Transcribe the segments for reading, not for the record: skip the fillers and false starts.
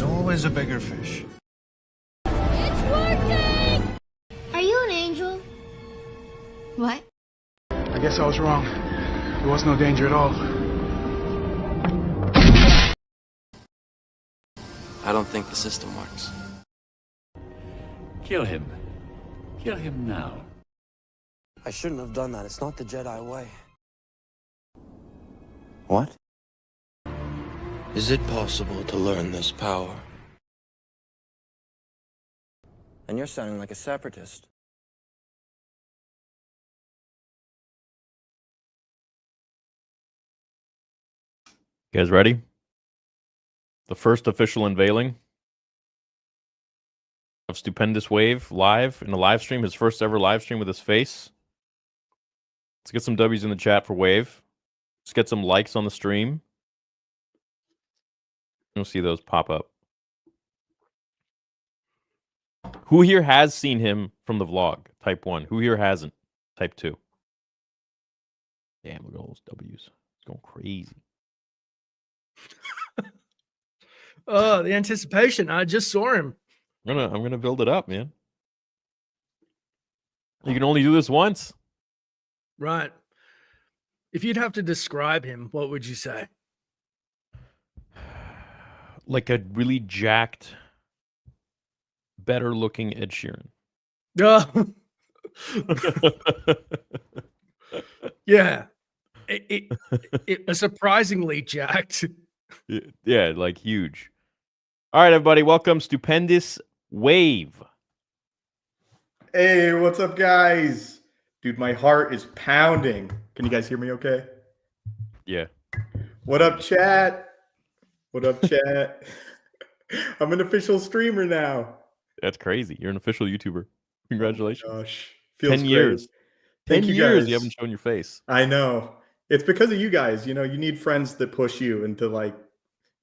always a bigger fish. It's working! Are you an angel? What? I guess I was wrong. There was no danger at all. I don't think the system works. Kill him. Kill him now. I shouldn't have done that. It's not the Jedi way. What? Is it possible to learn this power? And you're sounding like a separatist. You guys ready? The first official unveiling of Stupendous Wave live in a live stream, his first ever live stream with his face. Let's get some W's in the chat for Wave. Let's get some likes on the stream. You'll see those pop up. Who here has seen him from the vlog? Type 1. Who here hasn't? Type 2. Damn, look at all those W's. It's going crazy. Oh, the anticipation. I just saw him. I'm gonna build it up, man. You can only do this once. Right. If you'd have to describe him, what would you say? Like a really jacked, better looking Ed Sheeran. Oh. Yeah. It surprisingly jacked. Yeah, like huge. All right, everybody, welcome Stupendous Wave. Hey, what's up, guys? Dude, my heart is pounding. Can you guys hear me okay? Yeah. What up, chat? What up, chat? I'm an official streamer now. That's crazy. You're an official YouTuber. Congratulations. Oh, gosh. Feels 10 years. great. 10 you years guys. you haven't shown your face. I know. It's because of you guys. You know, you need friends that push you and to, like,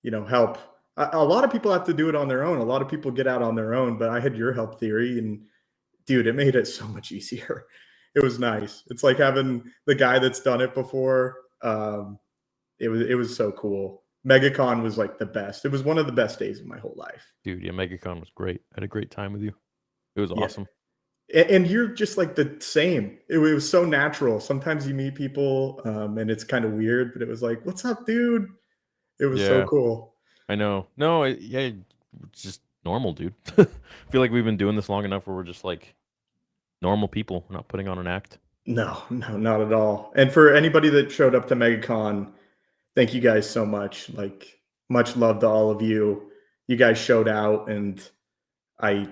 you know, help. A lot of people have to do it on their own. A lot of people get out on their own, but I had your help, Theory, and dude, it made it so much easier. It was nice. It's like having the guy that's done it before. It was so cool. MegaCon was like the best. It was one of the best days of my whole life. Dude, yeah, MegaCon was great. I had a great time with you. It was awesome. And you're just like the same. It was so natural. Sometimes you meet people and it's kind of weird, but it was like, what's up, dude? It was so cool. I know. No, yeah, it's just normal, dude. I feel like we've been doing this long enough where we're just like normal people, not putting on an act. No, not at all. And for anybody that showed up to MegaCon, thank you guys so much. Like, much love to all of you. You guys showed out, and I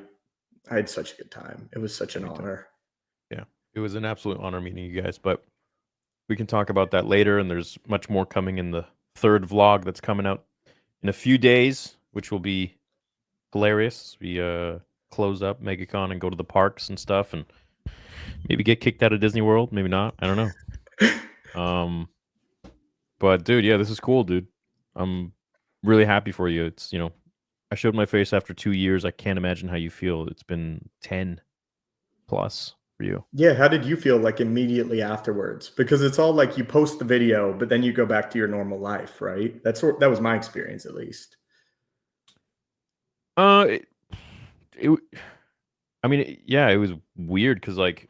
had such a good time. It was such an honor. Yeah, it was an absolute honor meeting you guys, but we can talk about that later, and there's much more coming in the third vlog that's coming out in a few days, which will be hilarious. We close up MegaCon and go to the parks and stuff, and maybe get kicked out of Disney World, maybe not. I don't know. But dude, yeah, this is cool, dude. I'm really happy for you. It's, you know, I showed my face after 2 years. I can't imagine how you feel. It's been 10 plus for you. Yeah, how did you feel like immediately afterwards? Because it's all like you post the video, but then you go back to your normal life, right? That was my experience, at least. I mean, yeah, it was weird because like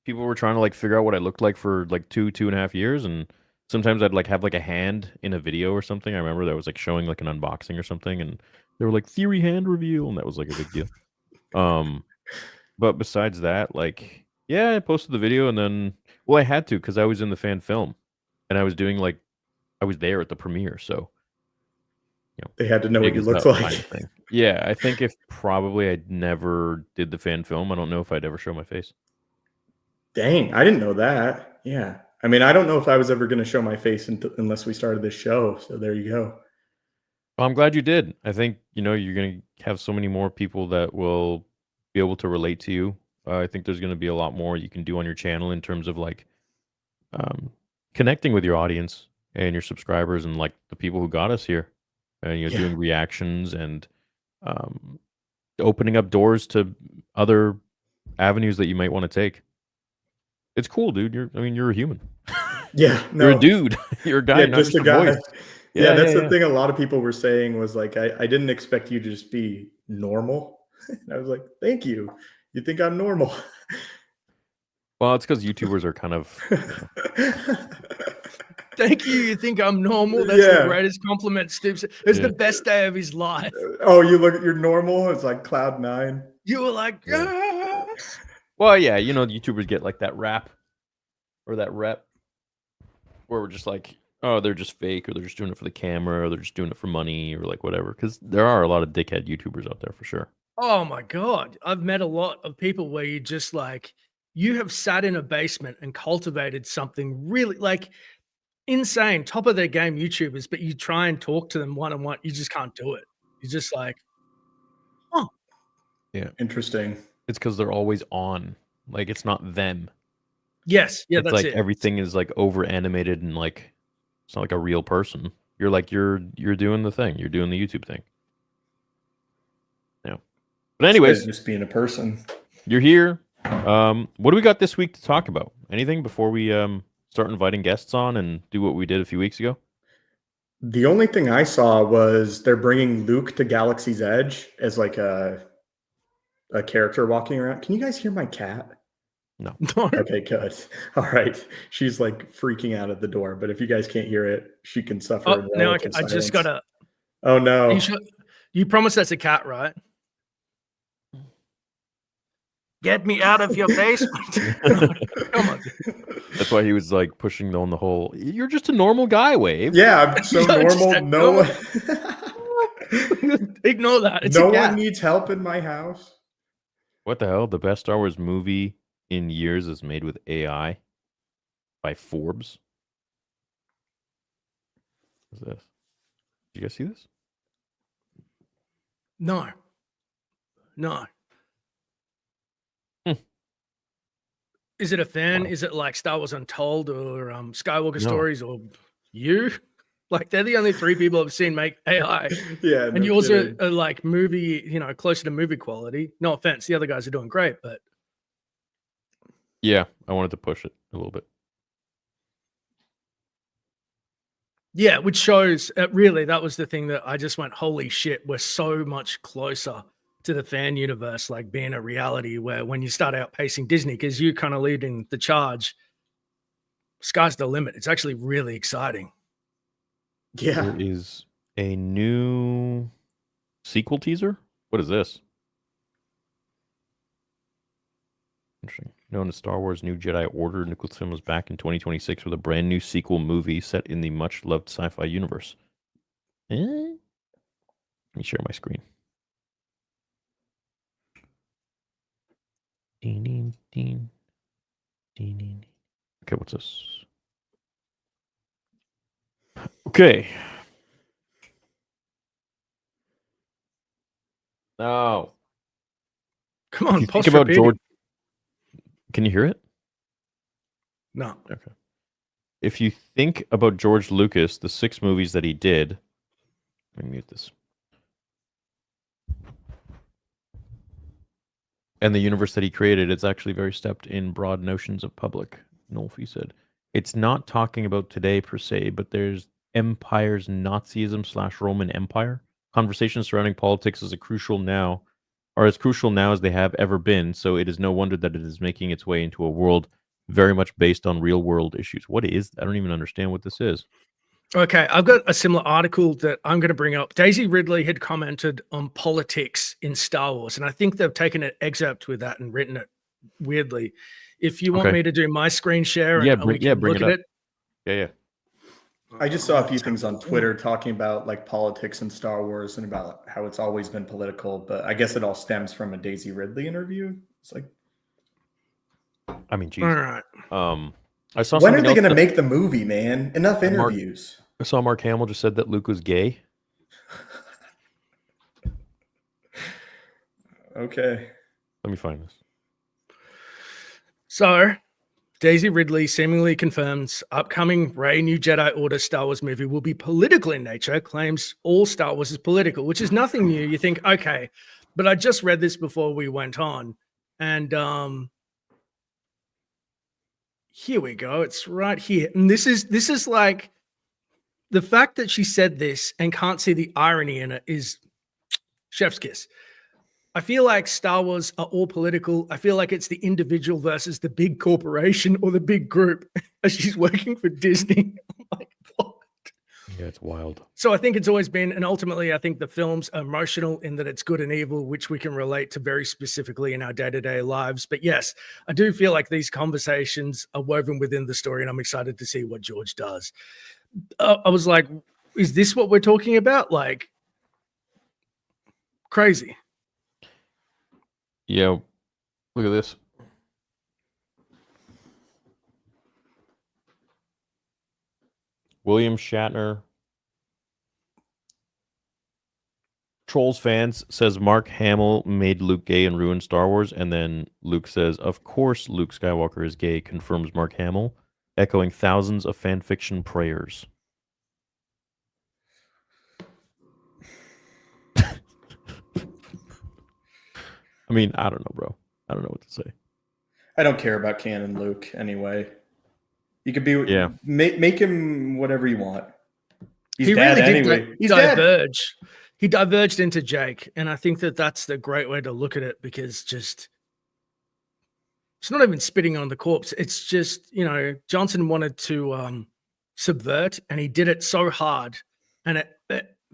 people were trying to like figure out what I looked like for like 2.5 years, and sometimes I'd like have like a hand in a video or something. I remember that was like showing like an unboxing or something, and they were like Theory hand reveal, and that was like a big deal. But besides that, like, yeah, I posted the video, and then, well, I had to because I was in the fan film, and I was doing like, I was there at the premiere, so you know, they had to know what you looked like. Yeah, I think if probably I never did the fan film, I don't know if I'd ever show my face. Dang, I didn't know that. Yeah. I mean, I don't know if I was ever going to show my face unless we started this show. So there you go. Well, I'm glad you did. I think, you know, you're going to have so many more people that will be able to relate to you. I think there's going to be a lot more you can do on your channel in terms of like connecting with your audience and your subscribers and like the people who got us here, and you know, doing reactions and opening up doors to other avenues that you might want to take. It's cool, dude. You're a human. Yeah, no. You're a dude. You're a guy. Yeah, not just a a guy. voice. Yeah, that's the thing a lot of people were saying was like, I didn't expect you to just be normal. And I was like, thank you. You think I'm normal? Well, it's because YouTubers are kind of. Thank you. You think I'm normal? That's the Yeah. greatest compliment, Stoops. It's Yeah. the best day of his life. Oh, you look at your normal. It's like cloud 9. You were like, Yeah. yes. Well, yeah, you know, YouTubers get like that rap or that rep where we're just like, oh, they're just fake, or they're just doing it for the camera, or they're just doing it for money, or like whatever. Because there are a lot of dickhead YouTubers out there for sure. Oh my God. I've met a lot of people where you just like, you have sat in a basement and cultivated something really like insane, top of their game YouTubers, but you try and talk to them one on one, you just can't do it. You're just like, oh, Yeah, Interesting. it's because they're always on. Like it's not them. yes, yeah, It's that's like it. everything is like over animated and like it's not like a real person. You're like you're doing the thing. You're doing the YouTube thing. Yeah. But anyways, Just being a person. you're here. What do we got this week to talk about? Anything before we start inviting guests on and do what we did a few weeks ago? The only thing I saw was they're bringing Luke to Galaxy's Edge as like a character walking around. Can you guys hear my cat? No. Okay, good. All right. She's like freaking out at the door, but if you guys can't hear it, she can suffer. Oh, in now relative I just silence. gotta. Oh no. You promised that's a cat, right? Get me out of your basement. Come on. That's why he was like pushing on the whole. You're just a normal guy, Wave. Yeah, I'm so You're just normal. a No one, Ignore that. It's no a cat. one needs help in my house. What the hell? The best Star Wars movie in years is made with AI by Forbes. What's this? Did you guys see this? No. Hmm. Is it a fan? Wow. Is it like Star Wars Untold or Skywalker No. Stories or you? Like they're the only 3 people I've seen make AI. Yeah, And no yours kidding. are like movie, closer to movie quality. No offense, the other guys are doing great, but Yeah, I wanted to push it a little bit. yeah, which shows really that was the thing that I just went, holy shit, we're so much closer to the fan universe, like being a reality where when you start outpacing Disney, because you kind of leading the charge, sky's the limit. It's actually really exciting. Yeah. There is a new sequel teaser. What is this? Interesting. Known as Star Wars New Jedi Order, Nicholson was back in 2026 with a brand new sequel movie set in the much-loved sci-fi universe. Let me share my screen. Ding, ding, ding. Ding, ding. Okay, what's this? Okay. No. Come on, If you think post about repeating. George, can you hear it? No. Okay. If you think about George Lucas, the 6 movies that he did, let me mute this. And the universe that he created, it's actually very steeped in broad notions of public. Nolfi said, it's not talking about today per se, but there's empire's Nazism / Roman Empire. Conversations surrounding politics is as crucial now as they have ever been. So it is no wonder that it is making its way into a world very much based on real world issues. What is? I don't even understand what this is. Okay, I've got a similar article that I'm going to bring up. Daisy Ridley had commented on politics in Star Wars, and I think they've taken an excerpt with that and written it weirdly. If you want Okay. me to do my screen share, and Yeah, we can bring look it at up. it. Yeah. I just saw a few things on Twitter talking about like politics and Star Wars and about how it's always been political, but I guess it all stems from a Daisy Ridley interview. It's like, I mean, All geez. right. I saw when are something they else going to that- make the movie, man? Enough And Mark- interviews. I saw Mark Hamill just said that Luke was gay. Okay. Let me find this. So, Daisy Ridley seemingly confirms upcoming Rey New Jedi Order Star Wars movie will be political in nature, claims all Star Wars is political, which is nothing new. You think, okay, but I just read this before we went on, and here we go. It's right here, and this is like the fact that she said this and can't see the irony in it is chef's kiss. I feel like Star Wars are all political. I feel like it's the individual versus the big corporation or the big group. As she's working for Disney. I'm like, what? Yeah, it's wild. So I think it's always been, and ultimately I think the films are emotional in that it's good and evil, which we can relate to very specifically in our day-to-day lives. But yes, I do feel like these conversations are woven within the story, and I'm excited to see what George does. I was like, is this what we're talking about? Like, crazy. Yeah, look at this. William Shatner, Trolls fans, says Mark Hamill made Luke gay and ruined Star Wars, and then Luke says, "Of course, Luke Skywalker is gay," confirms Mark Hamill, echoing thousands of fan fiction prayers. I mean, I don't know, bro. I don't know what to say. I don't care about canon Luke anyway. You could be Yeah. Make him whatever you want. He's He dead really anyway. did He's dead. diverge. He diverged into Jake, and I think that that's the great way to look at it, because just it's not even spitting on the corpse. It's just, you know, Johnson wanted to subvert, and he did it so hard. And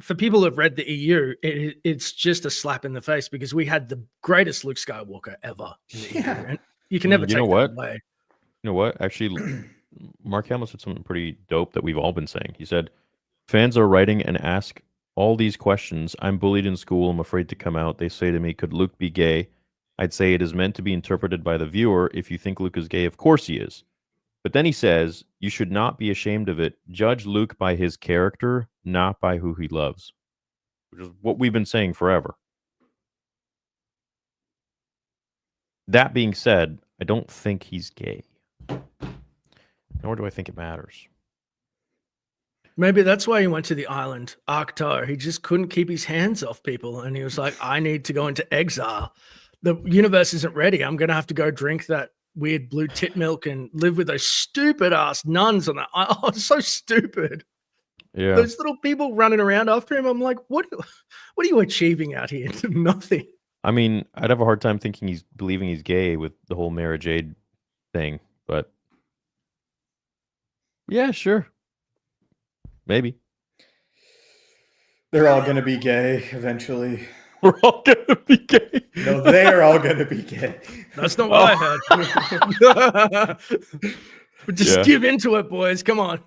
for people who've read the EU, it's just a slap in the face, because we had the greatest Luke Skywalker ever in the EU, and you can never take that away. You know what? Actually, Mark Hamill said something pretty dope that we've all been saying. He said, "Fans are writing and ask all these questions. I'm bullied in school. I'm afraid to come out. They say to me, could Luke be gay? I'd say it is meant to be interpreted by the viewer. If you think Luke is gay, of course he is." But then he says, "You should not be ashamed of it. Judge Luke by his character, not by who he loves." Which is what we've been saying forever. That being said, I don't think he's gay. Nor do I think it matters. Maybe that's why he went to the island, Arcto. He just couldn't keep his hands off people. And he was like, I need to go into exile. The universe isn't ready. I'm going to have to go drink that weird blue tit milk and live with those stupid ass nuns on that. Oh, it's so stupid. Yeah. Those little people running around after him. I'm like, what are you achieving out here? Nothing. I mean, I'd have a hard time believing he's gay with the whole Mara Jade thing, but yeah, sure. Maybe. They're all going to be gay eventually. We're all going to be gay. No, they're all going to be gay. That's not what I heard. But just give into it, boys. Come on.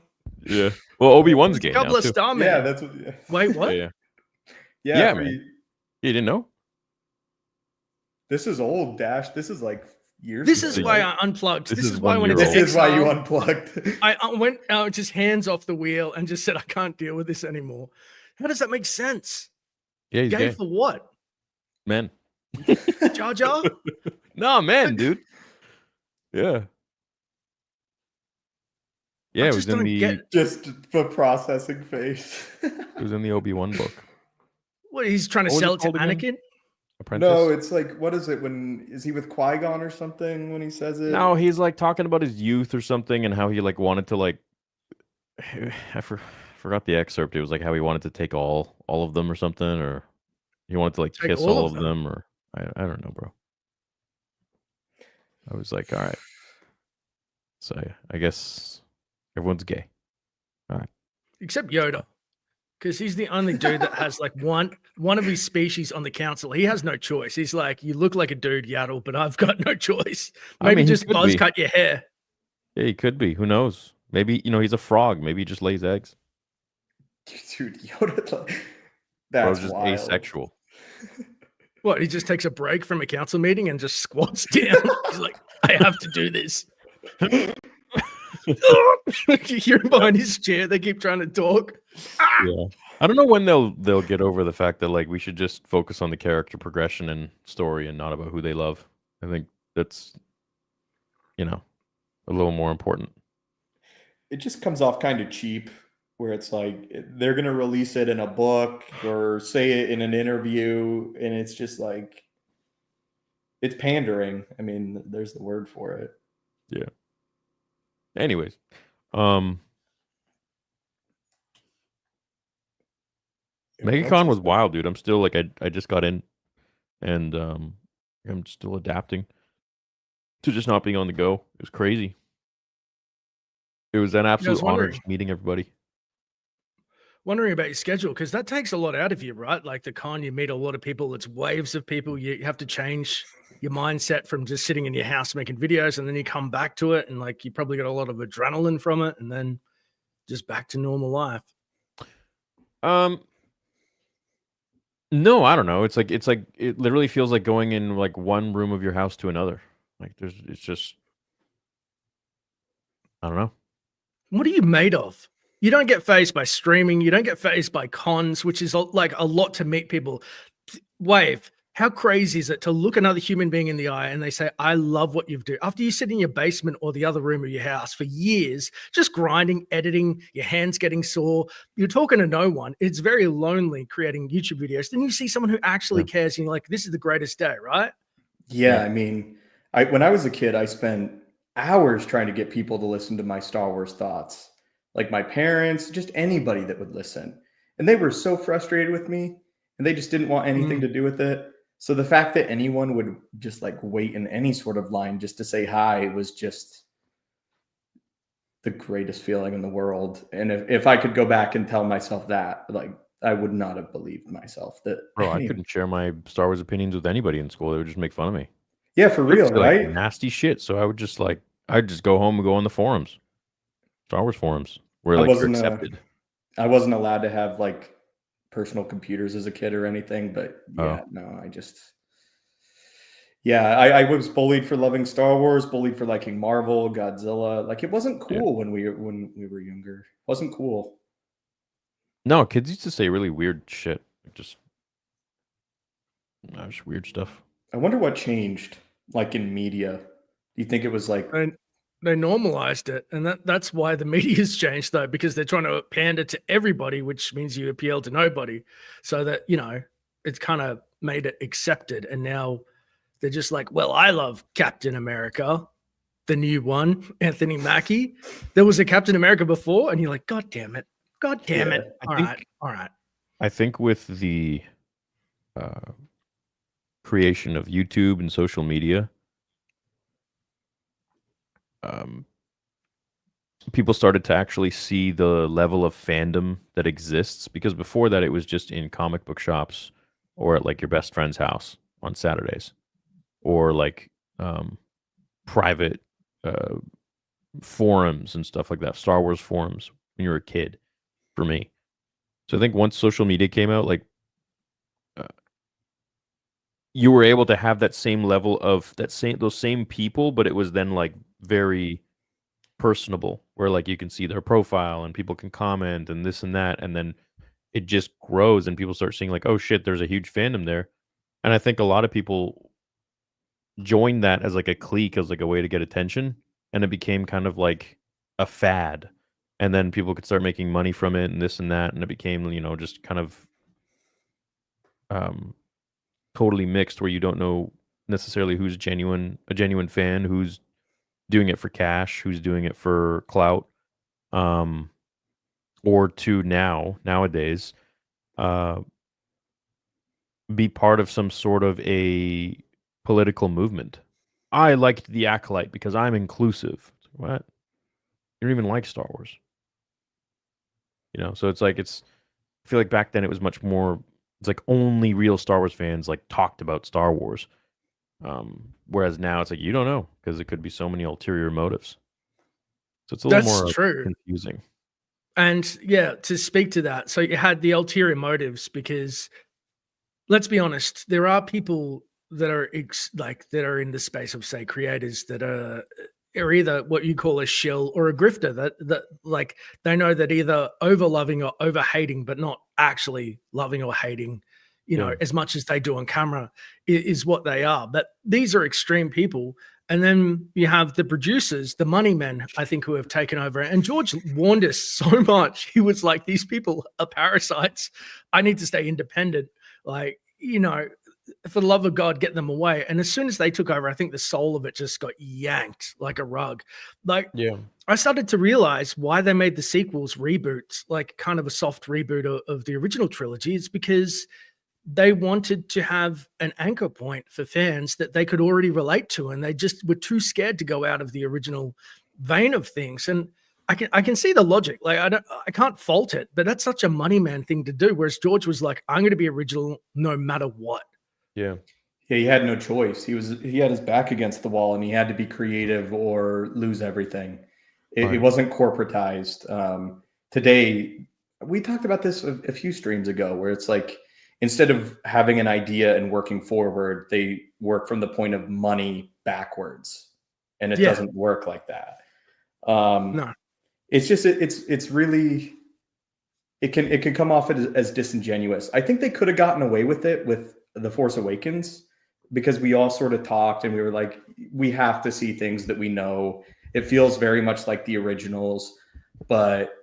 Yeah. Well, Obi-Wan's gay now, couple of too. Starmen. Yeah, that's what. Wait, what? Yeah, man. You didn't know? This is old, Dash. This is like years This ago. is why I unplugged. This is why 1 when year it's old. This is why you exile, unplugged. I went out just hands off the wheel and just said, I can't deal with this anymore. How does that make sense? Yeah, he's Gay gay. for what? Men. Jar Jar? No, man, dude. Yeah. Yeah, it was in the Just the processing face. it was in the Obi-Wan book. What, he's trying to What was sell it it to called again? Anakin? Apprentice? No, it's like, what is it when is he with Qui-Gon or something when he says it? No, he's like talking about his youth or something and how he like wanted to like I forgot the excerpt. It was like how he wanted to take all of them or something, or he wanted to like Take kiss all all of of them, or I don't know, bro. I was like, all right. So I guess everyone's gay. All right. Except Yoda. Because he's the only dude that has like one of his species on the council. He has no choice. He's like, you look like a dude, Yaddle, but I've got no choice. Maybe mean, he just could buzz be. cut your hair. Yeah, he could be. Who knows? Maybe, he's a frog. Maybe he just lays eggs. Dude, Yoda, Bro's that's just wild. asexual. What, he just takes a break from a council meeting and just squats down. He's like, I have to do this. You hear him behind his chair. They keep trying to talk. Yeah. I don't know when they'll get over the fact that like we should just focus on the character progression and story and not about who they love. I think that's a little more important. It just comes off kind of cheap where it's like they're going to release it in a book or say it in an interview, and it's just like it's pandering. I mean, there's the word for it. Yeah. Anyways, MegaCon was wild, dude. I'm still like I just got in, and I'm still adapting to just not being on the go. It was crazy. It was an absolute honor just meeting everybody. Wondering about your schedule, because that takes a lot out of you, right? Like the con, you meet a lot of people. It's waves of people. You have to change your mindset from just sitting in your house making videos, and then you come back to it, and like you probably got a lot of adrenaline from it, and then just back to normal life. No, I don't know. It's like it literally feels like going in like one room of your house to another. Like it's just I don't know. What are you made of? You don't get phased by streaming. You don't get phased by cons, which is like a lot to meet people. Wave, how crazy is it to look another human being in the eye and they say, I love what you've done. After you sit in your basement or the other room of your house for years, just grinding, editing, your hands getting sore, you're talking to no one. It's very lonely creating YouTube videos. Then you see someone who actually cares and you're like, this is the greatest day, right? Yeah, I mean, when I was a kid, I spent hours trying to get people to listen to my Star Wars thoughts. Like my parents, just anybody that would listen. And they were so frustrated with me and they just didn't want anything to do with it. So the fact that anyone would just like wait in any sort of line just to say hi was just the greatest feeling in the world. And if I could go back and tell myself that, like, I would not have believed myself that. Bro, I couldn't share my Star Wars opinions with anybody in school. They would just make fun of me. Yeah, for real, right? Nasty shit. So I'd just go home and go on the forums. Star Wars forums where like you're accepted. I wasn't allowed to have like personal computers as a kid or anything, but I was bullied for loving Star Wars, bullied for liking Marvel, Godzilla. Like it wasn't cool when we were younger. It wasn't cool. No, kids used to say really weird shit. Just weird stuff. I wonder what changed, like in media. Do you think it was like they normalized it, and that's why the media's changed though, because they're trying to pander to everybody, which means you appeal to nobody. So that it's kind of made it accepted, and now they're just like, well, I love Captain America, the new one, Anthony Mackie. There was a Captain America before, and you're like, God damn it. All right. I think with the creation of YouTube and social media, people started to actually see the level of fandom that exists, because before that it was just in comic book shops or at like your best friend's house on Saturdays, or like private forums and stuff like that, Star Wars forums when you were a kid, for me. So I think once social media came out, like you were able to have that same level of those same people, but it was then like very personable, where like you can see their profile and people can comment and this and that, and then it just grows and people start seeing like, oh shit, there's a huge fandom there. And I think a lot of people joined that as like a clique, as like a way to get attention, and it became kind of like a fad, and then people could start making money from it and this and that, and it became just kind of totally mixed, where you don't know necessarily who's a genuine fan, who's doing it for cash, who's doing it for clout, or to nowadays be part of some sort of a political movement. I liked The Acolyte because I'm inclusive. What? You don't even like Star Wars. So it's like I feel like back then it was much more, it's like only real Star Wars fans like talked about Star Wars. Whereas now it's like you don't know, because it could be so many ulterior motives. So it's a little more confusing. And yeah, to speak to that, so you had the ulterior motives, because let's be honest, there are people that are that are in the space of, say, creators that are either what you call a shill or a grifter, that like they know that either over loving or over hating, but not actually loving or hating, as much as they do on camera is what they are. But these are extreme people. And then you have the producers, the money men, I think, who have taken over. And George warned us so much. He was like, these people are parasites. I need to stay independent. Like, for the love of God, get them away. And as soon as they took over, I think the soul of it just got yanked like a rug. Like, Yeah. I started to realize why they made the sequels reboots, like kind of a soft reboot of the original trilogy. It's because they wanted to have an anchor point for fans that they could already relate to, and they just were too scared to go out of the original vein of things. And I can see the logic. Like, I can't fault it, but that's such a money man thing to do. Whereas George was like, I'm going to be original no matter what. Yeah. Yeah, he had no choice. He had his back against the wall, and he had to be creative or lose everything. It wasn't corporatized. Today, we talked about this a few streams ago, where it's like instead of having an idea and working forward, they work from the point of money backwards, and it doesn't work like that. No. It's just it's really it can come off as disingenuous. I think they could have gotten away with it with The Force Awakens, because we all sort of talked and we were like, we have to see things that we know. It feels very much like the originals, but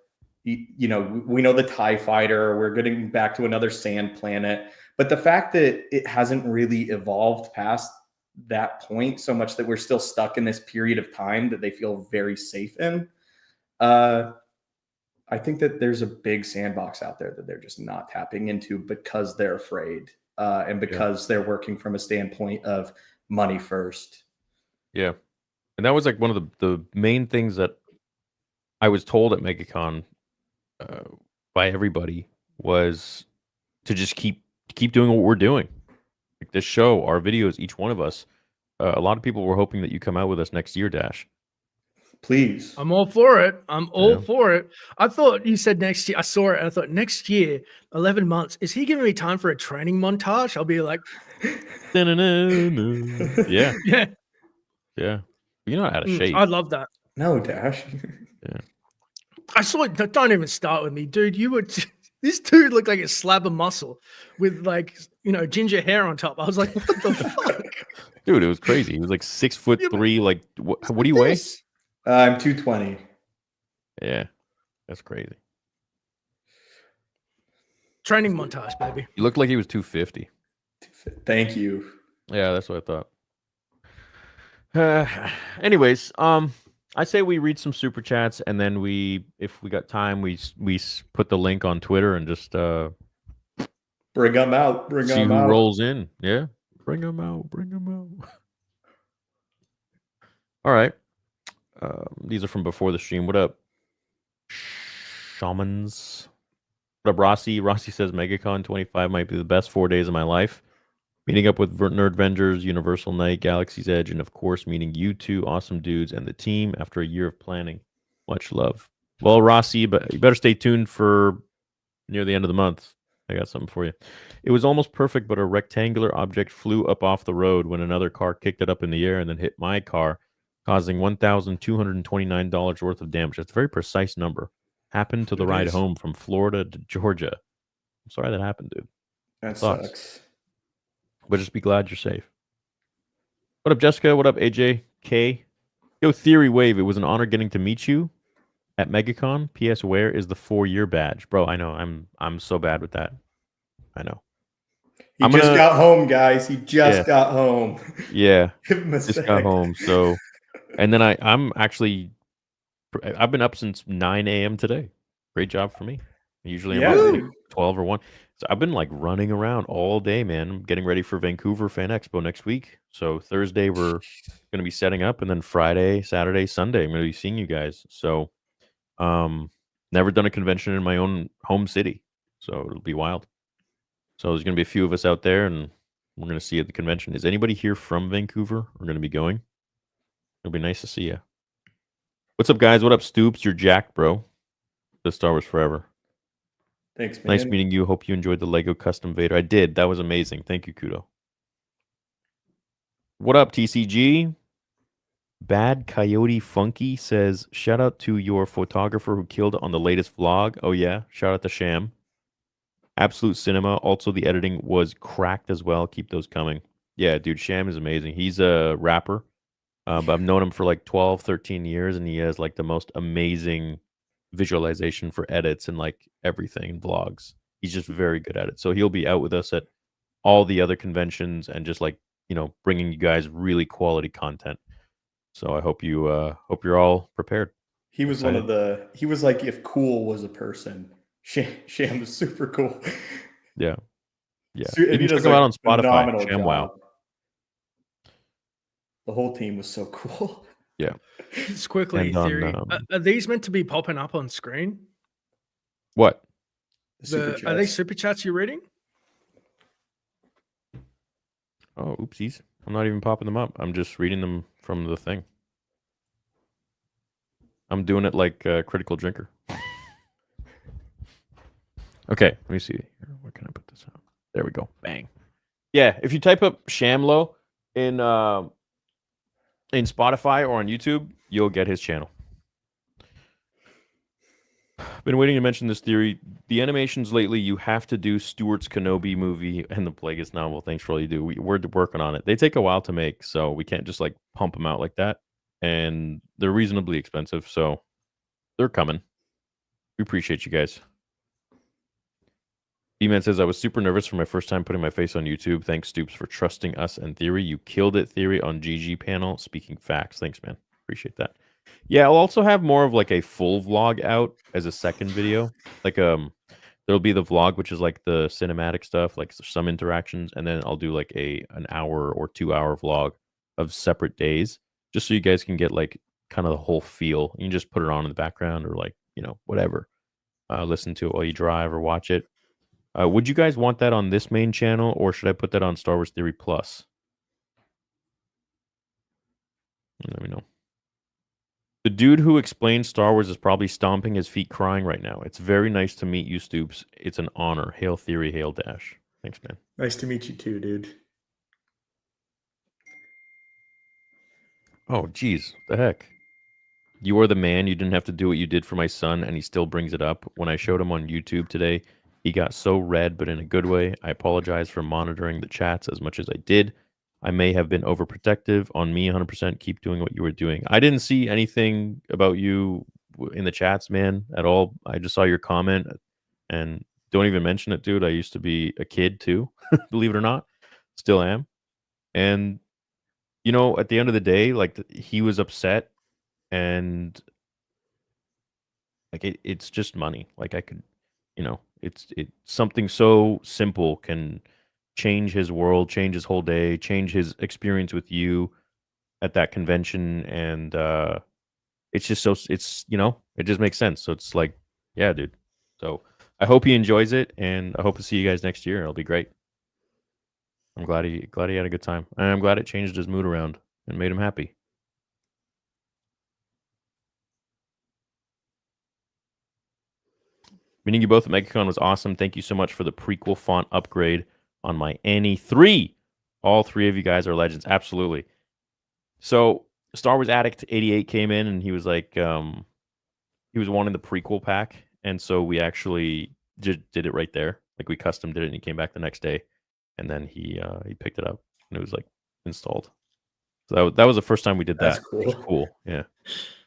you know, we know the TIE fighter, we're getting back to another sand planet, but the fact that it hasn't really evolved past that point so much that we're still stuck in this period of time that they feel very safe in. I think that there's a big sandbox out there that they're just not tapping into because they're afraid. And because they're working from a standpoint of money first. Yeah. And that was like one of the main things that I was told at MegaCon by everybody was to just keep doing what we're doing. Like this show, our videos, each one of us. A lot of people were hoping that you come out with us next year, Dash. Please. I'm all for it. I'm all for it. I thought you said next year. I saw it and I thought next year, 11 months. Is he giving me time for a training montage? I'll be like, yeah. Yeah. Yeah. You're not out of shape. I love that. No, Dash. Yeah. I saw it. Don't even start with me, dude. You were this dude looked like a slab of muscle with like, you know, ginger hair on top. I was like, what the fuck? Dude, it was crazy. He was like 6'3". Like, what do you weigh? I'm 220. Yeah. That's crazy. Training montage, baby. He looked like he was 250. Thank you. Yeah, that's what I thought. Anyways, I say we read some super chats, and then if we got time, we put the link on Twitter and just bring them out. See who rolls in. Yeah, bring them out. All right. These are from before the stream. What up, shamans? What up, Rossi? Rossi says MegaCon 25 might be the best 4 days of my life. Meeting up with Nerd Vengers, Universal Night, Galaxy's Edge, and of course meeting you two awesome dudes and the team after a year of planning. Much love. Well, Rossi, but you better stay tuned for near the end of the month. I got something for you. It was almost perfect, but a rectangular object flew up off the road when another car kicked it up in the air and then hit my car, causing $1,229 worth of damage. That's a very precise number. Happened to the ride home from Florida to Georgia. I'm sorry that happened, dude. That sucks. But just be glad you're safe. What up, Jessica? What up, AJ? K? Yo, Theory Wave. It was an honor getting to meet you at MegaCon. P.S. Where is the 4-year badge? Bro, I know. I'm so bad with that. I know. He just got home, guys. He just got home. Yeah. Just got home. So, and then I've been up since 9 a.m. today. Great job for me. Usually I'm up like 12 or 1. So I've been like running around all day, man. I'm getting ready for Vancouver Fan Expo next week. So Thursday we're going to be setting up, and then Friday, Saturday, Sunday I'm going to be seeing you guys. So never done a convention in my own home city. So it'll be wild. So there's going to be a few of us out there, and we're going to see you at the convention. Is anybody here from Vancouver? We're going to be going. It'll be nice to see you. What's up, guys? What up, Stoops? You're jacked, bro. The Star Wars Forever. Thanks, man. Nice meeting you. Hope you enjoyed the Lego Custom Vader. I did. That was amazing. Thank you, Kudo. What up, TCG? Bad Coyote Funky says, shout out to your photographer who killed on the latest vlog. Oh, yeah. Shout out to Sham. Absolute Cinema. Also, the editing was cracked as well. Keep those coming. Yeah, dude, Sham is amazing. He's a rapper, but I've known him for like 12, 13 years, and he has like the most amazing visualization for edits and like everything, vlogs. He's just very good at it. So he'll be out with us at all the other conventions and just like, bringing you guys really quality content. So I hope you're all prepared. He was Excited. he was like if cool was a person. Sham was super cool. Yeah. Yeah. And You he can check does them a out on Spotify. phenomenal ShamWow. job. The whole team was so cool. Yeah. Just quickly, And on, Theory. Are these meant to be popping up on screen? what? Are they super chats you're reading? Oh, oopsies. I'm not even popping them up. I'm just reading them from the thing. I'm doing it like a critical drinker. Okay, let me see. Here, where can I put this out? There we go. Bang. Yeah, if you type up Shamlo in Spotify or on YouTube, you'll get his channel. Been waiting to mention this theory. The animations lately, you have to do Stuart's Kenobi movie and the Plagueis novel. Thanks for all you do. We're working on it. They take a while to make, so we can't just like pump them out like that. And they're reasonably expensive, so they're coming. We appreciate you guys. B-Man says, I was super nervous for my first time putting my face on YouTube. Thanks, Stoops, for trusting us and Theory. You killed it, Theory, on GG panel. Speaking facts. Thanks, man. Appreciate that. Yeah, I'll also have more of like a full vlog out as a second video. Like there'll be the vlog, which is like the cinematic stuff, like some interactions, and then I'll do like an hour or 2 hour vlog of separate days, just so you guys can get like kind of the whole feel. You can just put it on in the background or like, whatever. Listen to it while you drive or watch it. Would you guys want that on this main channel, or should I put that on Star Wars Theory Plus? Let me know. The dude who explains Star Wars is probably stomping his feet crying right now. It's very nice to meet you, Stoops. It's an honor. Hail Theory, hail Dash. Thanks, man. Nice to meet you too, dude. Oh, geez. The heck? You are the man. You didn't have to do what you did for my son, and he still brings it up. When I showed him on YouTube today, he got so red, but in a good way. I apologize for monitoring the chats as much as I did. I may have been overprotective. On me, 100%. Keep doing what you were doing. I didn't see anything about you in the chats, man, at all. I just saw your comment, and don't even mention it, dude. I used to be a kid too, believe it or not. Still am. And, at the end of the day, like, he was upset, and like it's just money. Like I could, it's something so simple can change his world, change his whole day, change his experience with you at that convention, and it's just it just makes sense. So it's like, yeah, dude. So I hope he enjoys it, and I hope to see you guys next year. It'll be great. I'm glad he had a good time, and I'm glad it changed his mood around and made him happy. Meeting you both at MegaCon was awesome. Thank you so much for the prequel font upgrade on my Annie 3. All three of you guys are legends. Absolutely. So Star Wars Addict 88 came in, and he was like, he was wanting the prequel pack. And so we actually did it right there. Like we custom did it, and he came back the next day, and then he picked it up, and it was like installed. So that was the first time we did that. That's cool. Which was cool. Yeah.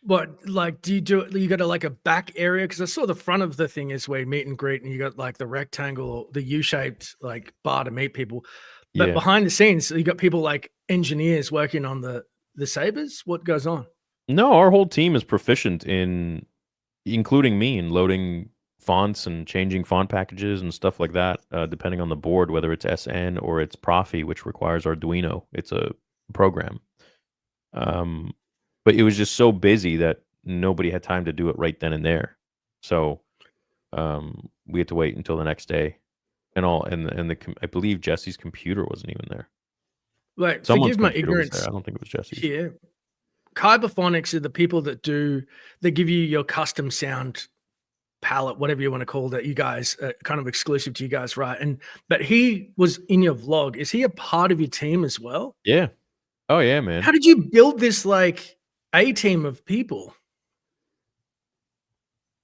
But like, do you got like a back area? Because I saw the front of the thing is where you meet and greet, and you got like the rectangle, the U-shaped like bar to meet people. But Yeah. behind the scenes, you got people like engineers working on the sabers. What goes on? No, our whole team is proficient in, including me, in loading fonts and changing font packages and stuff like that, depending on the board, whether it's SN or it's Profi, which requires Arduino. It's a program. But it was just so busy that nobody had time to do it right then and there. So we had to wait until the next day, and I believe Jesse's computer wasn't even there. Like, Someone's forgive my computer was ignorance there. I don't think it was Jesse's. here. Kyberphonics are the people that they give you your custom sound palette, whatever you want to call it. You guys kind of exclusive to you guys, right? But he was in your vlog. Is he a part of your team as well? Yeah. Oh yeah, man. How did you build this like a team of people?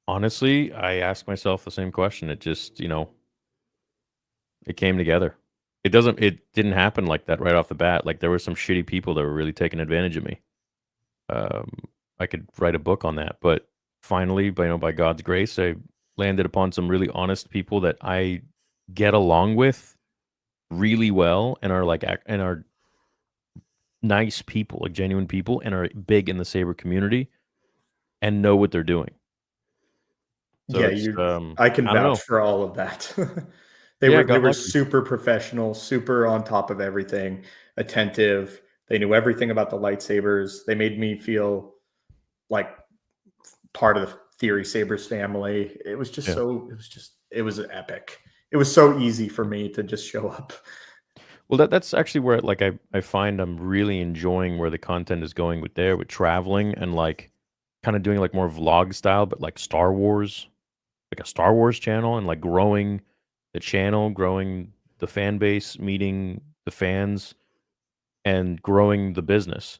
Honestly, I asked myself the same question. It just, it came together. It didn't happen like that right off the bat. Like there were some shitty people that were really taking advantage of me. I could write a book on that, but finally, by God's grace, I landed upon some really honest people that I get along with really well and are like and are nice people, like genuine people, and are big in the saber community and know what they're doing. So Yeah, it's I can I don't vouch know. for all of that. They Yeah, I were got lucky. super professional, super on top of everything, attentive. They knew everything about the lightsabers. They made me feel like part of the Theory Sabers family. It was just Yeah. it was epic. It was so easy for me to just show up. Well, that's actually where like I find I'm really enjoying where the content is going with traveling and like kind of doing like more vlog style, but like Star Wars, like a Star Wars channel, and like growing the channel, growing the fan base, meeting the fans, and growing the business.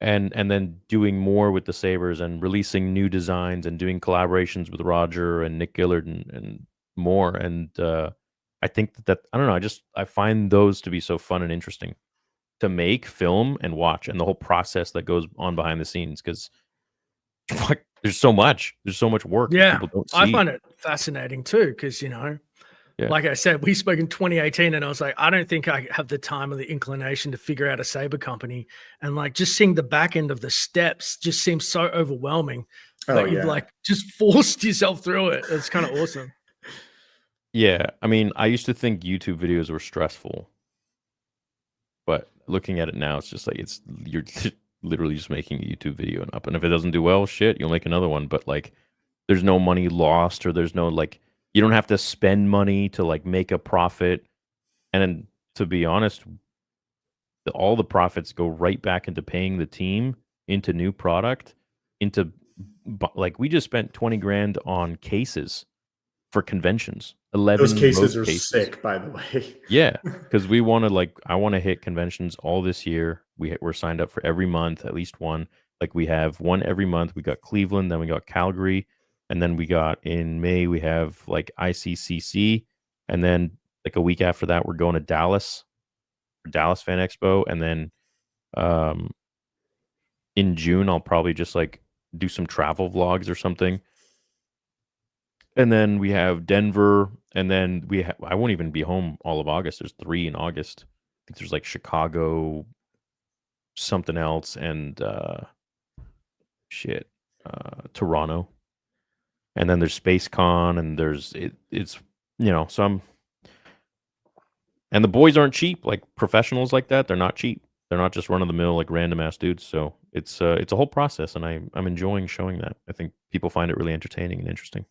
And then doing more with the sabers and releasing new designs and doing collaborations with Roger and Nick Gillard and more. And I think that I don't know, I find those to be so fun and interesting to make, film, and watch, and the whole process that goes on behind the scenes because there's so much. There's so much work that Yeah, people don't I see. find it fascinating too because Yeah. like I said, we spoke in 2018, and I was like, I don't think I have the time or the inclination to figure out a saber company, and like just seeing the back end of the steps just seems so overwhelming Oh that you've yeah. like just forced yourself through it. It's kind of awesome. Yeah. I mean, I used to think YouTube videos were stressful, but looking at it now, it's just like you're literally just making a YouTube video and up. And if it doesn't do well, shit, you'll make another one. But like, there's no money lost, or there's no like, you don't have to spend money to like make a profit. And then, to be honest, all the profits go right back into paying the team, into new product, into like we just spent 20 grand on cases for conventions, Those 11 road cases are cases. sick, by the way. Yeah, because we want to like I want to hit conventions all this year. We're signed up for every month, at least one. Like we have one every month. We got Cleveland, then we got Calgary, and then we got in May we have like ICCC, and then like a week after that we're going to Dallas for Dallas Fan Expo, and then um in June I'll probably just like do some travel vlogs or something. And then we have Denver, and then I won't even be home all of August. There's 3 in August. I think there's like Chicago, something else, and shit, Toronto. And then there's SpaceCon, and it's so and the boys aren't cheap. Like professionals like that, they're not cheap. They're not just run of the mill like random ass dudes. So it's a whole process, and I'm enjoying showing that. I think people find it really entertaining and interesting.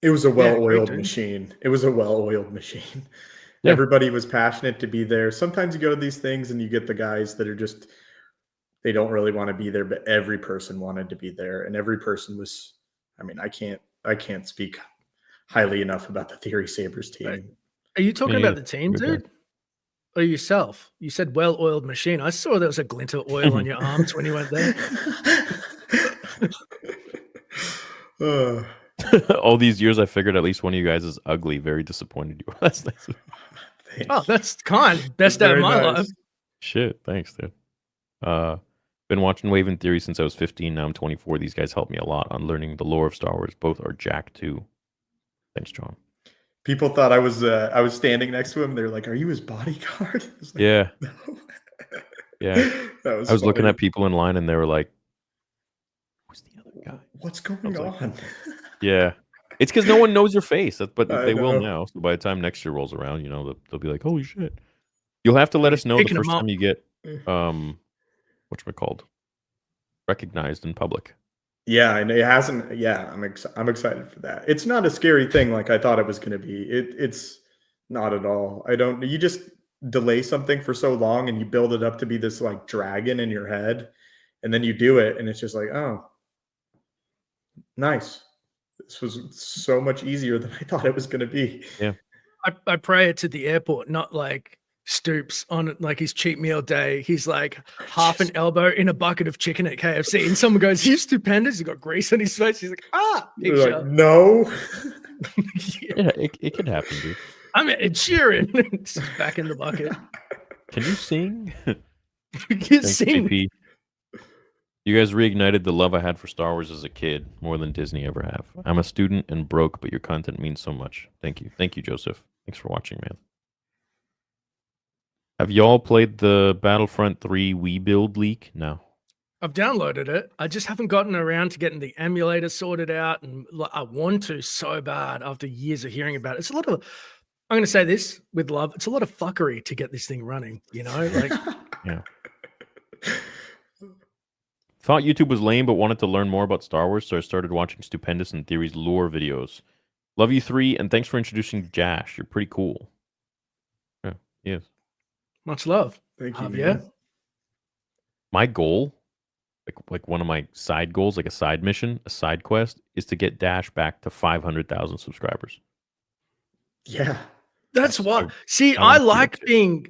It was a Yeah, great, well-oiled dude. machine. It was a well-oiled machine. Yeah. Everybody was passionate to be there. Sometimes you go to these things and you get the guys that are just they don't really want to be there, but every person wanted to be there, and every person was. I mean, I can't speak highly enough about the Theory Sabers team. Right. Are you talking Yeah, about the team, good guy. dude? Or yourself? You said well-oiled machine. I saw there was a glint of oil on your arms when you went there. Uh, All these years, I figured at least one of you guys is ugly. Very disappointed you. That's nice. thanks. Oh, that's kind. Best day of Very my nice. life. Shit, thanks, dude. Been watching Wave and Theory since I was 15. Now I'm 24. These guys helped me a lot on learning the lore of Star Wars. Both are jacked too. Thanks, John. People thought I was standing next to him. They're like, "Are you his bodyguard?" I was like, Yeah, no. yeah. That was I was looking funny. at people in line, and they were like, "Who's the other guy?" What's going like, on? Yeah, it's because no one knows your face. But I they will know. now. So by the time next year rolls around, they'll be like, "Holy shit!" You'll have to let Like, us know the picking 'em first up. time you get whatchamacalled recognized in public. Yeah, and it hasn't. Yeah, I'm excited for that. It's not a scary thing like I thought it was going to be. It's not at all. I don't. You just delay something for so long, and you build it up to be this like dragon in your head, and then you do it, and it's just like, oh, nice. This was so much easier than I thought it was going to be. Yeah. I pray it's at the airport, not like Stoops on like his cheap meal day. He's like half an elbow in a bucket of chicken at KFC, and someone goes, "He's Stupendous." He's got grease on his face. He's like, You're like, picture. no. Yeah, it could happen, dude. I'm Ed Sheeran. It's just back in the bucket. Can you sing? You Thanks, sing. JP. You guys reignited the love I had for Star Wars as a kid more than Disney ever have. I'm a student and broke, but your content means so much. Thank you. Thank you, Joseph. Thanks for watching, man. Have y'all played the Battlefront 3 Wii build leak? No. I've downloaded it. I just haven't gotten around to getting the emulator sorted out, and I want to so bad after years of hearing about it. It's a lot of, I'm going to say this with love, it's a lot of fuckery to get this thing running, you know? Like, Yeah. Thought YouTube was lame, but wanted to learn more about Star Wars, so I started watching Stupendous and Theory's lore videos. Love you three, and thanks for introducing Jash. You're pretty cool. Yeah, yes. much love. Thank you. Javier. Man. My goal, like one of my side goals, like a side mission, a side quest, is to get Dash back to 500,000 subscribers. Yeah. That's what. See, I like being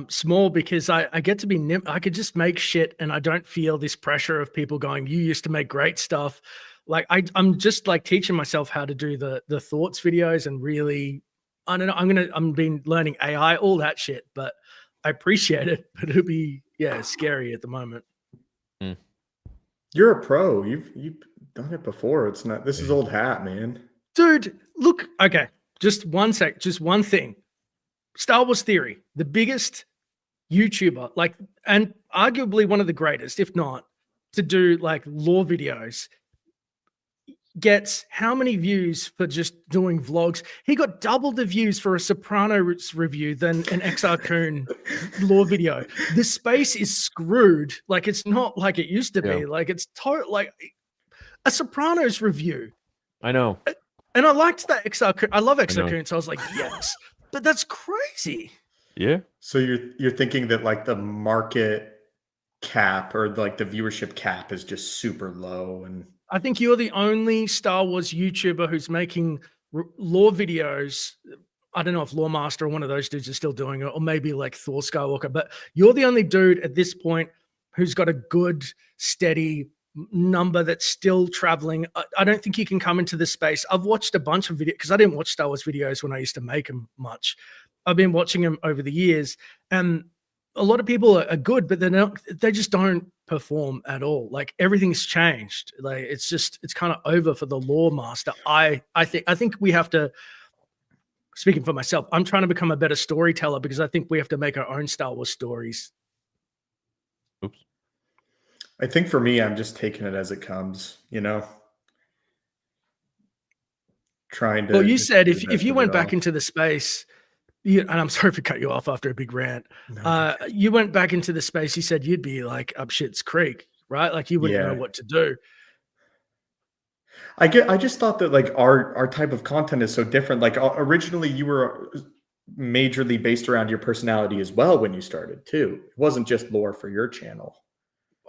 small because I get to be I could just make shit, and I don't feel this pressure of people going, "You used to make great stuff." Like I'm just like teaching myself how to do the thoughts videos, and really, I don't know. I'm been learning AI, all that shit, but I appreciate it. But it'll be scary at the moment. You're a pro. You've done it before. It's not. This is old hat, man. Dude, look. Okay. Just one sec, just one thing. Star Wars Theory, the biggest YouTuber, like, and arguably one of the greatest, if not, to do like lore videos, gets how many views for just doing vlogs? He got double the views for a Sopranos review than an XR Coon lore video. The space is screwed. Like, it's not like it used to be. Like, it's like a Sopranos review. I know. And I liked that XR. I love XR Coon, so I was like, yes. But that's crazy. Yeah. So you're thinking that like the market cap or like the viewership cap is just super low, and I think you're the only Star Wars YouTuber who's making lore videos. I don't know if Lore Master or one of those dudes is still doing it, or maybe like Thor Skywalker, but you're the only dude at this point who's got a good, steady number that's still traveling. I don't think you can come into this space. I've watched a bunch of videos because I didn't watch Star Wars videos when I used to make them much. I've been watching them over the years, and a lot of people are good, but they just don't perform at all. Like, everything's changed. Like, it's kind of over for the Lore Master. I think we have to, speaking for myself, I'm trying to become a better storyteller because I think we have to make our own Star Wars stories. Oops. I think for me, I'm just taking it as it comes, you know, trying to. Well, you said if you went back into the space, and I'm sorry for cut you off after a big rant. No. You went back into the space. You said you'd be like up shit's creek, right? Like, you wouldn't know what to do. I just thought that like our type of content is so different. Like, originally you were majorly based around your personality as well when you started too. It wasn't just lore for your channel.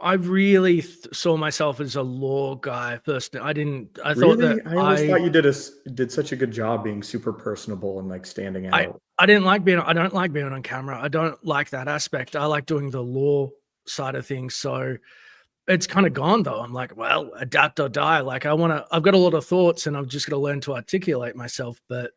I really saw myself as a lore guy first. I thought that I always thought you did such a good job being super personable and like standing out. I don't like being on camera. I don't like that aspect. I like doing the lore side of things. So it's kind of gone though. I'm like, well, adapt or die. Like, I've got a lot of thoughts, and I've just got to learn to articulate myself. But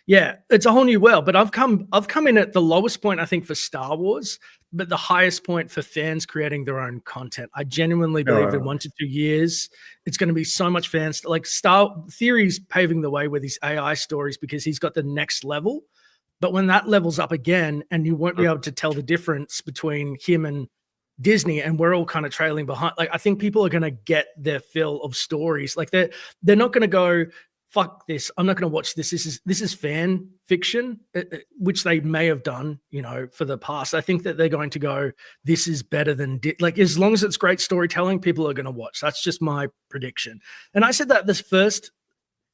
yeah, it's a whole new world. But I've come in at the lowest point, I think, for Star Wars, but the highest point for fans creating their own content. I genuinely believe in 1 to 2 years, it's going to be so much fans. Like, Star Theory's paving the way with these AI stories because he's got the next level. But when that level's up again, and you won't be able to tell the difference between him and Disney, and we're all kind of trailing behind. Like, I think people are going to get their fill of stories. Like, they're not going to go, fuck this, I'm not going to watch this. This is fan fiction, which they may have done, you know, for the past. I think that they're going to go, this is better than like, as long as it's great storytelling, people are going to watch. That's just my prediction. And I said that this first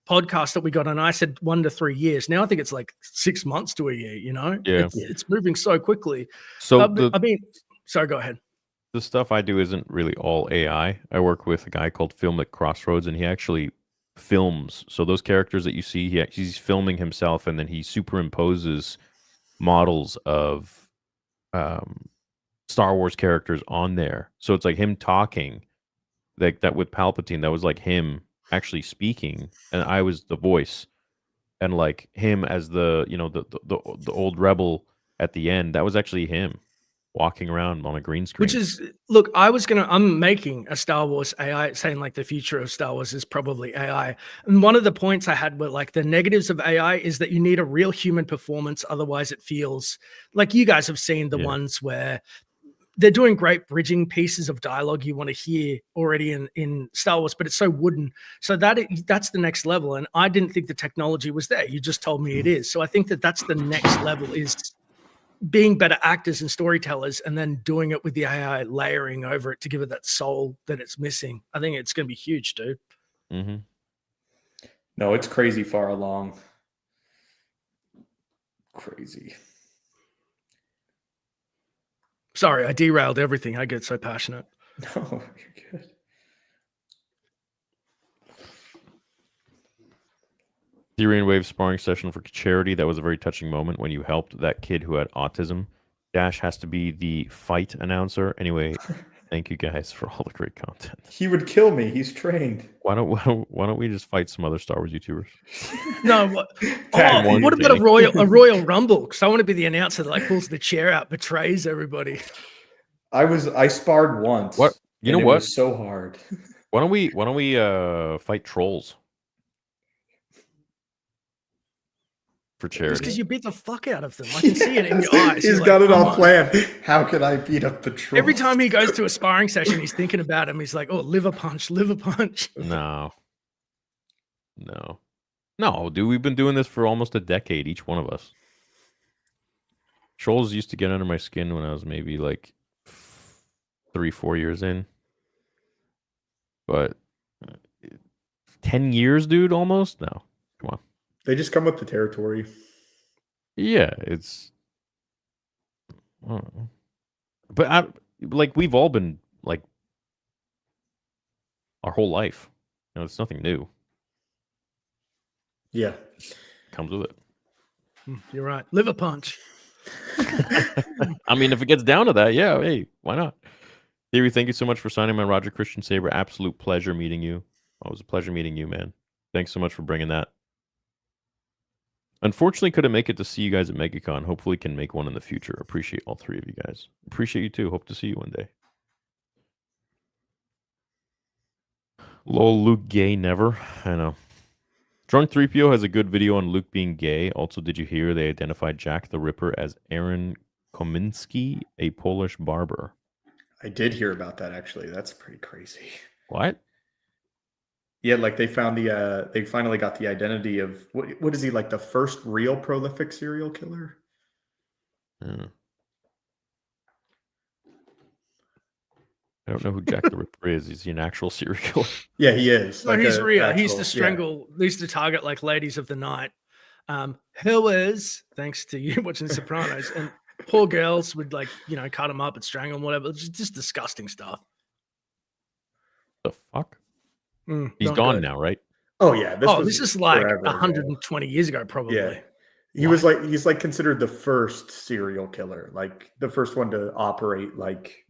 podcast that we got on, I said 1 to 3 years. Now I think it's like 6 months to a year, you know? Yeah. It's moving so quickly. So sorry, go ahead. The stuff I do isn't really all AI. I work with a guy called Film at Crossroads, and he actually films. So those characters that you see, he's filming himself, and then he superimposes models of Star Wars characters on there. So it's like him talking, like that with Palpatine. That was like him actually speaking, and I was the voice, and like him as the, you know, the old rebel at the end. That was actually him. walking around on a green screen. Which is, look, I'm making a Star Wars AI, saying like the future of Star Wars is probably AI. And one of the points I had were like the negatives of AI is that you need a real human performance. Otherwise it feels like you guys have seen the ones where they're doing great bridging pieces of dialogue you want to hear already in Star Wars, but it's so wooden. So that's the next level. And I didn't think the technology was there. You just told me it is. So I think that's the next level, is being better actors and storytellers, and then doing it with the AI layering over it to give it that soul that it's missing. I think it's going to be huge, dude. Mm-hmm. No, it's crazy far along. Crazy. Sorry, I derailed everything. I get so passionate. No, you're good. Theory and Wave sparring session for charity. That was a very touching moment when you helped that kid who had autism. Dash has to be the fight announcer. Anyway, thank you guys for all the great content. He would kill me. He's trained. Why don't we just fight some other Star Wars YouTubers? No, what about a Royal Rumble? Because I want to be the announcer that like pulls the chair out, betrays everybody. I sparred once. What? You know it what? Was so hard. Why don't we fight trolls for charity? It's because you beat the fuck out of them. I can see it in your eyes. He's got it all planned. How can I beat up the trolls? Every time he goes to a sparring session, he's thinking about him. He's like, "Oh, liver punch, liver punch." No, dude. We've been doing this for almost a decade, each one of us. Trolls used to get under my skin when I was maybe like 3-4 years in. But 10 years, dude, almost? No. Come on. They just come with the territory. Yeah, it's... I don't know. But, we've all been, like, our whole life. You know, it's nothing new. Yeah. Comes with it. You're right. Liver punch. I mean, if it gets down to that, yeah, hey, why not? Theory, thank you so much for signing my Roger Christian Saber. Absolute pleasure meeting you. Oh, it was a pleasure meeting you, man. Thanks so much for bringing that. Unfortunately, couldn't make it to see you guys at MegaCon. Hopefully can make one in the future. Appreciate all three of you guys. Appreciate you too. Hope to see you one day. Lol, Luke gay never. I know. Drunk 3PO has a good video on Luke being gay. Also, did you hear they identified Jack the Ripper as Aaron Kominski, a Polish barber? I did hear about that, actually. That's pretty crazy. What? Yeah, like they found they finally got the identity of, what is he, like the first real prolific serial killer? Yeah. I don't know who Jack the Ripper is. Is he an actual serial killer? Yeah, he is. No, Like he's real. He actual, used to strangle, he used to target like ladies of the night. Who is, thanks to you watching The Sopranos, and poor girls would like, cut him up and strangle him, whatever. It's just disgusting stuff. The fuck? He's gone now, right? Oh yeah. This is like forever 120 years ago, probably. Yeah. He's like considered the first serial killer, like the first one to operate like,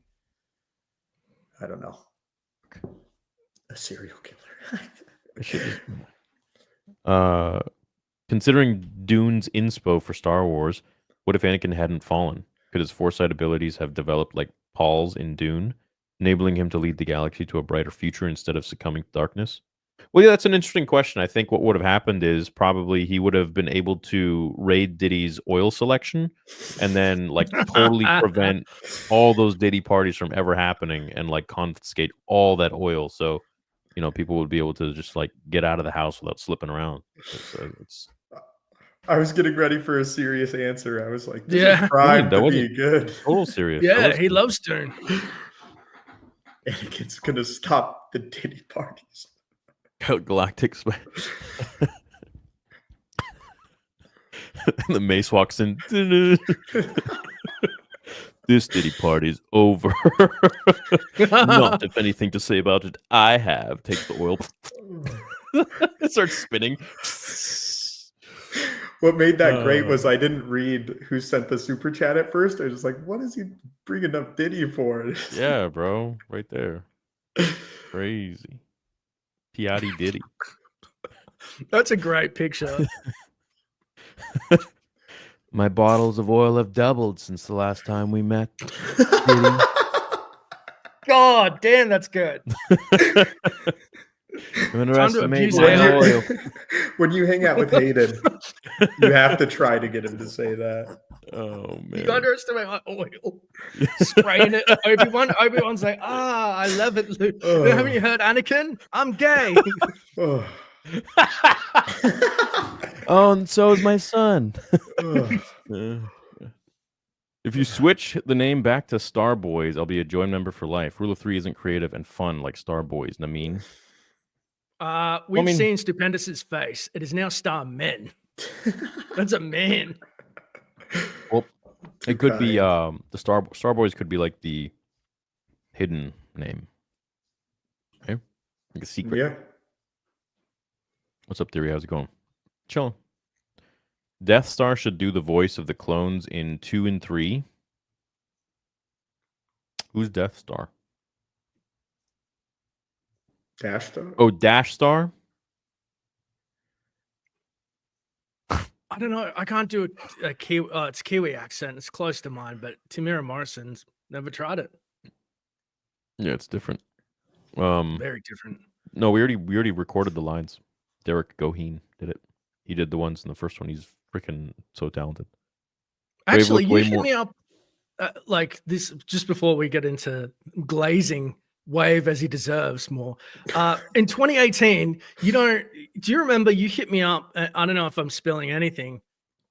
I don't know, a serial killer. Considering Dune's inspo for Star Wars, what if Anakin hadn't fallen? Could his foresight abilities have developed like Paul's in Dune, enabling him to lead the galaxy to a brighter future instead of succumbing to darkness? Well, yeah, that's an interesting question. I think what would have happened is probably he would have been able to raid Diddy's oil selection and then like totally prevent all those Diddy parties from ever happening and like confiscate all that oil. So, people would be able to just like get out of the house without slipping around. I was getting ready for a serious answer. I was like, this Yeah. is prime That to wasn't be good. total serious. Yeah, he loves Dune. Anakin's going to stop the Diddy parties. Galactic the Mace walks in. This Diddy party's over. Not if anything to say about it I have. Takes the oil. It starts spinning. What made that great was I didn't read who sent the super chat at first. I was just like, what is he bringing up Diddy for? Yeah, bro. Right there. Crazy. Piatti Diddy. That's a great picture. My bottles of oil have doubled since the last time we met. God damn, that's good. I'm underestimate abuse my AI. oil. When you hang out with Hayden, you have to try to get him to say that. Oh man. You underestimate my oil. Spraying it. Obi-Wan's like, I love it, Luke. Haven't you heard Anakin? I'm gay. Oh. Oh, and so is my son. Oh. If you switch the name back to Star Boys, I'll be a join member for life. Rule of 3 isn't creative and fun like Star Boys. Namin. We've seen Stupendous's face. It is now Star Men. That's a man. Well, it could be the Star Boys could be like the hidden name. Okay, like a secret. Yeah. What's up, Theory? How's it going? Chilling. Death Star should do the voice of the clones in 2 and 3. Who's Death Star? Dash Star? Oh, Dash Star? I don't know. I can't do a Kiwi. It's Kiwi accent. It's close to mine, but Tamira Morrison's never tried it. Yeah, it's different. Very different. No, we already recorded the lines. Derek Goheen did it. He did the ones in the first one. He's freaking so talented. Actually, you hit me up like this just before we get into glazing Wave as he deserves more. In 2018, do you remember you hit me up? I don't know if I'm spilling anything,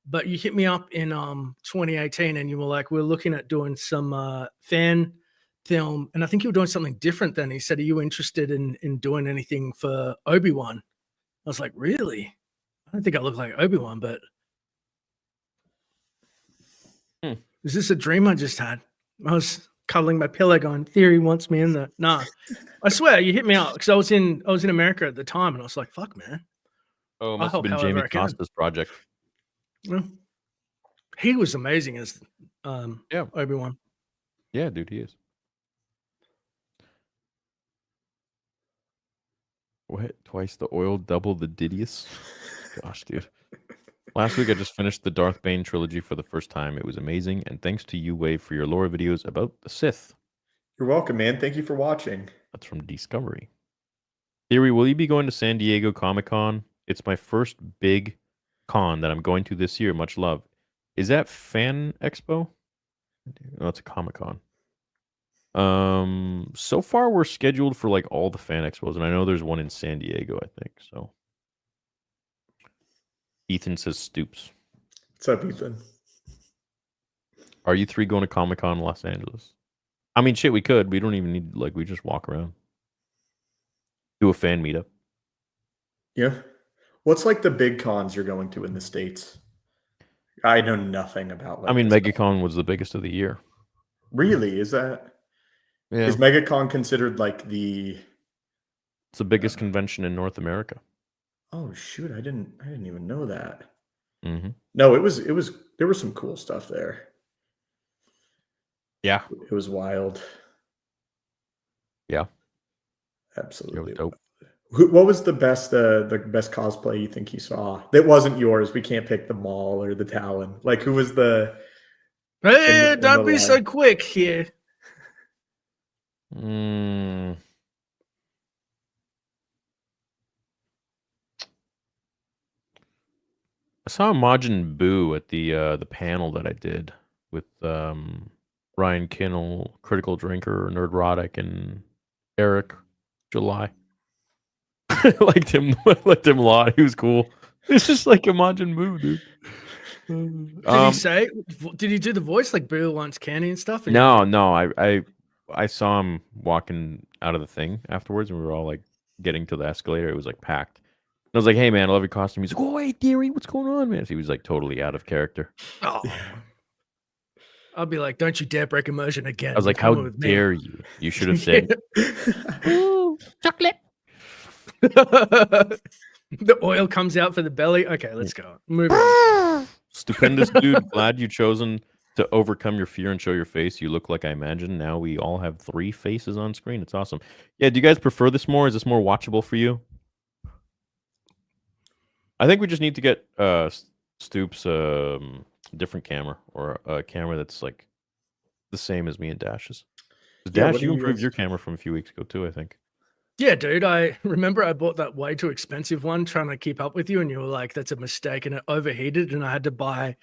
but you hit me up in 2018 and you were like, we're looking at doing some fan film. And I think you were doing something different then. He said, are you interested in doing anything for Obi-Wan? I was like, really? I don't think I look like Obi-Wan, but is this a dream I just had? I was cuddling my pillow going, Theory wants me in there. Nah, I swear you hit me out because I was in America at the time and I was like, fuck, man. Oh, it must have been Jamie Costa's project. Well, he was amazing as Obi-Wan. Yeah, dude, he is. What? Twice the oil, double the Didius? Gosh, dude. Last week, I just finished the Darth Bane trilogy for the first time. It was amazing, and thanks to you, Wave, for your lore videos about the Sith. You're welcome, man. Thank you for watching. That's from Discovery. Theory, will you be going to San Diego Comic-Con? It's my first big con that I'm going to this year. Much love. Is that Fan Expo? No, it's a Comic-Con. So far, we're scheduled for like all the Fan Expos, and I know there's one in San Diego, I think, so. Ethan says Stoops. What's up, Ethan? Are you three going to Comic-Con in Los Angeles? I mean, shit, we could. We don't even need, we just walk around. Do a fan meetup. Yeah. What's like the big cons you're going to in the States? I know nothing about I mean, MegaCon was the biggest of the year. Really? Is that? Yeah. Is MegaCon considered like the... It's the biggest convention in North America. Oh shoot! I didn't even know that. Mm-hmm. No, it was. There was some cool stuff there. Yeah, it was wild. Yeah, absolutely. It was dope. What was the best cosplay you think you saw? That wasn't yours. We can't pick the Maul or the Talon. Like, who was the? Hey, don't be so quick here. I saw Majin Buu at the panel that I did with Ryan Kinnell, Critical Drinker, Nerdrotic, and Eric July. I liked him a lot. He was cool. It's just like a Majin Buu, dude. Did he do the voice like Boo wants candy and stuff? No. I saw him walking out of the thing afterwards, and we were all like getting to the escalator. It was like packed. I was like, hey, man, I love your costume. He's like, oh, hey, Theory, what's going on, man? So he was like totally out of character. Oh. I'll be like, don't you dare break immersion again. I was like, how dare you? You should have said, ooh, chocolate. The oil comes out for the belly. Okay, let's go. Move on. Stupendous, dude. Glad you chosen to overcome your fear and show your face. You look like I imagined. Now we all have 3 faces on screen. It's awesome. Yeah, do you guys prefer this more? Is this more watchable for you? I think we just need to get Stoops a different camera or a camera that's like the same as me and Dash's. Yeah, Dash, what do you you improved guys- your camera from a few weeks ago too, I think. Yeah, dude. I remember I bought that way too expensive one trying to keep up with you, and you were like, "That's a mistake," and it overheated, and I had to buy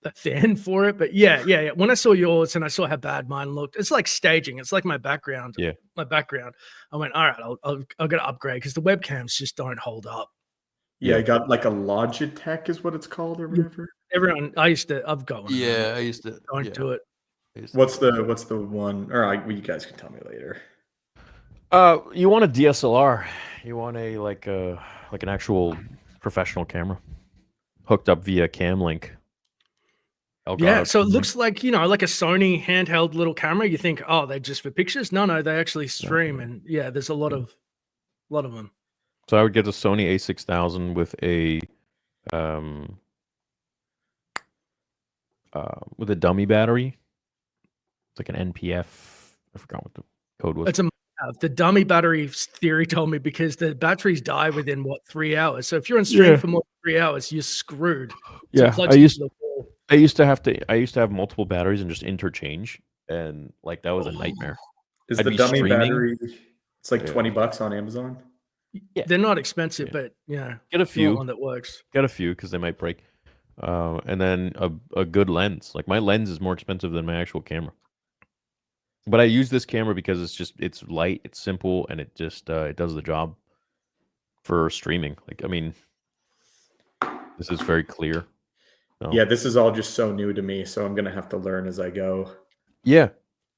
a fan for it. But yeah. When I saw yours and I saw how bad mine looked, it's like staging. It's like my background. Yeah. My background. I went, all right, I'll get an upgrade because the webcams just don't hold up. Yeah, Yeah. I got like a Logitech is what it's called or whatever. Everyone, I've got one. of them. I used to. Don't do it. What's the one? Or well, you guys can tell me later. You want a DSLR? You want a like an actual professional camera hooked up via cam link. Yeah, so it looks like, like a Sony handheld little camera. You think, oh, they're just for pictures? No, they actually stream, and yeah, there's a lot of them. So I would get a Sony A6000 with a dummy battery. It's like an NPF. I forgot what the code was. It's the dummy battery theory told me because the batteries die within 3 hours. So if you're on stream for more than 3 hours, you're screwed. So Yeah, it plugs into the wall. I used to have multiple batteries and just interchange, and like that was a nightmare. Is I'd the be dummy streaming. battery? It's like Yeah. $20 on Amazon. Yeah. They're not expensive, Yeah. but yeah, Get a you want few. one that works. Get a few because they might break. And then a good lens. Like my lens is more expensive than my actual camera. But I use this camera because it's light, it's simple, and it just it does the job for streaming. Like I mean, this is very clear. So. Yeah, this is all just so new to me, so I'm gonna have to learn as I go. Yeah.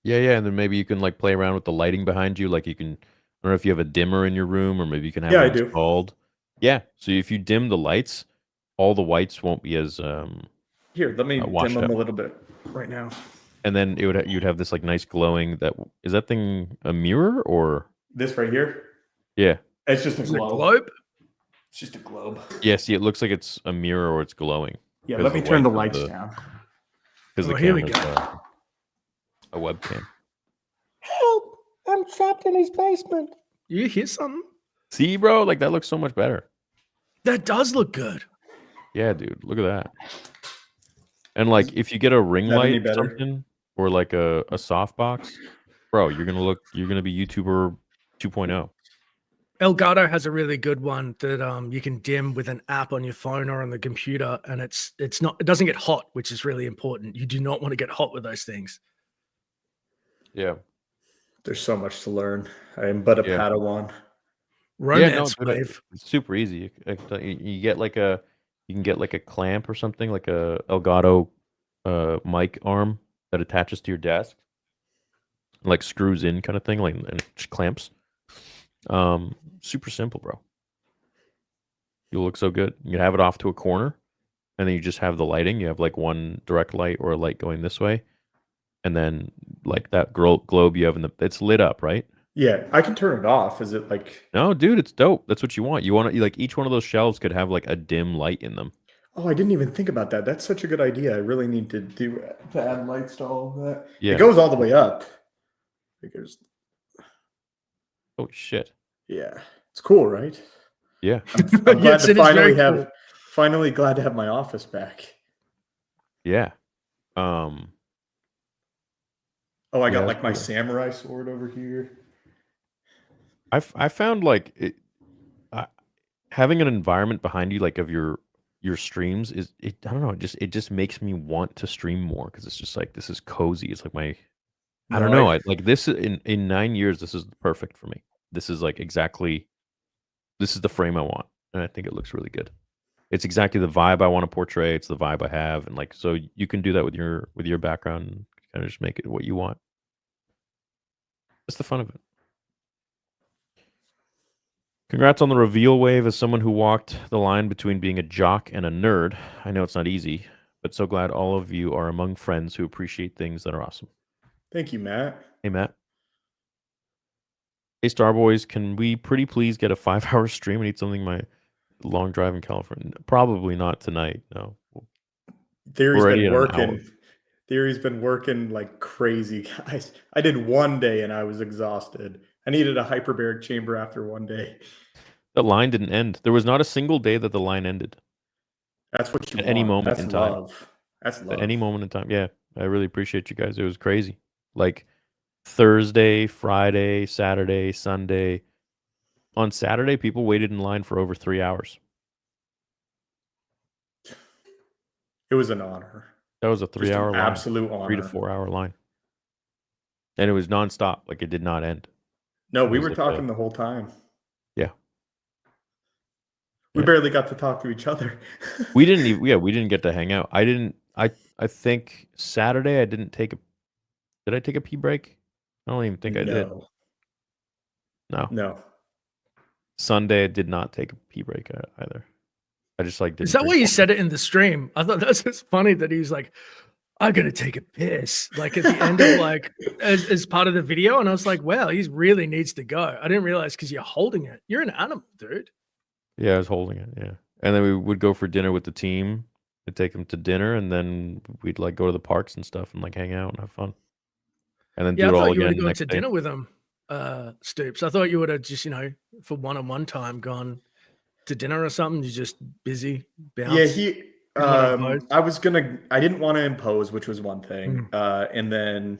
And then maybe you can like play around with the lighting behind you. Like you can, I don't know if you have a dimmer in your room, or maybe you can have Yeah, one I do. installed. Yeah. So if you dim the lights, all the whites won't be as Here, let me washed dim them out. a little bit right now. And then you'd have this like nice glowing. Is that thing a mirror or? This right here, Yeah. it's just a Is it a globe. globe? It's just a globe. Yeah. See, it looks like it's a mirror or it's glowing. Yeah, 'Cause let me turn the whites lights of down. Because the Oh, here we camera's a webcam. Help! I'm trapped in his basement. You hear something? See, bro, like that looks so much better. That does look good. Yeah, dude, look at that. And like, if you get a ring that any light or better? something, or like a softbox, bro, you're gonna be YouTuber 2.0. Elgato has a really good one that you can dim with an app on your phone or on the computer, and it doesn't get hot, which is really important. You do not want to get hot with those things. Yeah. There's so much to learn. I am but a Yeah. Padawan. Romance dude, wave. it's super easy. You get like you can get like a clamp or something, like a Elgato mic arm that attaches to your desk, like screws in kind of thing, like and it just clamps. Super simple, bro. You'll look so good. You can have it off to a corner, and then you just have the lighting. You have like one direct light or a light going this way, and then like that globe you have it's lit up, right? Yeah, I can turn it off. Is it like? No, dude, it's dope. That's what you want. You want to like each one of those shelves could have like a dim light in them. Oh, I didn't even think about that. That's such a good idea. I really need to add lights to all of that. Yeah. It goes all the way up. Because Oh shit. yeah, it's cool, right? Yeah. I'm glad Yes, to it is very finally glad to have my office back. Yeah. Oh, I got Yeah, like my cool. samurai sword over here. I found like having an environment behind you, like of your streams, I don't know, it just makes me want to stream more because it's just like this is cozy. It's like I don't know. Like this in 9 years, this is perfect for me. This is like exactly, this is the frame I want, and I think it looks really good. It's exactly the vibe I want to portray. It's the vibe I have, and like so you can do that with your background and kind of just make it what you want. That's the fun of it. Congrats on the reveal wave as someone who walked the line between being a jock and a nerd. I know it's not easy, but so glad all of you are among friends who appreciate things that are awesome. Thank you, Matt. Hey, Matt. Hey, Starboys, can we pretty please get a 5-hour stream? I need something my long drive in California. Probably not tonight, no. Theory's Already been at an working. hour. Theory's been working like crazy, guys. I did one day and I was exhausted. I needed a hyperbaric chamber after one day. The line didn't end. There was not a single day that the line ended. That's what you At want. any moment That's in time. love. That's at love. any moment in time. Yeah, I really appreciate you guys. It was crazy. Like Thursday, Friday, Saturday, Sunday. On Saturday, people waited in line for over 3 hours. It was an honor. That was a Just 3-hour an line. absolute honor. 3 to 4 hour line. And it was nonstop. Like it did not end. No, It we was were like talking the whole time. Yeah. We Yeah. barely got to talk to each other. We didn't even, we didn't get to hang out. I think Saturday I didn't take a, did I take a pee break? I don't even think I did. No. No. Sunday I did not take a pee break either. I just like didn't Is that drink why you water. said it in the stream? I thought that's just funny that he's like, I'm gonna take a piss, like at the end of like as part of the video, and I was like, wow, he really needs to go. I didn't realize because you're holding it. You're an animal, dude. Yeah, I was holding it. Yeah, and then we would go for dinner with the team. I'd take them to dinner, and then we'd like go to the parks and stuff, and like hang out and have fun, and then Yeah, I do it all thought you would again have gone next to day. dinner with him, Stoops. I thought you would have just, for one-on-one time gone to dinner or something. You're just busy. Bounce. Yeah, I didn't want to impose, which was one thing. And then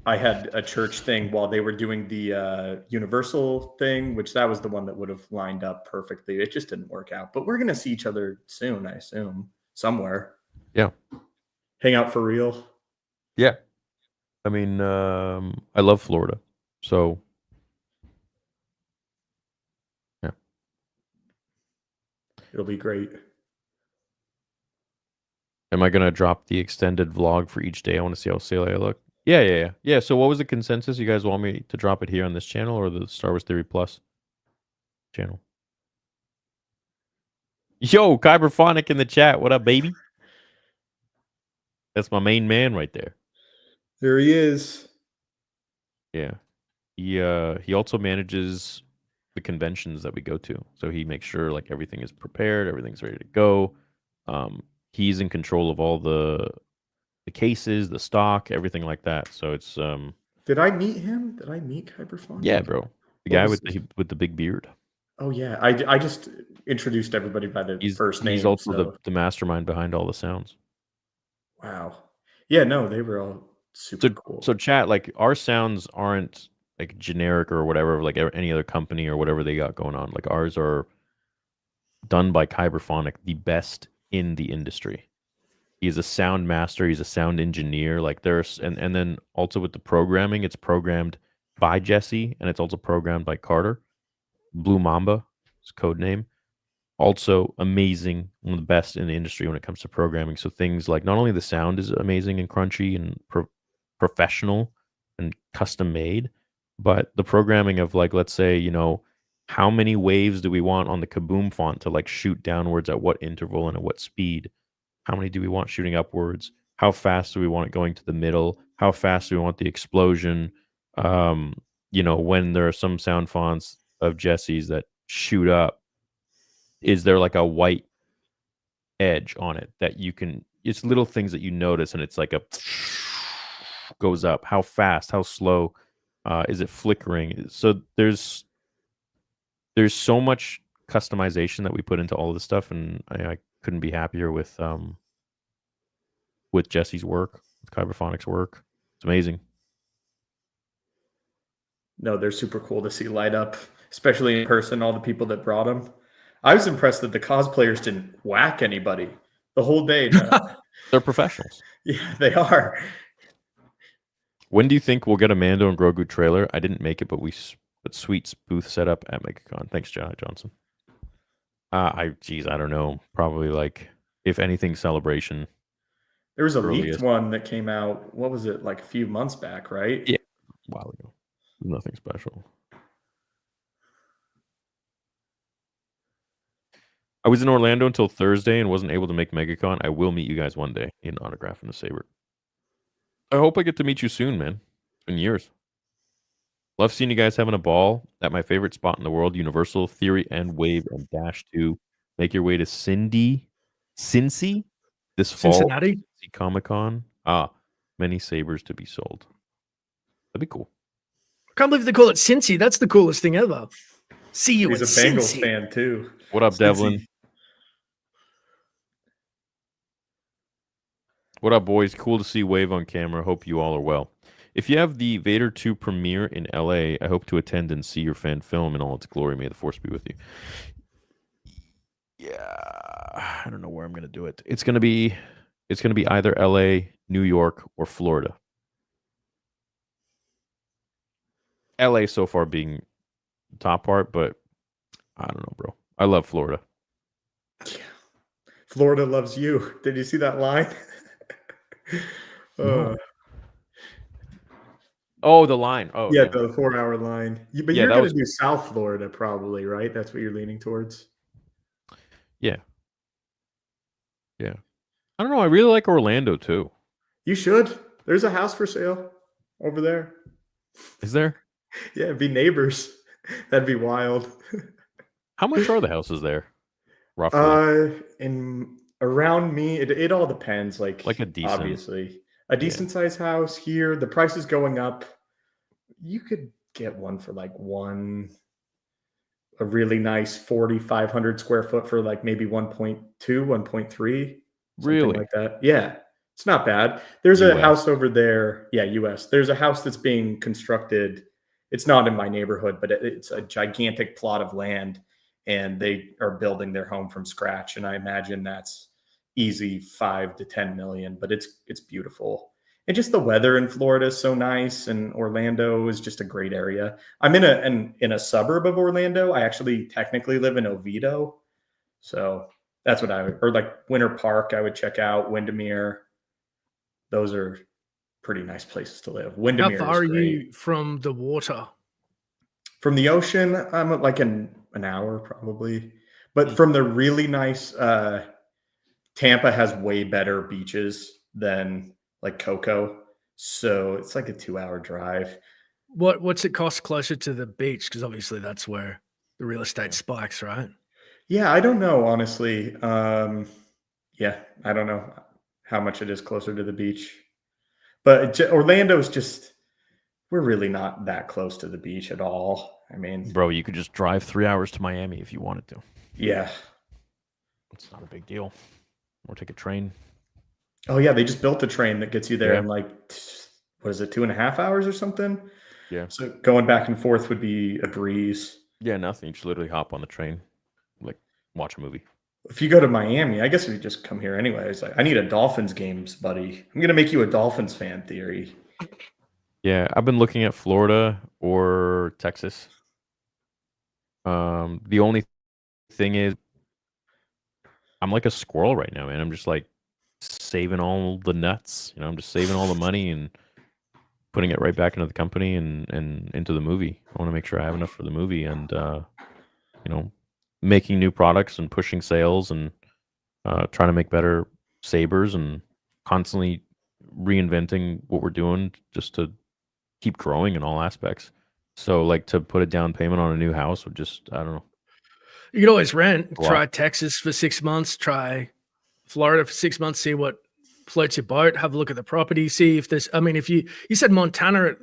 I had a church thing while they were doing the Universal thing, which that was the one that would have lined up perfectly. It just didn't work out. But we're going to see each other soon, I assume, somewhere. Yeah. Hang out for real. Yeah. I mean, I love Florida, so yeah, It'll be great. am I gonna drop the extended vlog for each day? I want to see how silly I look. Yeah. So, what was the consensus? You guys want me to drop it here on this channel or the Star Wars Theory Plus channel? Yo, Kyberphonic in the chat. What up, baby? That's my main man right there. There he is. Yeah. He also manages the conventions that we go to. So he makes sure like everything is prepared, everything's ready to go. He's in control of all the cases, the stock, everything like that. So it's Did I meet him? Did I meet Hyperphonic? yeah, bro. The guy with the big beard. Oh yeah, I just introduced everybody by the first name. He's also so. the mastermind behind all the sounds. Wow. Yeah, no, they were all super cool. So chat, like our sounds aren't like generic or whatever, like any other company or whatever they got going on. Like ours are done by Kyberphonic, the best in the industry. He's a sound master. He's a sound engineer. Like there's, and then also with the programming, it's programmed by Jesse and it's also programmed by Carter. Blue Mamba, his code name. Also amazing, one of the best in the industry when it comes to programming. So things like not only the sound is amazing and crunchy and professional and custom made, but the programming of like, let's say, how many waves do we want on the Kaboom font to like shoot downwards at what interval and at what speed? How many do we want shooting upwards? How fast do we want it going to the middle? How fast do we want the explosion? When there are some sound fonts of Jesse's that shoot up, is there like a white edge on it that you can, it's little things that you notice and it's like a goes up. How fast, how slow, is it flickering? So there's so much customization that we put into all this stuff, and I couldn't be happier with Jesse's work, with Kyberphonic's work. It's amazing. No, they're super cool to see light up, especially in person, all the people that brought them. I was impressed that the cosplayers didn't whack anybody the whole day. They're professionals. Yeah, they are. When do you think we'll get a Mando and Grogu trailer? I didn't make it, but Sweet's booth set up at MegaCon. Thanks, Johnson. I don't know. Probably like, if anything, Celebration. There was a earliest. leaked one that came out, what was it, like a few months back, right? Yeah, a while ago. Nothing special. I was in Orlando until Thursday and wasn't able to make MegaCon. I will meet you guys one day in autograph in the saber. I hope I get to meet you soon, man. It's been years. Love seeing you guys having a ball at my favorite spot in the world, Universal, Theory, and Wave, and Dash 2. Make your way to Cincy this fall. Cincinnati Comic-Con. Many sabers to be sold. That'd be cool. I can't believe they call it Cincy. That's the coolest thing ever. See you He's at a Bengals Cincy. fan too. What up, Cincy. Devlin? What up, boys? Cool to see Wave on camera. Hope you all are well. If you have the Vader 2 premiere in LA, I hope to attend and see your fan film in all its glory. May the Force be with you. Yeah, I don't know where I'm gonna do it. It's gonna be either LA, New York, or Florida. LA so far being the top part, but I don't know, bro. I love Florida. Florida loves you. Did you see that line? No. Oh, the line. Oh, yeah, the 4-hour line. But Yeah, you're that going was- to do South Florida probably, right? That's what you're leaning towards. Yeah. Yeah. I don't know. I really like Orlando too. You should. There's a house for sale over there. Is there? Yeah, it'd be neighbors. That'd be wild. How much are the houses there? Roughly. In around me, it all depends. Like a decent, obviously a decent sized house here. The price is going up. You could get one for like a really nice 4,500 square foot for like maybe 1.2, 1.3. Really? Like that. Yeah. It's not bad. There's a house over there. Yeah, US. There's a house that's being constructed. It's not in my neighborhood, but it's a gigantic plot of land, and they are building their home from scratch. And I imagine that's easy 5 to 10 million, but it's beautiful. And just the weather in Florida is so nice, and Orlando is just a great area. I'm in a suburb of Orlando. I actually technically live in Oviedo. So that's what or like Winter Park, I would check out, Windermere. Those are pretty nice places to live. Windermere. How far are you from the water? From the ocean, I'm at like an hour probably. But from the really nice Tampa has way better beaches than like Cocoa. So it's like a 2-hour drive. What's it cost closer to the beach? Because obviously that's where the real estate spikes, right? Yeah, I don't know, honestly. Yeah, I don't know how much it is closer to the beach. But Orlando's just, we're really not that close to the beach at all. I mean, bro, you could just drive 3 hours to Miami if you wanted to. Yeah. It's not a big deal. Or take a train. Oh, yeah, they just built a train that gets you there Yeah. in like, what is it, 2.5 hours or something? Yeah. So going back and forth would be a breeze. Yeah, nothing. You just literally hop on the train, like watch a movie. If you go to Miami, I guess we just come here anyways. Like, I need a Dolphins games, buddy. I'm gonna make you a Dolphins fan, Theory. Yeah, I've been looking at Florida or Texas. The only thing is, I'm like a squirrel right now, man. I'm just like saving all the nuts. You know, I'm just saving all the money and putting it right back into the company and into the movie. I want to make sure I have enough for the movie and you know, making new products and pushing sales and trying to make better sabers and constantly reinventing what we're doing just to keep growing in all aspects. So like to put a down payment on a new house would just, I don't know. You could always rent. Wow. Try Texas for 6 months. Try Florida for 6 months. See what floats your boat. Have a look at the property. See if there's. I mean, if you said Montana,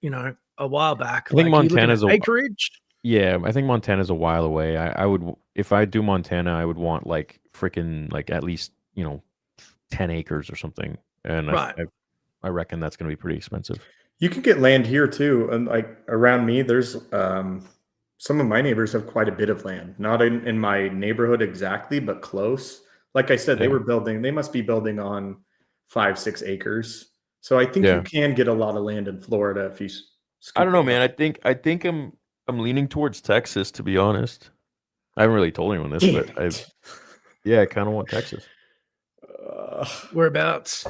you know, a while back. I think Montana's acreage. Yeah, I think Montana's a while away. I would, if I do Montana, I would want like freaking like at least 10 acres or something. And Right. I reckon that's going to be pretty expensive. You can get land here too, and like around me, there's some of my neighbors have quite a bit of land. Not in my neighborhood exactly, but close. Like I said, they must be building on 5-6 acres. So I think you can get a lot of land in Florida if you. I don't know, man. I think I'm leaning towards Texas, to be honest. I haven't really told anyone this, but I kind of want Texas. Whereabouts?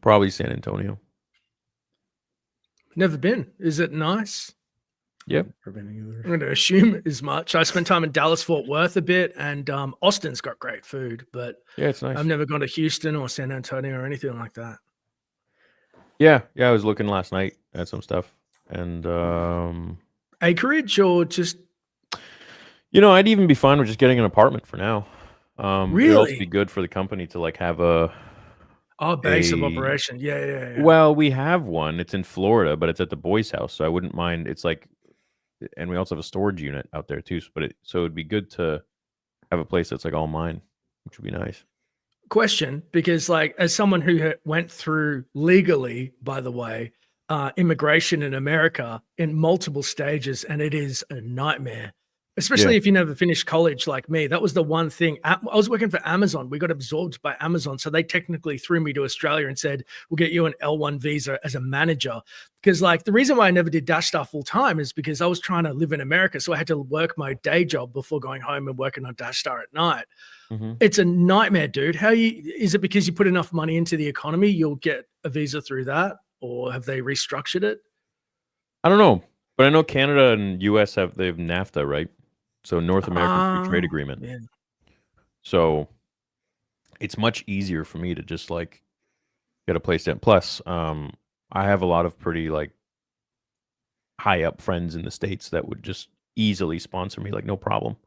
Probably San Antonio. Never been. Is it nice? Yep. I'm going to assume as much. I spent time in Dallas, Fort Worth a bit, and Austin's got great food, but yeah, it's nice. I've never gone to Houston or San Antonio or anything like that. Yeah, I was looking last night at some stuff, and acreage or just, I'd even be fine with just getting an apartment for now. Really? It'd also be good for the company to like have a base of operation. Yeah. Well, we have one. It's in Florida, but it's at the boys' house, so I wouldn't mind. It's like, and we also have a storage unit out there too. But so it'd be good to have a place that's like all mine, which would be nice. Question, because like as someone who went through legally, by the way, immigration in America in multiple stages, and it is a nightmare, especially if you never finished college like me. That was the one thing. I was working for Amazon. We got absorbed by Amazon, so they technically threw me to Australia and said, we'll get you an L1 visa as a manager. Because like the reason why I never did Dash Star full time is because I was trying to live in America, so I had to work my day job before going home and working on Dash Star at night. It's a nightmare, dude. Is it because you put enough money into the economy, you'll get a visa through that, or have they restructured it? I don't know, but I know Canada and US they have NAFTA, right? So North American Free Trade Agreement. Yeah. So it's much easier for me to just like get a place in. Plus, I have a lot of pretty like high up friends in the States that would just easily sponsor me, like no problem.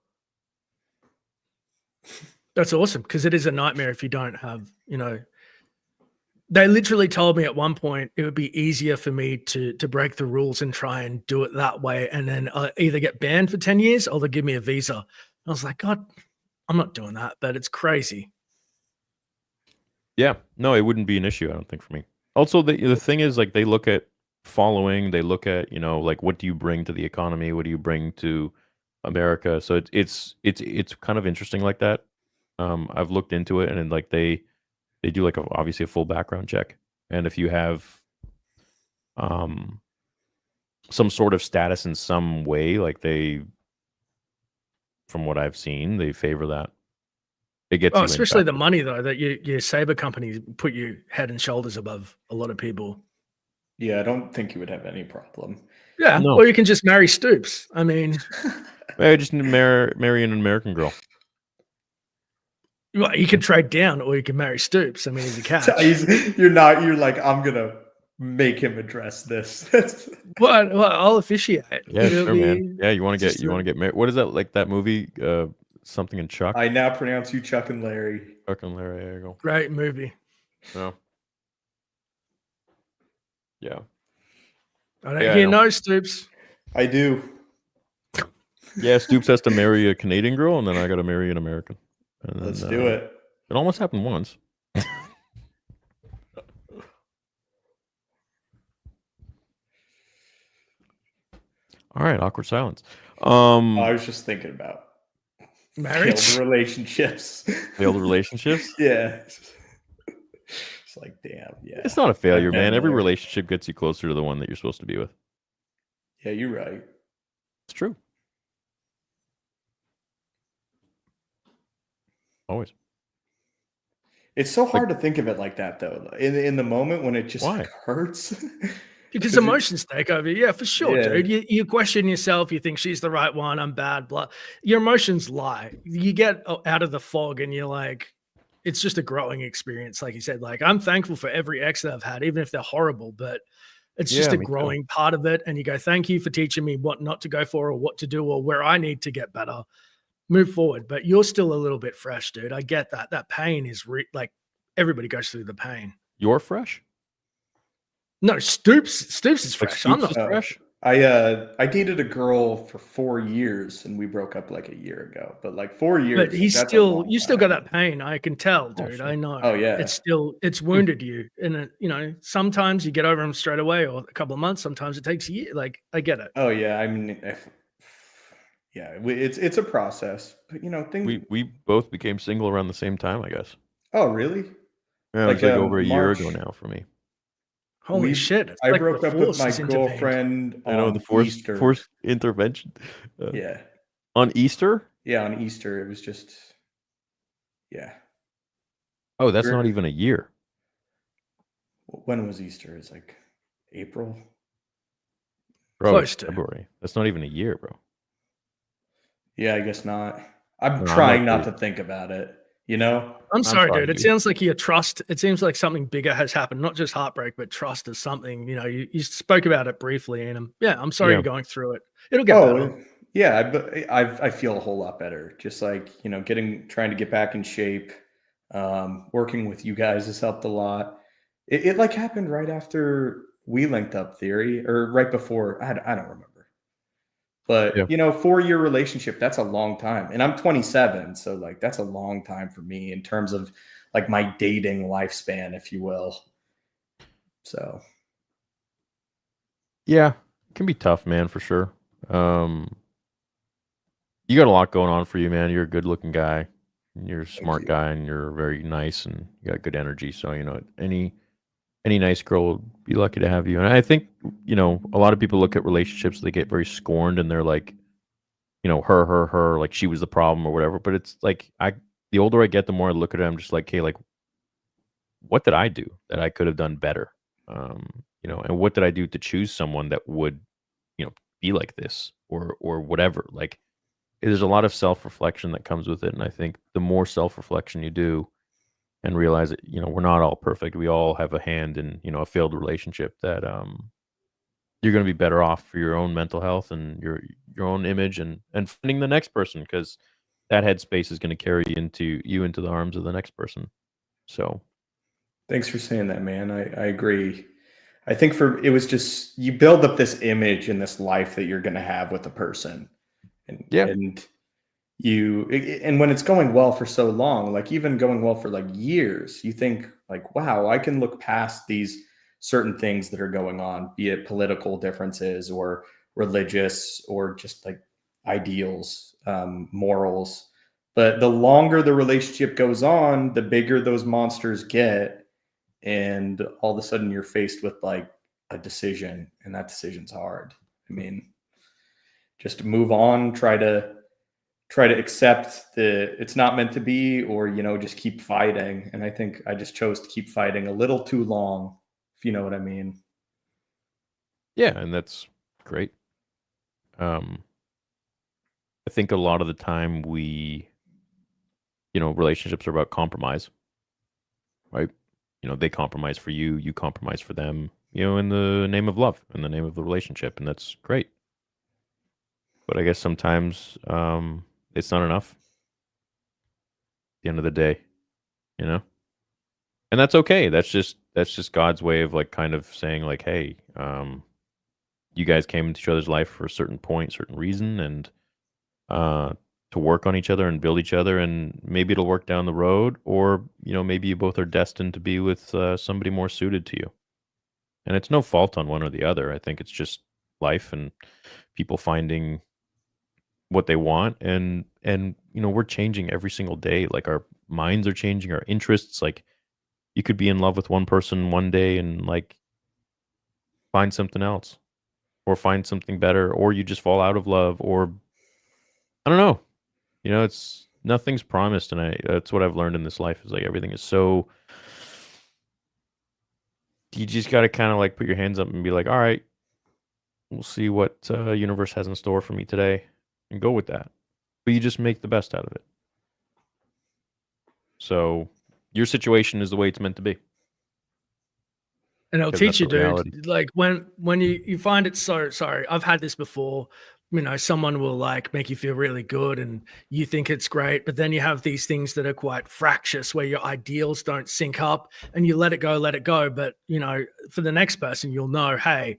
That's awesome, because it is a nightmare if you don't have, they literally told me at one point it would be easier for me to break the rules and try and do it that way, and then either get banned for 10 years or they'll give me a visa. I was like, God, I'm not doing that, but it's crazy. Yeah, no, it wouldn't be an issue, I don't think, for me. Also, the thing is, like, they look at following, they look at, like, what do you bring to the economy? What do you bring to America? So it's kind of interesting like that. I've looked into it, and like they do like obviously a full background check, and if you have some sort of status in some way, like from what I've seen, they favor that. It gets you especially the money though, that your Sabre companies put you head and shoulders above a lot of people. Yeah, I don't think you would have any problem. Yeah, No. or you can just marry Stoops. I mean, I just need to marry an American girl. Well, you can trade down, or you can marry Stoops. I mean, he's a catch. You're like, I'm gonna make him address this. Well, I'll officiate. Yeah, sure, man. Yeah, you want to get married. What is that, like that movie, something in Chuck? I now pronounce you Chuck and Larry. Chuck and Larry, there you go. Great movie. Yeah. Yeah. I don't hear no, Stoops. I do. Yeah, Stoops has to marry a Canadian girl, and then I got to marry an American. And then, Let's do it. It almost happened once. All right, awkward silence. I was just thinking about marriage, failed relationships. Failed relationships? Yeah. It's like, damn, yeah. It's not a failure, man. Every relationship gets you closer to the one that you're supposed to be with. Yeah, you're right. It's true. Always. It's so hard to think of it like that, though. In the moment when it just hurts. Because emotions take over. Yeah, for sure, dude. You question yourself. You think she's the right one. I'm bad. Blah. Your emotions lie. You get out of the fog, and you're like, it's just a growing experience. Like you said, like I'm thankful for every ex that I've had, even if they're horrible. But it's just a growing part of it. And you go, thank you for teaching me what not to go for, or what to do, or where I need to get better. Move forward, but you're still a little bit fresh, dude. I get that. That pain is like everybody goes through the pain. You're fresh? No, Stoops is fresh. I'm not fresh. I dated a girl for 4 years, and we broke up like a year ago. But like 4 years, but you still got that pain. I can tell, dude. I know. Oh yeah, it's wounded you, and sometimes you get over them straight away, or a couple of months. Sometimes it takes a year. Like I get it. Oh yeah, I mean. Yeah, it's a process, but we both became single around the same time, I guess. Oh, really? Yeah, it was like over a year ago now for me. Holy shit! I broke up with my girlfriend. I know, the forced intervention. Yeah. On Easter? Yeah, on Easter. It was just. Yeah. Oh, that's not even a year. When was Easter? It's like April. Bro, close to February. That's not even a year, bro. Yeah, I guess not. I'm trying not to think about it, I'm sorry, dude. It sounds like your trust. It seems like something bigger has happened, not just heartbreak, but trust is something. You spoke about it briefly, and I'm sorry you're going through it. It'll get better. Yeah, but I feel a whole lot better. Just like trying to get back in shape. Working with you guys has helped a lot. It like happened right after we linked up, Theory, or right before. I don't remember. But, Yeah. 4-year relationship, that's a long time. And I'm 27, so like that's a long time for me in terms of like my dating lifespan, if you will. So, Yeah, it can be tough, man, for sure. Um, you got a lot going on for you, man. You're a good-looking guy. You're a thank smart you. guy, and you're very nice, and you got good energy. So any nice girl would be lucky to have you. And I think a lot of people look at relationships, they get very scorned, and they're like, her, like she was the problem or whatever. But it's like the older I get, the more I look at it, I'm just like, hey, like what did I do that I could have done better? And what did I do to choose someone that would, be like this or whatever? Like there's a lot of self-reflection that comes with it. And I think the more self-reflection you do and realize that, we're not all perfect. We all have a hand in, a failed relationship that you're going to be better off for your own mental health and your own image and finding the next person, because that headspace is going to carry you into the arms of the next person. So Thanks for saying that, man. I agree. I think it was just you build up this image in this life that you're going to have with a person, and yeah, and and when it's going well for so long, like even going well for like years, you think like, wow, I can look past these certain things that are going on, be it political differences or religious or just like ideals, morals. But the longer the relationship goes on, the bigger those monsters get, and all of a sudden you're faced with like a decision, and that decision's hard. I mean, just move on, try to accept that it's not meant to be, or just keep fighting. And I think I just chose to keep fighting a little too long, if you know what I mean. yeah, and that's great. Um, I think a lot of the time relationships are about compromise, right? They compromise for you, you compromise for them, in the name of love, in the name of the relationship, and that's great. But I guess sometimes it's not enough at the end of the day, you know? And that's okay. That's just God's way of like kind of saying like, hey, you guys came into each other's life for a certain point, certain reason, and uh, to work on each other and build each other, and maybe it'll work down the road, or maybe you both are destined to be with somebody more suited to you. And it's no fault on one or the other. I think it's just life and people finding what they want, and we're changing every single day. Like our minds are changing, our interests. Like you could be in love with one person one day and like find something else, or find something better, or you just fall out of love, or I don't know. It's nothing's promised, and that's what I've learned in this life is like everything is so. You just got to kind of like put your hands up and be like, all right, we'll see what universe has in store for me today, and go with that. But you just make the best out of it. So your situation is the way it's meant to be. And it'll 'Cause teach that's you, the reality. dude. Like when you find it so sorry, I've had this before. Someone will like make you feel really good and you think it's great, but then you have these things that are quite fractious where your ideals don't sync up and you let it go, let it go. But for the next person, you'll know, hey,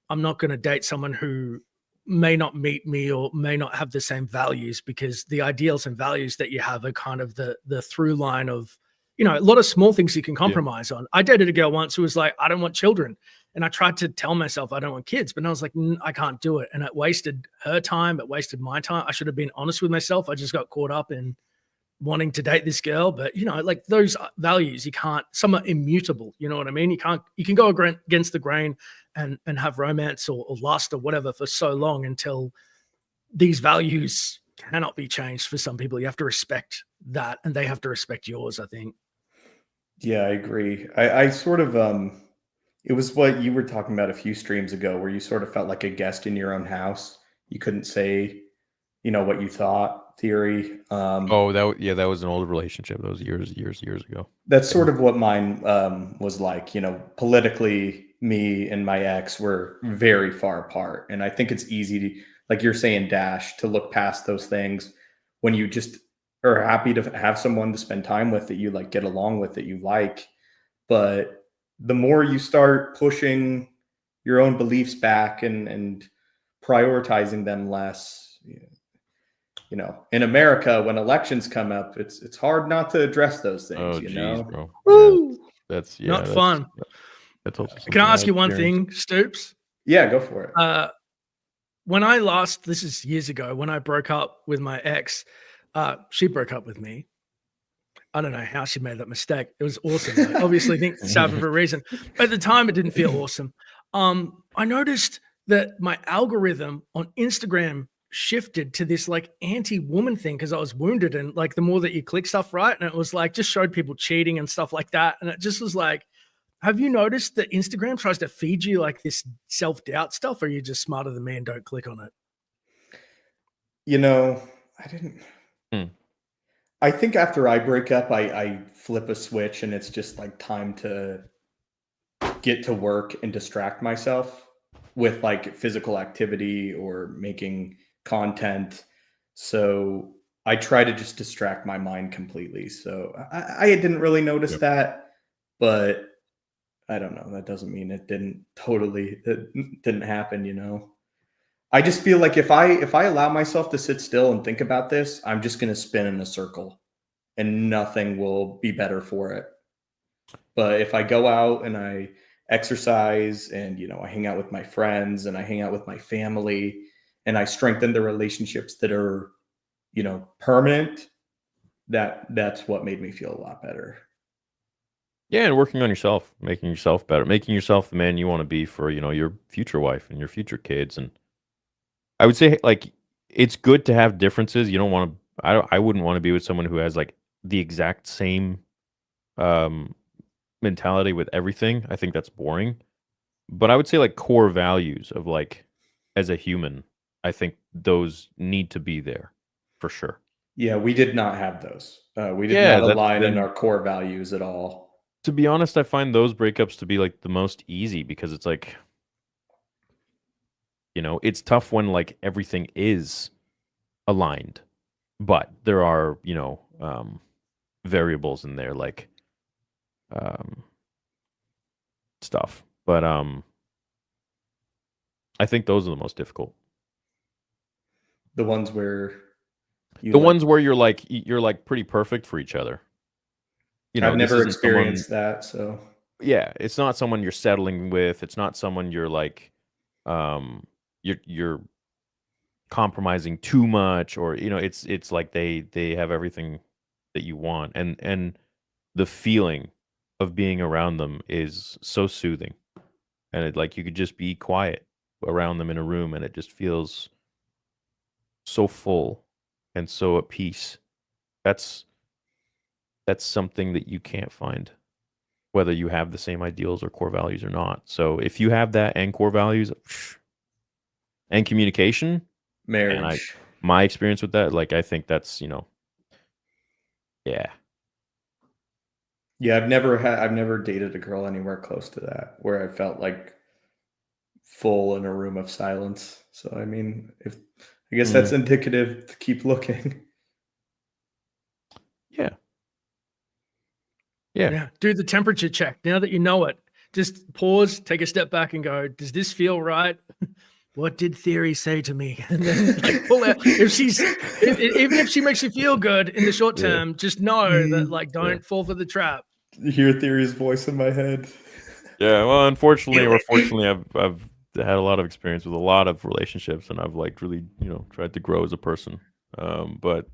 I'm not going to date someone who may not meet me or may not have the same values, because the ideals and values that you have are kind of the through line of, a lot of small things you can Yeah. compromise on. I dated a girl once who was like, I don't want children. And I tried to tell myself I don't want kids, but I was like, I can't do it. And it wasted her time. It wasted my time. I should have been honest with myself. I just got caught up in wanting to date this girl. But like those values, you can't, some are immutable. You know what I mean? You can go against the grain and have romance or lust or whatever for so long until these values cannot be changed. For some people, you have to respect that, and they have to respect yours, I think. Yeah, I agree. I sort of it was what you were talking about a few streams ago, where you sort of felt like a guest in your own house. You couldn't say, what you thought. Theory. Oh, that was an old relationship. That was years ago. That's Yeah. sort of what mine was like. Politically, me and my ex were very far apart. And I think it's easy to, like you're saying, Dash, to look past those things when you just are happy to have someone to spend time with that you like, get along with, that you like. But the more you start pushing your own beliefs back and prioritizing them less. You know, in America, when elections come up, it's hard not to address those things. Oh, you geez, know, bro. Woo! That's Not fun. That's also Can I ask you one experienced. thing, Stoops? yeah, go for it. When this is years ago, when I broke up with my ex, she broke up with me. I don't know how she made that mistake. It was awesome. Though. Obviously, things happen for a reason. At the time, it didn't feel awesome. I noticed that my algorithm on Instagram shifted to this like anti-woman thing because I was wounded, and like the more that you click stuff, right, and it was like just showed people cheating and stuff like that, and it just was like, have you noticed that Instagram tries to feed you like this self-doubt stuff, or are you just smarter than me and don't click on it? You know, I didn't. Hmm. I think after I break up, I flip a switch, and it's just like time to get to work and distract myself with like physical activity or making content. So I try to just distract my mind completely. So I didn't really notice that, but I don't know. That doesn't mean it didn't happen, you know. I just feel like if I allow myself to sit still and think about this, I'm just going to spin in a circle and nothing will be better for it. But if I go out and I exercise and, you know, I hang out with my friends and I hang out with my family and I strengthen the relationships that are, you know, permanent, that's what made me feel a lot better. Yeah, and working on yourself, making yourself better, making yourself the man you want to be for, you know, your future wife and your future kids. And I would say like it's good to have differences. You don't want to I wouldn't want to be with someone who has like the exact same mentality with everything. I think that's boring. But I would say like core values of like as a human, I think those need to be there for sure. Yeah, we did not have those. We did Yeah, not that's align in been our core values at all. to be honest, I find those breakups to be like the most easy because it's like, you know, it's tough when like everything is aligned, but there are, you know, variables in there like um, stuff. But I think those are the most difficult. The ones where The ones where you're like pretty perfect for each other. You know, I've this never isn't someone. experienced that, so Yeah, it's not someone you're settling with. It's not someone you're like, you're compromising too much, or you know, it's like they have everything that you want, and the feeling of being around them is so soothing, and it like you could just be quiet around them in a room, and it just feels so full and so at peace. That's something that you can't find, whether you have the same ideals or core values or not. So if you have that and core values and communication, and marriage. my experience with that, like I think that's, you know, yeah. Yeah, I've never dated a girl anywhere close to that where I felt like full in a room of silence. So I mean, I guess that's indicative to keep looking. Yeah. Yeah. Yeah. Do the temperature check. Now that you know it, just pause, take a step back and go, does this feel right? What did Theory say to me? And then like pull out even if she makes you feel good in the short term, just know that like don't fall for the trap. You hear Theory's voice in my head. Yeah. Well, unfortunately or fortunately, I've had a lot of experience with a lot of relationships, and I've like really, you know, tried to grow as a person. But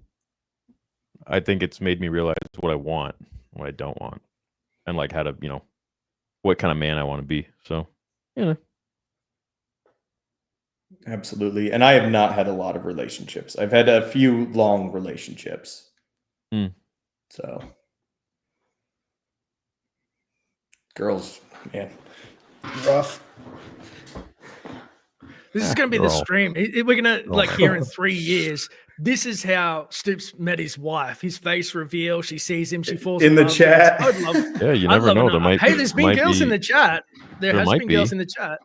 I think it's made me realize what I want, what I don't want, and like how to, you know, what kind of man I want to be. So, you know. Absolutely. And I have not had a lot of relationships. I've had a few long relationships. So girls, man, rough. This is going to be the stream. We're going to like hear in 3 years. This is how Stoops met his wife. His face reveal. She sees him. She falls in the chat. I would love. Yeah, you never know. There might. Hey, there's been girls in the chat. There has might been be. girls in the chat.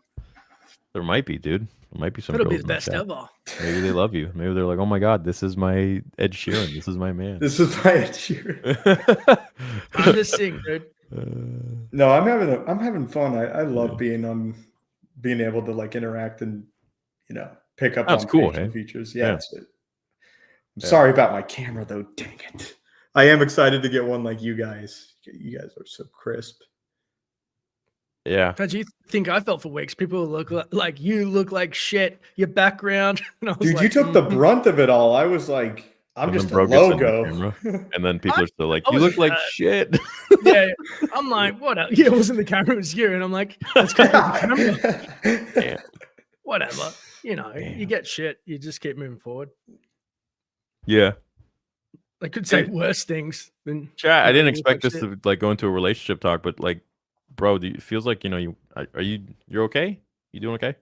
There might be, dude. There might be some. That'll be girls the in best ever. Maybe they love you. Maybe they're like, "Oh my god, this is my Ed Sheeran. This is my man. This is my Ed Sheeran." I'm just sing, dude. No, I'm having fun. I love being able to like interact and, you know, pick up That's on cool, facial hey? features. Yeah. I'm sorry about my camera though. Dang it. I am excited to get one like you guys. You guys are so crisp. Yeah. How'd you think I felt for weeks? People look like you look like shit. Your background, and I was Dude, like, you took the brunt of it all. I was like, I'm And then just a bro gets a new logo. camera, and then people are still like, I "You was look like shit." yeah. I'm like, what? Yeah, it wasn't the camera, it was you. And I'm like, that's because of the camera. Damn. Whatever. You know, you Damn. get shit. You just keep moving forward. Yeah. I could say Hey, worse things than Chat. I you didn't look like expect this shit. to like go into a relationship talk, but like, bro, it feels like you're okay? You doing okay?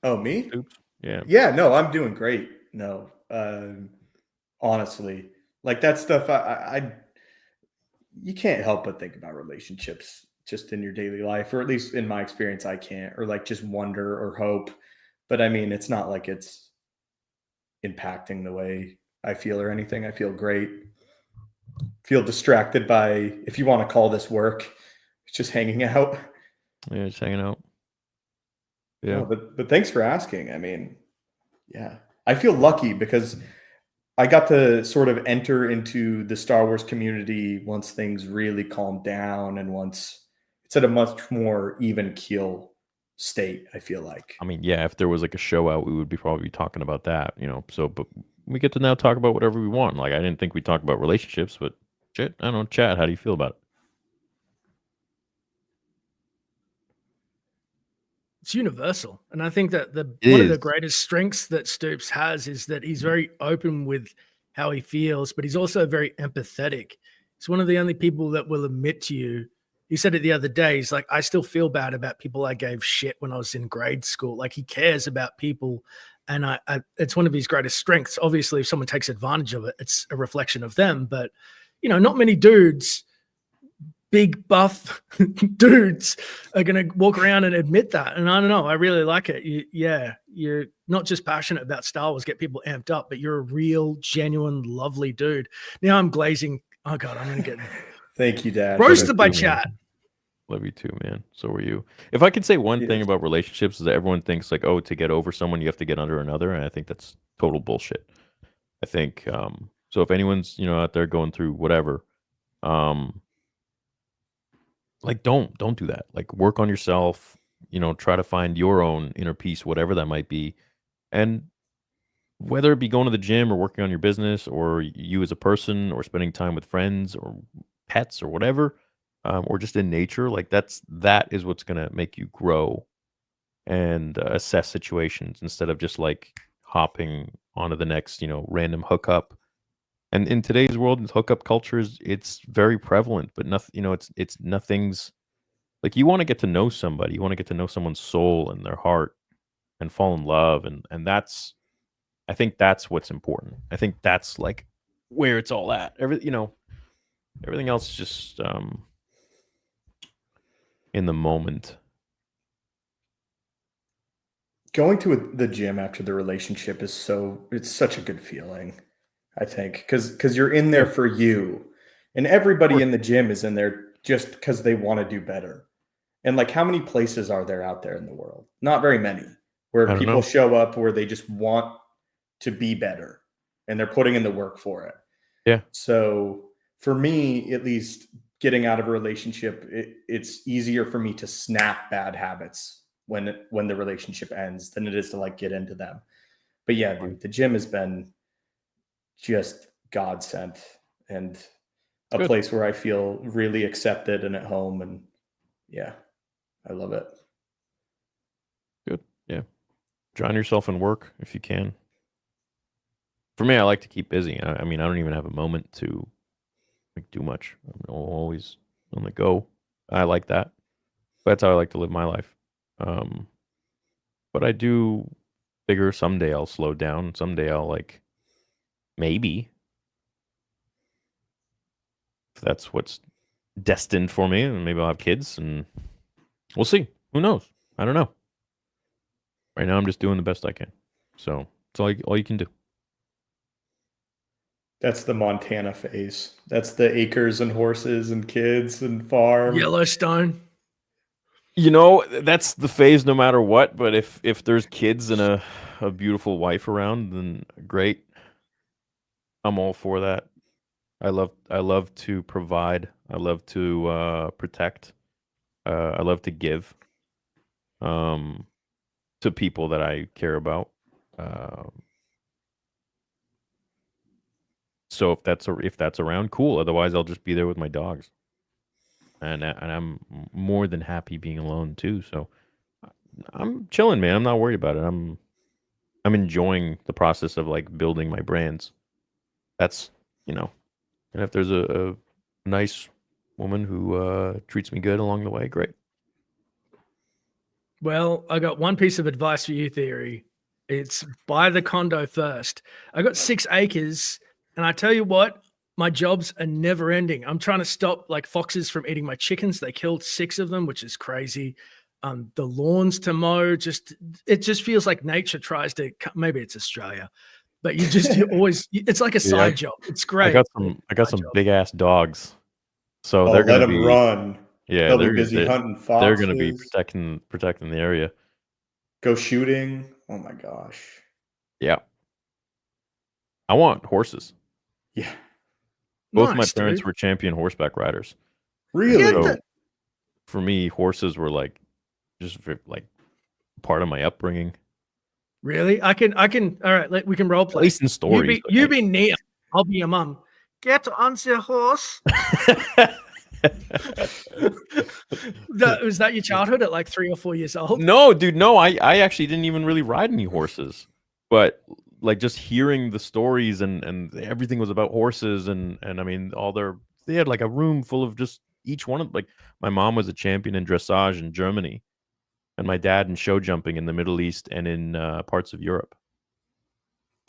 Oh, me? Oops. Yeah. Yeah, no, I'm doing great. No, honestly, like that stuff, you can't help but think about relationships just in your daily life, or at least in my experience, I can't, or like just wonder or hope. But I mean, it's not like it's impacting the way I feel or anything. I feel great. Feel distracted by, if you want to call this work, it's just hanging out. Yeah, just hanging out. Yeah. No, but thanks for asking. I mean, yeah, I feel lucky because I got to sort of enter into the Star Wars community once things really calmed down and once it's at a much more even keel state, I feel like. I mean, yeah, if there was like a show out, we would be probably talking about that, So, but we get to now talk about whatever we want. Like, I didn't think we'd talk about relationships, but shit, I don't know. Chat, how do you feel about it? It's universal. And I think that It one of the is. greatest strengths that Stoops has is that he's very open with how he feels, but he's also very empathetic. He's one of the only people that will admit to you. He said it the other day. He's like, I still feel bad about people I gave shit when I was in grade school. Like he cares about people. And it's one of his greatest strengths. Obviously, if someone takes advantage of it, it's a reflection of them. But, not many dudes, big buff dudes, are going to walk around and admit that. And I don't know. I really like it. You're not just passionate about Star Wars, get people amped up, but you're a real, genuine, lovely dude. Now I'm glazing. Oh, God, I'm going to get Thank you, Dad. roasted by Love you too, man. chat. Love you too, man. So are you. If I could say one thing Yes. about relationships is that everyone thinks like, oh, to get over someone, you have to get under another. And I think that's total bullshit. I think, so if anyone's, out there going through whatever, like don't do that. Like work on yourself, try to find your own inner peace, whatever that might be. And whether it be going to the gym or working on your business or you as a person or spending time with friends or pets or whatever, or just in nature, like that is what's going to make you grow and assess situations instead of just like hopping onto the next, random hookup. And in today's world, hookup culture it's very prevalent, but nothing, it's nothing's like you want to get to know somebody, you want to get to know someone's soul and their heart and fall in love, and that's I think that's what's important. I think that's like where it's all at. Everything else is just in the moment. Going to the gym after the relationship it's such a good feeling, I think, because you're in there Yeah. for you, and everybody in the gym is in there just because they want to do better. And like, how many places are there out there in the world? Not very many, I where don't people know. show up where they just want to be better and they're putting in the work for it. Yeah. So for me, at least, getting out of a relationship, it's easier for me to snap bad habits when the relationship ends than it is to like get into them. But yeah, dude, the gym has been just God sent and a Good. place where I feel really accepted and at home. And yeah, I love it. Good. Yeah. Drown yourself in work if you can. For me, I like to keep busy. I mean, I don't even have a moment to like do much. I'm always on the go. I like that. That's how I like to live my life. Um, but I do figure someday I'll slow down. Someday I'll like maybe if that's what's destined for me, and maybe I'll have kids, and we'll see. Who knows? I don't know. Right now, I'm just doing the best I can. So it's all you can do. That's the Montana phase. That's the acres and horses and kids and farm. Yellowstone. You know, that's the phase no matter what, but if there's kids and a beautiful wife around, then great. I'm all for that. I love to provide. I love to protect. I love to give um to people that I care about. Um so if that's around, cool. Otherwise, I'll just be there with my dogs. And I'm more than happy being alone too. So I'm chilling, man. I'm not worried about it. I'm enjoying the process of like building my brands. That's you know, and if there's a nice woman who treats me good along the way, great. Well, I got one piece of advice for you, Theory. It's buy the condo first. I got 6 acres, and I tell you what, my jobs are never ending. I'm trying to stop like foxes from eating my chickens. They killed 6 of them, which is crazy. The lawns to mow, it just feels like nature tries to. Maybe it's Australia, but you always. It's like a Yeah, side job. It's I great. got some big ass dogs, so Oh, they're let gonna them be run. yeah They'll be busy hunting they're gonna be foxes, protecting the area. go shooting. Oh my gosh. Yeah, I want horses. Yeah. Both my Nice, parents dude. were champion horseback riders. Really? Get So the- for me, horses were like just like part of my upbringing, Really? I can. All right, we can role at play. least in stories. You be Neil. I'll be your mum. Get on the horse. Was that your childhood at like 3 or 4 years old? No, dude, no. I actually didn't even really ride any horses, but like just hearing the stories and everything was about horses and I mean they had like a room full of just each one of like my mom was a champion in dressage in Germany, and my dad in show jumping in the Middle East and in parts of Europe.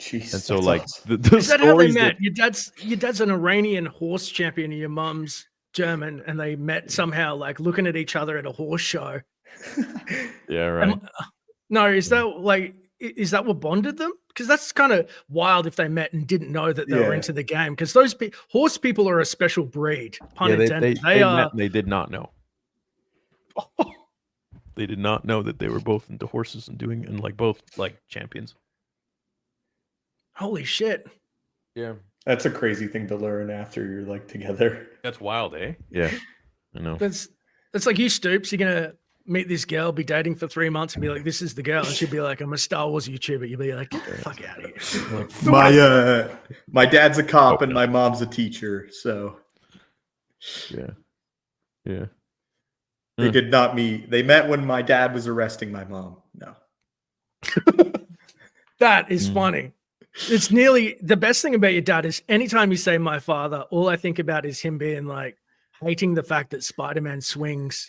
Jeez, And so that's like awesome. the Is that how they stories that met? Your dad's an Iranian horse champion, and your mum's German, and they met somehow like looking at each other at a horse show. yeah, right. No, is that what bonded them? Because that's kind of wild if they met and didn't know that they were Yeah. into the game. Because those horse people are a special breed. Pun Yeah, intended. they are. met and they did not know. They did not know that they were both into horses and like both like champions. Holy shit! Yeah. That's a crazy thing to learn after you're like together. That's wild, eh? Yeah. I know. That's like you, Stoops. You're gonna meet this girl, be dating for 3 months, and be like, "This is the girl," and she'd be like, "I'm a Star Wars YouTuber." You'd be like, "Get the fuck out of here." My dad's a cop and my mom's a teacher, so Yeah. Yeah. they did not meet. They met when my dad was arresting my mom. No. That is funny. It's nearly the best thing about your dad is anytime you say my father, all I think about is him being like hating the fact that Spider-Man swings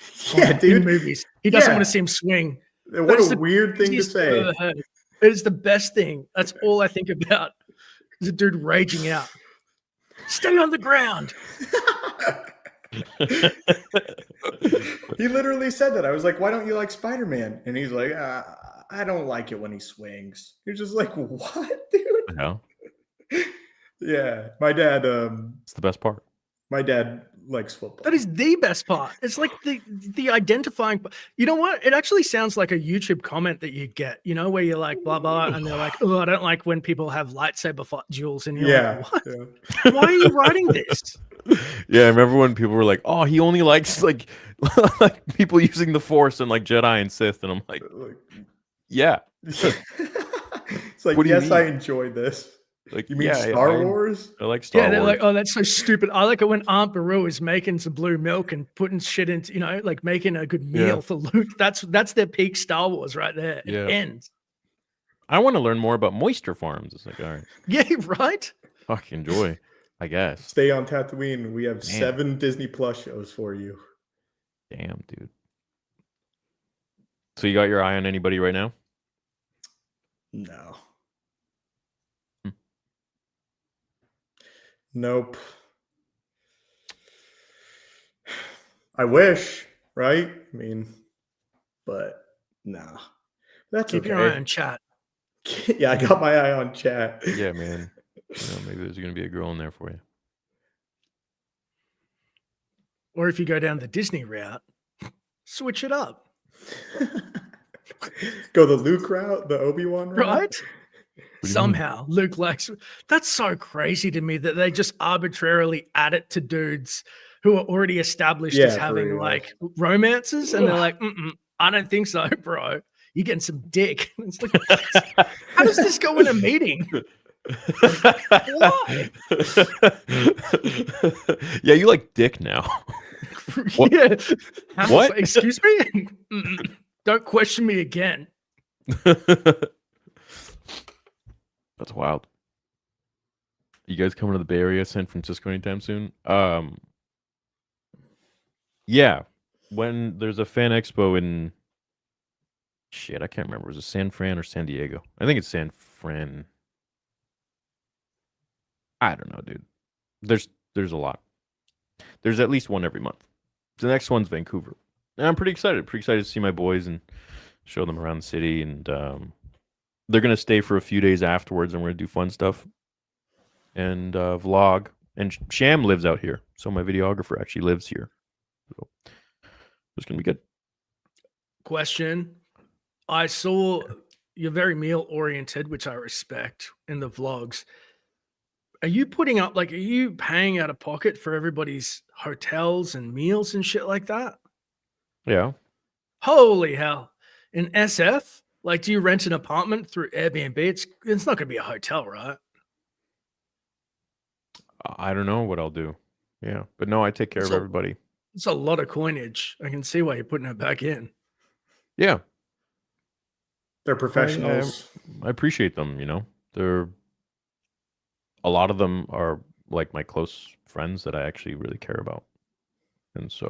in movies. He doesn't want to see him swing. What a weird thing to say. It is the best thing. That's all I think about. Is a dude raging out. Stay on the ground. He literally said that. I was like, why don't you like Spider-Man? And he's like, I don't like it when he swings. You're just like, what, dude? No. Yeah. My dad, It's the best part. my dad likes football. That is the best part. It's like the identifying. You know what? It actually sounds like a YouTube comment that you get, where you're like, blah, blah, and they're like, oh, I don't like when people have lightsaber duels. And you're like, what? Yeah. Why are you writing this? Yeah, I remember when people were like, "Oh, he only likes like like people using the Force and like Jedi and Sith," and I'm like, "Yeah, It's like, What do you yes, mean? I enjoy this. like You mean yeah, Star Wars? I like Star Yeah, they're Wars." like, oh, that's so stupid. I like it when Aunt Beru is making some blue milk and putting shit into, like making a good meal for Luke. That's their peak Star Wars right there. It Yeah. ends. I want to learn more about moisture farms. It's like, all right, Yeah, right? fuck, enjoy, I guess. Stay on Tatooine. We have Man. 7 Disney Plus shows for you. Damn, dude. So you got your eye on anybody right now? No. Hmm. Nope. I wish, right? I mean, but nah. That's Keep okay. your eye on chat. Yeah, I got my eye on chat. Yeah, man. Maybe there's gonna be a girl in there for you. Or if you go down the Disney route, switch it up. Go the Luke route, the Obi-Wan route. Right? do you mean? Somehow, Luke likes. That's so crazy to me that they just arbitrarily add it to dudes who are already established as Yeah, for having real. like romances, and they're like, I don't think so, bro. You're getting some dick. It's like, what? How does this go in a meeting? Why? Yeah, you like dick now. What? Yeah. What? Excuse me? Don't question me again. That's wild. You guys coming to the Bay Area, San Francisco anytime soon? Yeah. When there's a fan expo in shit, I can't remember. Was it San Fran or San Diego? I think it's San Fran. I don't know, dude. There's a lot. There's at least one every month. The next one's Vancouver. And I'm pretty excited. Pretty excited to see my boys and show them around the city. And they're gonna stay for a few days afterwards, and we're gonna do fun stuff and vlog. And Sham lives out here, so my videographer actually lives here. So it's gonna be good. Question. I saw you're very meal oriented, which I respect in the vlogs. Are you putting up are you paying out of pocket for everybody's hotels and meals and shit like that? Yeah. Holy hell. In SF, do you rent an apartment through Airbnb? It's not gonna be a hotel, right? I don't know what I'll do. Yeah, but no, I take care of So- everybody. It's a lot of coinage. I can see why you're putting it back in. Yeah, They're professionals. I appreciate them. They're a lot of them are like my close friends that I actually really care about, and so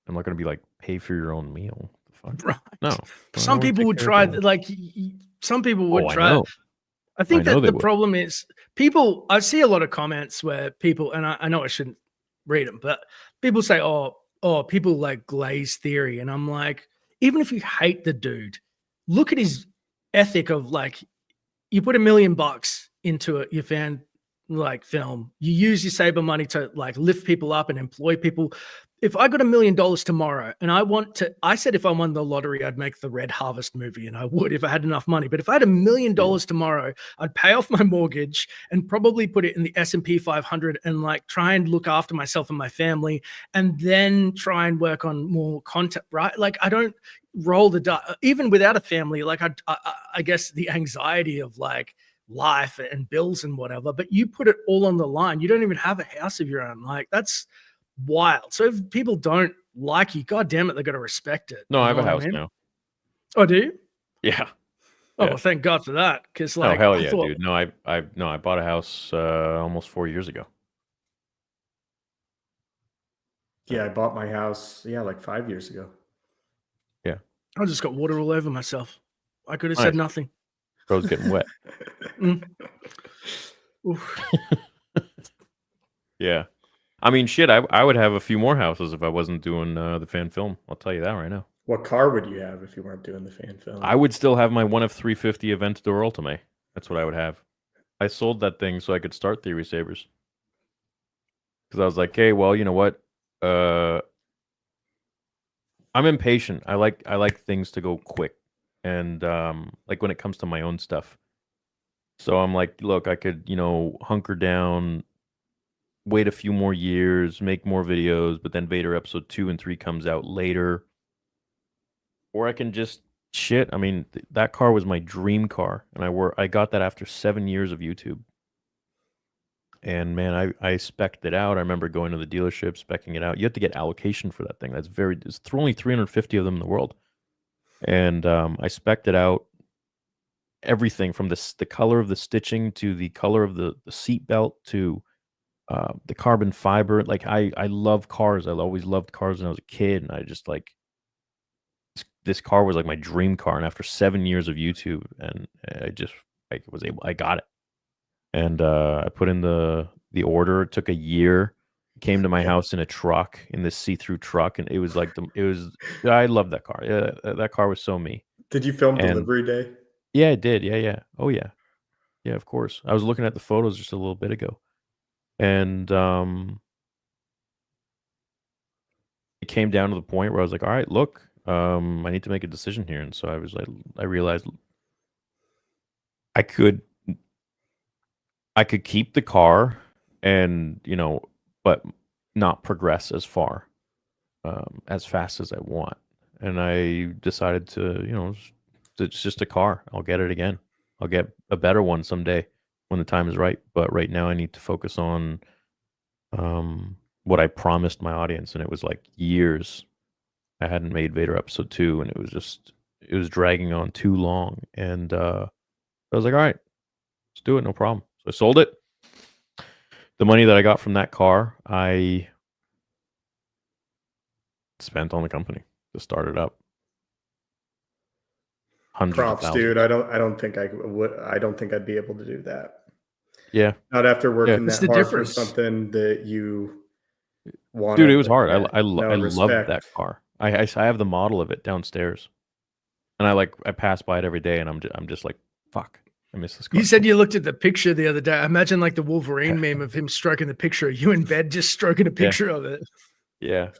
I'm not gonna be like pay for your own meal. The fuck? Right. No. Some wanna people take would care try, of them. some people would Oh, I try. know. I think I know that they the would. problem is I see a lot of comments where people, and I know I shouldn't read them, but people say, people like Glaze Theory. And I'm like, even if you hate the dude, look at his ethic of you put $1 million into your fan film, you use your Saber money to lift people up and employ people. If I got $1 million tomorrow and I said if I won the lottery, I'd make the Red Harvest movie, and I would if I had enough money. But if I had $1 million tomorrow, I'd pay off my mortgage and probably put it in the S&P 500 and try and look after myself and my family, and then try and work on more content, right? I don't roll the dice, even without a family. I guess the anxiety of life and bills and whatever, but you put it all on the line. You don't even have a house of your own. That's wild. So if people don't like you, god damn it, they got to respect it. No, You I have know a what house mean? now. Oh, do you? Yeah. Oh, Yeah. well, thank God for that. Because Oh hell I yeah, thought, dude. No, I bought a house almost 4 years ago. Yeah, I bought my house. Yeah, like 5 years ago. I just got water all over myself. I could have Nice. said nothing. Bro's getting wet. Oof. Yeah. I mean, shit, I would have a few more houses if I wasn't doing the fan film. I'll tell you that right now. What car would you have if you weren't doing the fan film? I would still have my one of 350 Aventador Ultimate. That's what I would have. I sold that thing so I could start Theory Sabers. Because I was like, hey, well, you know what? I'm impatient. I like things to go quick. And when it comes to my own stuff. So I'm like, look, I could, hunker down, wait a few more years, make more videos, but then Vader episode 2 and 3 comes out later. Or I can just shit. I mean, that car was my dream car, and I got that after 7 years of YouTube. And man, I spec'd it out. I remember going to the dealership, spec'ing it out. You have to get allocation for that thing. There's only 350 of them in the world. And I spec'd it out. Everything from the color of the stitching to the color of the seat belt to the carbon fiber. I love cars. I always loved cars when I was a kid, and I just this car was like my dream car. And after 7 years of YouTube, and I got it. And I put in the order. It took a year. It came to my house in a truck, in this see-through truck, and it was I love that car. Yeah, that car was so me. Did you film And- delivery day? Yeah, I did. Yeah. Oh yeah. Yeah, of course. I was looking at the photos just a little bit ago. And it came down to the point where I was like, all right, look, I need to make a decision here. And so I realized I could keep the car and, but not progress as far, as fast as I want. And I decided to, it's just a car. I'll get it again. I'll get a better one someday when the time is right. But right now I need to focus on what I promised my audience. And it was like years I hadn't made Vader episode 2, and it was dragging on too long. And I was like, all right, let's do it. No problem. So I sold it. The money that I got from that car, I spent on the company to start it up. Hundreds of Props, thousands. dude. I don't think I would. I don't think I'd be able to do that. Yeah. Not after working What's that the hard difference? for something that you want. Dude, it was hard. I No loved respect. that car. I have the model of it downstairs, and I pass by it every day, and I'm just like, fuck, I miss this car. You said you looked at the picture the other day. I imagine like the Wolverine meme of him stroking the picture. You in bed just stroking a picture of it. Yeah,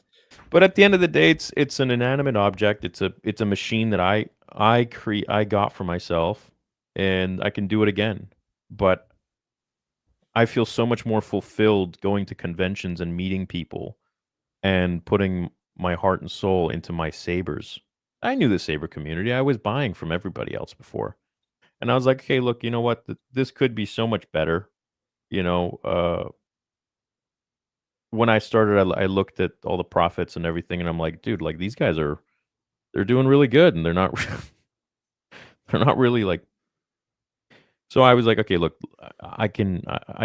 but at the end of the day, it's an inanimate object. It's a machine that I got for myself, and I can do it again. But I feel so much more fulfilled going to conventions and meeting people and putting my heart and soul into my sabers. I knew the saber community. I was buying from everybody else before. And I was like, "Okay, look, you know what? This could be so much better." When I started, I looked at all the profits and everything, and I'm like, "Dude, like these guys they're doing really good, and they're not they're not really like." So I was like, "Okay, look, I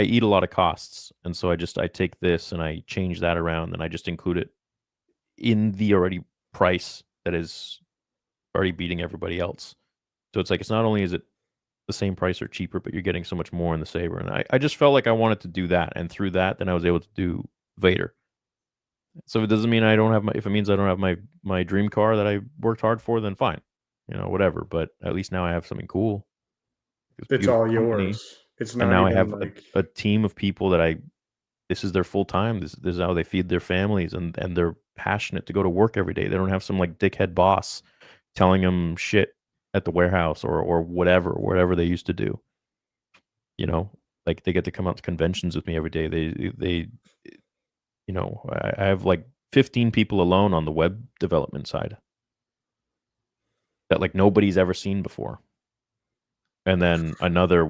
eat a lot of costs, and so I take this and I change that around, and I just include it in the already price that is already beating everybody else. So it's like it's not only is it the same price or cheaper, but you're getting so much more in the saber." And I just felt like I wanted to do that, and through that, then I was able to do Vader. So it doesn't mean I don't have if it means I don't have my dream car that I worked hard for, then fine, whatever. But at least now I have something cool. It's all yours. It's not And now I even have like a team of people that this is their full time. This is how they feed their families, and they're passionate to go to work every day. They don't have some like dickhead boss telling them shit at the warehouse or whatever they used to do. Like they get to come out to conventions with me every day. They I have like 15 people alone on the web development side that like nobody's ever seen before. And then another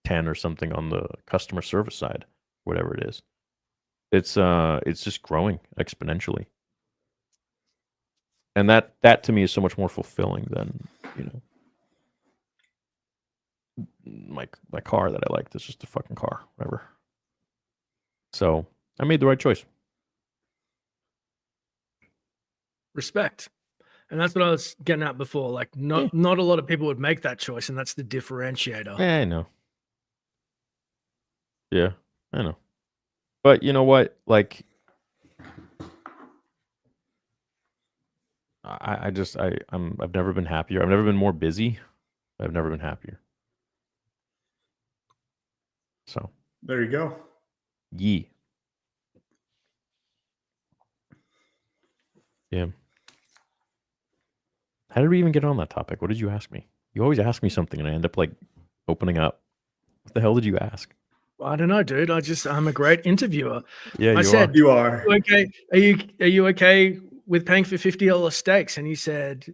10 or something on the customer service side, whatever it is. It's just growing exponentially. And that to me is so much more fulfilling than, my car that I like. It's just a fucking car, whatever. So I made the right choice. Respect. And that's what I was getting at before. Like not a lot of people would make that choice, and that's the differentiator. I know. Yeah, I know. But you know what? Like I've never been happier. I've never been more busy. I've never been happier. So there you go. Yee. Yeah. How did we even get on that topic? What did you ask me? You always ask me something and I end up like opening up. What the hell did you ask? I don't know, dude. I'm a great interviewer. Yeah, I said, you are. Okay. Are you okay with paying for $50 steaks? And you said,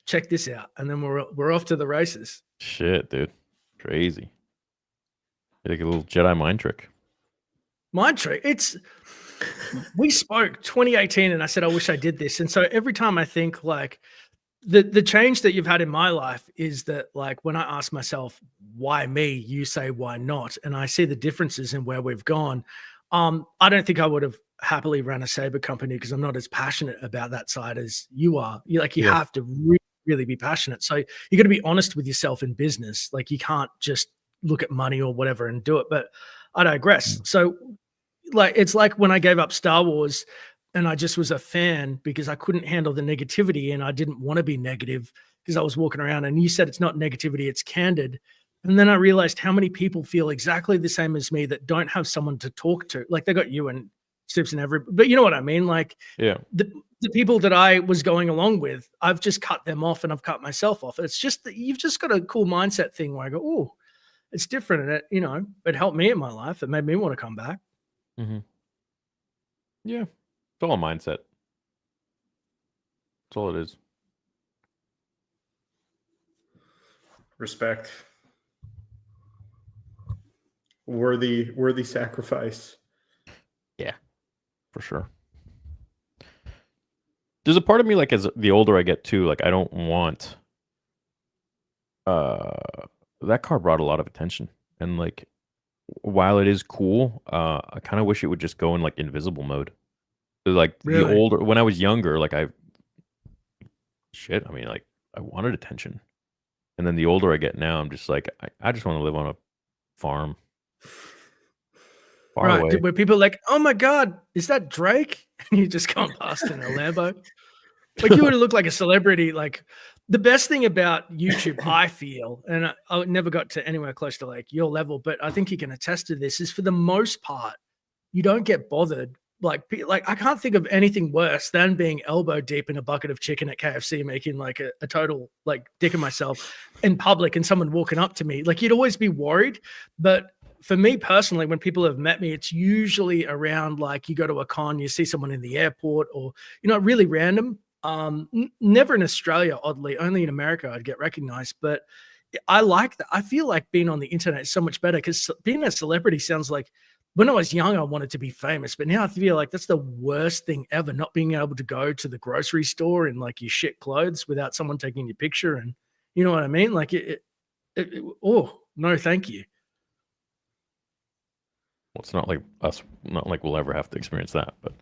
check this out. And then we're off to the races. Shit, dude. Crazy. Like a little Jedi mind trick. Mind trick. We spoke 2018 and I said, I wish I did this. And so every time I think like the change that you've had in my life is that like when I ask myself, why me, you say, why not? And I see the differences in where we've gone. I don't think I would have happily ran a saber company because I'm not as passionate about that side as you are. You have to really be passionate. So you got to be honest with yourself in business. Like you can't just look at money or whatever and do it. But I digress. So like it's like when I gave up Star Wars and I just was a fan because I couldn't handle the negativity and I didn't want to be negative because I was walking around and you said it's not negativity, it's candid. And then I realized how many people feel exactly the same as me that don't have someone to talk to. Like they got you and Stoops and but you know what I mean? Like Yeah. the people that I was going along with, I've just cut them off and I've cut myself off. It's just that you've just got a cool mindset thing where I go, oh, it's different. And it, you know, it helped me in my life. It made me want to come back. Mm-hmm. Yeah. It's all a mindset. That's all it is. Respect. Worthy sacrifice. Yeah, for sure. There's a part of me, like, as the older I get too, like, I don't want that car brought a lot of attention. And like, while it is cool, I kind of wish it would just go in like invisible mode. So, like the Really? older, when I was younger, like I mean, like I wanted attention. And then the older I get now, I'm just like, I just want to live on a farm. Far away. Where people are like, oh my God, is that Drake? And you just come past in a Lambo. Like you would have looked like a celebrity. Like the best thing about YouTube, I feel, and I never got to anywhere close to like your level, but I think you can attest to this, is for the most part, you don't get bothered. Like I can't think of anything worse than being elbow deep in a bucket of chicken at KFC, making like a total like dick of myself in public and someone walking up to me. Like you'd always be worried. But for me personally, when people have met me, it's usually around like you go to a con, you see someone in the airport or, you know, really random. Never in Australia, oddly, only in America I'd get recognized. But I like that. I feel like being on the internet is so much better because being a celebrity sounds like, when I was young, I wanted to be famous, but now I feel like that's the worst thing ever, not being able to go to the grocery store in like your shit clothes without someone taking your picture. And you know what I mean? Like oh, no, thank you. Well, it's not like us, not like we'll ever have to experience that, but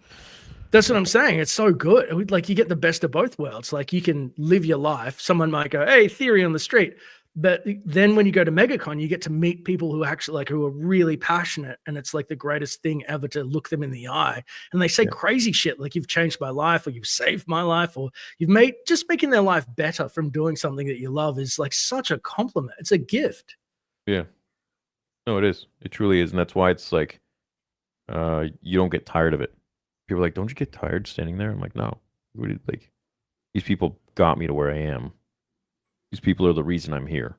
that's what I'm saying. It's so good. Like you get the best of both worlds. Like you can live your life. Someone might go, hey, Theory on the street. But then when you go to MegaCon, you get to meet people who actually like, who are really passionate. And it's like the greatest thing ever to look them in the eye. And they say crazy shit like you've changed my life or you've saved my life or you've just making their life better from doing something that you love is like such a compliment. It's a gift. Yeah. No, it is. It truly is. And that's why it's like, you don't get tired of it. People are like, don't you get tired standing there? I'm like, no. Like, these people got me to where I am. These people are the reason I'm here.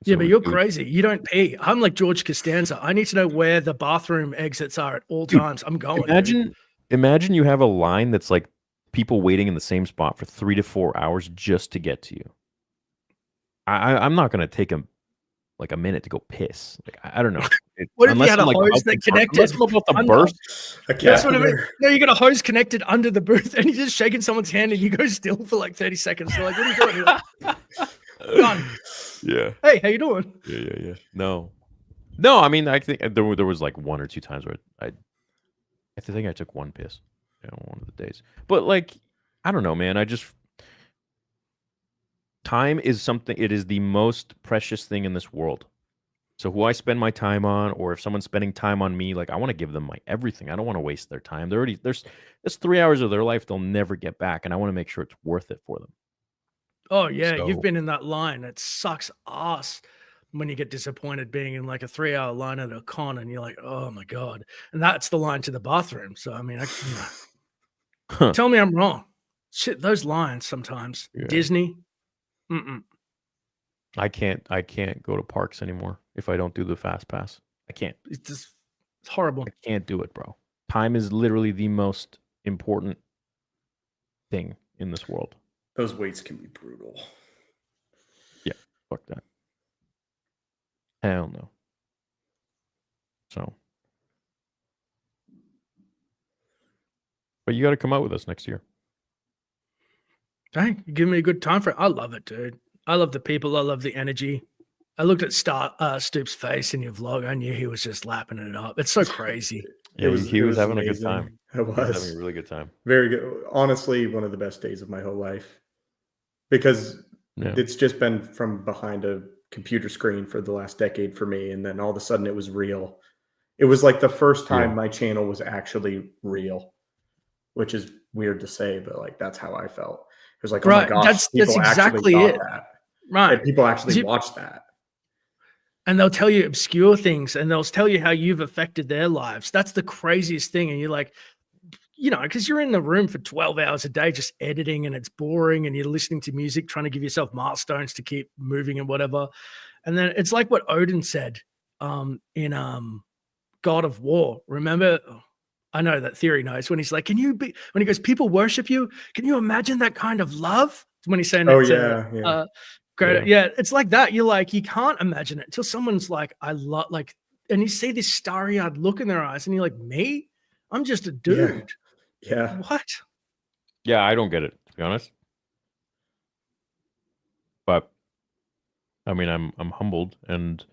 Yeah, but you're crazy. You don't pee. I'm like George Costanza. I need to know where the bathroom exits are at all times. I'm going. Imagine you have a line that's like people waiting in the same spot for 3 to 4 hours just to get to you. I'm not going to take like a minute to go piss. Like I don't know. What if you had a hose that connected? Unless I'm about to burst. That's what I mean. No, you got a hose connected under the booth, and you're just shaking someone's hand, and you go still for like 30 seconds. They're like, "What are you doing?" Done. Yeah. Hey, how you doing? Yeah. No. I mean, I think there was like 1 or 2 times where I think I took one piss, one of the days. But like, I don't know, man. Time is something. It is the most precious thing in this world. So who I spend my time on, or if someone's spending time on me, like I want to give them my everything. I don't want to waste their time. That's 3 hours of their life they'll never get back, and I want to make sure it's worth it for them. Oh yeah, you've been in that line. It sucks ass when you get disappointed being in like a 3-hour line at a con, and you're like, oh my God, and that's the line to the bathroom. So I mean, tell me I'm wrong. Shit, those lines sometimes. Yeah. Disney. I can't go to parks anymore if I don't do the fast pass. I can't. It's horrible. I can't do it, bro. Time is literally the most important thing in this world. Those waits can be brutal. Yeah, fuck that. Hell no. So, but you got to come out with us next year. Hey, you give me a good time for it. I love it, dude. I love the people. I love the energy. I looked at Stoop's face in your vlog. I knew he was just lapping it up. It's so crazy. Yeah, he was having a good time. He was having a really good time. Very good. Honestly, one of the best days of my whole life. Because it's just been from behind a computer screen for the last decade for me. And then all of a sudden it was real. It was like the first time my channel was actually real, which is weird to say, but like that's how I felt. It was like, oh my gosh, that's exactly it. that. Right. And people actually watched that. and they'll tell you obscure things, and they'll tell you how you've affected their lives. That's the craziest thing. And you're like, because you're in the room for 12 hours a day just editing, and it's boring, and you're listening to music, trying to give yourself milestones to keep moving and whatever. And then it's like what Odin said in God of War. Remember? I know that Theory knows when he's like, when he goes, people worship you. Can you imagine that kind of love? When he's saying, it's like that. You're like, you can't imagine it until someone's like, I love, like, and you see this starry-eyed look in their eyes, and you're like, me? I'm just a dude. Yeah. What? Yeah, I don't get it, to be honest. But I mean, I'm humbled, and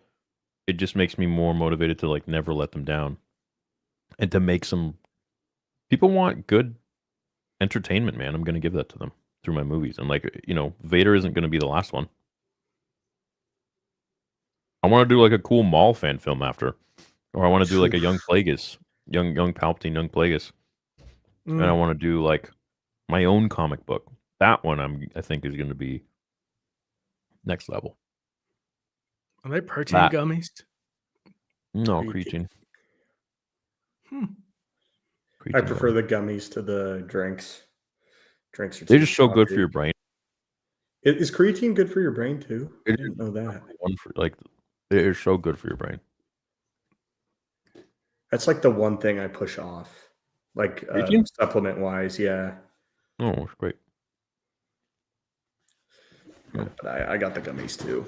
it just makes me more motivated to like never let them down, and to make some people want good entertainment. Man, I'm gonna give that to them through my movies, and like Vader isn't gonna be the last one. I want to do like a cool Maul fan film after, or I want to do like a young Plagueis, young Palpatine, young Plagueis, and I want to do like my own comic book. That one I think is going to be next level. Are they protein gummies? No, creatine. I prefer the gummies to the drinks. Drinks are they just so good for your brain. Is creatine good for your brain too? I didn't know that. It is so good for your brain. That's like the one thing I push off, like supplement wise. Yeah. Oh, it's great. Yeah. But I got the gummies too.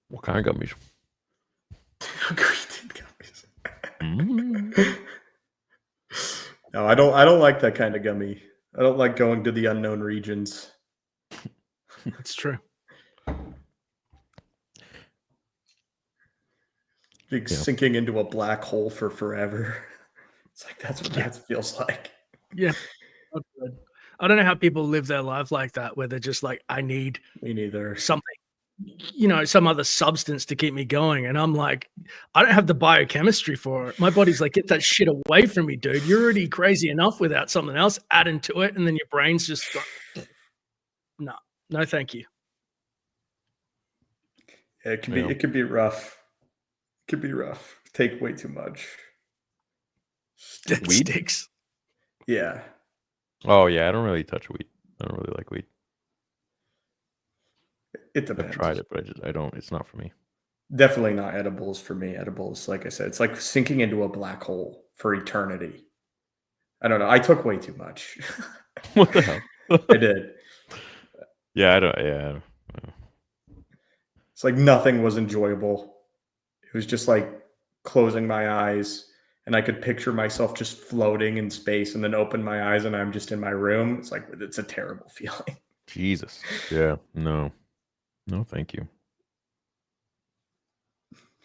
What kind of gummies? Creatine gummies. No, I don't like that kind of gummy. I don't like going to the unknown regions. That's true. Sinking into a black hole for forever. It's like that's what that feels like. Yeah. I don't know how people live their life like that, where they're just like, I need something, some other substance to keep me going. And I'm like, I don't have the biochemistry for it. My body's like, get that shit away from me, dude. You're already crazy enough without something else. Add into it, and then your brain's just like, no, thank you. Yeah, it could be rough. It could be rough. Take way too much. Weed sticks. Yeah. Oh yeah, I don't really touch weed. I don't really like weed. It depends. I've tried it, but I don't. It's not for me. Definitely not edibles for me. Edibles, like I said, it's like sinking into a black hole for eternity. I don't know. I took way too much. What the hell? I did. Yeah, I don't. Yeah. It's like nothing was enjoyable. It was just like closing my eyes, and I could picture myself just floating in space, and then open my eyes and I'm just in my room. It's like, it's a terrible feeling. Jesus. Yeah. No, thank you.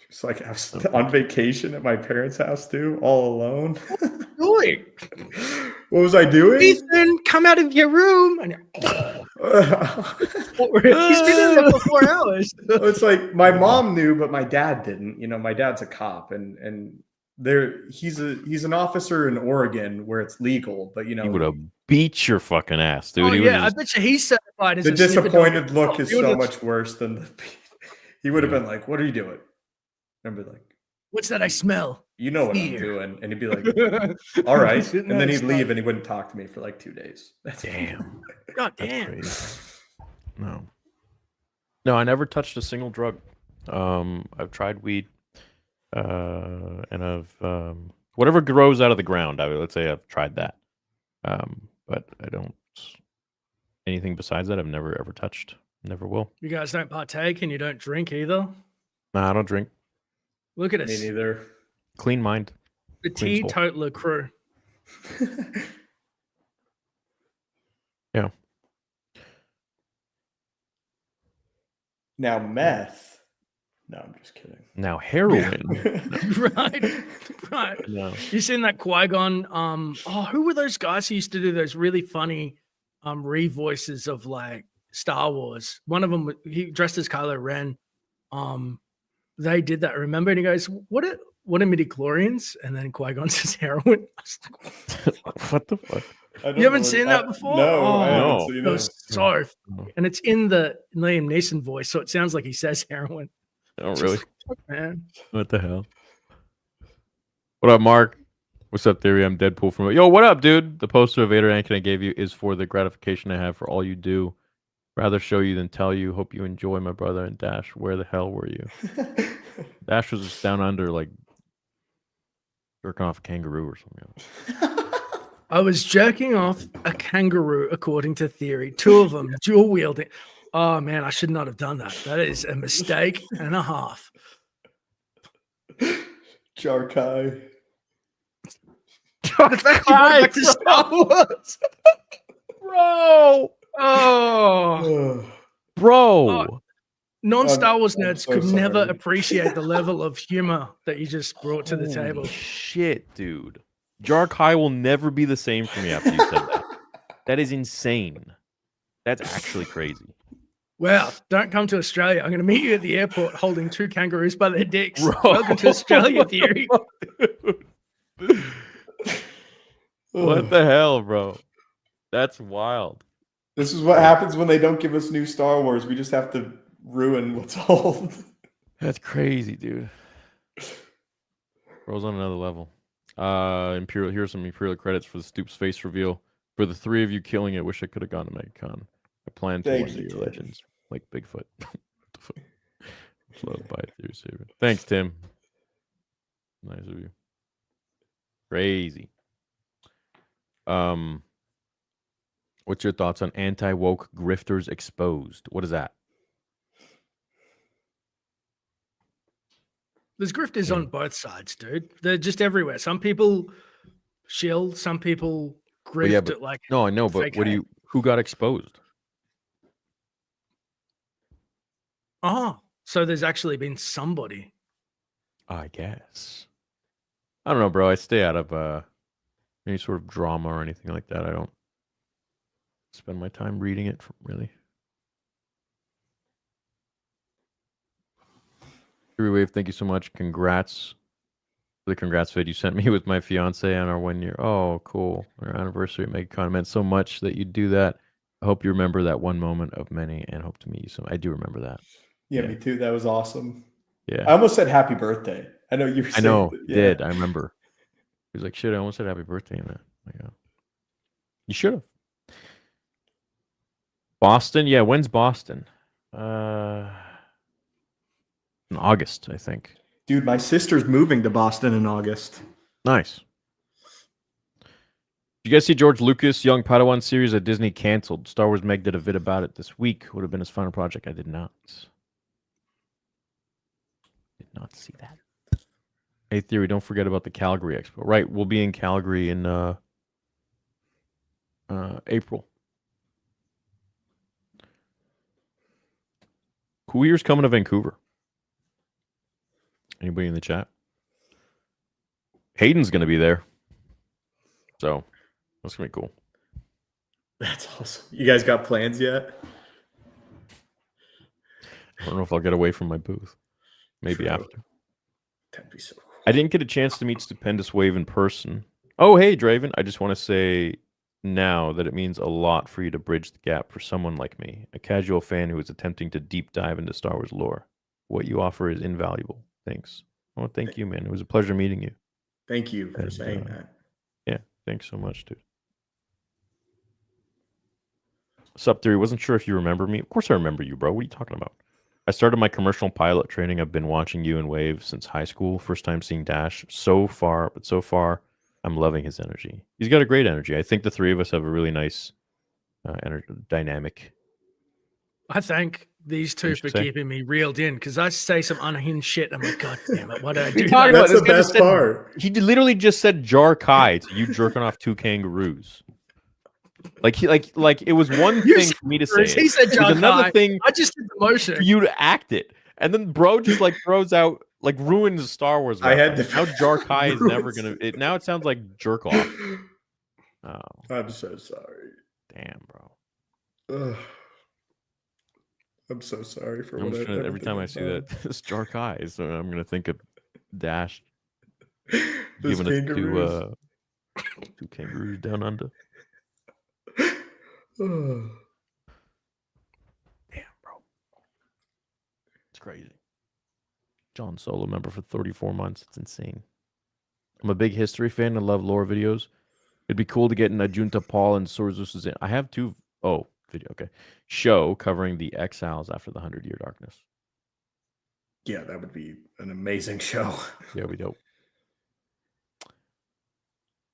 It's like I was on vacation at my parents' house too, all alone. Doing? What was I doing? Ethan, come out of your room. And he's been in there for 4 hours. It's like my mom knew, but my dad didn't. My dad's a cop, and he's an officer in Oregon where it's legal, but he would have beat your fucking ass, dude. I bet you he's certified as the disappointed look is so much worse than the. He would have been like, "What are you doing?" Remember, like, what's that I smell? You know what I'm doing, and he'd be like, "All right," and then he'd leave, and he wouldn't talk to me for like 2 days. That's damn. God damn. No, I never touched a single drug. I've tried weed, and I've whatever grows out of the ground. Let's say I've tried that, but I don't. Anything besides that, I've never ever touched. Never will. You guys don't partake, and you don't drink either. Nah, I don't drink. Look at us. Me neither. Clean mind. The teetotaler crew. Yeah. Now meth. No, I'm just kidding. Now heroin. Right. No. You seen that Qui-Gon? Who were those guys who used to do those really funny re-voices of like Star Wars? One of them, he dressed as Kylo Ren. They did that. Remember? And he goes, "What are midichlorians?" And then Qui-Gon says heroin. I was like, what the fuck? You haven't seen that before? No, I haven't no. seen it was so, and it's in the Liam Neeson voice, so it sounds like he says heroin. Oh, really? Man. What the hell? What up, Mark? What's up, Theory? I'm Deadpool from. Yo, what up, dude? The poster of Vader Anakin I gave you is for the gratification I have for all you do. Rather show you than tell you. Hope you enjoy, my brother. And Dash, where the hell were you? Dash was just down under, like jerking off a kangaroo or something. I was jerking off a kangaroo, according to Theory. 2 of them dual wielding. Oh man, I should not have done that. That is a mistake and a half. Jarkai. Back to Star Wars. Bro! Oh, Bro! non-Star Wars I'm nerds so could never sorry. appreciate the level of humor that you just brought to the Holy table. shit, dude. Jarkai will never be the same for me after you said that. That is insane. That's actually crazy. Wow, don't come to Australia. I'm going to meet you at the airport holding 2 kangaroos by their dicks. Bro. Welcome to Australia, Theory. What the hell, bro? That's wild. This is what happens when they don't give us new Star Wars. We just have to ruin what's old. That's crazy, dude. Bro's on another level. Imperial. Here's some Imperial credits for the Stoops face reveal. For the 3 of you killing it, wish I could have gone to MegaCon. I plan to Thank one of you, your Tim. legends, like Bigfoot. What the fuck? Loved by Theory Saver. Thanks, Tim. Nice of you. Crazy. What's your thoughts on anti-woke grifters exposed? What is that? There's grifters on both sides, dude. They're just everywhere. Some people shill, some people grift yeah, but, at like. no, I know, but fake hate. who got exposed? Oh, so there's actually been somebody. I guess. I don't know, bro. I stay out of any sort of drama or anything like that. I don't spend my time reading it, really. Theory Wave, thank you so much. Congrats for the congrats vid you sent me with my fiance on our 1 year. Oh, cool. Our anniversary at MegaCon. It meant so much that you do that. I hope you remember that one moment of many and hope to meet you soon. I do remember that. Yeah, me too. That was awesome. Yeah. I almost said happy birthday. I know you were saying I know. that, yeah. Did. I remember. He was like, shit, I almost said happy birthday in that. Like, you should have. Boston? Yeah, when's Boston? In August, I think. Dude, my sister's moving to Boston in August. Nice. Did you guys see George Lucas' Young Padawan series that Disney canceled? Star Wars Meg did a vid about it this week. Would have been his final project. I did not. Did not see that. Hey, Theory, don't forget about the Calgary Expo. Right, we'll be in Calgary in April. Cool year's coming to Vancouver. Anybody in the chat? Hayden's going to be there. So, that's going to be cool. That's awesome. You guys got plans yet? I don't know if I'll get away from my booth. Maybe True. after. That'd be so cool. I didn't get a chance to meet Stupendous Wave in person. Oh, hey, Draven. I just want to say now that it means a lot for you to bridge the gap for someone like me, a casual fan who is attempting to deep dive into Star Wars lore. What you offer is invaluable. Thanks. Oh, thank you, man. It was a pleasure meeting you. Thank you for And, saying that. Yeah, thanks so much, dude. Sup, Theory? Wasn't sure if you remember me. Of course I remember you, bro. What are you talking about? I started my commercial pilot training. I've been watching you and Wave since high school. First time seeing Dash. So far, I'm loving his energy. He's got a great energy. I think the 3 of us have a really nice dynamic. I thank these 2 for keeping me reeled in because I say some unhinged shit. I'm like, God damn it, why did I do that? That's the best part. He literally just said Jarkai to you jerking off 2 kangaroos. Like it was one thing for me to say. He said Jarkai. Another thing I just did the motion for you to act it, and then bro just like throws out like ruins Star Wars. I had to now Jarkai is never gonna. Now it sounds like jerk off. Oh, I'm so sorry. Damn, bro. Ugh. I'm so sorry for I'm what just gonna, every time I see that it's Jarkai, so I'm gonna think of Dash giving us 2 kangaroos down under. Damn, bro. It's crazy. John Solo member for 34 months. It's insane. I'm a big history fan and love lore videos. It'd be cool to get an Ajunta Paul and Sorzus in. I have two. Oh, video. Okay. Show covering the exiles after the 100-Year Darkness. Yeah, that would be an amazing show. Yeah, we dope.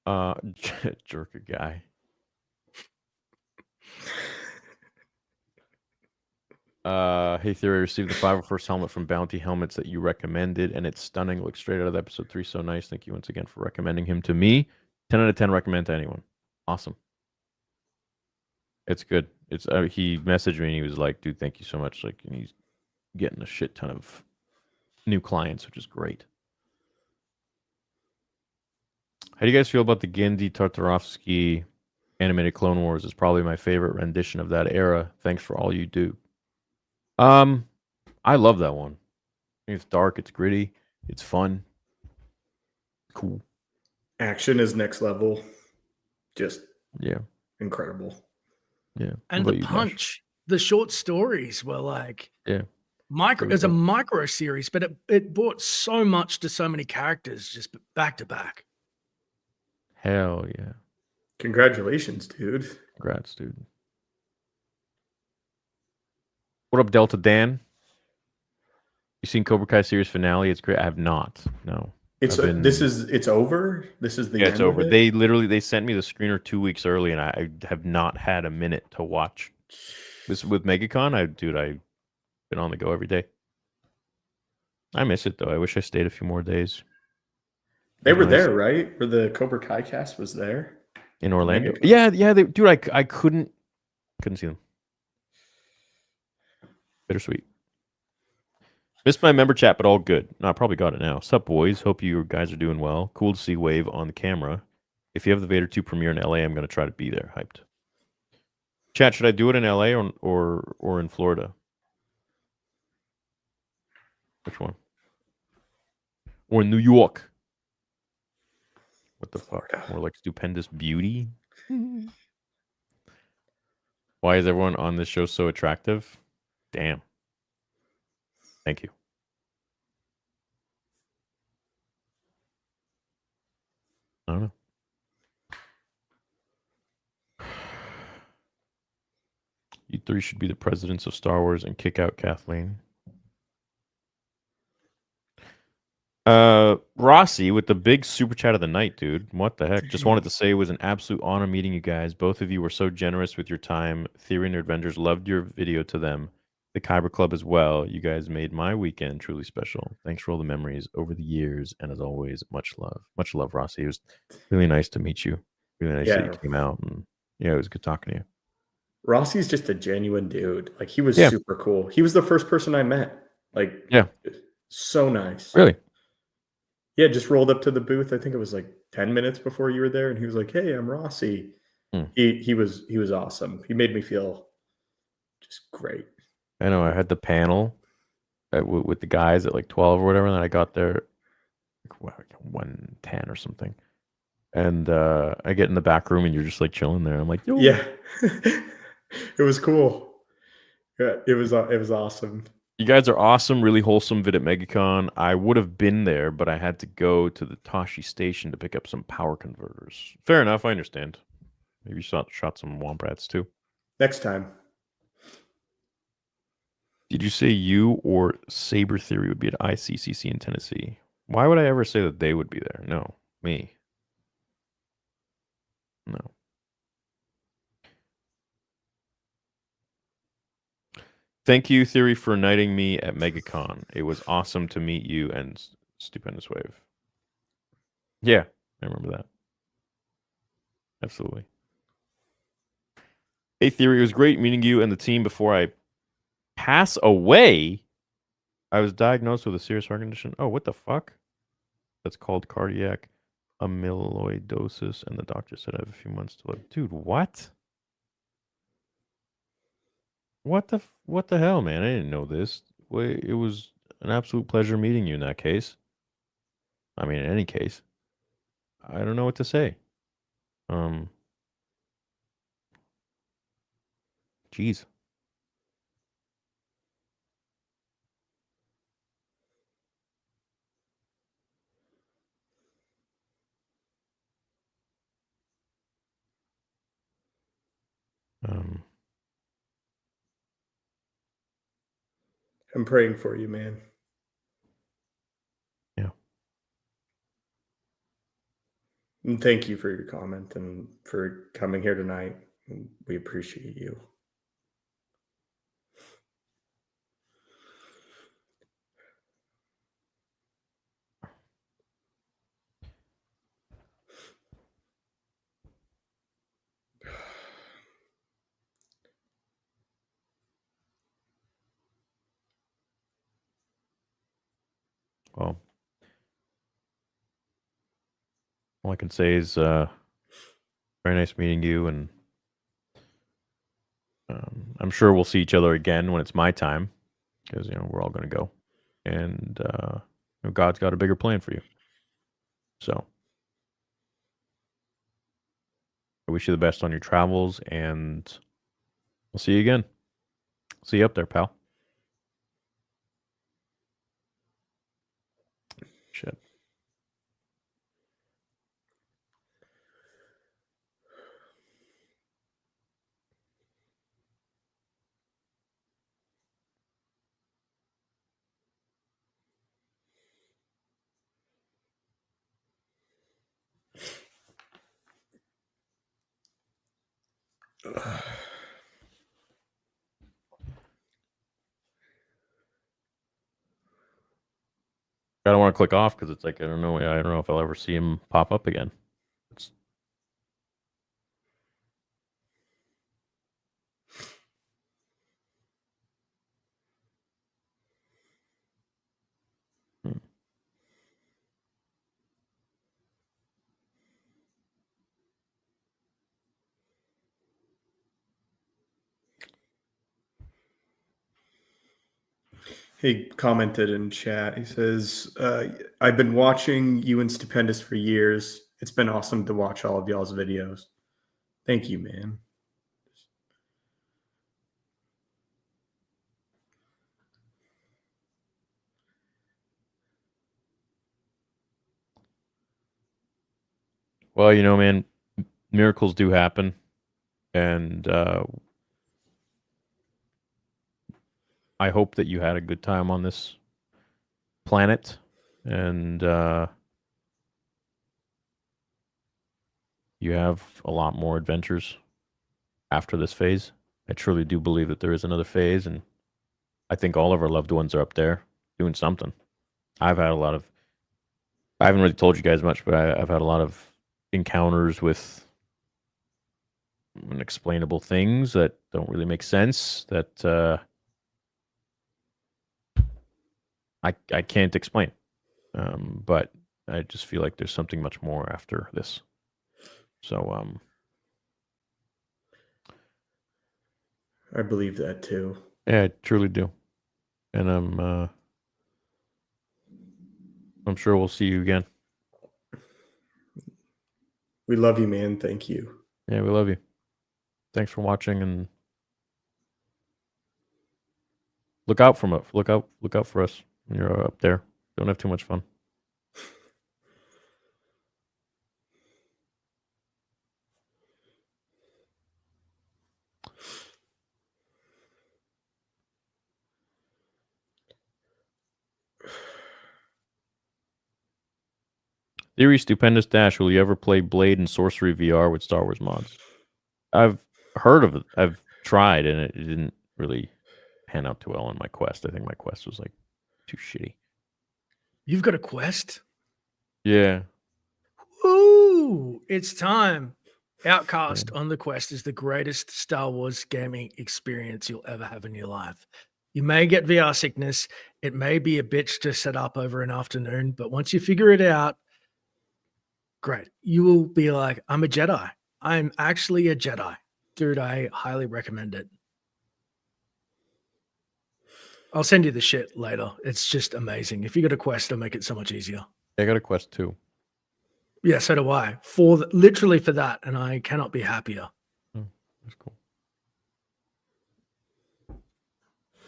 Jerker guy. Hey Theory, I received the 501st helmet from Bounty Helmets that you recommended, and it's stunning. Looks straight out of episode 3. So nice. Thank you once again for recommending him to me. 10 out of 10 recommend to anyone. Awesome. It's good. It's he messaged me and he was like, dude, thank you so much. Like, and he's getting a shit ton of new clients, which is great. How do you guys feel about the Gendy Tartarovsky animated Clone Wars? It's probably my favorite rendition of that era. Thanks for all you do. I love that one. It's dark, it's gritty, it's fun. Cool. Action is next level. Just Yeah. incredible. Yeah. And the punch, the short stories were like micro as a micro series, but it brought so much to so many characters just back to back. Hell yeah. Congratulations, dude. Congrats, dude. What up, Delta Dan? You seen Cobra Kai series finale? It's great. I have not. No. It's over. This is the end it's over. of it? They sent me the screener 2 weeks early, and I have not had a minute to watch. This with MegaCon, I've been on the go every day. I miss it though. I wish I stayed a few more days. They were there, right? Where the Cobra Kai cast was there in Orlando. MegaCon? Yeah. I couldn't see them. Bittersweet. Missed my member chat, but all good. No, I probably got it now. Sup, boys? Hope you guys are doing well. Cool to see Wave on the camera. If you have the Vader 2 premiere in LA, I'm going to try to be there. Hyped. Chat, should I do it in LA or in Florida? Which one? Or in New York? What the fuck? More like Stupendous Beauty? Why is everyone on this show so attractive? Damn. Thank you. I don't know. You three should be the presidents of Star Wars and kick out Kathleen. Rossi with the big super chat of the night, dude. What the heck? Just wanted to say it was an absolute honor meeting you guys. Both of you were so generous with your time. Theory and Avengers loved your video to them. The Kyber Club as well. You guys made my weekend truly special. Thanks for all the memories over the years. And as always, much love. Much love, Rossi. It was really nice to meet you. Really nice that you came out. And yeah, it was good talking to you. Rossi's just a genuine dude. Like, he was super cool. He was the first person I met. Like, so nice. Really? Yeah, just rolled up to the booth. I think it was like 10 minutes before you were there, and he was like, "Hey, I'm Rossi." He was awesome. He made me feel just great. I know. I had the panel with the guys at like 12 or whatever, and then I got there like 1:10 or something. And I get in the back room, and you're just like chilling there. I'm like, yo. Yeah, it was cool. Yeah, it was awesome. You guys are awesome, really wholesome vid at MegaCon. I would have been there, but I had to go to the Tashi station to pick up some power converters. Fair enough, I understand. Maybe you shot some Wombrats too. Next time. Did you say you or Saber Theory would be at ICCC in Tennessee? Why would I ever say that they would be there? No, me. No. Thank you, Theory, for knighting me at MegaCon. It was awesome to meet you and Stupendous Wave. Yeah, I remember that. Absolutely. Hey, Theory, it was great meeting you and the team before I pass away. I was diagnosed with a serious heart condition. Oh, what the fuck? That's called cardiac amyloidosis, and the doctor said I have a few months to live. Dude, what? What the hell, man? I didn't know this. It was an absolute pleasure meeting you in that case. I mean, in any case. I don't know what to say. Jeez. I I'm praying for you, man. Yeah. And thank you for your comment and for coming here tonight. We appreciate you. Well, all I can say is very nice meeting you, and I'm sure we'll see each other again when it's my time, because we're all going to go, and God's got a bigger plan for you. So I wish you the best on your travels, and we'll see you again. See you up there, pal. Shit. I don't want to click off because it's like I don't know if I'll ever see him pop up again. It's... He commented in chat. He says, I've been watching you and Stupendous for years. It's been awesome to watch all of y'all's videos. Thank you, man. Well, man, miracles do happen, and I hope that you had a good time on this planet, and you have a lot more adventures after this phase. I truly do believe that there is another phase, and I think all of our loved ones are up there doing something. I've had a lot of, I haven't really told you guys much, but I've had a lot of encounters with unexplainable things that don't really make sense, that I can't explain. But I just feel like there's something much more after this. So I believe that too. yeah, I truly do. And I'm sure we'll see you again. We love you, man. Thank you. Yeah, we love you. Thanks for watching, and look out for us when you're up there. Don't have too much fun. Theory Stupendous Dash, will you ever play Blade and Sorcery VR with Star Wars mods? I've heard of it. I've tried, and it didn't really pan out too well on my quest. I think my quest was like too shitty. You've got a quest? Yeah. Ooh, it's time. Outcast on the Quest is the greatest Star Wars gaming experience you'll ever have in your life. You may get VR sickness. It may be a bitch to set up over an afternoon, but once you figure it out, great. You will be like, I'm a Jedi. I'm actually a Jedi. Dude, I highly recommend it. I'll send you the shit later. It's just amazing. If you got a quest, it'll make it so much easier. I got a quest too. Yeah, so do I. Literally for that, and I cannot be happier. Oh, that's cool.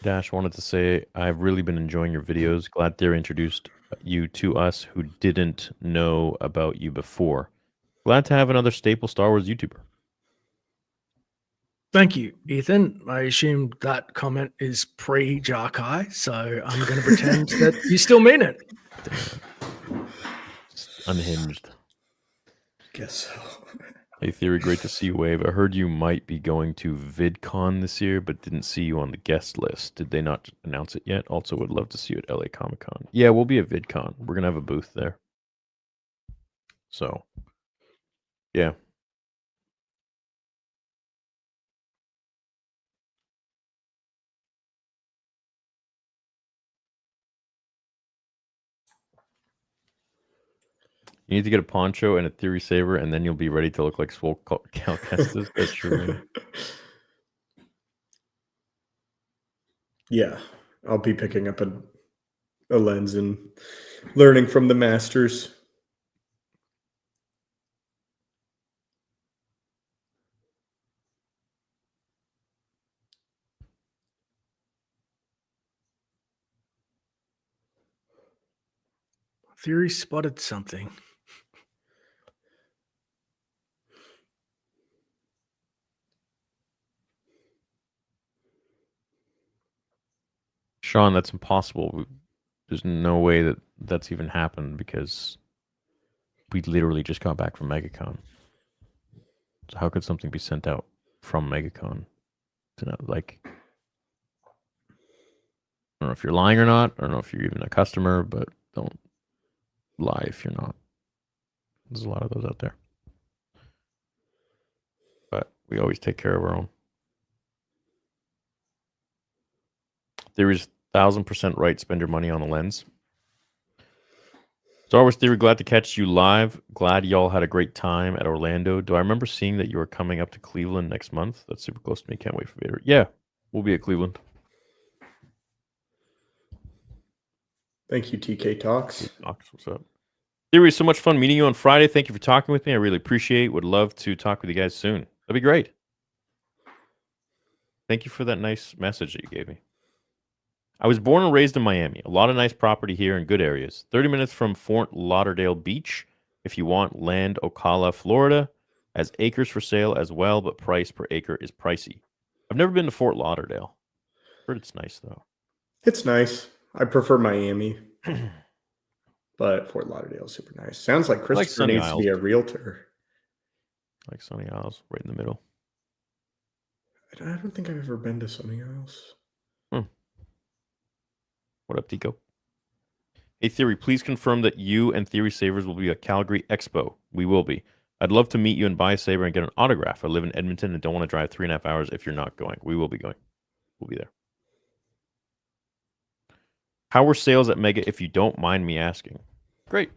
Dash wanted to say, I've really been enjoying your videos. Glad Theory introduced you to us who didn't know about you before. Glad to have another staple Star Wars YouTuber. Thank you, Ethan. I assume that comment is pre-Jarkai, so I'm going to pretend that you still mean it. Unhinged. Guess so. Hey, Theory, great to see you, Wave. I heard you might be going to VidCon this year, but didn't see you on the guest list. Did they not announce it yet? Also, would love to see you at LA Comic Con. Yeah, we'll be at VidCon. We're going to have a booth there. So, yeah. You need to get a poncho and a Theory Saber, and then you'll be ready to look like Swole Cal Kestis. That's true, man. Yeah, I'll be picking up a lens and learning from the masters. Theory spotted something. Sean, that's impossible. There's no way that that's even happened because we literally just got back from MegaCon. So how could something be sent out from MegaCon? Like, I don't know if you're lying or not. I don't know if you're even a customer, but don't lie if you're not. There's a lot of those out there. But we always take care of our own. There is 1,000% right. Spend your money on the lens. Star Wars Theory, glad to catch you live. Glad y'all had a great time at Orlando. Do I remember seeing that you were coming up to Cleveland next month? That's super close to me. Can't wait for Vader. Yeah, we'll be at Cleveland. Thank you, TK Talks. What's up? Theory, so much fun meeting you on Friday. Thank you for talking with me. I really appreciate it. Would love to talk with you guys soon. That'd be great. Thank you for that nice message that you gave me. I was born and raised in Miami. A lot of nice property here in good areas. 30 minutes from Fort Lauderdale Beach. If you want land, Ocala, Florida, has acres for sale as well, but price per acre is pricey. I've never been to Fort Lauderdale. Heard it's nice though. It's nice. I prefer Miami, but Fort Lauderdale is super nice. Sounds like Christopher Sunny needs Isles. to be a realtor. Like Sunny Isles, right in the middle. I don't think I've ever been to Sunny Isles. What up, Tico? Hey, Theory, please confirm that you and Theory Savers will be at Calgary Expo. We will be. I'd love to meet you and buy a saber and get an autograph. I live in Edmonton and don't want to drive 3.5 hours if you're not going. We will be going. We'll be there. How were sales at Mega, if you don't mind me asking? Great.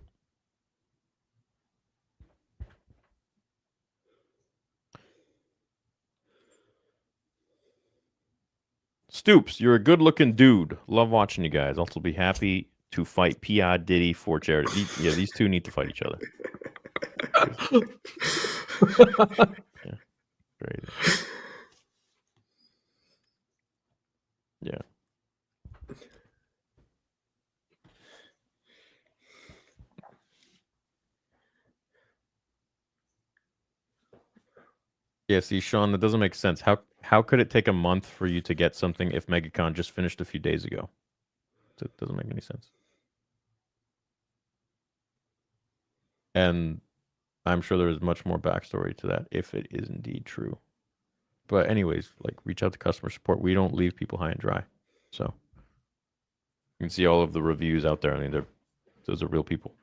Stoops, you're a good-looking dude. Love watching you guys. Also be happy to fight P.I. Diddy for charity. Yeah, these two need to fight each other. Yeah, great. Yeah. Yeah, see, Sean, that doesn't make sense. How could it take a month for you to get something if MegaCon just finished a few days ago? It doesn't make any sense. And I'm sure there is much more backstory to that if it is indeed true. But anyways, like reach out to customer support. We don't leave people high and dry. So you can see all of the reviews out there. I mean, those are real people.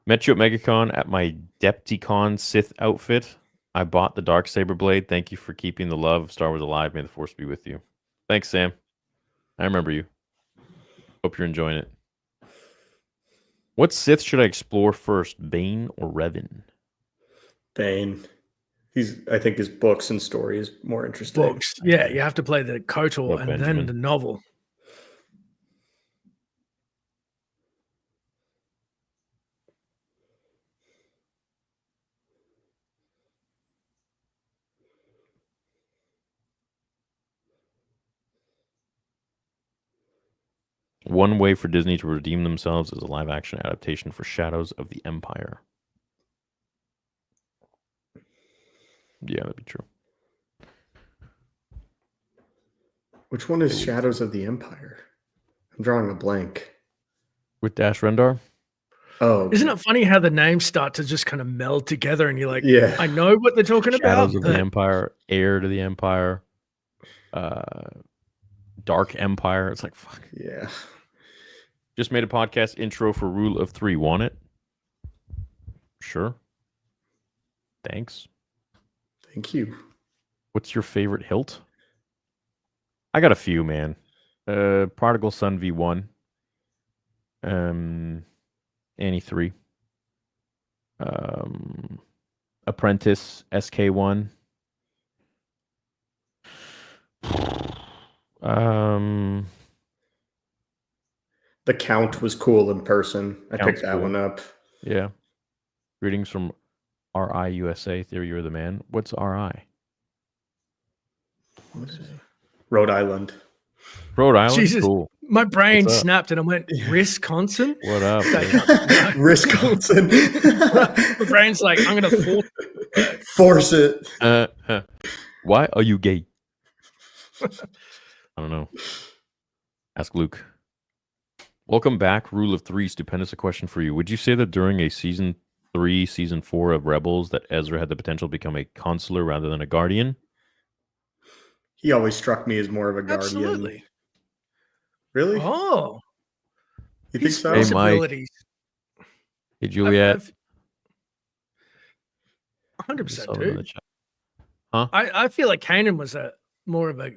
Met you at MegaCon at my Depticon Sith outfit. I bought the Darksaber blade. Thank you for keeping the love of Star Wars alive. May the Force be with you. Thanks, Sam. I remember you. Hope you're enjoying it. What Sith should I explore first, Bane or Revan? Bane. I think his books and story is more interesting. Books. Yeah, you have to play the KOTOR and Benjamin. then the novel. One way for Disney to redeem themselves is a live-action adaptation for Shadows of the Empire. Yeah, that'd be true. Which one is Shadows of the Empire? I'm drawing a blank. With Dash Rendar. Oh, okay. Isn't it funny how the names start to just kind of meld together and you're like, Yeah. I know what they're talking about. Shadows of the Empire, Heir to the Empire, Dark Empire. It's like, fuck. Yeah. Just made a podcast intro for Rule of Three. Want it? Sure. Thanks. Thank you. What's your favorite hilt? I got a few, man. Prodigal Son V1. Annie 3. Apprentice SK1. The Count was cool in person. I Count's picked that cool. one up. Yeah. Greetings from RI USA. Theory, you're the man. What's RI? What is it? Rhode Island. Rhode Island? Jesus. Cool. My brain What's up? snapped and I went, Wisconsin? What up? Wisconsin. My brain's like, I'm going to Force it. Why are you gay? I don't know. Ask Luke. Welcome back, Rule of Three. Stupendous. A question for you. Would you say that during a season 3, season 4 of Rebels, that Ezra had the potential to become a consular rather than a guardian? He always struck me as more of a guardian. Absolutely. Really? Oh. You think His so? Hey, force Mike. abilities. Hey, Juliet. 100%, Saw them in the dude. chat. I feel like Kanan was more of a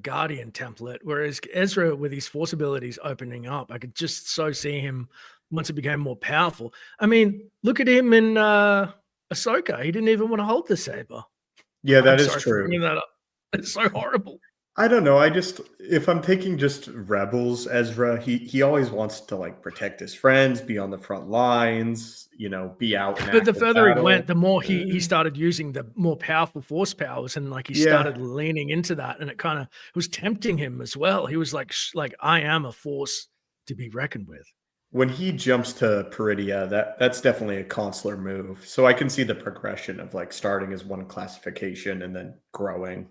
guardian template, whereas Ezra, with his force abilities opening up, I could just so see him once it became more powerful. I mean, look at him in Ahsoka. He didn't even want to hold the saber. Yeah, that I'm is sorry for true. bringing that up. It's so horrible. I don't know. If I'm taking just Rebels, Ezra, he always wants to like protect his friends, be on the front lines, be out. But the further he went, the more he started using the more powerful force powers, and like he started leaning into that, and it kind of was tempting him as well. He was like I am a force to be reckoned with. When he jumps to Peridia, that's definitely a consular move. So I can see the progression of like starting as one classification and then growing.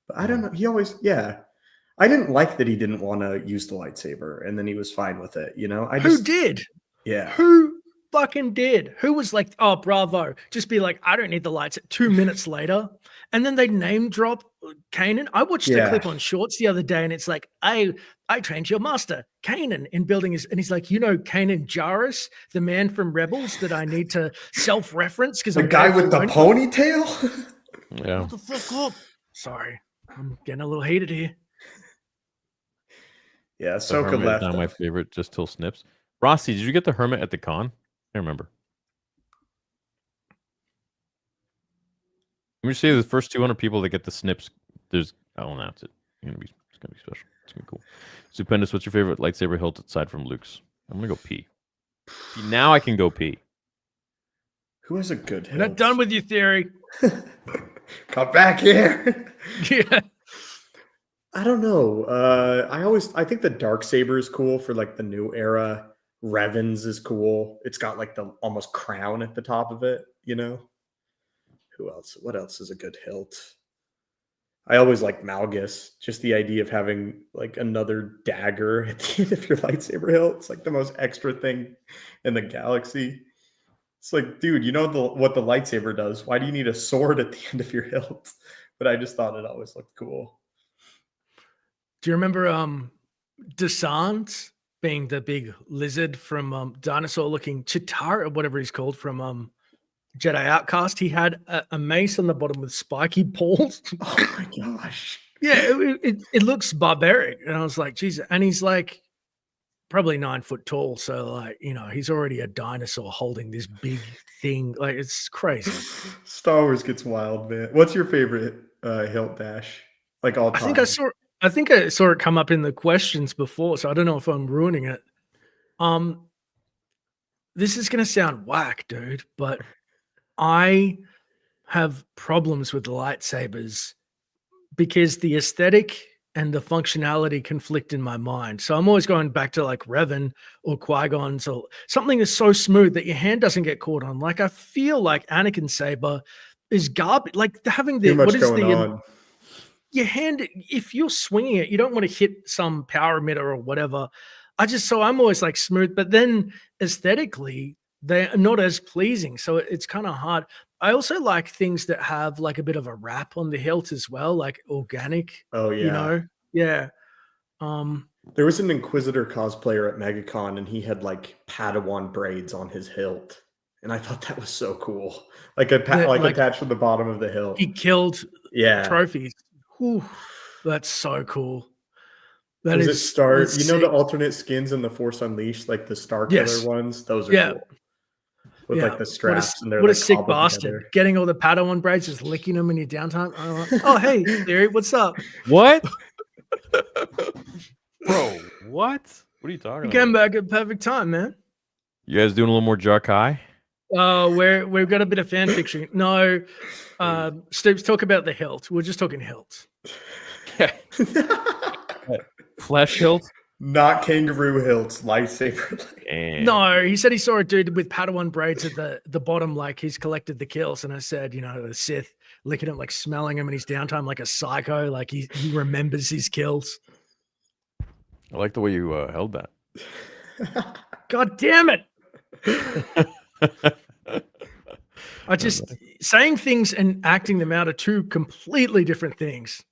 But I don't know. He always, I didn't like that he didn't want to use the lightsaber, and then he was fine with it. Who did? Yeah. Who fucking did? Who was like, oh, bravo. Just be like, I don't need the lights. 2 minutes later. And then they name drop Kanan. I watched a clip on Shorts the other day, and it's like, I trained your master, Kanan, in building his, and he's like, Kanan Jarrus, the man from Rebels that I need to self-reference because the guy with the ponytail? Yeah. What the fuck up? Sorry. I'm getting a little heated here. Yeah, The Ahsoka Hermit is left. now my favorite, just till Snips. Rossi, did you get the Hermit at the con? I can't remember. Let me say the first 200 people that get the Snips, I'll announce it. It's gonna be special. It's gonna be cool. Stupendous, what's your favorite lightsaber hilt aside from Luke's? I'm gonna go pee. See, now I can go pee. Who has a good hilt? We're not done with your theory. Come back here. Yeah. I don't know. I think the Darksaber is cool for like the new era. Revan's is cool. It's got like the almost crown at the top of it, Who else? What else is a good hilt? I always like Malgus. Just the idea of having like another dagger at the end of your lightsaber hilt. It's like the most extra thing in the galaxy. It's like, dude, what the lightsaber does. Why do you need a sword at the end of your hilt? But I just thought it always looked cool. Do you remember Desant being the big lizard from dinosaur-looking Chitara, or whatever he's called, from Jedi Outcast? He had a mace on the bottom with spiky balls. Oh my gosh. Yeah, it looks barbaric. And I was like, Jesus. And he's like probably 9 foot tall. So like, he's already a dinosaur holding this big thing. Like, it's crazy. Star Wars gets wild, man. What's your favorite hilt, Dash? Like all time? I think I saw it come up in the questions before, so I don't know if I'm ruining it. This is going to sound whack, dude, but I have problems with lightsabers because the aesthetic and the functionality conflict in my mind. So I'm always going back to like Revan or Qui-Gon's or something that's so smooth that your hand doesn't get caught on. Like I feel like Anakin's saber is garbage. Like having the Too much going on. your hand, if you're swinging it, you don't want to hit some power emitter or whatever. I'm always like smooth, but then aesthetically, they're not as pleasing. So it's kind of hard. I also like things that have like a bit of a wrap on the hilt as well, like organic, Oh you yeah. know? Yeah. There was an Inquisitor cosplayer at MegaCon, and he had like Padawan braids on his hilt, and I thought that was so cool. Like attached to the bottom of the hilt. He killed Yeah. trophies. Whew, that's so cool. Does it start? You know sick. the alternate skins in the Force Unleashed, like the Star Killer ones. Those are cool. With like the straps, and they're what a like sick cobbled bastard! together. Getting all the Padawan braids, just licking them in your downtime. Oh, hey, Theory, what's up? What? Bro, what? What are you talking You came about? back at perfect time, man. You guys doing a little more Jarkai? We've got a bit of fan fiction. No, Stoops, talk about the hilt. We're just talking hilts. Flesh hilt? Not kangaroo hilts, lightsaber. No, he said he saw a dude with Padawan braids at the bottom, like he's collected the kills. And I said, the Sith licking him, like smelling him in his downtime, like a psycho, like he remembers his kills. I like the way you held that. God damn it. Saying things and acting them out are two completely different things.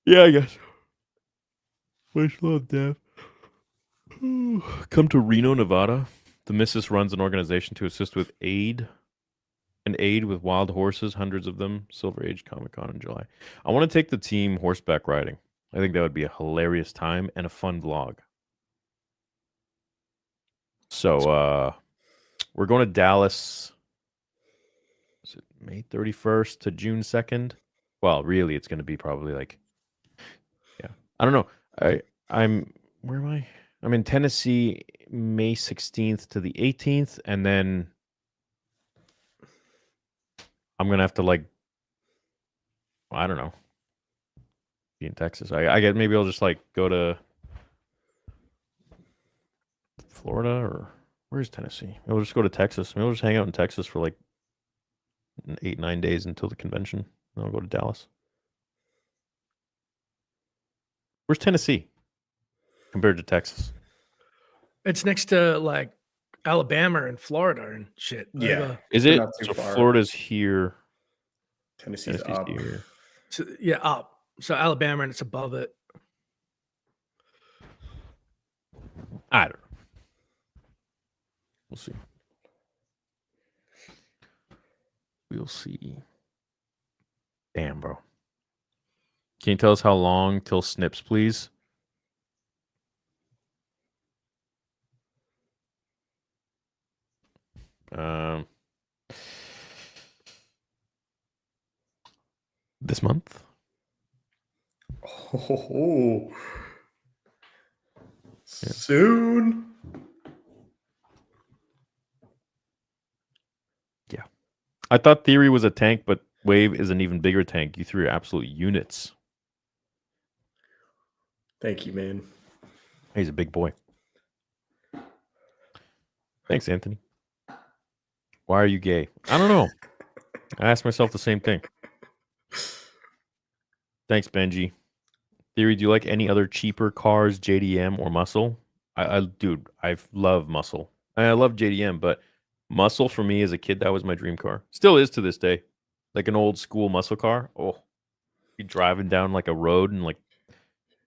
Yeah, I guess. Much love, Dev. Come to Reno, Nevada. The Missus runs an organization to assist with aid with wild horses, hundreds of them. Silver Age Comic Con in July. I want to take the team horseback riding. I think that would be a hilarious time and a fun vlog. So we're going to Dallas. Is it May 31st to June 2nd? Well, really, it's going to be probably like, yeah. I don't know. Where am I? I'm in Tennessee, May 16th to the 18th, and then I'm gonna have to I don't know, be in Texas. I get maybe I'll just go to Florida, or where's Tennessee? Maybe I'll just go to Texas. Maybe I'll just hang out in Texas for 8-9 days until the convention. Then I'll go to Dallas. Where's Tennessee compared to Texas? It's next to Alabama and Florida and shit. Yeah. Is it? So Florida's here. Tennessee's up. Here. So, yeah, up. So Alabama and it's above it. I don't know. We'll see. We'll see. Damn, bro. Can you tell us how long till Snips, please? This month? Oh, soon. Yeah. I thought Theory was a tank, but Wave is an even bigger tank. You threw your absolute units. Thank you, man. He's a big boy. Thanks, Anthony. Why are you gay? I don't know. I asked myself the same thing. Thanks, Benji. Theory, do you like any other cheaper cars, JDM or muscle? Dude, I love muscle. I love JDM, but muscle for me as a kid, that was my dream car. Still is to this day. Like an old school muscle car. Oh, you driving down a road in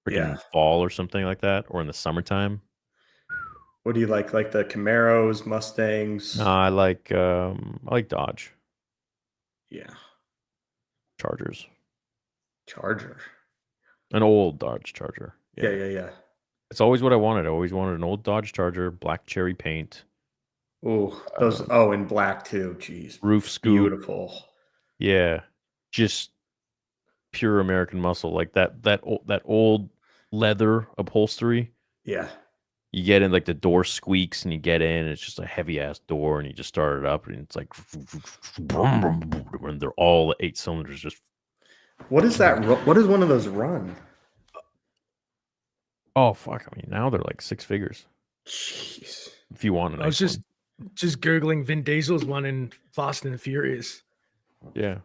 freaking fall or something like that, or in the summertime. What do you like? Like the Camaros, Mustangs? No, I like Dodge. Yeah. Chargers. Charger. An old Dodge Charger. Yeah. It's always what I wanted. I always wanted an old Dodge Charger, black cherry paint. Oh, those. In black too. Jeez. Roof scoop. Beautiful. Yeah, just pure American muscle, like that old leather upholstery. Yeah. You get in, the door squeaks, and you get in, and it's just a heavy ass door, and you just start it up, and it's and they're all 8 cylinders just. What is that? What does one of those run? Oh fuck! I mean, now they're 6 figures. Jeez. If you want a nice I was just googling Vin Diesel's one in Fast and Furious. Yeah.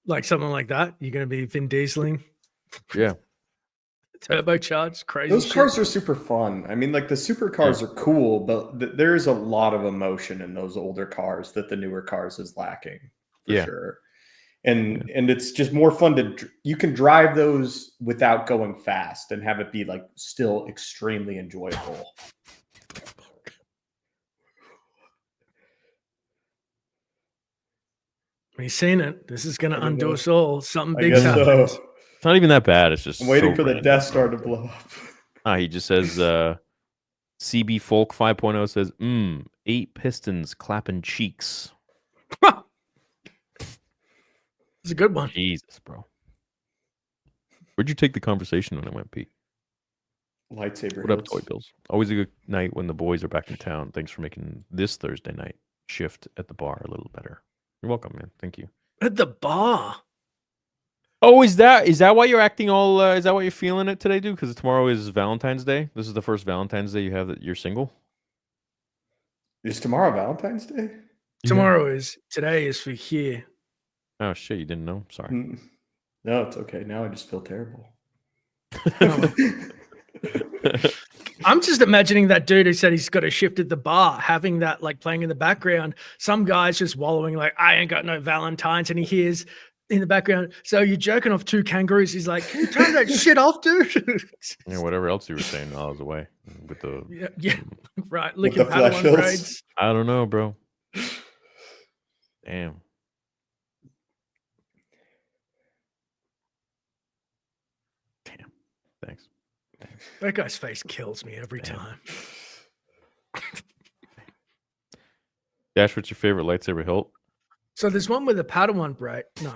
Like something like that. You're going to be Vin Dieseling, Yeah. turbocharged, crazy. Those shit. cars are super fun. I mean, like the supercars are cool, but there's a lot of emotion in those older cars that the newer cars is lacking for sure. And it's just more fun to you can drive those without going fast and have it be like still extremely enjoyable. We've seen it. This is going to undo us all. Something I big's guess happened. so. It's not even that bad. It's just I'm waiting so for the random, Death Star bro. to blow up. He just says CB Folk 5.0 says 8 pistons clapping cheeks. It's a good one. Jesus, bro. Where'd you take the conversation when it went, Pete? Lightsaber. What up, hits. Toy Bills? Always a good night when the boys are back in town. Thanks for making this Thursday night shift at the bar a little better. You're welcome, man. Thank you. At the bar. Oh, is that why you're acting all? Is that why you're feeling it today, dude? Because tomorrow is Valentine's Day. This is the first Valentine's Day you have that you're single. Is tomorrow Valentine's Day? Tomorrow is. Today is for here. Oh shit, you didn't know? Sorry. No, it's okay. Now I just feel terrible. I'm just imagining that dude who said he's got a shift at the bar, having that like playing in the background. Some guy's just wallowing like, I ain't got no Valentines. And he hears in the background, so you're jerking off 2 kangaroos. He's like, can you turn that shit off, dude? Yeah, whatever else you were saying while I was away with the. Yeah, right. Licking the flesh Padawan hills. braids. I don't know, bro. Damn. Thanks. That guy's face kills me every time. Dash, what's your favorite lightsaber hilt? So there's one with a Padawan braid. No,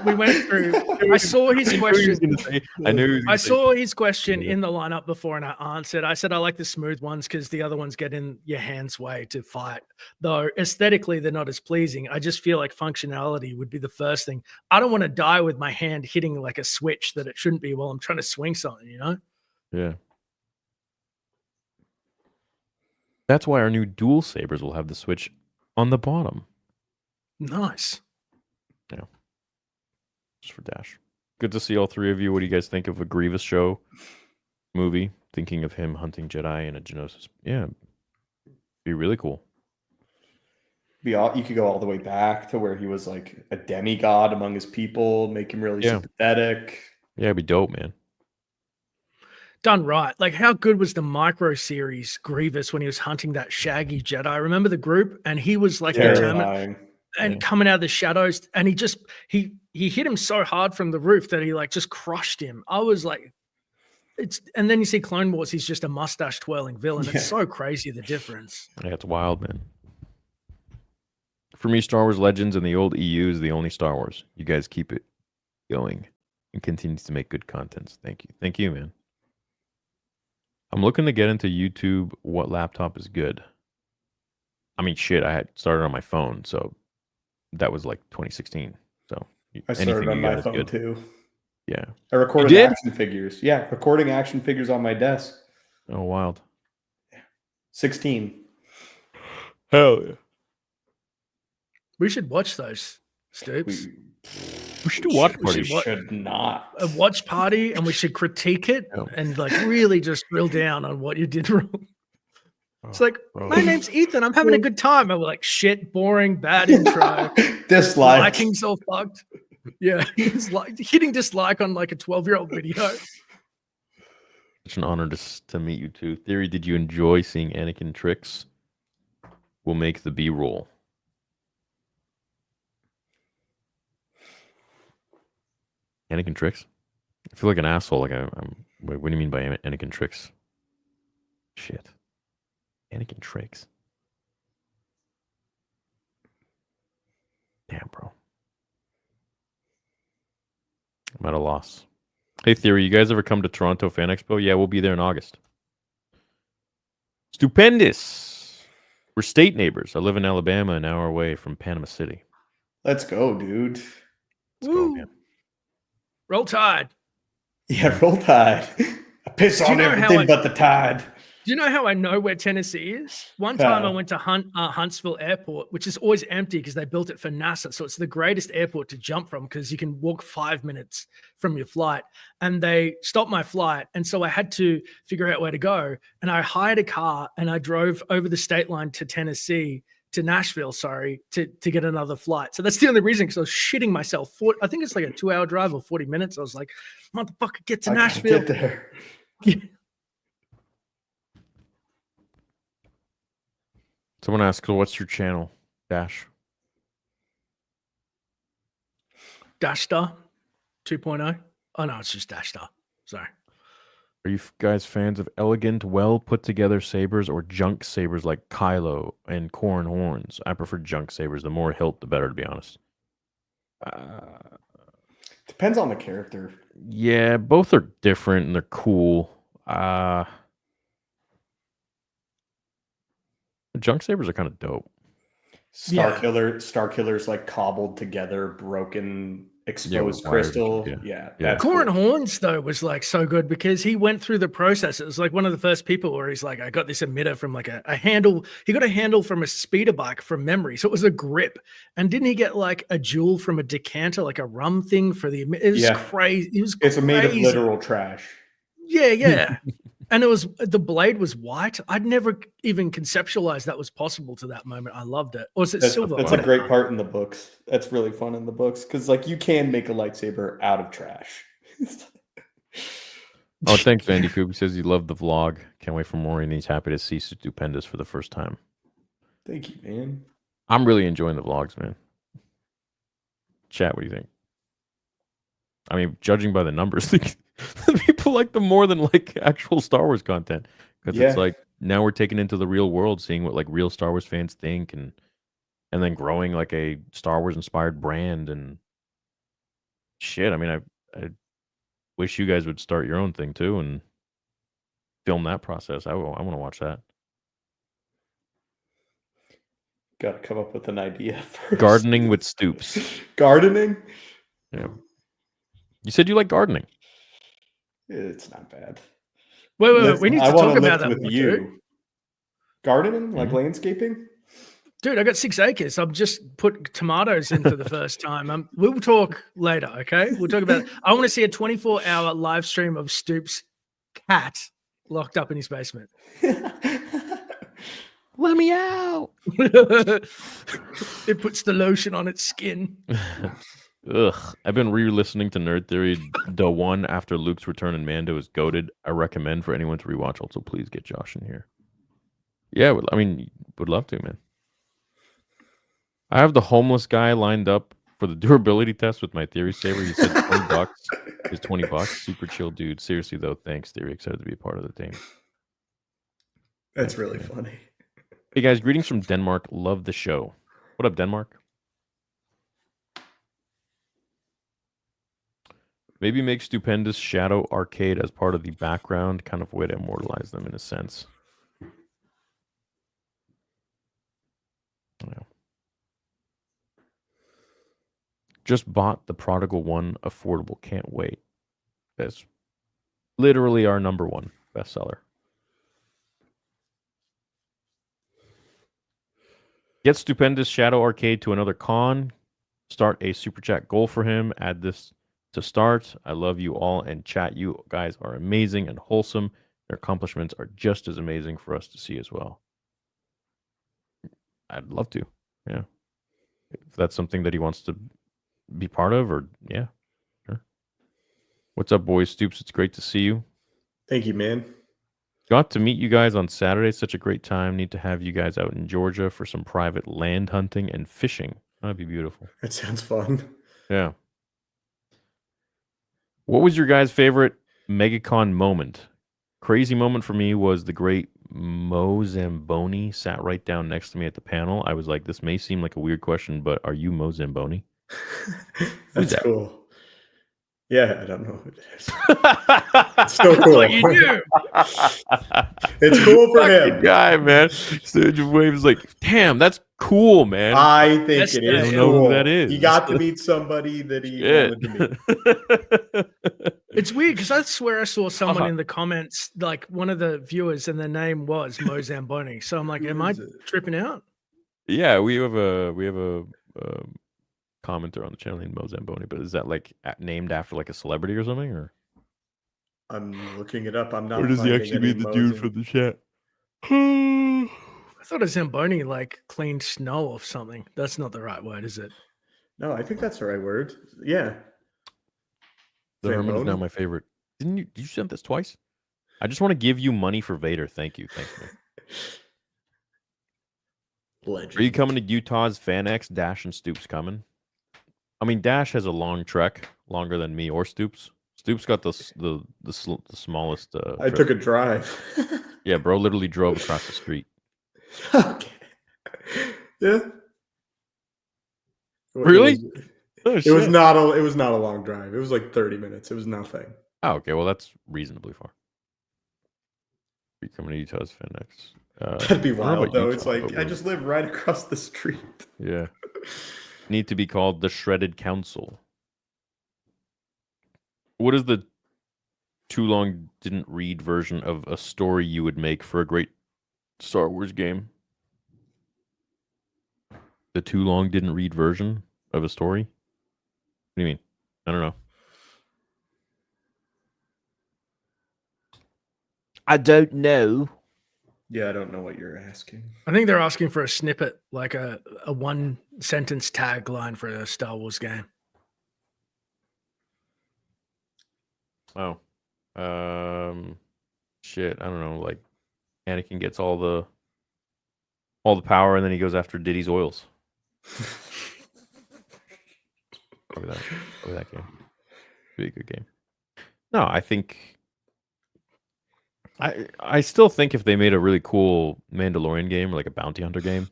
we went through. I saw his question. I knew. I saw his question in the lineup before, and I answered. I said I like the smooth ones because the other ones get in your hand's way to fight. Though aesthetically, they're not as pleasing. I just feel like functionality would be the first thing. I don't want to die with my hand hitting like a switch that it shouldn't be while I'm trying to swing something. You know? Yeah. That's why our new dual sabers will have the switch on the bottom. Nice. Yeah. Just for Dash. Good to see all 3 of you. What do you guys think of a Grievous show movie? Thinking of him hunting Jedi in a Geonosis. Yeah. Be really cool. You could go all the way back to where he was like a demigod among his people, make him really sympathetic. Yeah, it'd be dope, man. Done right. Like, how good was the micro series Grievous when he was hunting that shaggy Jedi? Remember the group? And he was like determined and coming out of the shadows, and he hit him so hard from the roof that he like just crushed him. I was like, and then you see Clone Wars, he's just a mustache twirling villain. It's so crazy the difference. Yeah, it's wild, man. For me, Star Wars Legends and the old EU is the only Star Wars. You guys keep it going and continue to make good content. Thank you. Thank you, man. I'm looking to get into YouTube. What laptop is good? I mean, shit, I had started on my phone, so that was like 2016. So I started on my phone too. Yeah. I recorded action figures. Yeah, recording action figures on my desk. Oh, wild. 16. Hell yeah. We should watch those, Stoops. We should do watch party. We should not. A watch party, and we should critique it and like really just drill down on what you did wrong. It's like, my name's Ethan. I'm having a good time. And we're like, shit, boring, bad intro. Dislike. Liking's all fucked. Yeah. Hitting dislike on like a 12-year-old video. It's an honor to meet you too. Theory, did you enjoy seeing Anakin tricks? We'll make the B-roll. Anakin tricks? I feel like an asshole. Like what do you mean by Anakin tricks? Shit. Anakin tricks. Damn, bro. I'm at a loss. Hey, Theory, you guys ever come to Toronto Fan Expo? Yeah, we'll be there in August. Stupendous. We're state neighbors. I live in Alabama, an hour away from Panama City. Let's go, dude. Let's go, man. Roll Tide. Yeah, roll Tide. I piss on everything but the Tide. Do you know how I know where Tennessee is? One time I went to Huntsville Airport, which is always empty because they built it for NASA. So it's the greatest airport to jump from because you can walk 5 minutes from your flight. And they stopped my flight. And so I had to figure out where to go. And I hired a car and I drove over the state line to Tennessee, to Nashville, sorry, to get another flight. So that's the only reason, because I was shitting myself. I think it's like a 2-hour drive or 40 minutes. I was like, motherfucker, get to Nashville. Get there. Someone asks, well, what's your channel? Dash. Dash Star 2.0. Oh, no, it's just Dash Star. Sorry. Are you guys fans of elegant, well put together sabers or junk sabers like Kylo and Corn Horns? I prefer junk sabers. The more hilt, the better, to be honest. Depends on the character. Yeah, both are different and they're cool. Junk sabers are kind of dope. Star Killer's like cobbled together, broken, exposed crystal. Yeah. Corn Horns though was like so good because he went through the process. It was like one of the first people where he's like, I got this emitter from like a handle. He got a handle from a speeder bike from memory, so it was a grip. And didn't he get like a jewel from a decanter, like a rum thing for the? It was crazy. It's made of literal trash. Yeah. And the blade was white. I'd never even conceptualized that was possible to that moment. I loved it. Or is it silver? That's a great part in the books. That's really fun in the books because like you can make a lightsaber out of trash. Oh, thanks, Vandy Coop. He says he loved the vlog. Can't wait for more, and he's happy to see Stupendous for the first time. Thank you, man. I'm really enjoying the vlogs, man. Chat, what do you think? I mean, judging by the numbers, people like them more than like actual Star Wars content because it's like now we're taking into the real world, seeing what like real Star Wars fans think, and then growing like a Star Wars inspired brand and shit. I mean, I wish you guys would start your own thing too and film that process. I want to watch that. Got to come up with an idea first. Gardening with Stoops. Gardening? Yeah. You said you like gardening. It's not bad. Wait. We need to talk about that with you. Too. Gardening, like landscaping? Dude, I got 6 acres. I've just put tomatoes in for the first time. We'll talk later, okay? We'll talk about it. I want to see a 24-hour live stream of Stoops' cat locked up in his basement. Let me out. It puts the lotion on its skin. Ugh. I've been re-listening to Nerd Theory. The one after Luke's return and Mando is goated. I recommend for anyone to rewatch. Also, please get Josh in here. Yeah, I mean, would love to, man. I have the homeless guy lined up for the durability test with my Theory Saver. He said $20 is $20. Super chill, dude. Seriously, though, thanks, Theory. Excited to be a part of the team. That's really funny. Hey, guys, greetings from Denmark. Love the show. What up, Denmark? Maybe make Stupendous Shadow Arcade as part of the background, kind of way to immortalize them in a sense. Yeah. Just bought The Prodigal One affordable. Can't wait. That's literally our #1 bestseller. Get Stupendous Shadow Arcade to another con. Start a super chat goal for him. Add this to start. I love you all, and chat, you guys are amazing and wholesome. Their accomplishments are just as amazing for us to see as well. I'd love to. Yeah. If that's something that he wants to be part of, or yeah. Sure. What's up, boys? Stoops, it's great to see you. Thank you, man. Got to meet you guys on Saturday. Such a great time. Need to have you guys out in Georgia for some private land hunting and fishing. That'd be beautiful. That sounds fun. Yeah. What was your guys' favorite MegaCon moment? Crazy moment for me was the great Mo Zamboni sat right down next to me at the panel. I was like, this may seem like a weird question, but are you Mo Zamboni? That's cool. Yeah, I don't know who it is. It's so cool. You do. It's cool for him. Guy, man. Sturgeon Wave's like, damn, that's cool, man. I think it is. I don't know who that is. He got to meet somebody that he wanted to meet. It's weird because I swear I saw someone Uh-huh. in the comments, like one of the viewers, and their name was Mo Zamboni. So I'm like, Who am I is it? tripping out? Yeah, we have a commenter on the channel named Mo Zamboni, but is that like named after like a celebrity or something, or I'm looking it up. I'm not or does he finding actually any mean the dude Mosin. from the chat? I thought a Zamboni like cleaned snow or something. That's not the right word, is it? No, I think that's the right word. Yeah. The Herman is now Zamboni? my favorite. Did you send this twice? I just want to give you money for Vader. Thank you. Legend. Are you coming to Utah's FanX? Dash and Stoops coming? I mean, Dash has a long trek, longer than me or Stoops. Stoops got the smallest. I trip. took a drive. Yeah, bro, literally drove across the street. Okay. Yeah. Really? It was not a long drive. It was like 30 minutes. It was nothing. Oh, okay. Well, that's reasonably far. Are you coming to Utah's FanX? That'd be I don't know wild about though. Utah, It's like but I just live right across the street. yeah. Need to be called the Shredded Council. What is the too long didn't read version of a story you would make for a great Star Wars game? The too long didn't read version of a story? What do you mean? I don't know. I don't know. Yeah, I don't know what you're asking. I think they're asking for a snippet, like a one sentence tagline for a Star Wars game. Oh. Shit, I don't know, like Anakin gets all the power and then he goes after Diddy's oils. Probably that game. Be a good game. No, I think I still think if they made a really cool Mandalorian game or like a bounty hunter game,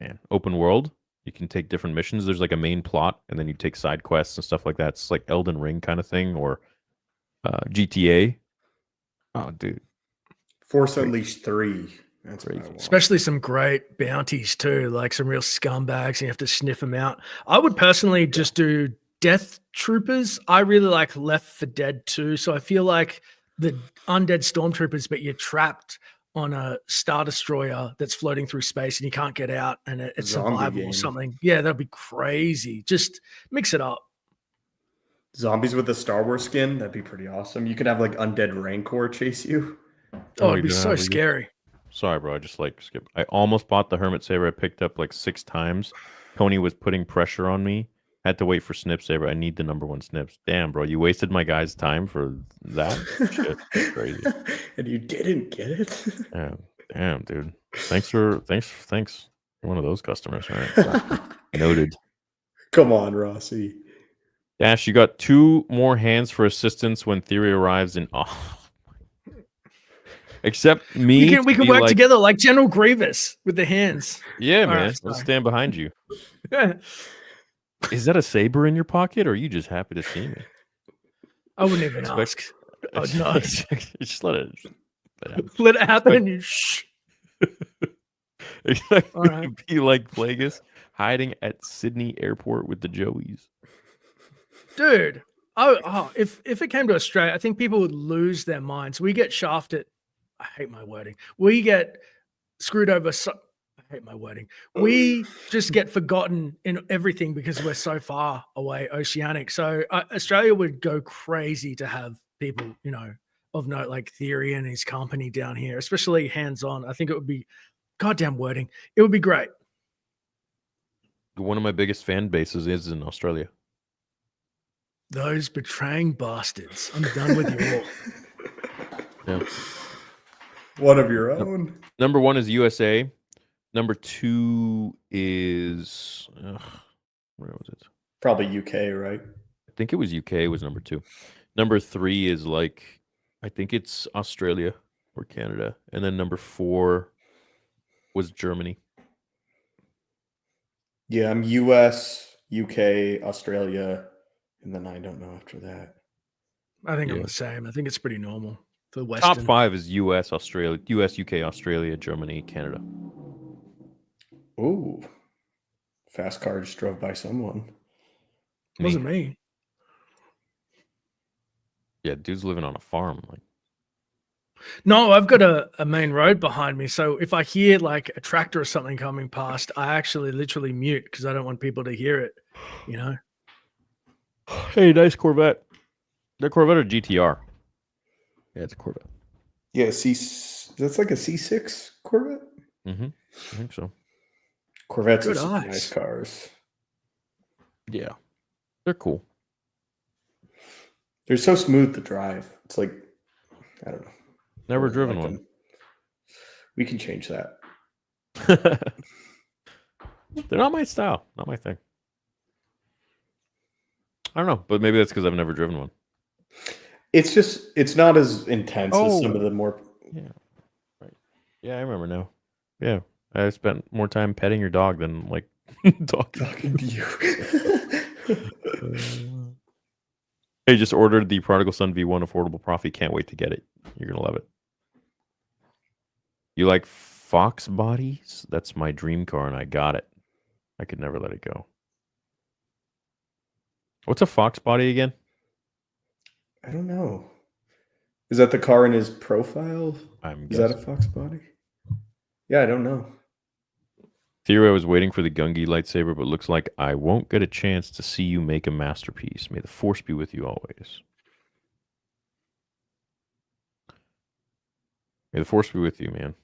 man, open world, you can take different missions. There's like a main plot, and then you take side quests and stuff like that. It's like Elden Ring kind of thing, or GTA. Oh, dude, Force Crazy. Unleashed 3. That's what I Crazy. want. Especially some great bounties too, like some real scumbags, and you have to sniff them out. I would personally just do Death Troopers. I really like Left 4 Dead 2, so I feel like the undead stormtroopers, but you're trapped on a Star Destroyer that's floating through space and you can't get out, and it's Zombie survival game. or something. Yeah, that'd be crazy. Just mix it up. Zombies with a Star Wars skin. That'd be pretty awesome. You could have like undead Rancor chase you. Oh, you it'd be do so have a- scary. Sorry, bro. I just like skipped. I almost bought the Hermit Saber. I picked up like 6 times. Tony was putting pressure on me. Had to wait for Snip Saber. I need the #1 Snips. Damn, bro. You wasted my guy's time for that? Shit. That's crazy. And you didn't get it? Damn, dude. Thanks. You're one of those customers, right? Noted. Come on, Rossi. Dash, you got 2 more hands for assistance when Theory arrives in. Oh. Except me. We can work together like General Grievous with the hands. Yeah, All man. right, Let's sorry. stand behind you. Is that a saber in your pocket, or are you just happy to see me? I wouldn't even ask. I would not. Just let it happen. Let it happen and you shh. Expect All me right. to be like Plagueis, hiding at Sydney Airport with the Joeys. Dude, if it came to Australia, I think people would lose their minds. We get shafted. I hate my wording. We get screwed over. I hate my wording. We just get forgotten in everything because we're so far away, oceanic. So Australia would go crazy to have people, of note like Theory and his company down here, especially hands-on. I think it would be goddamn wording. It would be great. One of my biggest fan bases is in Australia. Those betraying bastards. I'm done with you all. Yeah. One of your own. #1 is USA. #2 is where was it? Probably UK, right? I think it was UK was #2. #3 is like I think it's Australia or Canada, and then #4 was Germany. Yeah, I'm US, UK, Australia, and then I don't know after that. I think I'm Yeah. the same. I think it's pretty normal for Top Western. 5 is US, Australia, US, UK, Australia, Germany, Canada. Ooh. Fast car just drove by someone. Wasn't me. Yeah, dude's living on a farm. Like, No, I've got a main road behind me. So if I hear like a tractor or something coming past, I actually literally mute because I don't want people to hear it, you know? hey, nice Corvette. The Corvette or GTR? Yeah, it's a Corvette. Yeah, that's like a C6 Corvette. Mm-hmm. I think so. Corvettes Good are super eyes. nice cars. Yeah, they're cool. They're so smooth to drive. It's like, I don't know. Never Really driven like one. them. We can change that. They're not my style. Not my thing. I don't know, but maybe that's because I've never driven one. It's not as intense as some of the more. Yeah, right. Yeah, I remember now. Yeah, I spent more time petting your dog than like Talking to you. Hey, just ordered the Prodigal Son V1 affordable profit. Can't wait to get it. You're gonna love it. You like Fox bodies? That's my dream car, and I got it. I could never let it go. What's a Fox body again? I don't know. Is that the car in his profile? Is that a Fox body? Yeah, I don't know. Theory, I was waiting for the Gungi lightsaber, but looks like I won't get a chance to see you make a masterpiece. May the Force be with you always. May the Force be with you, man.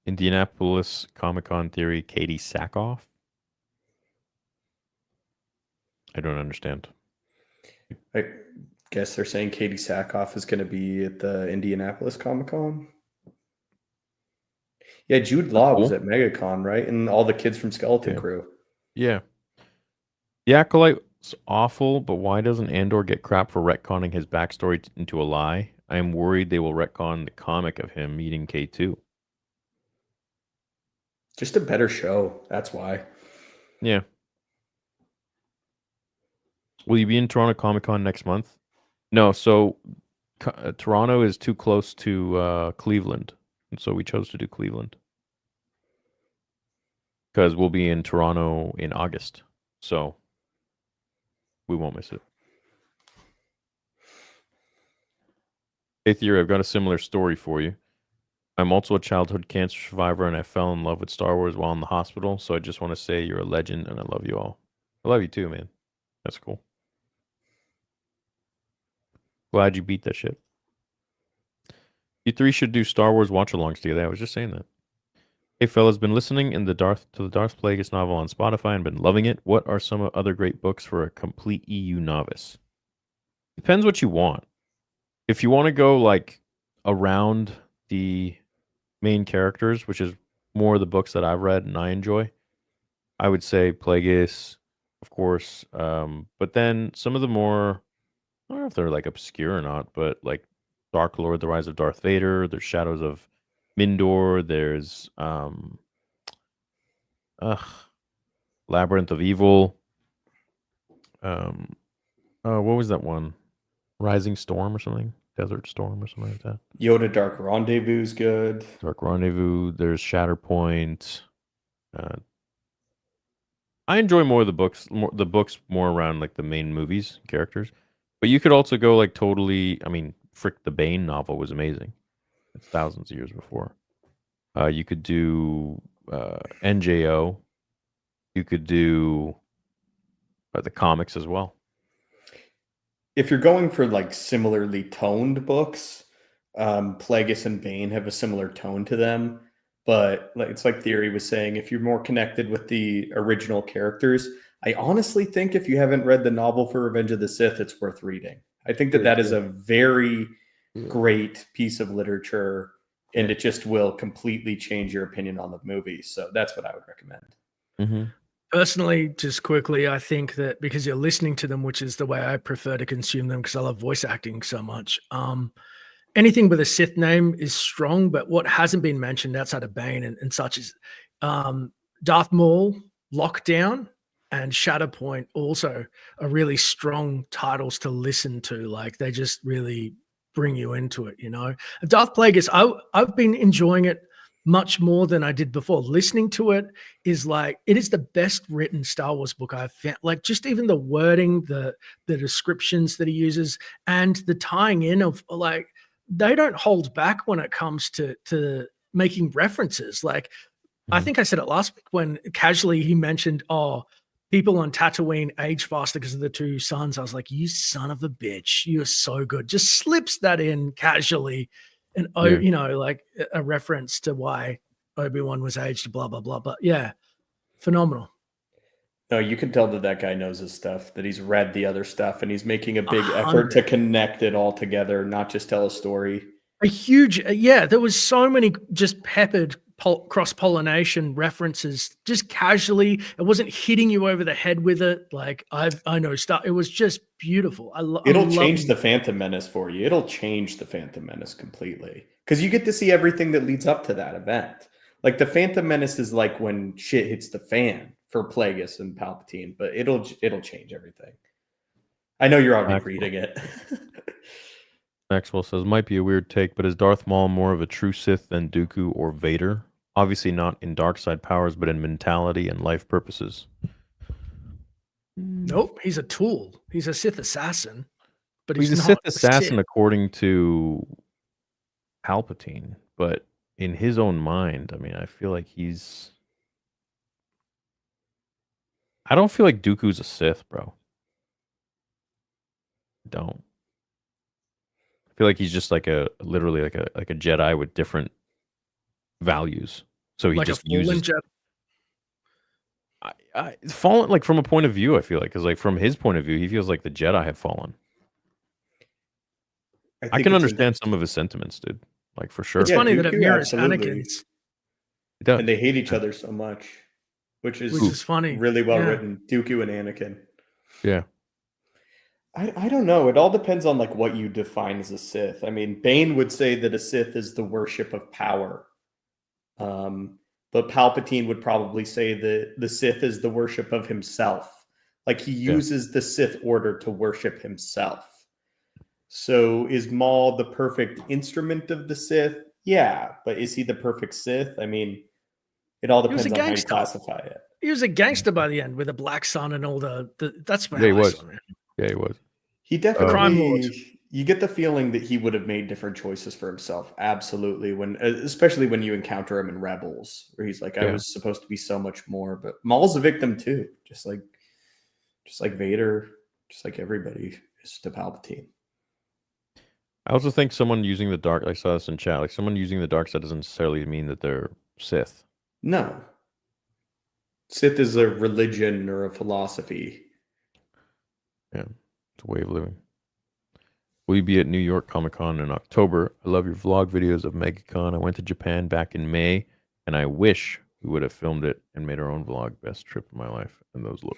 Indianapolis Comic-Con Theory, Katie Sackhoff? I don't understand. I guess they're saying Katie Sackhoff is going to be at the Indianapolis Comic-Con. Yeah, Jude Law was at MegaCon, right? And all the kids from Skeleton Crew. Yeah. The Acolyte's awful, but why doesn't Andor get crap for retconning his backstory into a lie? I am worried they will retcon the comic of him meeting K2. Just a better show. That's why. Yeah. Will you be in Toronto Comic Con next month? No, so Toronto is too close to Cleveland, and so we chose to do Cleveland because we'll be in Toronto in August, so we won't miss it. Hey, Theory, I've got a similar story for you. I'm also a childhood cancer survivor, and I fell in love with Star Wars while in the hospital, so I just want to say you're a legend, and I love you all. I love you too, man. That's cool. Glad you beat that shit. You three should do Star Wars watch-alongs together. I was just saying that. Hey, fellas, been listening to the Darth Plagueis novel on Spotify and been loving it. What are some other great books for a complete EU novice? Depends what you want. If you want to go like around the main characters, which is more the books that I've read and I enjoy, I would say Plagueis, of course. But then some of the more, I don't know if they're like obscure or not, but like Dark Lord, The Rise of Darth Vader, there's Shadows of Mindor, there's Labyrinth of Evil. What was that one? Rising Storm or something? Desert Storm or something like that. Yoda Dark Rendezvous is good. Dark Rendezvous. There's Shatterpoint. I enjoy more of the books. The books more around like the main movies characters. But you could also go like totally. I mean, Frick the Bane novel was amazing. It's thousands of years before. You could do NJO. You could do the comics as well. If you're going for like similarly toned books, Plagueis and Bane have a similar tone to them. But it's like Theory was saying, if you're more connected with the original characters, I honestly think if you haven't read the novel for Revenge of the Sith, it's worth reading. I think that is a very great piece of literature, and it just will completely change your opinion on the movie. So that's what I would recommend. Mm-hmm. Personally, just quickly, I think that because you're listening to them, which is the way I prefer to consume them because I love voice acting so much. Anything with a Sith name is strong, but what hasn't been mentioned outside of Bane and such is Darth Maul, Lockdown, and Shatterpoint also are really strong titles to listen to. Like they just really bring you into it, you know. Darth Plagueis, I've been enjoying it much more than I did before. Listening to it is like, it is the best written Star Wars book I've found. Like, just even the wording, the descriptions that he uses, and the tying in of, like, they don't hold back when it comes to making references. Like, I think I said it last week when casually he mentioned, oh, people on Tatooine age faster because of the two sons. I was like, you son of a bitch, you're so good. Just slips that in casually, and Yeah. you know, like a reference to why Obi-Wan was aged, blah blah blah. But yeah, phenomenal. No, you can tell that guy knows his stuff, that he's read the other stuff, and he's making a big effort to connect it all together, not just tell a story. A huge, yeah, there was so many just peppered cross-pollination references, just casually. It wasn't hitting you over the head with it. Like, I know stuff. It was just beautiful. It'll change the Phantom Menace for you. It'll change the Phantom Menace completely, because you get to see everything that leads up to that event. Like, the Phantom Menace is like when shit hits the fan for Plagueis and Palpatine, but it'll change everything. I know you're already reading it. Maxwell says, might be a weird take, but is Darth Maul more of a true Sith than Dooku or Vader? Obviously not in dark side powers, but in mentality and life purposes. Nope, he's a tool. He's a Sith assassin, but He's a Sith assassin according to Palpatine, but in his own mind, I mean, I feel like I don't feel like Dooku's a Sith, bro. I don't. I feel like he's just like literally like a Jedi with different values. So he like just a fallen uses Jedi. fallen, like, from a point of view. I feel like, because like from his point of view, he feels like the Jedi have fallen. I can understand some of his sentiments, dude. Like, for sure. It's funny that it Dooku, mirrors absolutely. Anakin's, It does. And they hate each other so much, which is funny. really well written. Dooku and Anakin. Yeah. I don't know. It all depends on like what you define as a Sith. I mean, Bane would say that a Sith is the worship of power. But Palpatine would probably say that the Sith is the worship of himself. Like, he uses the Sith order to worship himself. So is Maul the perfect instrument of the Sith? Yeah, but is he the perfect Sith? I mean, it all depends on how you classify it. He was a gangster by the end with a black sun and all that's Yeah, he was. saw him. Yeah, he was. He Crime lord. definitely, you get the feeling that he would have made different choices for himself. Absolutely. Especially when you encounter him in Rebels, where he's like, I was supposed to be so much more, but Maul's a victim too. Just like Vader, just like everybody is to Palpatine. I also think someone using the dark, I saw this in chat, like someone using the dark side doesn't necessarily mean that they're Sith. No. Sith is a religion or a philosophy. Yeah, it's a way of living. Will you be at New York Comic Con in October? I love your vlog videos of MegaCon. I went to Japan back in May, and I wish we would have filmed it and made our own vlog. Best trip of my life. And those look.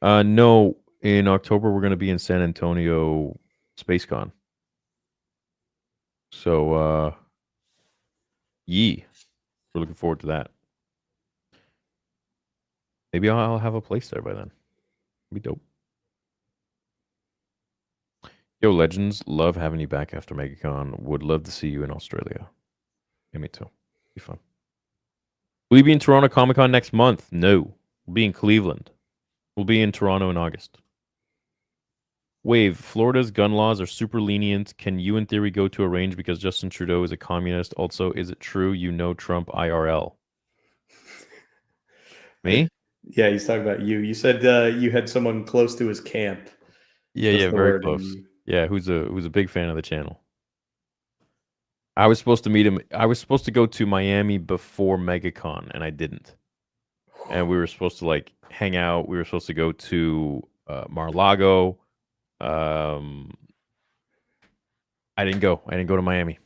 No, in October we're going to be in San Antonio SpaceCon. So, we're looking forward to that. Maybe I'll have a place there by then. It'd be dope. Yo, Legends, love having you back after MegaCon. Would love to see you in Australia. Yeah, me too. Be fun. Will you be in Toronto Comic Con next month? No. We'll be in Cleveland. We'll be in Toronto in August. Wave, Florida's gun laws are super lenient. Can you, in theory, go to a range because Justin Trudeau is a communist? Also, is it true you know Trump IRL? Me? Yeah, he's talking about you. You said you had someone close to his camp. Yeah, very close. Yeah, who's a big fan of the channel. I was supposed to meet him. I was supposed to go to Miami before MegaCon, and I didn't. And we were supposed to like hang out. We were supposed to go to Mar-a-Lago. I didn't go. I didn't go to Miami.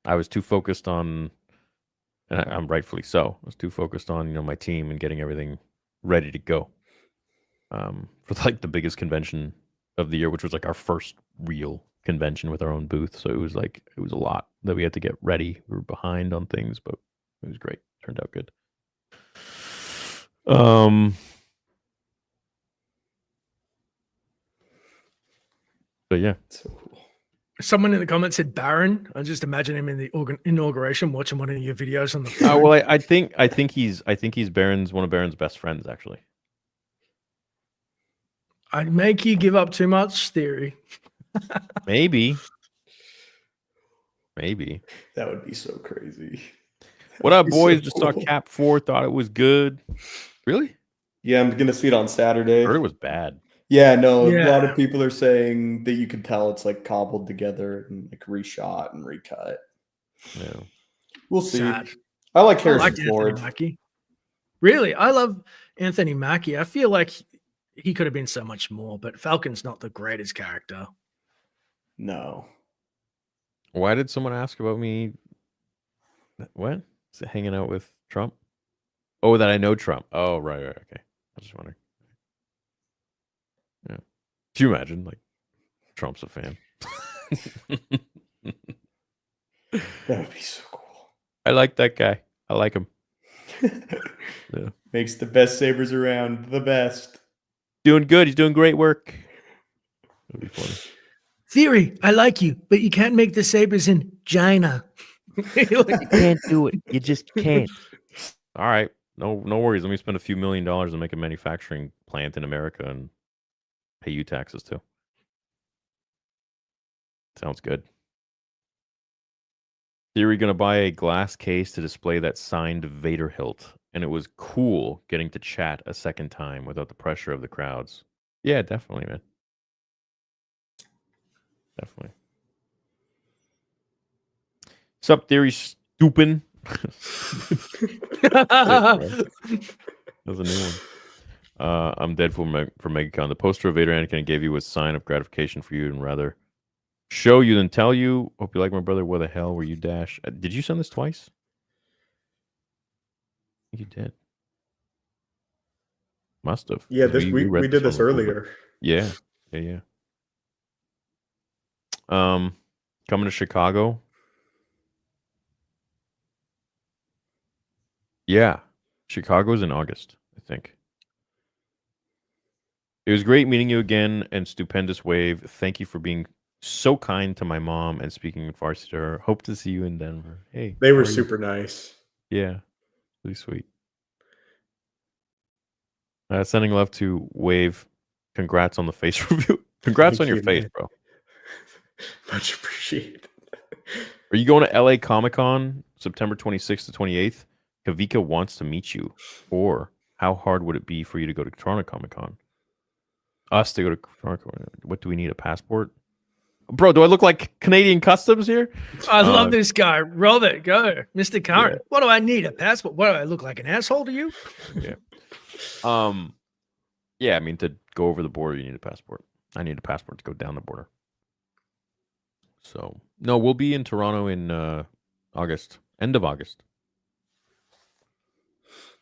I was too focused on, and I'm rightfully so. I was too focused on my team and getting everything ready to go for like the biggest convention of the year, which was like our first real convention with our own booth. So it was a lot that we had to get ready. We were behind on things, but it was great. Turned out good. But yeah, So cool. Someone in the comments said Baron. I just imagine him in the inauguration watching one of your videos on the phone. Well, I think he's Baron's one of Baron's best friends, actually. I'd make you give up too much, Theory. Maybe. That would be so crazy. What up, That'd be boys? so Just cool. saw Cap 4, thought it was good. Really? Yeah, I'm gonna see it on Saturday. I heard it was bad. Yeah, no, a lot Yeah. of people are saying that you can tell it's like cobbled together and like reshot and recut. Yeah. We'll see. Sad. I like I Harrison like Anthony Ford. Mackie. Really, I love Anthony Mackie. I feel like he could have been so much more, but Falcon's not the greatest character. No. Why did someone ask about me? What? Is it hanging out with Trump? Oh, that I know Trump. Oh, right. Okay. I was just wondering. Yeah. Can you imagine? Like, Trump's a fan. That would be so cool. I like that guy. I like him. Yeah. Makes the best sabers around the best. Doing good. He's doing great work. That'd be funny. Theory, I like you, but you can't make the sabers in China. You can't do it. You just can't. All right. No worries. Let me spend a few $1 million and make a manufacturing plant in America and pay you taxes too. Sounds good. Theory gonna buy a glass case to display that signed Vader hilt, and it was cool getting to chat a second time without the pressure of the crowds. Yeah, definitely, man. Definitely. Sup, Theory stupid. That was a new one. I'm dead for MegaCon. The poster of Vader Anakin gave you a sign of gratification for you and rather show you than tell you. Hope you like my brother. Where the hell were you, Dash? Did you send this twice? I think you did. Must have. Yeah, 'cause we read did one this before. earlier. Yeah. Coming to Chicago. Yeah. Chicago's in August, I think. It was great meeting you again and Stupendous Wave. Thank you for being so kind to my mom and speaking in Farsi to her. Hope to see you in Denver. Hey. They how were are you? super nice. Yeah. Really sweet. Sending love to Wave. Congrats on the face review. Congrats Thank on your you, face, man. bro. Much appreciated. Are you going to LA Comic Con September 26th to 28th? Kavika wants to meet you. Or how hard would it be for you to go to Toronto Comic Con? Us to go to Toronto Comic Con. What do we need? A passport? Bro, do I look like Canadian Customs here? I love this guy. Robert, go. Mr. Current. Yeah. What do I need? A passport? What do I look like? An asshole to you? Yeah. Yeah, I mean, to go over the border, you need a passport. I need a passport to go down the border. So, no, we'll be in Toronto in August. End of August.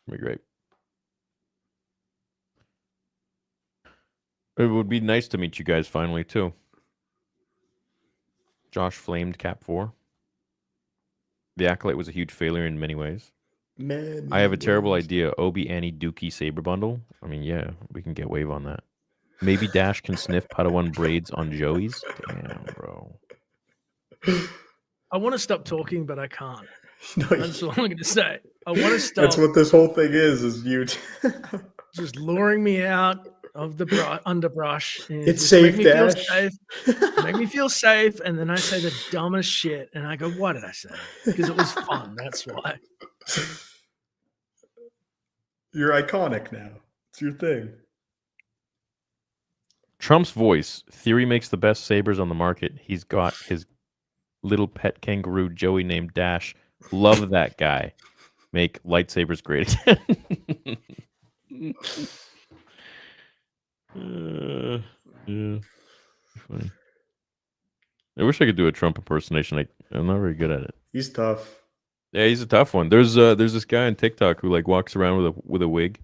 It'll be great. It would be nice to meet you guys finally, too. Josh flamed Cap 4. The Acolyte was a huge failure in many ways. I have a terrible idea. Obi, Annie, Dookie, Saber bundle. I mean, yeah, we can get Wave on that. Maybe Dash can sniff Padawan braids on Joey's. Damn, bro. I want to stop talking, but I can't. No, That's all I'm going to say. I want to stop that's what this whole thing is you. just luring me out of the underbrush. And It's just safe, make me feel Dash. safe. Make me feel safe, and then I say the dumbest shit, and I go, "Why did I say?" Because it was fun. That's why. You're iconic now. It's your thing. Trump's voice. Theory makes the best sabers on the market. He's got his little pet kangaroo Joey named Dash. Love that guy. Make lightsabers great again. Yeah. Funny. I wish I could do a Trump impersonation. I'm not very good at it. He's tough. Yeah, he's a tough one. There's this guy on TikTok who like walks around with a wig,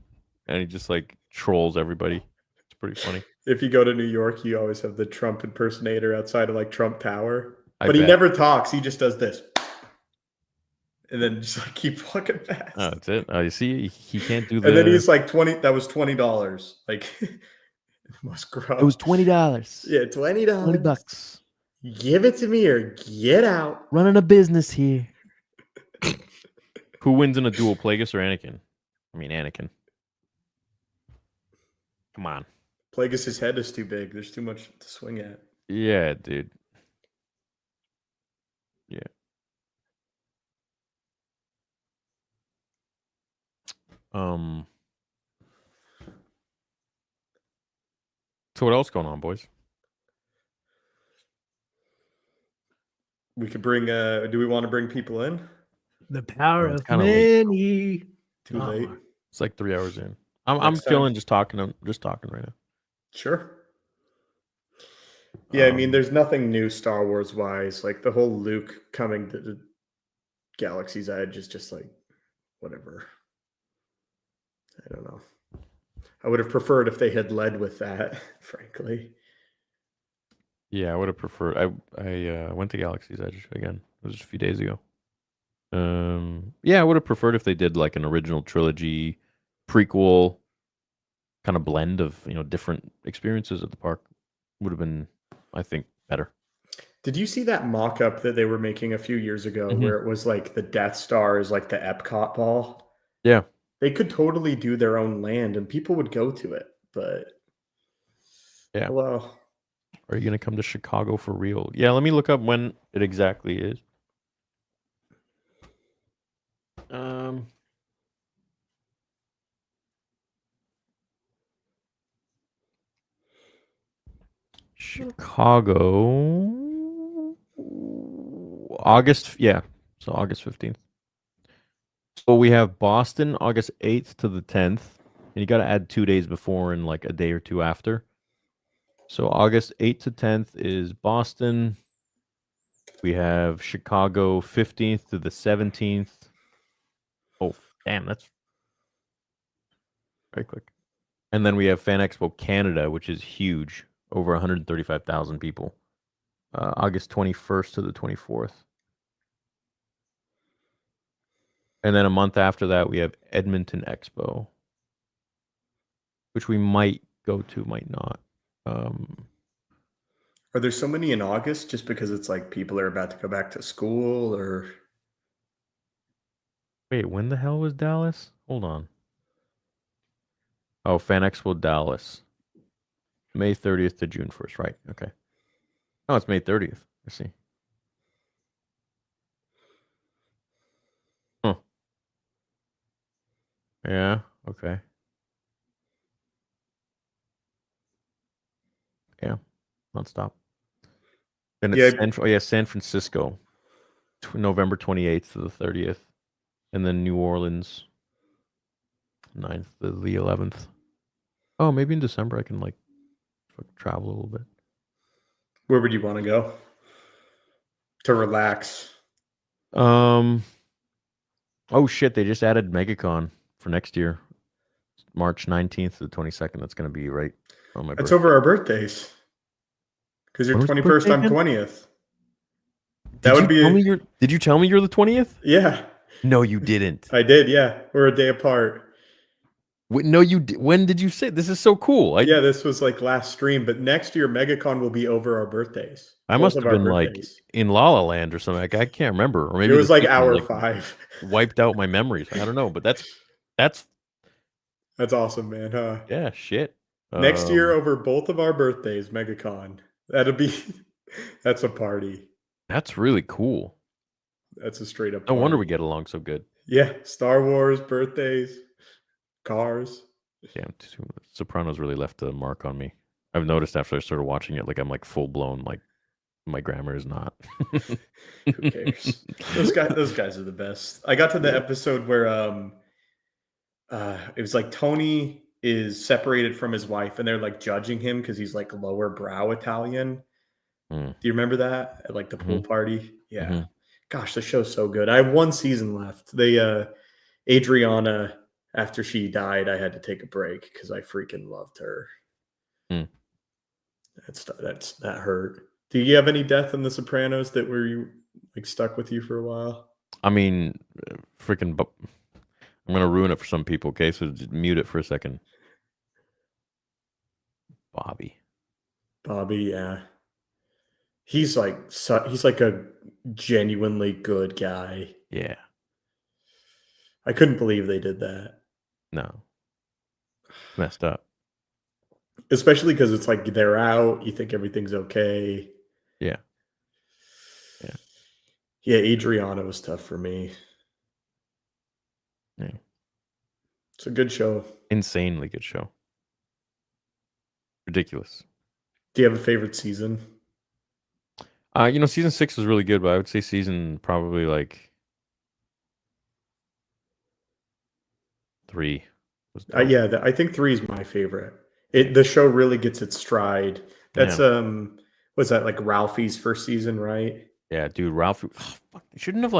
and he just like trolls everybody. It's pretty funny. If you go to New York, you always have the Trump impersonator outside of like Trump Tower. I But he bet. never talks. He just does this. And then just like keep walking past. Oh, that's it. You see, he can't do And then he's like that was $20. Like it was gross. $20. Yeah, $20. $20. Give it to me or get out. Running a business here. Who wins in a duel, Plagueis or Anakin? I mean, Anakin. Come on. Plagueis' head is too big. There's too much to swing at. Yeah, dude. Yeah. So what else going on, boys? We could bring. Do we want to bring people in? The power It's of kinda late. many. Too late. It's like 3 hours in. I'm Next time. chilling, just talking. I'm just talking right now. Sure. Yeah, I mean, there's nothing new Star Wars wise. Like the whole Luke coming to the Galaxy's Edge is just like whatever. I don't know. I would have preferred if they had led with that, frankly. Yeah, I would have preferred. I went to Galaxy's Edge again. It was just a few days ago. Yeah, I would have preferred if they did like an original trilogy, prequel, kind of blend of different experiences at the park. Would have been, I think, better. Did you see that mock-up that they were making a few years ago Mhm. where it was like the Death Star is like the Epcot ball? Yeah. They could totally do their own land and people would go to it, but Yeah. well, Are you gonna come to Chicago for real? Yeah, let me look up when it exactly is. Chicago, August. Yeah, so August 15th. So we have Boston, August 8th to the 10th, and you got to add 2 days before and like a day or two after. So August 8th to 10th is Boston. We have Chicago 15th to the 17th. Oh, damn, that's very quick. And then we have Fan Expo Canada, which is huge, over 135,000 people. August 21st to the 24th. And then a month after that, we have Edmonton Expo, which we might go to, might not. are there so many in August just because it's like people are about to go back to school or Wait, when the hell was Dallas? Hold on. Oh, Fan Expo Dallas. May 30th to June 1st, right. Okay. Oh, it's May 30th. I see. Huh. Yeah, okay. Yeah, nonstop. And it's San Francisco, November 28th to the 30th. And then New Orleans, 9th to the 11th. Oh, maybe in December I can like travel a little bit. where would you want to go to relax? Oh shit, they just added MegaCon for next year. March 19th to the 22nd. That's going to be right on my It's birthday. over our birthdays. Because you're When was your 21st, birthday I'm again? 20th. Did you tell me you're the 20th? Yeah, No, you didn't. I did. Yeah, we're a day apart. No, when did you say? This is so cool. Yeah, this was like last stream, but next year MegaCon will be over our birthdays. I Both must of have our been like birthdays. in La La Land or something. Like, I can't remember. Or maybe It was the like sequel, hour 5. wiped out my memories. I don't know, but that's That's awesome, man. Huh? yeah, shit. Next year over both of our birthdays, MegaCon. That'll be that's a party. That's really cool. That's a straight up No wonder party. we get along so good. Yeah, Star Wars, birthdays, cars. Damn, Sopranos really left a mark on me. I've noticed after I started watching it, like I'm like full blown, like my grammar is not. Who cares? Those guys are the best. I got to the episode where it was like Tony is separated from his wife and they're like judging him because he's like lower brow Italian. Mm. Do you remember that at like the pool party? Yeah. Mhm. Gosh, the show's so good. I have one season left. They Adriana, after she died, I had to take a break because I freaking loved her. Mm. That hurt. Do you have any death in The Sopranos that were you like stuck with you for a while? I mean, freaking. I'm gonna ruin it for some people. Okay, so just mute it for a second. Bobby, Bobby, yeah. He's he's like a genuinely good guy. Yeah. I couldn't believe they did that. No. Messed up. Especially because it's like they're out, you think everything's okay. Yeah. Yeah. Yeah, Adriana was tough for me. Yeah. It's a good show. Insanely good show. Ridiculous. Do you have a favorite season? Season 6 was really good, but I would say season probably like 3 was dope. Yeah, I think 3 is my favorite. The show really gets its stride. That's was that like Ralphie's first season, right? Yeah, dude, Ralph. Fuck, they shouldn't have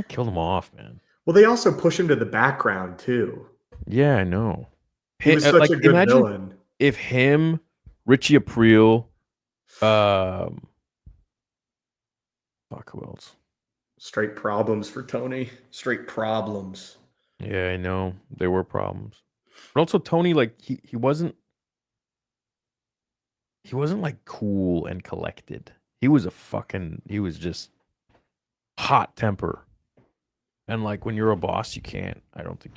killed him off, man. Well, they also push him to the background too. Yeah, I know. He was such a good villain. If him, Richie Aprile, fuck, who else? Straight problems for Tony. Straight problems. Yeah, I know. There were problems. But also Tony, like, he wasn't like cool and collected. He was just hot temper. And like when you're a boss, you can't. I don't think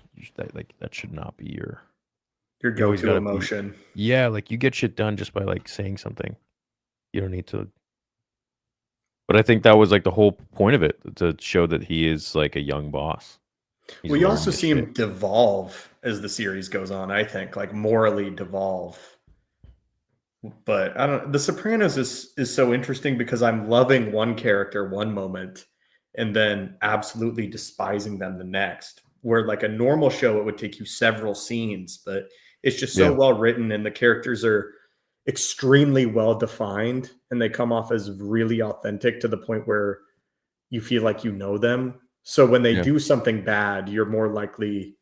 that should not be your always go-to gotta emotion. Yeah, like you get shit done just by like saying something. You don't need to. But I think that was like the whole point of it, to show that he is like a young boss. He's Well, you learning also this see him shit. devolve as the series goes on, I think, like morally devolve. But I don't The Sopranos is so interesting because I'm loving one character one moment and then absolutely despising them the next. Where like a normal show, it would take you several scenes, but it's just so Yeah. well written and the characters are extremely well defined and they come off as really authentic to the point where you feel like you know them. So when they Yeah. do something bad, you're more likely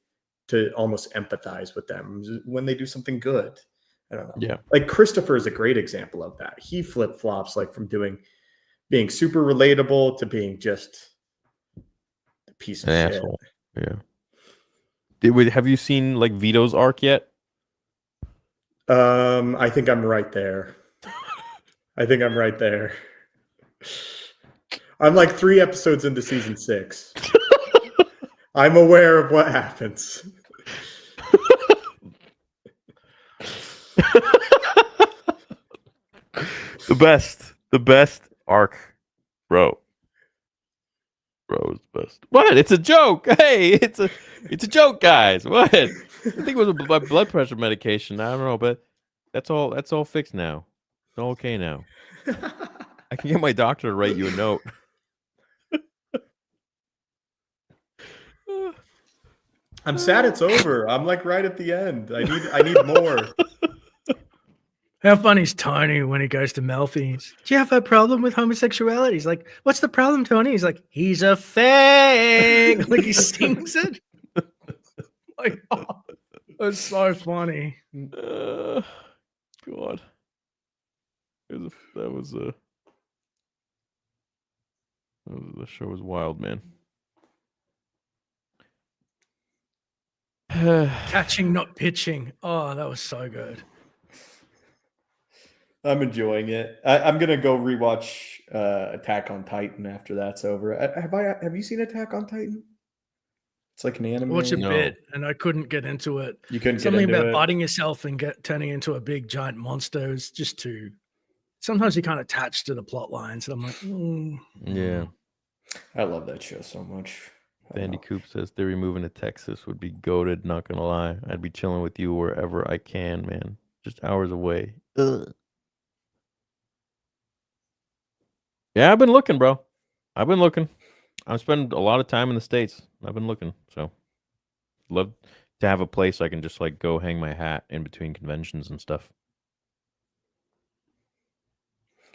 to almost empathize with them. When they do something good, I don't know. Yeah. Like Christopher is a great example of that. He flip flops like from being super relatable to being just a piece of An shit. asshole. Yeah. Have you seen like Vito's arc yet? I think I'm right there. I'm like 3 episodes into season 6. I'm aware of what happens. The best arc, bro. Bro is the best. What? It's a joke. Hey, it's a joke, guys. What? I think it was my blood pressure medication. I don't know, but that's all fixed now. It's all okay now. I can get my doctor to write you a note. I'm sad it's over. I'm like right at the end. I need more. How funny is Tony when he goes to Melfi? Do you have a problem with homosexuality? He's like, what's the problem, Tony? He's like, he's a fag. Like he sings it. Like, oh, that's so funny. God. The show was wild, man. Catching, not pitching. Oh, that was so good. I'm enjoying it. I'm gonna go rewatch Attack on Titan after that's over. Have you seen Attack on Titan? It's like an anime. Watch a No. bit, and I couldn't get into it. You couldn't Something get into about it. biting yourself and turning into a big giant monster is just too. Sometimes you can't attach to the plot lines, and I'm like, Yeah. I love that show so much. Sandy Coop says Theory moving to Texas would be goated, not gonna lie. I'd be chilling with you wherever I can, man. Just hours away. Ugh. Yeah, I've been looking, bro. I've been looking. I'm spending a lot of time in the States. I've been looking, so love to have a place I can just like go hang my hat in between conventions and stuff.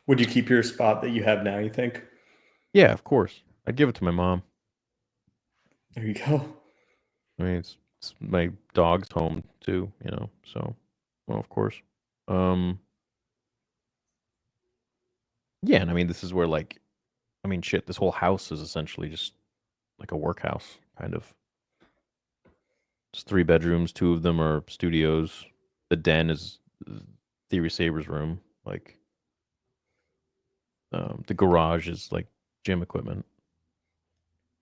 Would you keep your spot that you have now, you think? Yeah, of course. I'd give it to my mom. There you go. I mean, it's my dog's home too, so well, of course. Yeah, and I mean, this is where shit, this whole house is essentially just like a workhouse, kind of. It's 3 bedrooms, 2 of them are studios. The den is Theory Saber's room. Like, The garage is like gym equipment.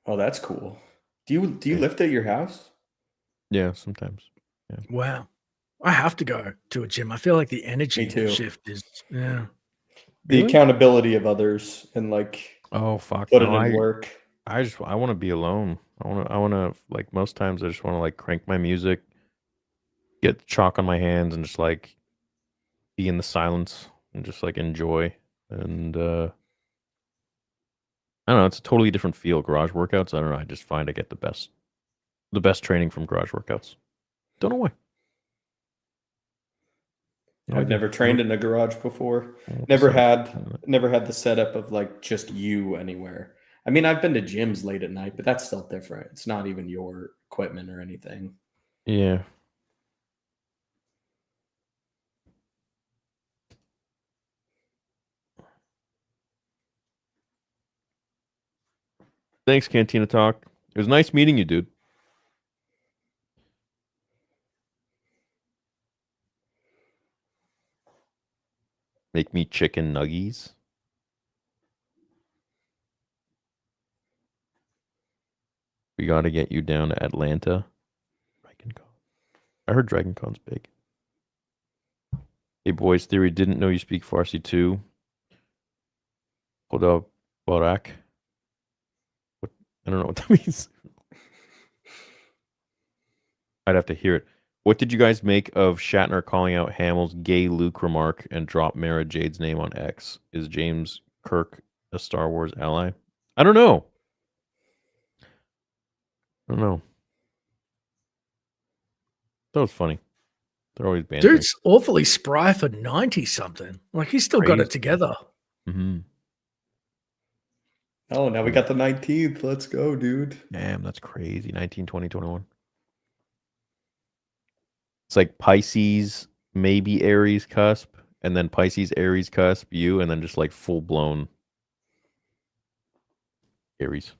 Oh, that's cool. Do you lift at your house? Yeah, sometimes. Wow. I have to go to a gym. I feel like the energy too. shift is yeah. The Really? accountability of others and like Oh fuck! put No, it in work. I want to be alone. I want to like most times I just want to like crank my music, get chalk on my hands, and just like be in the silence and just like enjoy. And I don't know. It's a totally different feel. Garage workouts. I don't know. I just find I get the best training from garage workouts. Don't know why. I've never trained in a garage before. Oh, Never so- had the setup of like just you anywhere. I mean, I've been to gyms late at night, but that's still different. It's not even your equipment or anything. Yeah. Thanks, Cantina Talk. It was nice meeting you, dude. Make me chicken nuggies. We got to get you down to Atlanta. DragonCon. I heard DragonCon's big. Hey, boys, Theory didn't know you speak Farsi too. Khoda Barak. What? I don't know what that means. I'd have to hear it. What did you guys make of Shatner calling out Hamill's gay Luke remark and drop Mara Jade's name on X? Is James Kirk a Star Wars ally? I don't know. I don't know. That was funny. They're always bantering. Dude's awfully spry for 90 something. Like he's still got it Crazy. together. Mm-hmm. Oh, now we got the 19th. Let's go, dude. Damn, that's crazy. 19, 20, 21. It's like Pisces, maybe Aries cusp, and then Pisces, Aries cusp, you, and then just like full blown Aries.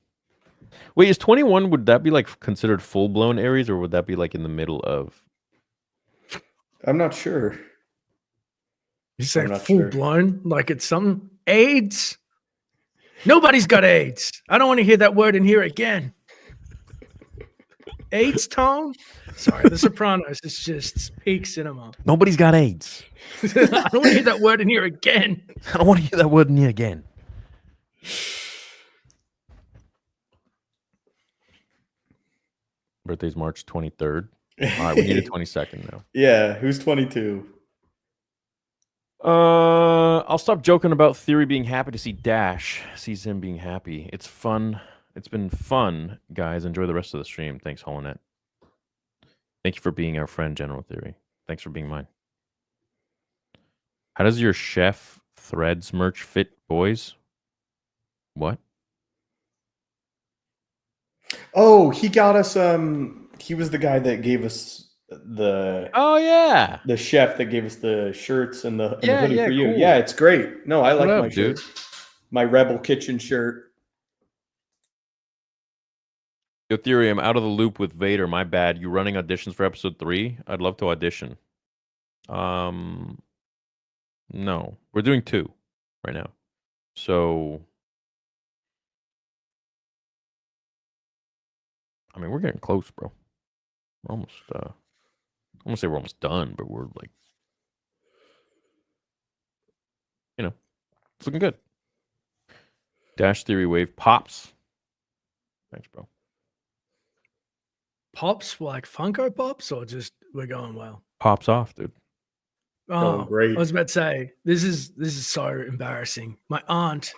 Wait, is 21, would that be like considered full blown Aries, or would that be like in the middle of? I'm not sure. You say not full sure. blown, like it's something AIDS. Nobody's got AIDS. I don't want to hear that word in here again. AIDS, Tone? Sorry, The Sopranos is just peak cinema. Nobody's got AIDS. I don't want to hear that word in here again. I don't want to hear that word in here again. Birthday's March 23rd. All right, we need a 22nd now. Yeah, who's 22? I'll stop joking about Theory being happy to see Dash. Sees him being happy. It's fun. It's been fun, guys. Enjoy the rest of the stream. Thanks, Holonet. Thank you for being our friend, General Theory. Thanks for being mine. How does your Chef Threads merch fit, boys? What? Oh, he got us he was the guy that gave us the Oh yeah. the chef that gave us the shirts and the Yeah, hoodie yeah, for you. cool. Yeah, it's great. No, I like What my up, dude? shirt. My Rebel Kitchen shirt. Yo, Theory, I'm out of the loop with Vader. My bad. You running auditions for episode 3? I'd love to audition. No. We're doing 2 right now. So I mean, we're getting close, bro. We're almost I won't say we're almost done, but we're like, you know, it's looking good. Dash Theory Wave pops. Thanks, bro. Pops, like Funko Pops, or just we're going well? Pops off, dude. Oh, great. I was about to say this is so embarrassing. My aunt,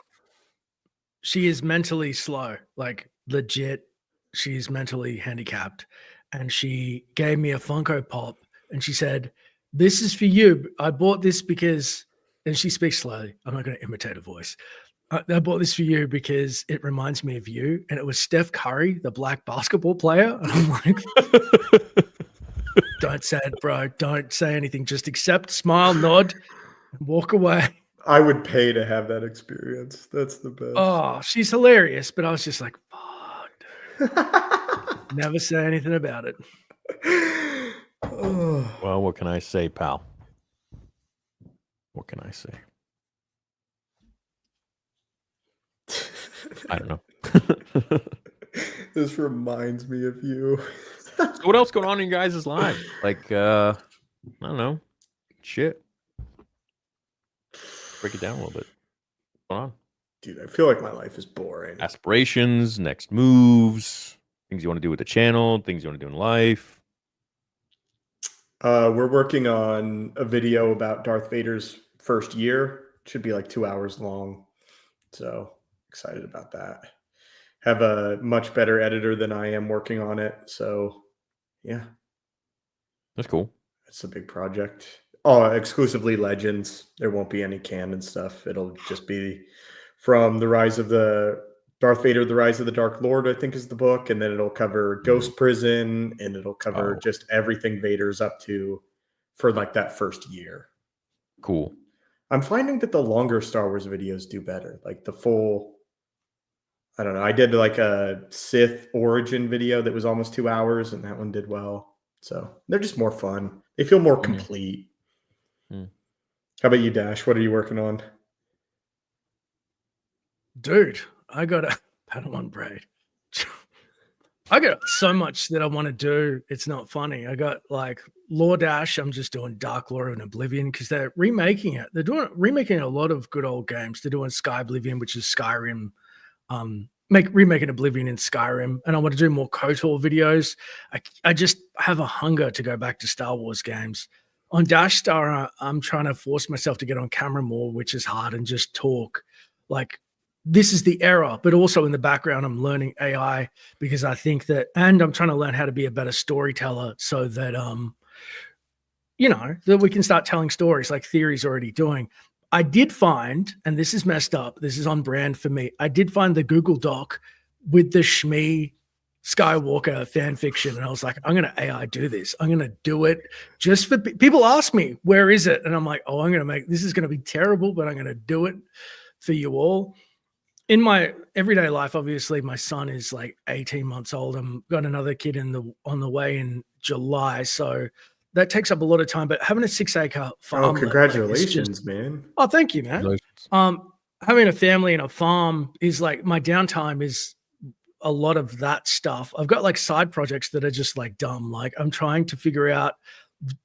she is mentally slow, like legit. She's mentally handicapped, and she gave me a Funko Pop, and she said, "This is for you. I bought this because," and she speaks slowly. I'm not going to imitate her voice. I bought this for you because it reminds me of you, and it was Steph Curry, the black basketball player. And I'm like, don't say it, bro. Don't say anything. Just accept, smile, nod, and walk away. I would pay to have that experience. That's the best. Oh, she's hilarious. But I was just like, fuck, dude. Never say anything about it. Oh. Well, what can I say, pal? What can I say? I don't know. This reminds me of you. So what else going on in your guys' lives? Like, I don't know. Shit. Break it down a little bit. What's going on? Dude, I feel like my life is boring. Aspirations, next moves, things you want to do with the channel, things you want to do in life. We're working on a video about Darth Vader's first year. It should be like 2 hours long. So excited about that. Have a much better editor than I am working on it. So yeah, That's cool. it's a big project. Oh, exclusively Legends. There won't be any canon stuff. It'll just be from the Rise of the Darth Vader, the Rise of the Dark Lord, I think is the book. And then it'll cover Ghost Prison, and it'll cover just everything Vader's up to for like that first year. Cool. I'm finding that the longer Star Wars videos do better. Like the full, I don't know. I did like a Sith origin video that was almost 2 hours, and that one did well. So they're just more fun. They feel more complete. How about you, Dash? What are you working on? Dude, I got a Padawan braid. I got so much that I want to do. It's not funny. I got like Lore Dash. I'm just doing Dark Lore and Oblivion because they're remaking it. They're remaking a lot of good old games. They're doing Sky Oblivion, which is Skyrim. Remaking Oblivion in Skyrim, and I want to do more KOTOR videos. I just have a hunger to go back to Star Wars games. On Dash Star, I'm trying to force myself to get on camera more, which is hard, and just talk. Like, this is the era, but also in the background, I'm learning AI because I think that, and I'm trying to learn how to be a better storyteller so that, that we can start telling stories like Theory's already doing. I did find, and this is messed up, this is on brand for me, I did find the Google Doc with the Shmi Skywalker fan fiction, and I was like, I'm going to AI do this. I'm going to do it just for people ask me, where is it? And I'm like, I'm going to make, this is going to be terrible, but I'm going to do it for you all. In my everyday life, obviously, my son is like 18 months old. I've got another kid on the way in July, so that takes up a lot of time. But having a 6-acre farm, Oh, congratulations, man! Oh, thank you, man. Having a family and a farm is like my downtime is a lot of that stuff. I've got like side projects that are just like dumb. Like I'm trying to figure out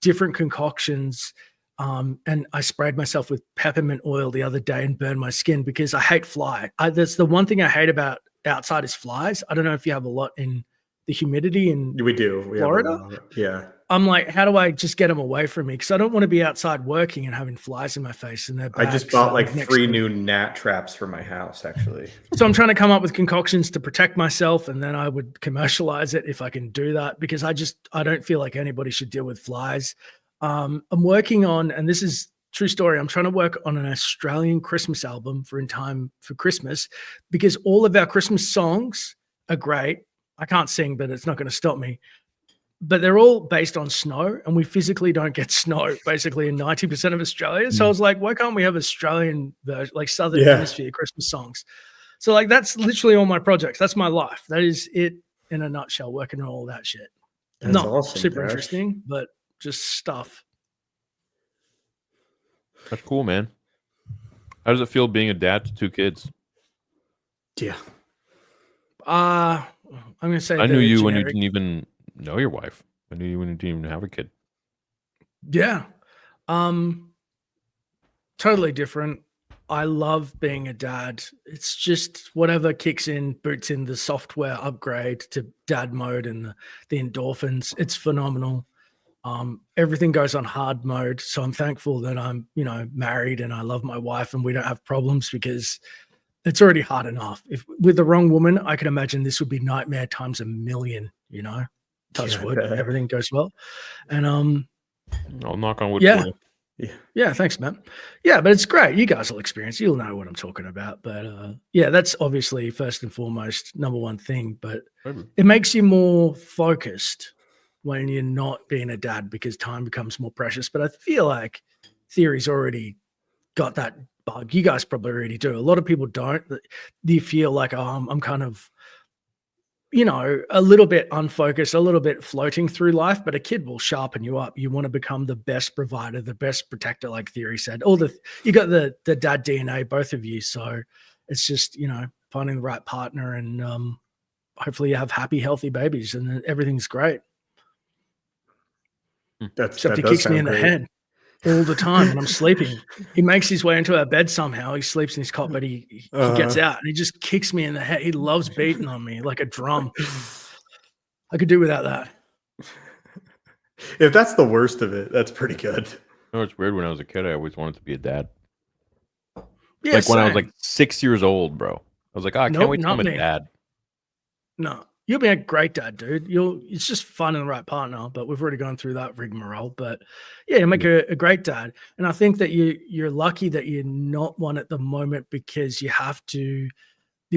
different concoctions. And I sprayed myself with peppermint oil the other day and burned my skin because I hate fly. That's the one thing I hate about outside is flies. I don't know if you have a lot in the humidity in We do. We Florida. Yeah. I'm like, how do I just get them away from me? Because I don't want to be outside working and having flies in my face and their backs. I just bought like 3 new gnat traps for my house, actually. So I'm trying to come up with concoctions to protect myself, and then I would commercialize it if I can do that, because I don't feel like anybody should deal with flies. I'm working on, and this is true story, I'm trying to work on an Australian Christmas album for in time for Christmas, because all of our Christmas songs are great. I can't sing, but it's not going to stop me. But they're all based on snow, and we physically don't get snow basically in 90% of Australia. So I was like, why can't we have Australian version, like Southern Hemisphere Christmas songs? So like, that's literally all my projects. That's my life. That is it in a nutshell, working on all that shit. That's not awesome, super Dash. interesting, but just stuff. That's cool, man. How does it feel being a dad to 2 kids? Yeah. I'm gonna say I knew you generic. when you didn't even know your wife. I knew you when you didn't even have a kid. Yeah. Totally different. I love being a dad. It's just whatever kicks in, boots in the software upgrade to dad mode and the endorphins. It's phenomenal. Everything goes on hard mode. So I'm thankful that I'm, married and I love my wife and we don't have problems, because it's already hard enough. If with the wrong woman, I can imagine this would be nightmare times a million, touch wood, everything goes well. And, I'll knock on wood. Yeah. For you. Yeah, thanks, man. Yeah, but it's great. You guys will experience. You'll know what I'm talking about. But yeah, that's obviously first and foremost number one thing. But it makes you more focused when you're not being a dad, because time becomes more precious. But I feel like Theory's already got that bug. You guys probably already do. A lot of people don't. Do you feel like, I'm kind of, a little bit unfocused, a little bit floating through life, but a kid will sharpen you up. You want to become the best provider, the best protector, like Theory said. You got the dad DNA, both of you. So it's just, finding the right partner, and hopefully you have happy, healthy babies, and everything's great. Except he kicks me in the head all the time when I'm sleeping. He makes his way into our bed somehow. He sleeps in his cot, but he gets out and he just kicks me in the head. He loves beating on me like a drum. I could do without that. If that's the worst of it, that's pretty good. You know, it's weird. When I was a kid, I always wanted to be a dad. Yeah, like when I was same. like 6 years old, bro. I was like, oh, I can't wait to become a dad. No, you'll be a great dad, dude. It's just finding the right partner, but we've already gone through that rigmarole. But yeah, you make a great dad. And I think that you're lucky that you're not one at the moment, because you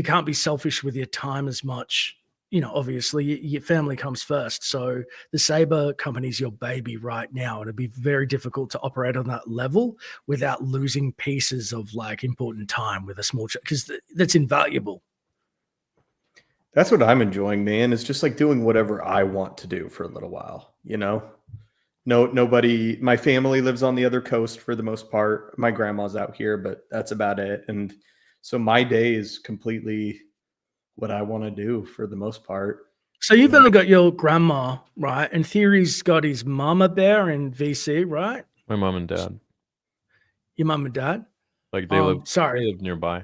can't be selfish with your time as much. You know, obviously your family comes first. So the Sabre company's your baby right now. It'd be very difficult to operate on that level without losing pieces of like important time with a small child, because that's invaluable. That's what I'm enjoying, man. It's just like doing whatever I want to do for a little while, you know? Nobody, my family lives on the other coast for the most part. My grandma's out here, but that's about it. And so my day is completely what I want to do for the most part. So you've only got your grandma, right? And Theory's got his mama there in VC, right? My mom and dad. Your mum and dad? Like they live. They live nearby.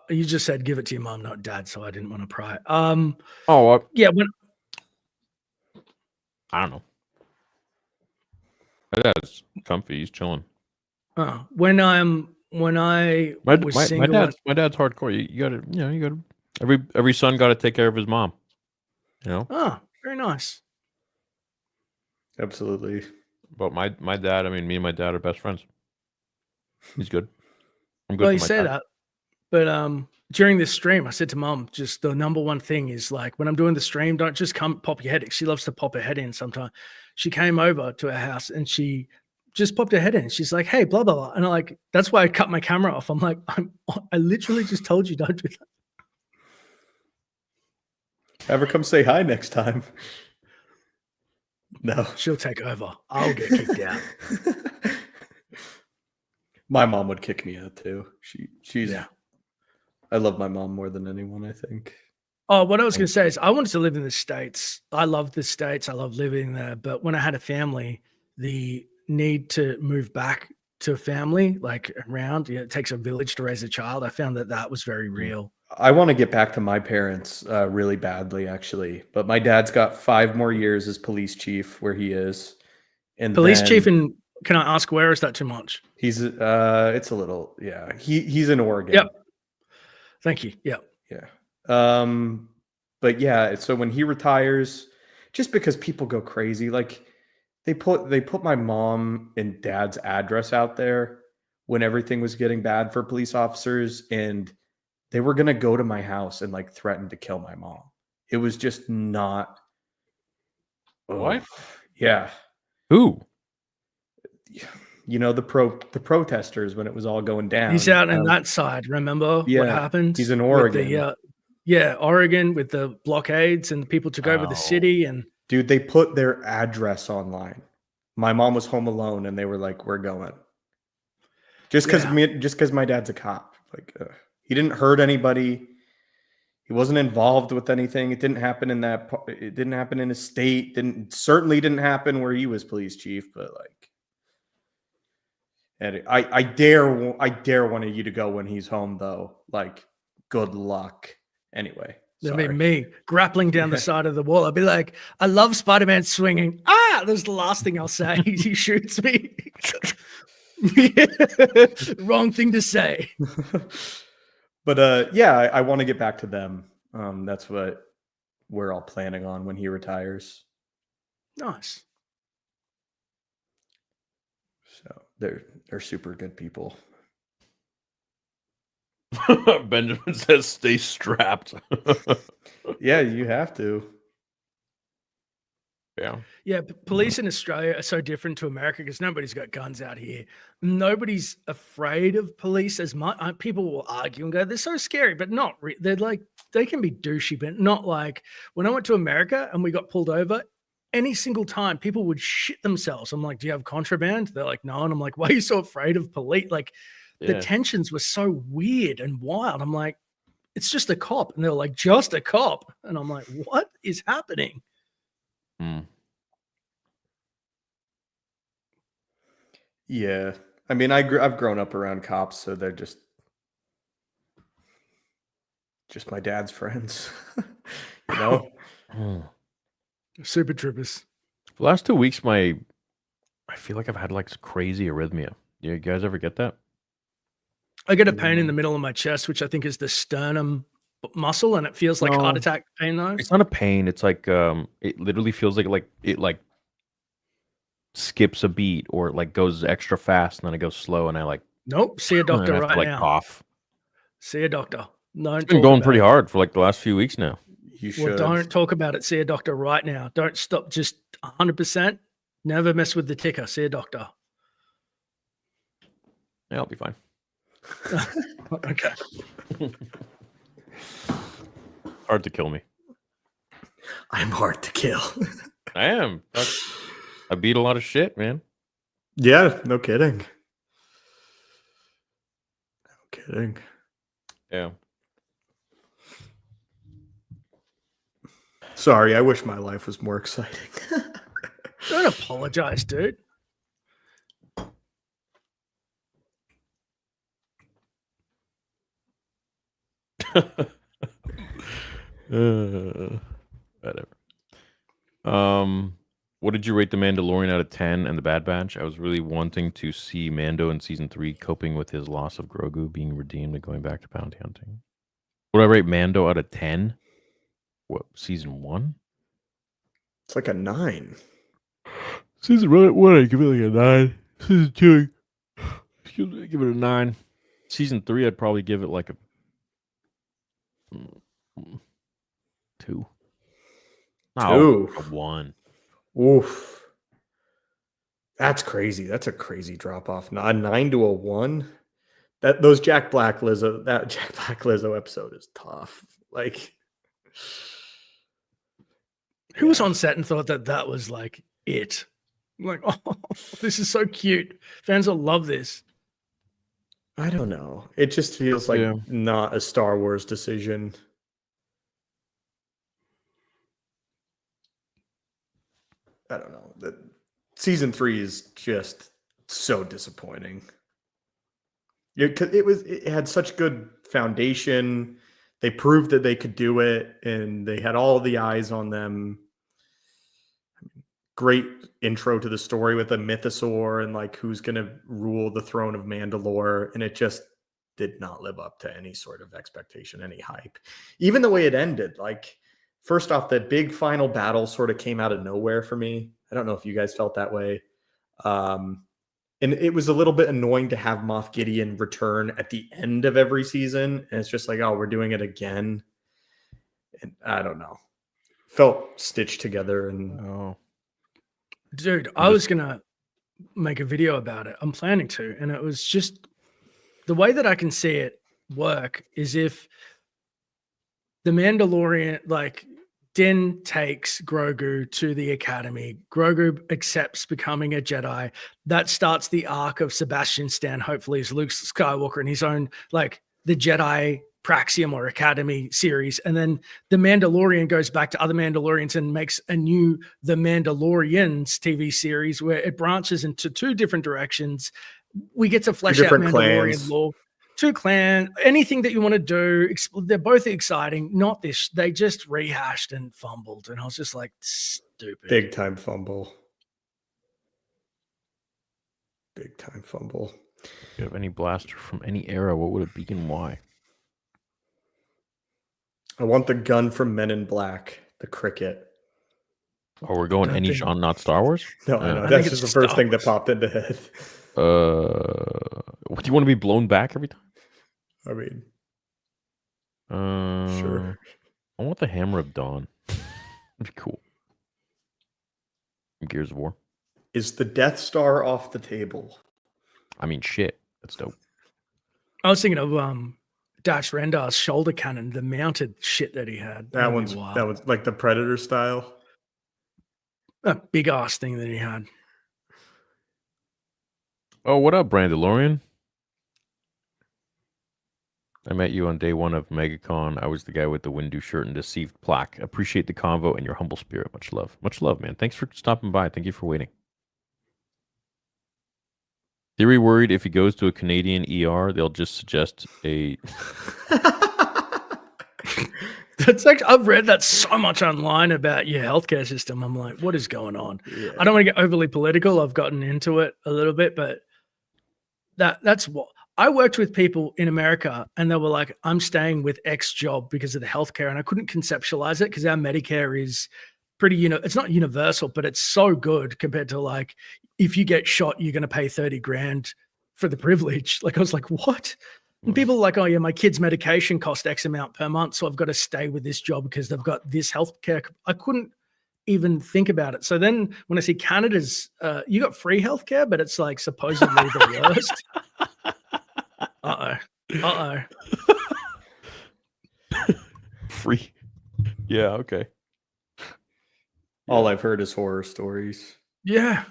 You just said give it to your mom, not dad, so I didn't want to pry. Yeah. I don't know. My dad's comfy. He's chilling. When I was single, my dad's hardcore. You gotta. Every son got to take care of his mom. You know. Oh, very nice. Absolutely. But my dad, I mean, me and my dad are best friends. He's good. I'm good. Well, you say that, but during this stream, I said to Mom, just the number one thing is like when I'm doing the stream, don't just come pop your head in. She loves to pop her head in sometimes. She came over to her house and she just popped her head in. She's like, "Hey, blah blah blah," and I'm like, "That's why I cut my camera off." I'm like, I literally just told you don't do that. Have her come say hi next time. No. She'll take over. I'll get kicked out. My mom would kick me out too. She's yeah. I love my mom more than anyone, I think. Oh, what I was going to say is I wanted to live in the States. I love the States. I love living there. But when I had a family, the need to move back to a family, like around, it takes a village to raise a child. I found that was very real. I want to get back to my parents really badly, actually. But my dad's got 5 more years as police chief where he is. And police chief, and can I ask, where is that too much? He's it's a little, yeah. He's in Oregon. Yep. Thank you. Yep. Yeah. But yeah, so when he retires, just because people go crazy, like they put my mom and dad's address out there when everything was getting bad for police officers, and they were going to go to my house and like threaten to kill my mom. It was just not. What? Yeah. Who? You know, the protesters when it was all going down. He's out on that side. Remember what happened? He's in Oregon. Oregon with the blockades and people took over the city. And dude, they put their address online. My mom was home alone and they were like, "We're going." Just because my dad's a cop. Like, he didn't hurt anybody. He wasn't involved with anything. It didn't happen in it didn't happen in his state. Certainly didn't happen where he was police chief. But like, and I dare one of you to go when he's home though. Like, good luck. Anyway, that'd be me grappling down the side of the wall. I'd be like, "I love Spider-Man swinging." That's the last thing I'll say. He shoots me. Wrong thing to say. But yeah, I want to get back to them. That's what we're all planning on when he retires. Nice. So they're super good people. Benjamin says, "Stay strapped." Yeah, you have to. Yeah, police in Australia are so different to America because nobody's got guns out here. Nobody's afraid of police as much. People will argue and go, "They're so scary," but not. They're like, they can be douchey, but not like when I went to America and we got pulled over. Any single time, people would shit themselves. I'm like, "Do you have contraband?" They're like, "No," and I'm like, "Why are you so afraid of police?" Like, the tensions were so weird and wild. I'm like, it's just a cop. And they're like, just a cop. And I'm like, what is happening? Yeah. I mean, I've grown up around cops, so they're just my dad's friends. You know? Super troopers. The last 2 weeks, I feel like I've had like crazy arrhythmia. You guys ever get that? I get a pain in the middle of my chest, which I think is the sternum muscle, and it feels like heart No. attack pain though. It's not a pain. It's like it literally feels like it like skips a beat or it like goes extra fast and then it goes slow and I like Nope. See a and I doctor have right to like now. cough. See a doctor. It's been going pretty hard for like the last few weeks now. You should. Well, don't talk about it. See a doctor right now. Don't stop. Just 100%. Never mess with the ticker. See a doctor. Yeah, I'll be fine. Okay. Hard to kill me. I'm hard to kill. I am. I beat a lot of shit, man. Yeah, no kidding. No kidding. Yeah. Sorry, I wish my life was more exciting. Don't apologize, dude. Whatever. What did you rate The Mandalorian out of 10 and The Bad Batch? I was really wanting to see Mando in season 3 coping with his loss of Grogu, being redeemed and going back to bounty hunting. Would I rate Mando out of 10? What, season 1? It's like a 9. Season 1, I give it like a 9. Season 2, I give it a 9. Season 3, I'd probably give it like a 2. No, 2. a 1. Oof. That's crazy. That's a crazy drop off. A 9 to a 1. That Jack Black Lizzo episode is tough. Like, Who was on set and thought that was like it? Like, oh, this is so cute. Fans will love this. I don't know. It just feels like not a Star Wars decision. I don't know. Season 3 is just so disappointing. It had such good foundation. They proved that they could do it, and they had all the eyes on them. Great intro to the story with a mythosaur and like who's going to rule the throne of Mandalore, and it just did not live up to any sort of expectation, any hype. Even the way it ended, like, first off, the big final battle sort of came out of nowhere for me. I don't know if you guys felt that way. And it was a little bit annoying to have Moff Gideon return at the end of every season. And it's just like, oh, we're doing it again. And I don't know. Felt stitched together. And Dude, I was going to make a video about it. I'm planning to. And it was just the way that I can see it work is if the Mandalorian, like, Din takes Grogu to the academy. Grogu accepts becoming a Jedi. That starts the arc of Sebastian Stan, hopefully, as Luke Skywalker in his own, like, the Jedi Praxium or Academy series. And then the Mandalorian goes back to other Mandalorians and makes a new The Mandalorians TV series where it branches into 2 different directions. We get to flesh out Mandalorian lore. 2 clans, anything that you want to do. They're both exciting. Not this. They just rehashed and fumbled. And I was just like, stupid. Big time fumble. Big time fumble. If you have any blaster from any era, what would it be and why? I want the gun from Men in Black, the cricket. Oh, we're going any genre, not Star Wars? No, I know. That's just the first thing that popped into head. What, do you want to be blown back every time? I mean, sure. I want the Hammer of Dawn. That'd be cool. Gears of War. Is the Death Star off the table? I mean, shit. That's dope. I was thinking of Dash Rendar's shoulder cannon, the mounted shit that he had. That was like the Predator style. A big ass thing that he had. Oh, what up, Brandalorian? I met you on day one of MegaCon. I was the guy with the Windu shirt and deceived plaque. Appreciate the convo and your humble spirit. Much love. Much love, man. Thanks for stopping by. Thank you for waiting. Theory worried if he goes to a Canadian ER, they'll just suggest a... That's like, I've read that so much online about your healthcare system. I'm like, what is going on? Yeah. I don't want to get overly political. I've gotten into it a little bit, but that's what I worked with people in America, and they were like, I'm staying with X job because of the healthcare. And I couldn't conceptualize it because our Medicare is pretty, it's not universal, but it's so good compared to like, if you get shot, you're going to pay 30 grand for the privilege. Like, I was like, what? And people are like, oh yeah, my kid's medication cost X amount per month, so I've got to stay with this job because they've got this healthcare. I couldn't even think about it. So then when I see Canada's, you got free healthcare, but it's like supposedly the worst. Free. Yeah, okay. All I've heard is horror stories. Yeah.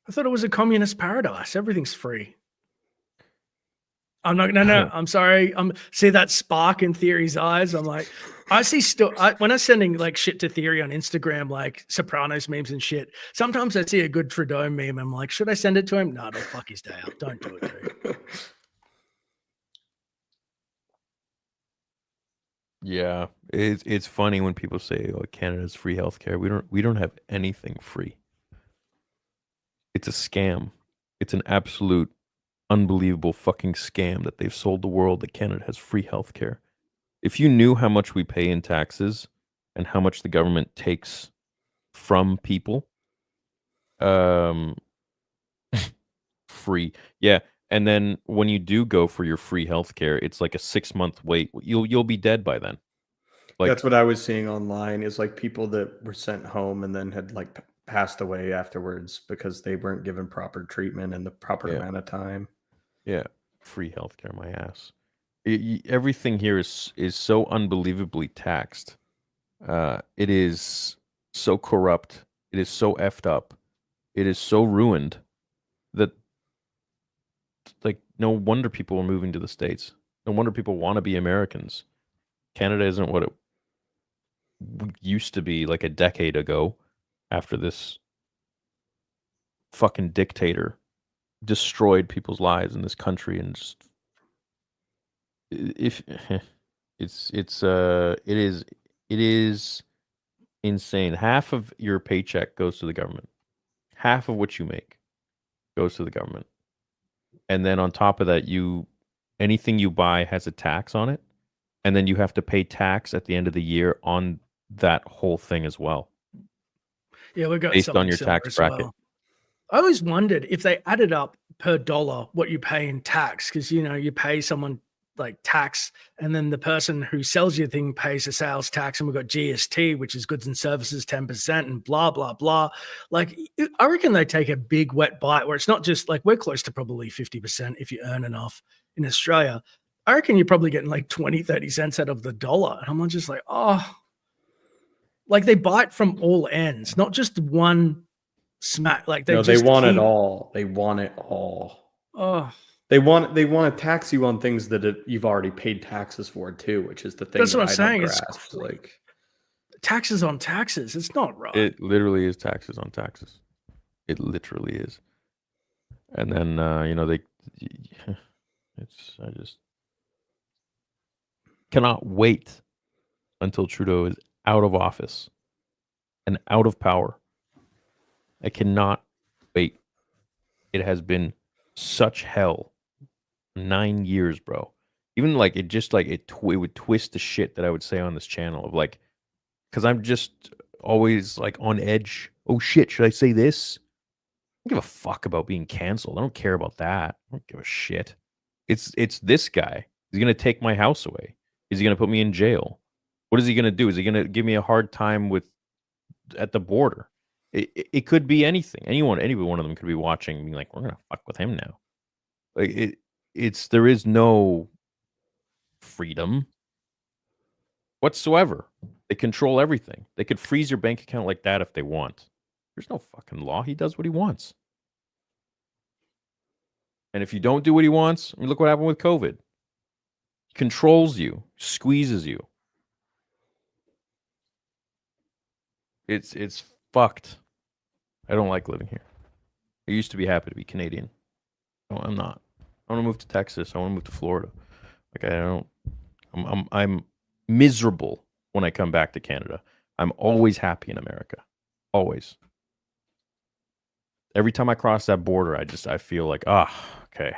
I thought it was a communist paradise. Everything's free. I'm not. No. I'm sorry. See that spark in Theory's eyes. I'm like, I see when I'm sending like shit to Theory on Instagram, like Sopranos memes and shit. Sometimes I see a good Trudeau meme. I'm like, should I send it to him? No, don't fuck his day up. Don't do it, dude. Yeah, it's funny when people say, "Oh, Canada's free healthcare." We don't have anything free. It's a scam. It's an absolute unbelievable fucking scam that they've sold the world that Canada has free healthcare. If you knew how much we pay in taxes and how much the government takes from people, free. Yeah, and then when you do go for your free healthcare, it's like a 6-month wait. You'll be dead by then. Like, that's what I was seeing online, is like people that were sent home and then had like passed away afterwards because they weren't given proper treatment in the proper amount of time. Yeah, free healthcare, my ass. Everything here is so unbelievably taxed. It is so corrupt. It is so effed up. It is so ruined that, like, no wonder people are moving to the States. No wonder people want to be Americans. Canada isn't what it used to be like a decade ago after this fucking dictator destroyed people's lives in this country. And just, if it is insane. Half of your paycheck goes to the government. Half of what you make goes to the government. And then on top of that, anything you buy has a tax on it, and then you have to pay tax at the end of the year on that whole thing as well. Yeah, we got based on your tax bracket. well. I always wondered if they added up per dollar what you pay in tax, because you pay someone like tax, and then the person who sells your thing pays a sales tax, and we've got GST, which is goods and services 10%, and blah blah blah. Like, I reckon they take a big wet bite where it's not just like, we're close to probably 50% if you earn enough in Australia. I reckon you're probably getting like 20-30 cents out of the dollar, and I'm just like, oh, like they bite from all ends, not just one smack. Like they want it all. They want it all. Oh, they want to tax you on things that you've already paid taxes for too, which is the thing. That's what I'm saying. It's like taxes on taxes. It's not right. It literally is taxes on taxes. It literally is. And then I just cannot wait until Trudeau is out of office and out of power. I cannot wait. It has been such hell. 9 years, bro. Even like it just like it would twist the shit that I would say on this channel of like, because I'm just always like on edge. Oh shit, should I say this? I don't give a fuck about being canceled. I don't care about that. I don't give a shit. It's this guy. He's gonna take my house away. Is he gonna put me in jail? What is he gonna do? Is he gonna give me a hard time at the border? It could be anything. Any one of them could be watching and being like, we're gonna fuck with him now. Like there is no freedom whatsoever. They control everything. They could freeze your bank account like that if they want. There's no fucking law. He does what he wants. And if you don't do what he wants, I mean, look what happened with COVID. He controls you, squeezes you. It's fucked. I don't like living here. I used to be happy to be Canadian. No, I'm not. I want to move to Texas. I want to move to Florida. Like I don't. I'm miserable when I come back to Canada. I'm always happy in America. Always. Every time I cross that border, I feel like, okay.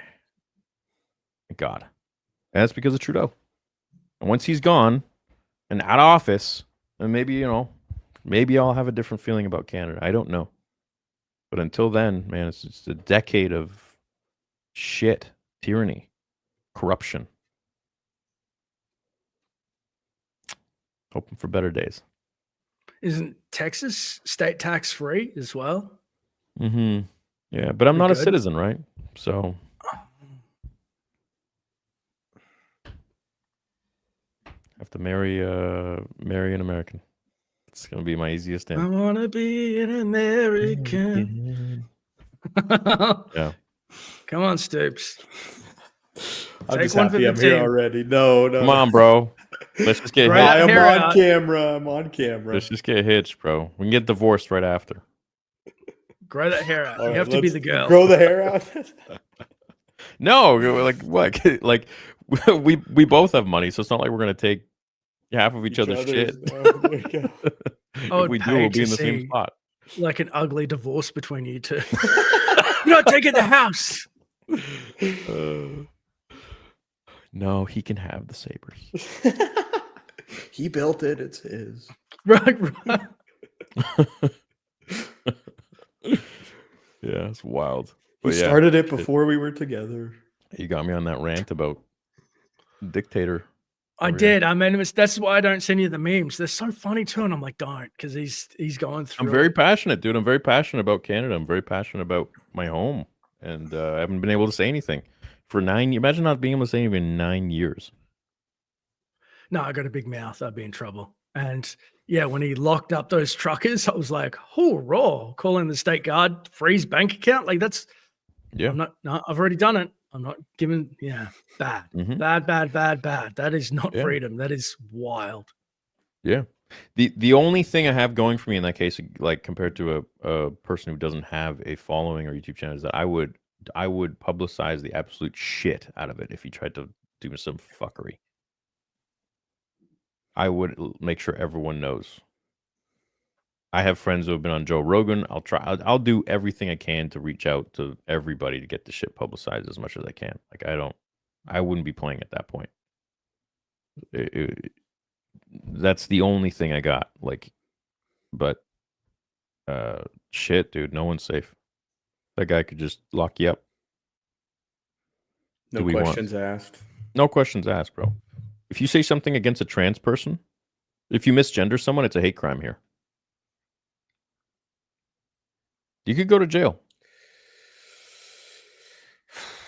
Thank God. And that's because of Trudeau. And once he's gone and out of office, then maybe, maybe I'll have a different feeling about Canada. I don't know. But until then, man, it's just a decade of shit, tyranny, corruption. Hoping for better days. Isn't Texas state tax free as well? Mm-hmm. Yeah, but I'm not a citizen, right? So have to marry an American. It's gonna be my easiest I end. wanna be an American. Yeah. Come on, Stoops. I'm Take just one for happy the I'm here team. already. No. Come on, bro. Let's just get Right. hitched. I am Hair on out. camera. I'm on camera. Let's just get hitched, bro. We can get divorced right after. Grow that hair out. All You right, have to be let's the girl. Grow the hair out. No, like what? Like we both have money, so it's not like we're gonna take half of each other's shit. There you go. I If would we do, pay we'll be to in the same see spot. like an ugly divorce between you two. You're not taking the house. No, he can have the sabers. He built it. It's his. Right. Yeah, it's wild. He But yeah, started it before we were together. you got me on that rant about dictator. I did. I mean, that's why I don't send you the memes. They're so funny too, and I'm like, don't, because he's going through. I'm very passionate, dude. I'm very passionate about Canada. I'm very passionate about my home, and I haven't been able to say anything for 9 years. Imagine not being able to say anything in 9 years. No, I got a big mouth. I'd be in trouble. And yeah, when he locked up those truckers, I was like, oh, raw, calling the state guard, freeze bank account. Like that's, Yeah. I've already done it. I'm not giving, bad, Mhm. bad. That is not freedom. That is wild. Yeah. The only thing I have going for me in that case, like compared to a person who doesn't have a following or YouTube channel, is that I would publicize the absolute shit out of it if he tried to do some fuckery. I would make sure everyone knows. I have friends who have been on Joe Rogan. I'll do everything I can to reach out to everybody to get the shit publicized as much as I can. Like I wouldn't be playing at that point. That's the only thing I got. Like, but shit, dude, no one's safe. That guy could just lock you up. No questions asked. No questions asked, bro. If you say something against a trans person, if you misgender someone, it's a hate crime here. You could go to jail.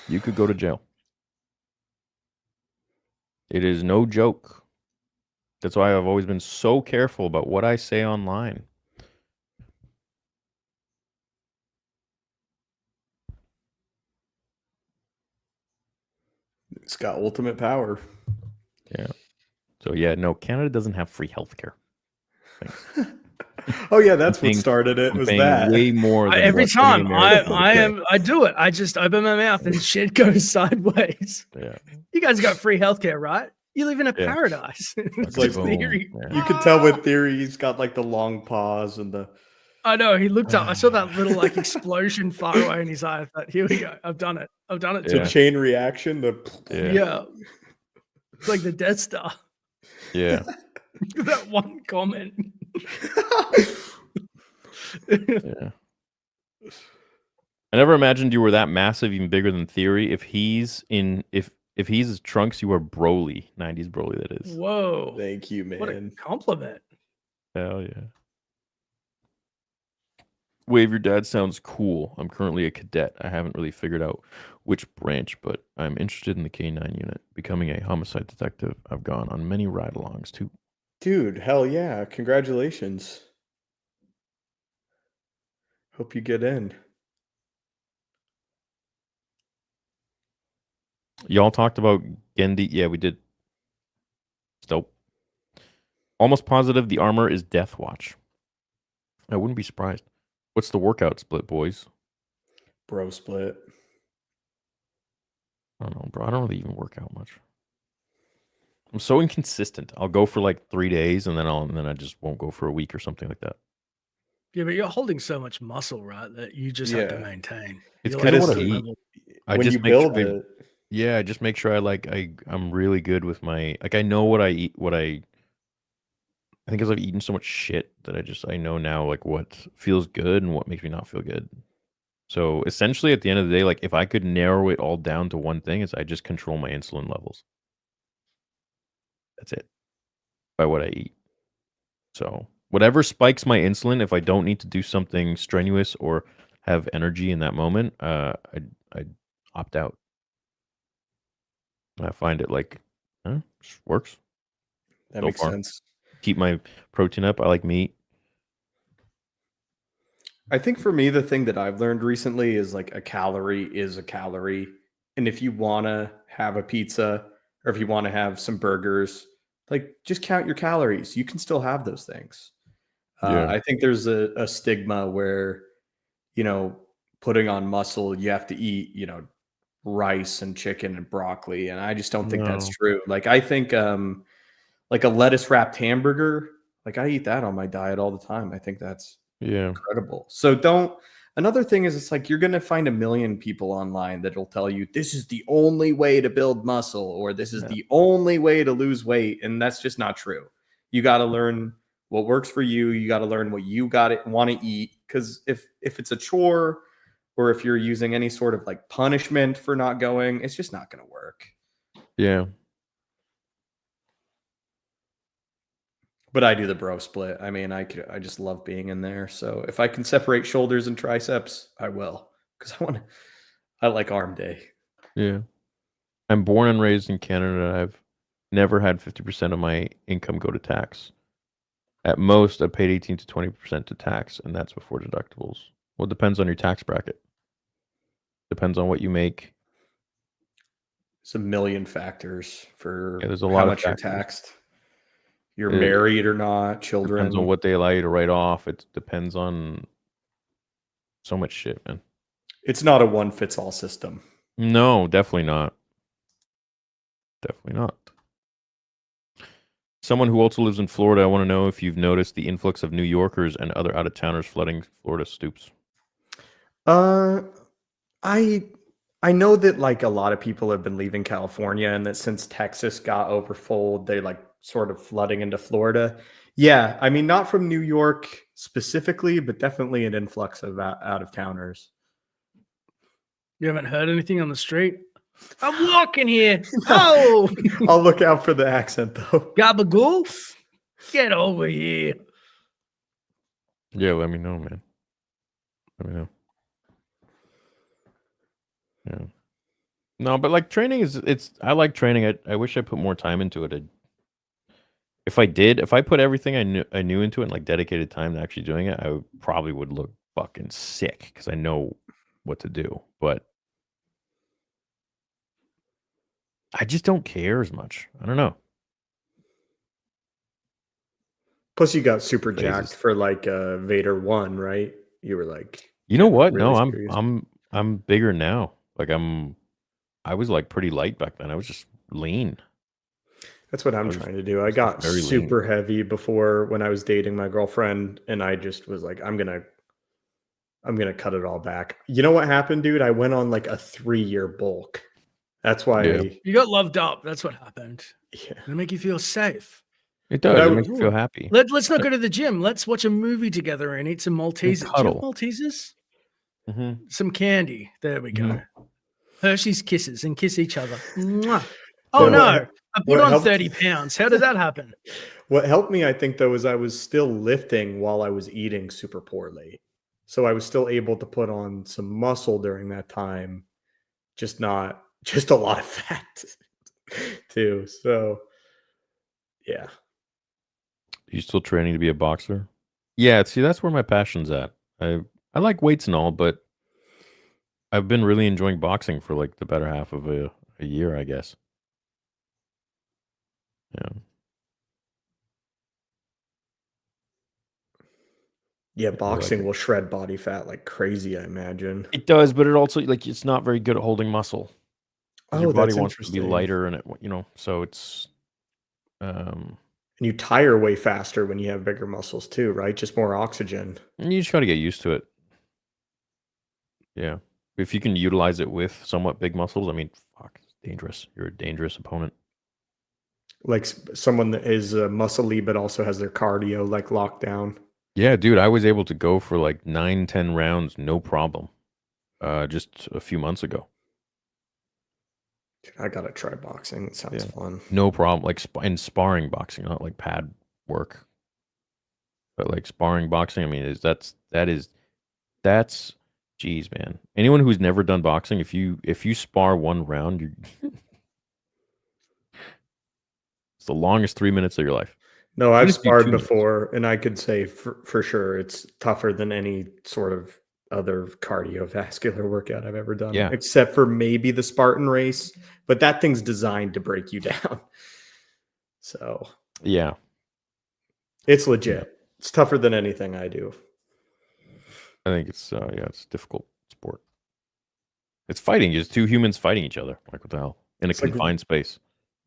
You could go to jail. It is no joke. That's why I've always been so careful about what I say online. It's got ultimate power. Yeah. So yeah, no, Canada doesn't have free healthcare. Thanks. Oh yeah, that's what started it. I'm Was paying that way more than Every what any time American would pay. I do it. I just open my mouth and shit goes sideways. Yeah. You guys got free healthcare, right? You live in a Yeah. paradise. It's like theory. you could tell with Theory, he's got like the long pause and the. I know. He looked up. I saw that little like explosion far away in his eye. I thought, here we go. I've done it. I've done it. The Yeah. chain reaction. Yeah. It's like the Death Star. Yeah. That one comment. Yeah. I never imagined you were that massive, even bigger than Theory. If he's his trunks, you are Broly. 90s Broly, that is. Whoa. Thank you, man. What a compliment. Hell yeah. Wave, your dad sounds cool. I'm currently a cadet. I haven't really figured out which branch, but I'm interested in the K9 unit. Becoming a homicide detective. I've gone on many ride-alongs too. Dude, hell yeah. Congratulations. Hope you get in. Y'all talked about Gendy. Yeah, we did. It's dope. Almost positive the armor is Death Watch. I wouldn't be surprised. What's the workout split, boys? Bro split. I don't know, bro. I don't really even work out much. I'm so inconsistent. I'll go for like 3 days and then I just won't go for a week or something like that. Yeah, but you're holding so much muscle, right? That you just have to Yeah. maintain. It's You're kind of like what at I the eat. level- I When just you make build sure it, yeah, I just make sure I'm really good with my like I know what I eat, I think 'cause I've eaten so much shit that I know now like what feels good and what makes me not feel good. So essentially at the end of the day, like if I could narrow it all down to one thing, is I just control my insulin levels. That's it. By what I eat. So whatever spikes my insulin, if I don't need to do something strenuous or have energy in that moment, I opt out. I find it like works that so makes far. sense. Keep my protein up. I like meat. I think for me, the thing that I've learned recently is like a calorie is a calorie. And if you want to have a pizza or if you want to have some burgers, like just count your calories. You can still have those things. Yeah. I think there's a stigma where, you know, putting on muscle, you have to eat, rice and chicken and broccoli. And I just don't think that's No. true. Like, I think, like a lettuce wrapped hamburger, like I eat that on my diet all the time. I think that's Yeah. incredible. So another thing is it's like you're going to find a million people online that'll tell you this is the only way to build muscle or this is Yeah. the only way to lose weight. And that's just not true. You got to learn what works for you. You got to learn what you want to eat. Cause if it's a chore or if you're using any sort of like punishment for not going, it's just not going to work. Yeah. But I do the bro split. I mean, I just love being in there. So if I can separate shoulders and triceps, I will because I like arm day. Yeah. I'm born and raised in Canada. I've never had 50% of my income go to tax. At most, I paid 18 to 20% to tax, and that's before deductibles. Well, it depends on your tax bracket. Depends on what you make. It's a million factors for Yeah, there's a how lot of much you're factors. taxed. You're It married or not, depends children. on what they allow you to write off. It depends on so much shit, man. It's not a one fits all system. No, definitely not. Definitely not. Someone who also lives in Florida, I want to know if you've noticed the influx of New Yorkers and other out-of-towners flooding Florida stoops. I know that like a lot of people have been leaving California and that since Texas got overfull, they like sort of flooding into Florida. Yeah, I mean not from New York specifically, but definitely an influx of out of towners. You haven't heard anything on the street? I'm walking here. Oh, I'll look out for the accent though. gabagool, get over here. Yeah, let me know, man. Let me know. Yeah. No, but like training I like training. I wish I put more time into it. If I put everything I knew into it and like dedicated time to actually doing it, probably would look fucking sick because I know what to do. But I just don't care as much. I don't know. Plus, you got super Phases. jacked for like Vader 1, right? You were like, You know what? really No, serious. I'm bigger now. Like I was like pretty light back then. I was just lean. That's what I'm trying to do. I got very super heavy before when I was dating my girlfriend, and I just was like, I'm gonna cut it all back. You know what happened, dude? I went on like a 3-year bulk. That's why Yeah. You got loved up. That's what happened. yeah. It'll make you feel safe. It does. I It would- makes me feel happy. Let's not go to the gym. Let's watch a movie together and eat some Maltesers. Do you have cuddle. Maltesers? Mhm. Some candy. There we go. Mhm. Hershey's Kisses and kiss each other. Mwah. Oh What- no, I put what on helped- 30 pounds. How did that happen? What helped me, I think, though, is I was still lifting while I was eating super poorly. So I was still able to put on some muscle during that time, just a lot of fat too. So yeah. You still training to be a boxer? Yeah, see, that's where my passion's at. I like weights and all, but I've been really enjoying boxing for like the better half of a a year, I guess. Yeah. Yeah, like boxing it. will shred body fat like crazy, I imagine. It does, but it also like it's not very good at holding muscle. 'Cause your Oh, body that's wants to be interesting. lighter, and so it's And you tire way faster when you have bigger muscles too, right? Just more oxygen. you just got to get used to it. Yeah, if you can utilize it with somewhat big muscles, I mean, fuck, it's dangerous. You're a dangerous opponent. Like someone that is muscly but also has their cardio like locked down. Yeah, dude, I was able to go for like 9-10 rounds, no problem. Just a few months ago. Dude, I gotta try boxing. It sounds Yeah. fun. No problem. Like in sparring boxing, not like pad work, but like sparring boxing. I mean, that's geez, man. Anyone who's never done boxing, if you spar one round, it's the longest 3 minutes of your life. No, Even I've if you do sparred 2 minutes. before, and I could say for sure it's tougher than any sort of other cardiovascular workout I've ever done, Yeah. except for maybe the Spartan race. But that thing's designed to break you down. So Yeah. it's legit. It's tougher than anything I do. I think it's it's a difficult sport. It's fighting. It's two humans fighting each other. Like what the hell? In a It's like- confined space.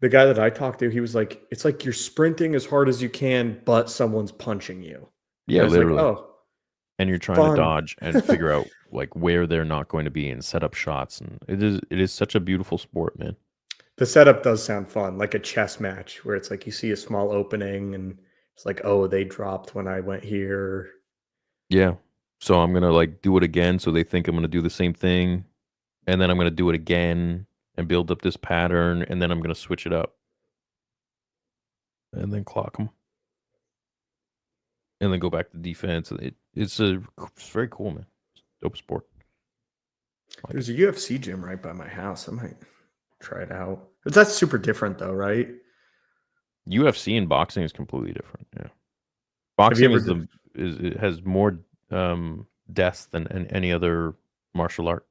The guy that I talked to, he was like, it's like you're sprinting as hard as you can, but someone's punching you. Yeah, I was like, literally. oh, And you're trying fun. to dodge and figure out like where they're not going to be and set up shots. And it is such a beautiful sport, man. the setup does sound fun, like a chess match where it's like you see a small opening and it's like, oh, they dropped when I went here. Yeah. So I'm gonna like do it again so they think I'm gonna do the same thing. And then I'm gonna do it again and build up this pattern, and then I'm gonna switch it up. And then clock them. And then go back to defense. It's very cool, man. It's a dope sport. Like There's a UFC gym right by my house. I might try it out. But that's super different though, right? UFC and boxing is completely different. Yeah. Have you Boxing ever it has more deaths than any other martial art.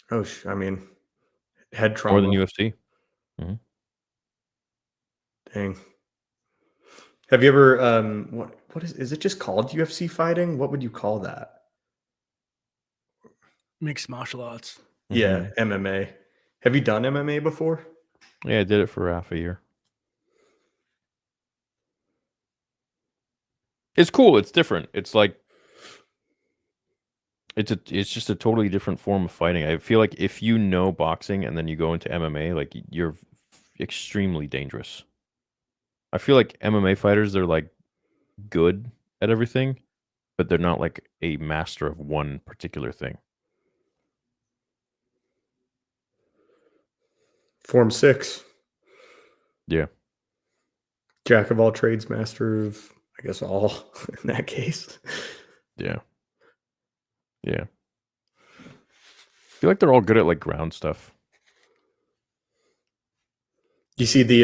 Oh, I mean, head More trauma. than UFC. Dang. Have you ever what is it just called UFC fighting? What would you call that? Mixed martial arts. Yeah, MMA. Have you done MMA before? Yeah, I did it for half a year. It's cool. It's different. It's like it's just a totally different form of fighting. I feel like if you know boxing and then you go into MMA, like you're extremely dangerous. I feel like MMA fighters, they're like good at everything, but they're not like a master of one particular thing. Form 6. Yeah. Jack of all trades, master of I guess all in that case. Yeah. Yeah. I feel like they're all good at like ground stuff. You see the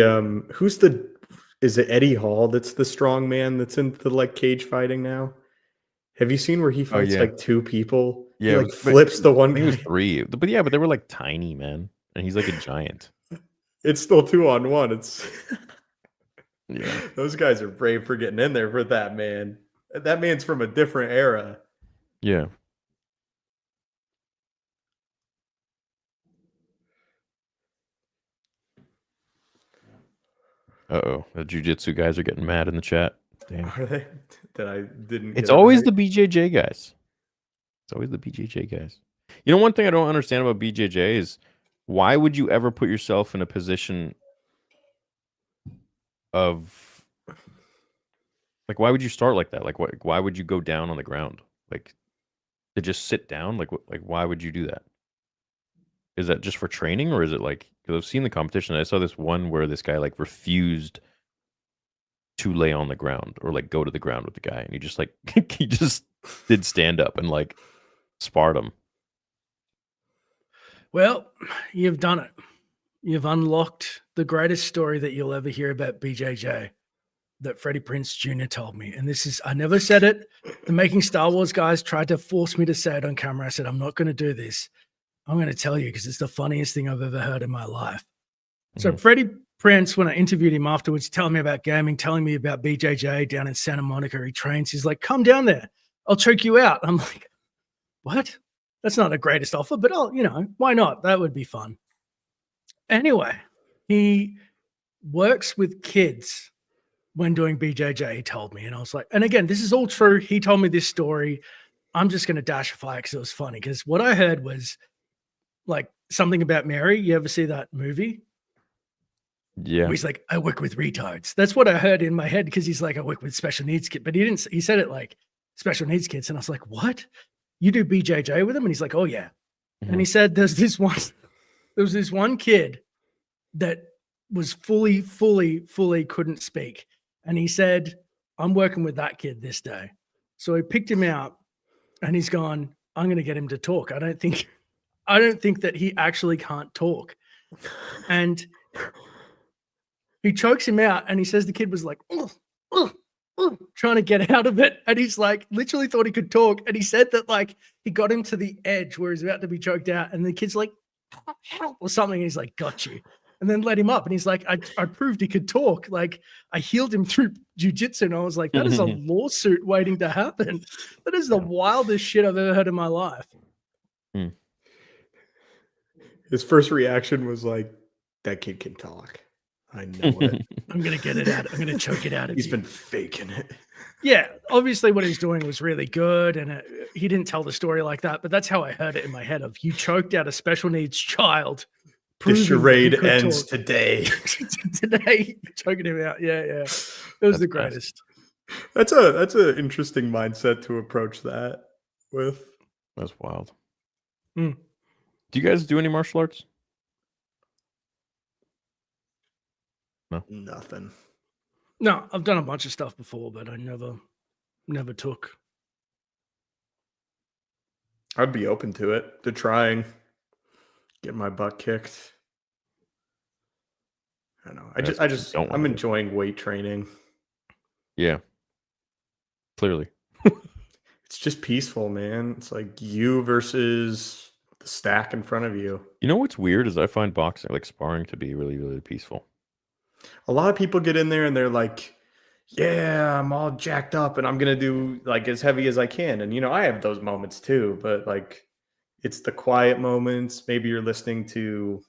is it Eddie Hall that's the strong man that's into like cage fighting now? Have you seen where he fights yeah. like two people? Yeah, he it like was- but flips the I one think it was guy. 3. But yeah, but they were like tiny, man. And he's like a giant. It's still 2-on-1. It's Yeah. those guys are brave for getting in there for that man. That man's from a different era. Yeah. Uh-oh. The jiu-jitsu guys are getting mad in the chat. Damn. Are they? That I didn't. It's get it always right? the BJJ guys. It's always the BJJ guys. You know, one thing I don't understand about BJJ is why would you ever put yourself in a position of like why would you start like that? Like why would you go down on the ground? Like to just sit down? Like why would you do that? Is that just for training, or is it like because I've seen the competition? I saw this one where this guy like refused to lay on the ground or like go to the ground with the guy, and he just like he just did stand up and like sparred him. Well, you've done it. You've unlocked the greatest story that you'll ever hear about BJJ that Freddie Prinze Jr. told me. And this is, I never said it. The Making Star Wars guys tried to force me to say it on camera. I said, I'm not going to do this. I'm going to tell you because it's the funniest thing I've ever heard in my life. So Freddie Prince, when I interviewed him afterwards, telling me about gaming, telling me about BJJ down in Santa Monica, he trains. He's like, come down there. I'll choke you out. I'm like, what? That's not the greatest offer, but why not? That would be fun. Anyway, he works with kids when doing BJJ, he told me. And I was like, and again, this is all true. He told me this story. I'm just going to dashify it because it was funny. Because what I heard was like something about Mary. You ever see that movie? Yeah. Where he's like, I work with retards. That's what I heard in my head because he's like, I work with special needs kids. But he said it like special needs kids. And I was like, what? You do BJJ with them? And he's like, oh, yeah. And he said, there was this one kid that was fully couldn't speak. And he said, I'm working with that kid this day. So he picked him out and he's gone, I'm going to get him to talk. I don't think that he actually can't talk. And he chokes him out and he says the kid was like, trying to get out of it. And he's like, literally thought he could talk. And he said that like he got him to the edge where he's about to be choked out. And the kid's like, help or something. And he's like, got you. And then let him up. And he's like, I proved he could talk. Like I healed him through jujitsu. And I was like, that is a lawsuit waiting to happen. That is the wildest shit I've ever heard in my life. His first reaction was like, that kid can talk. I know it. I'm going to get it out. I'm going to choke it out of He's been faking it. Yeah. Obviously what he's doing was really good. And he didn't tell the story like that, but that's how I heard it in my head of you choked out a special needs child. The charade ends today. Today, choking him out. Yeah. It was the greatest. That's an interesting mindset to approach that with. That's wild. Do you guys do any martial arts? No. Nothing. No, I've done a bunch of stuff before, but I never took. I'd be open to it, to trying. Get my butt kicked. I don't know. I'm enjoying weight training. Yeah. Clearly. It's just peaceful, man. It's like you versus the stack in front of you. You know what's weird is I find boxing, like sparring, to be really, really peaceful. A lot of people get in there and they're like, yeah, I'm all jacked up and I'm going to do like as heavy as I can. And, I have those moments too, but like it's the quiet moments. Maybe you're listening to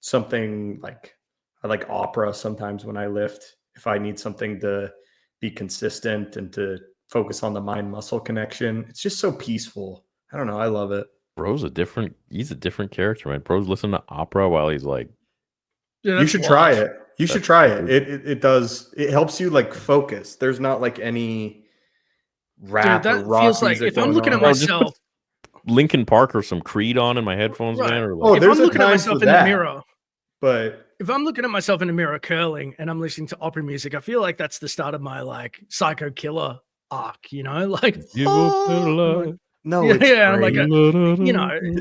something like, I like opera sometimes when I lift, if I need something to be consistent and to focus on the mind muscle connection. It's just so peaceful. I don't know. I love it. Bro's he's a different character, man. Bro's listening to opera while he's like, yeah, you should try it. You should try it. It does. It helps you like focus. There's not like any rap that or rock feels like music if I'm looking on. at myself, Linkin Park or some Creed on in my headphones, man. Or like, Oh, if there's I'm a looking at time myself for in that, the mirror, but if I'm looking at myself in the mirror curling and I'm listening to opera music, I feel like that's the start of my like psycho killer arc, like no, I'm like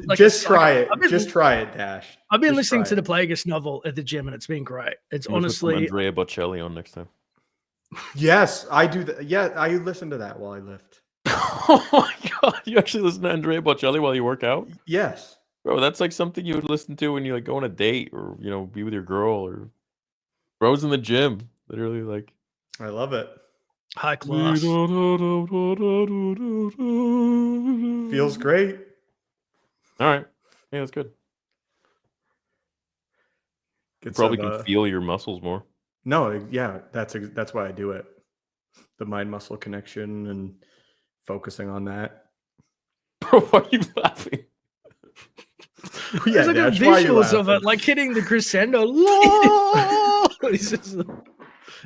like just try it. Just try it, Dash. I've been Just listening try to it. the Plagueis novel at the gym and it's been great. It's you must put some honestly Andrea Bocelli on next time. Yes, I do that. Yeah, I listen to that while I lift. Oh my god! You actually listen to Andrea Bocelli while you work out? Yes, bro. That's like something you would listen to when you like go on a date or be with your girl or bro's in the gym. Literally, like I love it. high class. Feels great. All right, yeah, that's good. Get Probably some, can feel your muscles more. No, yeah, that's why I do it. The mind muscle connection and focusing on that. Bro, why are you laughing? Yeah, There's like a Dash, why are you visuals of laughing? it, like hitting the crescendo.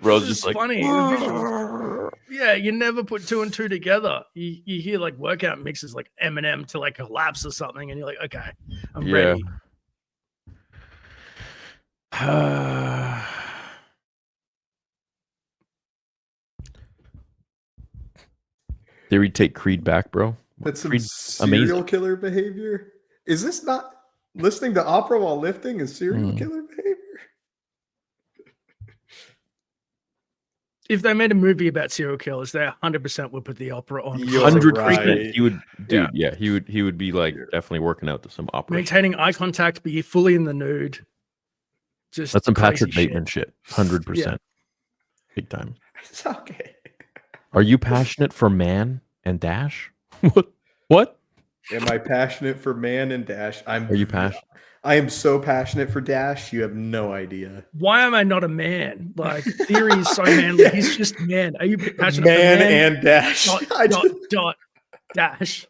Bro's It's just like funny. The visuals. Yeah, you never put two and two together. You hear like workout mixes like Eminem to like collapse or something, and you're like, okay, I'm ready. Theory take Creed back, bro. That's some Creed's serial killer behavior. Is this not listening to opera while lifting is serial killer behavior? if they made a movie about serial killers, they 100% would put the opera on. You're 100%. right. He would, dude. Yeah, he would be like definitely working out to some opera. Maintaining eye contact, be fully in the nude. Just That's some crazy Patrick Bateman shit. 100%. Big time. It's okay. Are you passionate for Man and Dash? What? Am I passionate for Man and Dash? Are you passionate? I am so passionate for Dash. You have no idea. Why am I not a man? Like, Theory is so manly. Yeah. He's just man. Are you passionate Man for man? and Dash. Dot, dash.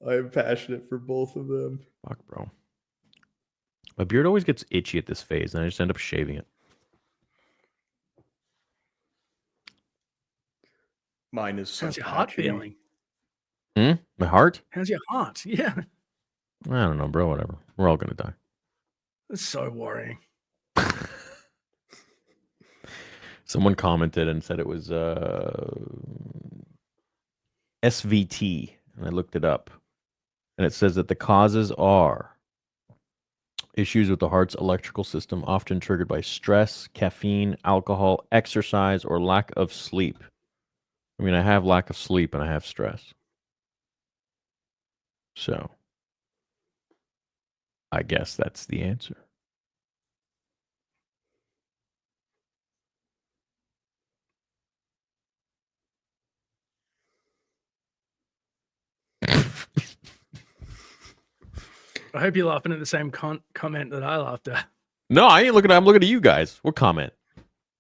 I'm passionate for both of them. Fuck, bro. My beard always gets itchy at this phase, and I just end up shaving it. Mine is so How's your heart patchy. feeling? My heart? How's your heart? Yeah. I don't know, bro. Whatever. We're all gonna die. That's so worrying. Someone commented and said it was SVT, and I looked it up, and it says that the causes are issues with the heart's electrical system, often triggered by stress, caffeine, alcohol, exercise, or lack of sleep. I mean, I have lack of sleep and I have stress. So, I guess that's the answer. I hope you're laughing at the same comment that I laughed at. No, I ain't looking. I'm looking at you guys. What comment?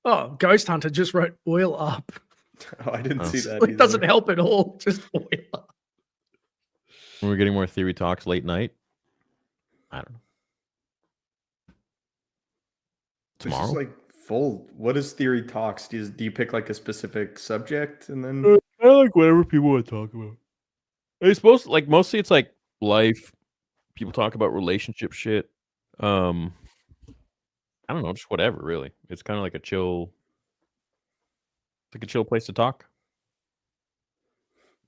Oh, Ghost Hunter just wrote oil up. Oh, I didn't see that. It doesn't help at all. Just oil up. When we're getting more theory talks late night. I don't know. Tomorrow? It's just like full. What is Theory Talks? Do you pick like a specific subject and then? I like whatever people want to talk about. It's supposed to, like, mostly it's like life. People talk about relationship shit. I don't know, just whatever. Really, it's kind of like a chill. It's like a chill place to talk.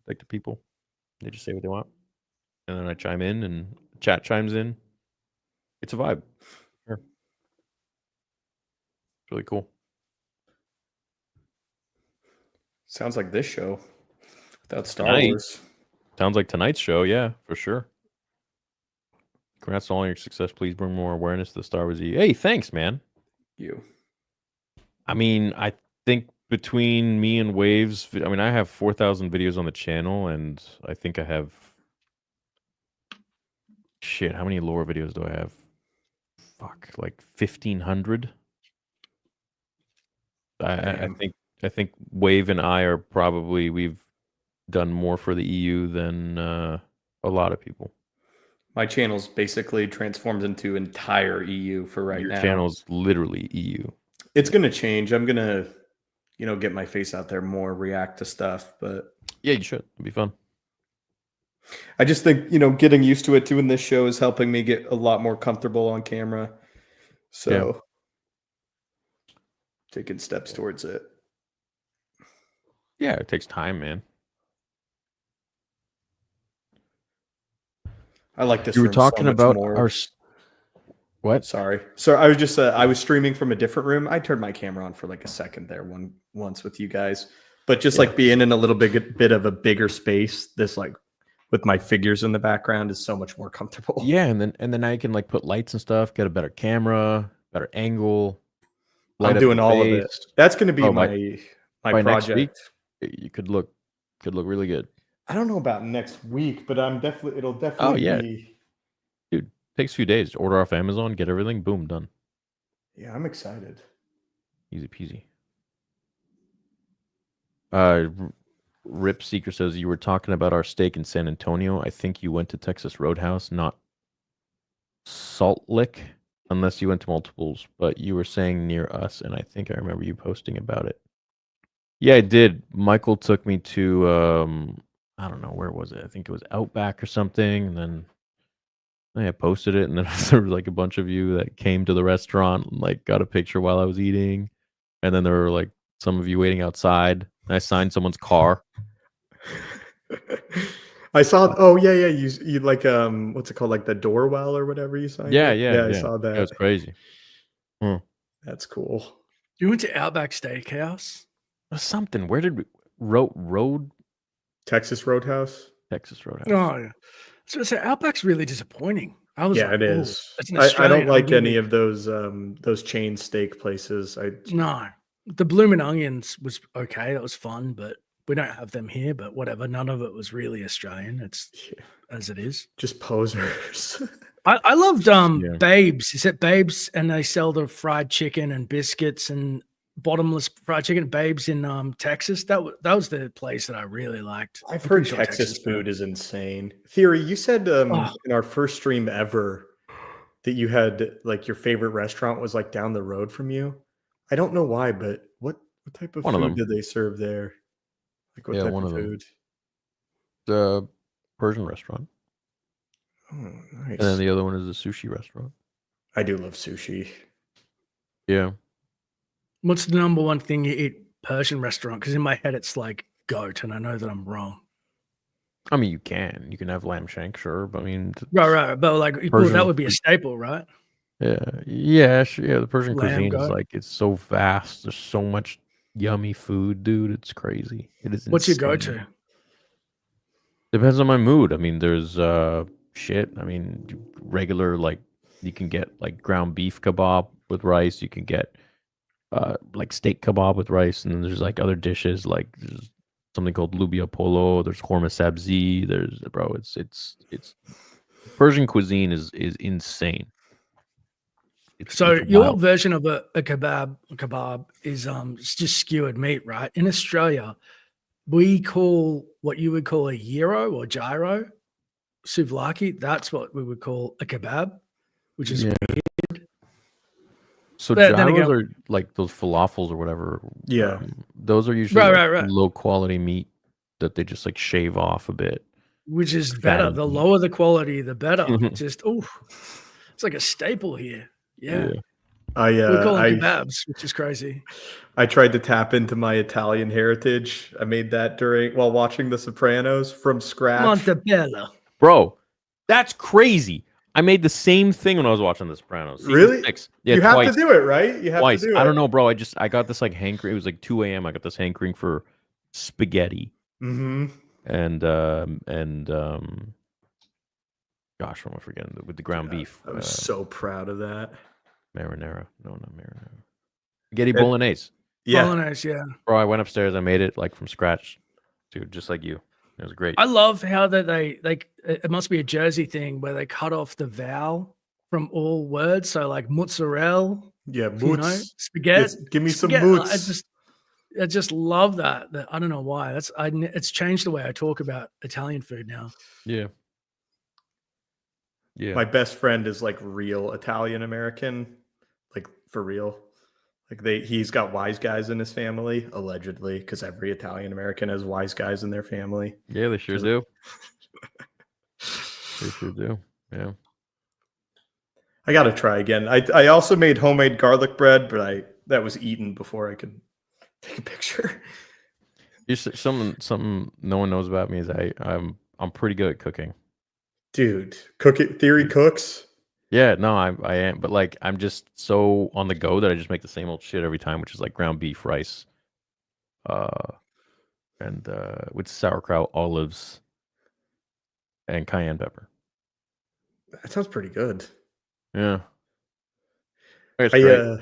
Like the people, they just say what they want, and then I chime in, and chat chimes in. It's a vibe. Sure. It's really cool. Sounds like this show without Star Nice. Wars. Sounds like tonight's show, yeah, for sure. Congrats on all your success. Please bring more awareness to the Star Wars. Hey, thanks, man. You. I mean, I think between me and Waves, I mean, I have 4,000 videos on the channel, and I think I have... Shit, how many lore videos do I have? Fuck, like 1,500? I think Wave and I are probably... We've done more for the EU than a lot of people. My channel's basically transformed into entire EU for right now. Your channel's literally EU. It's gonna change. I'm gonna, get my face out there more, react to stuff. But Yeah, you should. It'd be fun. I just think getting used to it doing this show is helping me get a lot more comfortable on camera. So taking steps towards it. Yeah, it takes time, man. I like this. You were room so talking much about more. our... What? Sorry. So I was just I was streaming from a different room. I turned my camera on for like a second there once with you guys, but just like being in a little bit of a bigger space, this like with my figures in the background is so much more comfortable. Yeah, and then I can like put lights and stuff, get a better camera, better angle. I'm doing all of it. That's going to be my by next project. week, you could look really good. I don't know about next week, but it'll definitely be. Dude, takes a few days. Order off Amazon, get everything, boom, done. Yeah, I'm excited. Easy peasy. Rip Seeker says you were talking about our steak in San Antonio. I think you went to Texas Roadhouse, not Salt Lick, unless you went to multiples, but you were saying near us, and I think I remember you posting about it. Yeah, I did. Michael took me to I don't know, where was it? I think it was Outback or something, and then I posted it, and then there was like a bunch of you that came to the restaurant and like got a picture while I was eating, and then there were like some of you waiting outside, and I signed someone's car. I saw. Oh yeah. You like what's it called? Like the Doorwell or whatever you signed. Yeah. I saw that. It was crazy. That's cool. You went to Outback Steakhouse? Something. Where did we road Texas Roadhouse. Texas Roadhouse? Oh yeah. So Outback's really disappointing. I was Yeah, like, it "Oh, is. that's an I don't Australian, I'm like gonna any be-" of those chain steak places. No, the Bloomin' Onions was okay. That was fun, but we don't have them here. But whatever, none of it was really Australian. It's as it is. just posers. I loved Yeah. Babes. Is it Babes? And they sell the fried chicken and biscuits and bottomless fried chicken. Babes in Texas. That was the place that I really liked. I've I'm heard pretty sure Texas food. food is insane. Theory, you said Oh. in our first stream ever that you had like your favorite restaurant was like down the road from you. I don't know why, but what type of One of food them. did they serve there? Like what Yeah, type one of of them. food? The Persian restaurant. Oh, And then nice. the other one is a sushi restaurant. I do love sushi. Yeah. What's the number one thing you eat Persian restaurant? Because in my head it's like goat, and I know that I'm wrong. I mean, you can have lamb shank, sure, but I mean, Right. But like, Persian that would be a food- staple, right? yeah. The Persian Lamb, cuisine is goat. like it's so vast. There's so much yummy food, dude. It's crazy. It is. What's your insane. go-to? Depends on my mood. I mean, there's shit. I mean, regular like you can get like ground beef kebab with rice. You can get like steak kebab with rice, and then there's like other dishes like there's something called lubia polo. There's korma sabzi. There's it's Persian cuisine is insane. So it's your wild. version of a kebab is it's just skewered meat, right? In Australia, we call what you would call a gyro or gyro, souvlaki. That's what we would call a kebab, which is Yeah. So But then gyros again- are like those falafels or whatever. Yeah. Those are usually Right. low quality meat that they just like shave off a bit. which is better. Fatty The meat. lower the quality, the better. Just it's like a staple here. Yeah. I We call them I kebabs, which is crazy. I tried to tap into my Italian heritage. I made that while watching The Sopranos from scratch. Montebello. Bro, that's crazy. I made the same thing when I was watching The Sopranos. Season Really? 6. Yeah, you have twice. to do it, right? You have Twice. to do it. I don't know, bro. I got this like hankering. It was like 2 a.m. I got this hankering for spaghetti Mm-hmm. and gosh, what am I forgetting? With the ground beef. I was so proud of that. Marinara. No, not marinara. Spaghetti It- bolognese. Yeah. Bolognese, yeah. Bro, I went upstairs. I made it like from scratch, dude, just like you. It was great. I love how that they like it must be a Jersey thing where they cut off the vowel from all words. So like mozzarella, Yeah, you know, moots. spaghetti. Yes, give me some spaghetti, moots. I just love that. I don't know why. It's changed the way I talk about Italian food now. Yeah. Yeah. My best friend is like real Italian American, like for real. Like he's got wise guys in his family, allegedly, because every Italian American has wise guys in their family. Yeah, they sure do. They sure do. Yeah. I gotta try again. I also made homemade garlic bread, but that was eaten before I could take a picture. Something no one knows about me is I'm pretty good at cooking. Dude, Theory cooks. Yeah, no, I am, but like I'm just so on the go that I just make the same old shit every time, which is like ground beef, rice, and with sauerkraut, olives, and cayenne pepper. That sounds pretty good. Yeah. It's I great.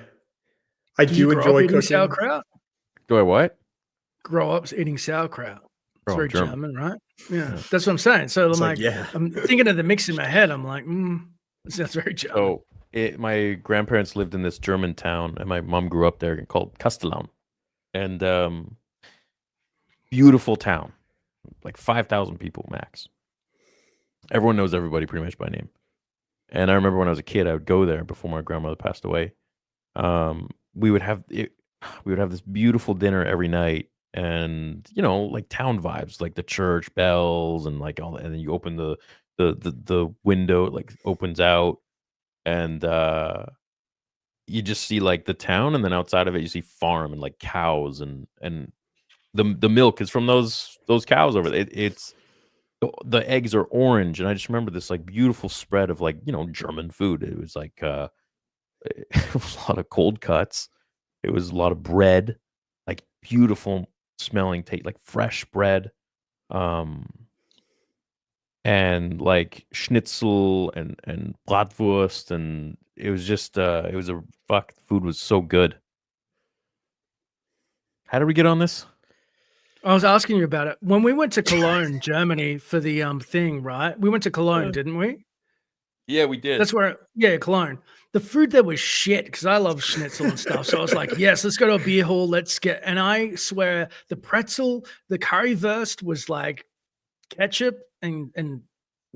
I Do you do grow up enjoy eating cooking. sauerkraut? Do I what? Grow up eating sauerkraut. It's Bro, very German. German, right? Yeah, that's what I'm saying. So I'm like, yeah. I'm thinking of the mix in my head. I'm like, it sounds very German. So my grandparents lived in this German town, and my mom grew up there called Castellan, and beautiful town, like 5,000 people max. Everyone knows everybody pretty much by name. And I remember when I was a kid, I would go there before my grandmother passed away. We would have this beautiful dinner every night, and like town vibes, like the church bells and like all that. And then you open the window, it like opens out, and you just see like the town, and then outside of it you see farm and like cows, and the milk is from those cows over there. It's the eggs are orange, and I just remember this like beautiful spread of like German food. It was like it was a lot of cold cuts, It was a lot of bread, like beautiful smelling taste, like fresh bread. And like schnitzel and bratwurst, and it was just it was a fuck. Food was so good. How did we get on this? I was asking you about it when we went to Cologne, Germany, for the thing. Right, we went to Cologne, didn't we? Yeah, we did. That's where, yeah, Cologne. The food there was shit because I love schnitzel and stuff. So I was like, yes, let's go to a beer hall. Let's get, and I swear the pretzel, the currywurst was like ketchup and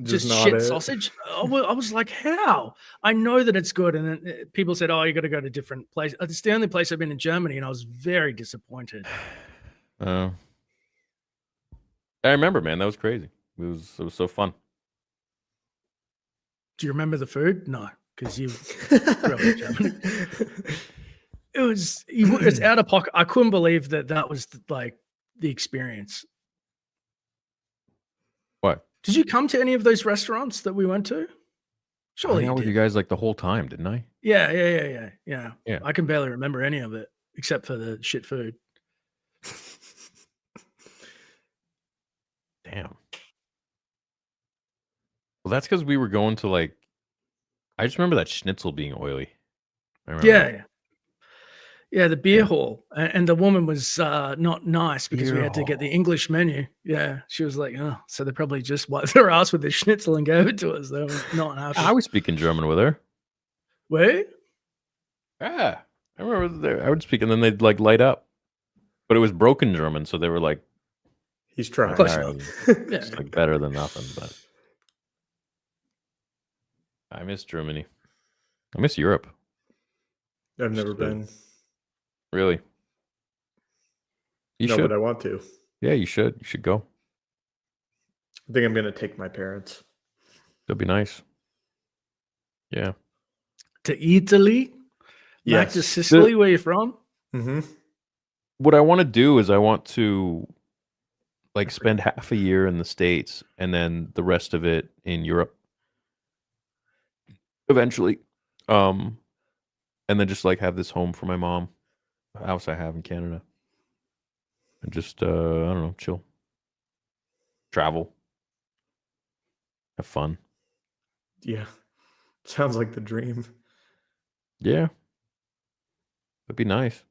just not shit it. sausage. I was like, how? I know that it's good. And then people said, oh, you got to go to different places. It's the only place I've been in Germany, and I was very disappointed. I remember, man. That was crazy. It was so fun. Do you remember the food? No, because you grew up in Germany. It's out of pocket. I couldn't believe that was like the experience. What? Did you come to any of those restaurants that we went to? I Surely hung out with you guys like the whole time, didn't I? Yeah. Yeah. I can barely remember any of it except for the shit food. Damn. Well, that's because we were going to like. I just remember that schnitzel being oily. I remember that. Yeah, the beer hall, and the woman was not nice because we Beer had to get the hall. English menu. Yeah, she was like, oh, so they probably just wiped their ass with the schnitzel and gave it to us. They were not happy. I was speaking German with her. Wait, Yeah, I remember I would speak, and then they'd like light up, but it was broken German, so they were like, He's trying. Close "All enough. right, Yeah. it's like better than nothing." But I miss Germany. I miss Europe. I've never Just, been. Really. You No, should. but I want to. Yeah, you should. You should go. I think I'm going to take my parents. That'd be nice. Yeah. To Italy, back to Yes. Sicily, where you from? Mm-hmm. What I want to do is I want to like spend half a year in the States and then the rest of it in Europe. Eventually. And then just like have this home for my mom, a house I have in Canada. And just I don't know, chill. Travel. Have fun. Yeah. Sounds like the dream. Yeah. That'd be nice.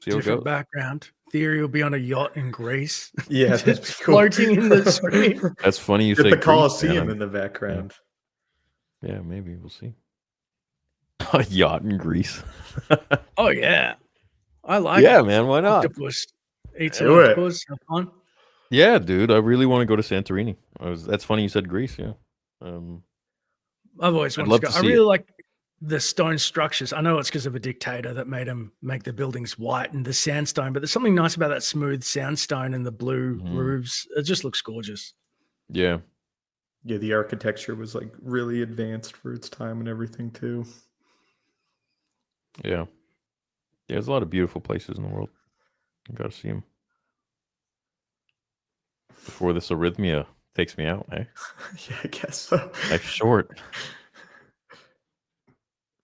See how it Different goes. background. Theory will be on a yacht in Greece. Yeah, that'd Just be cool. floating in the screen. That's funny you Get say the Greece, Colosseum man. in the background. Yeah, maybe we'll see. A yacht in Greece. Oh yeah, I like Yeah, it. man, why not? Octopus. Eat some Do it. octopus. Have fun. Yeah, dude, I really want to go to Santorini. That's funny you said Greece, yeah. I've always I'd wanted love to go. to I see really it. like the stone structures. I know it's because of a dictator that made him make the buildings white and the sandstone, but there's something nice about that smooth sandstone and the blue roofs. It just looks gorgeous. Yeah. Yeah, the architecture was like really advanced for its time and everything too. Yeah. Yeah, there's a lot of beautiful places in the world. You gotta see them. Before this arrhythmia takes me out, eh? Yeah, I guess so. Life's short.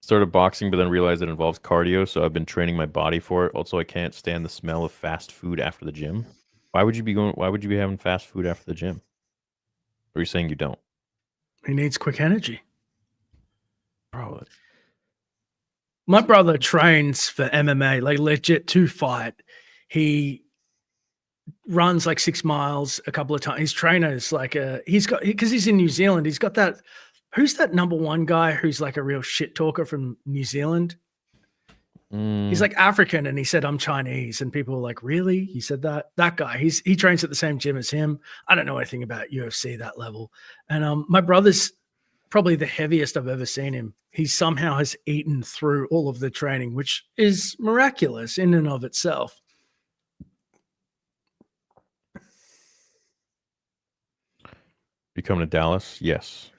Started boxing, but then realized it involves cardio, so I've been training my body for it. Also, I can't stand the smell of fast food after the gym. Why would you be having fast food after the gym? Or are you saying you don't? He needs quick energy. Bro, My brother trains for MMA, like legit to fight. He runs like 6 miles a couple of times. His trainer is like because he's in New Zealand. He's got that. Who's that number one guy who's like a real shit talker from New Zealand? He's like African, and he said, I'm Chinese. And people were like, really? He said that? That guy, he trains at the same gym as him. I don't know anything about UFC, that level. And my brother's probably the heaviest I've ever seen him. He somehow has eaten through all of the training, which is miraculous in and of itself. You coming to Dallas? Yes.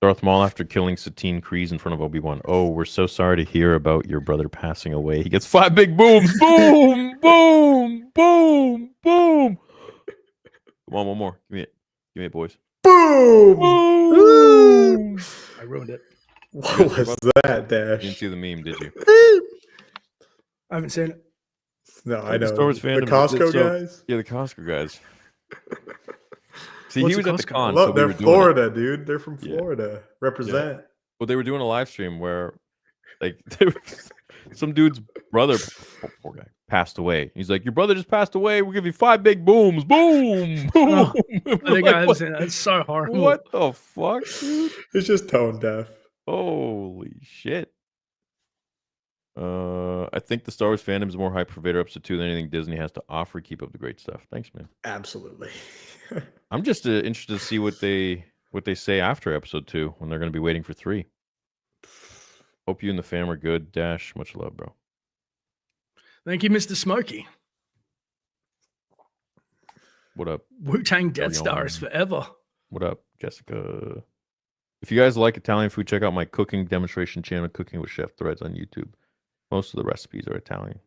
Darth Maul after killing Satine Kryze in front of Obi-Wan. Oh, we're so sorry to hear about your brother passing away. He gets 5 big booms. Boom, boom, boom, boom. Come on, one more. Give me it, boys. Boom! Boom. I ruined it. What was that, You Dash? didn't see the meme, did you? I haven't seen it. No, I The know. Star Wars The fandom. Costco so- guys? Yeah, the Costco guys. See, What's he a was at the Costco? con. Look, so we they're were doing it. Florida, dude. They're from Yeah. Florida. Represent. Well, they were doing a live stream where, like, some dude's brother, poor guy, passed away. He's like, "Your brother just passed away. We'll give you 5 big booms, boom, boom." Oh, I We're think like, I haven't what, seen that. It's so horrible. what the fuck, dude? It's just tone deaf. Holy shit. I think the Star Wars fandom is more hype for Vader Episode 2 than anything Disney has to offer. Keep up the great stuff. Thanks, man. Absolutely. I'm just interested to see what they say after Episode 2 when they're going to be waiting for 3. Hope you and the fam are good. Dash, much love, bro. Thank you, Mr. Smokey. What up? Wu-Tang Death Leon. Star is forever. What up, Jessica? If you guys like Italian food, check out my cooking demonstration channel, Cooking with Chef Threads on YouTube. Most of the recipes are Italian.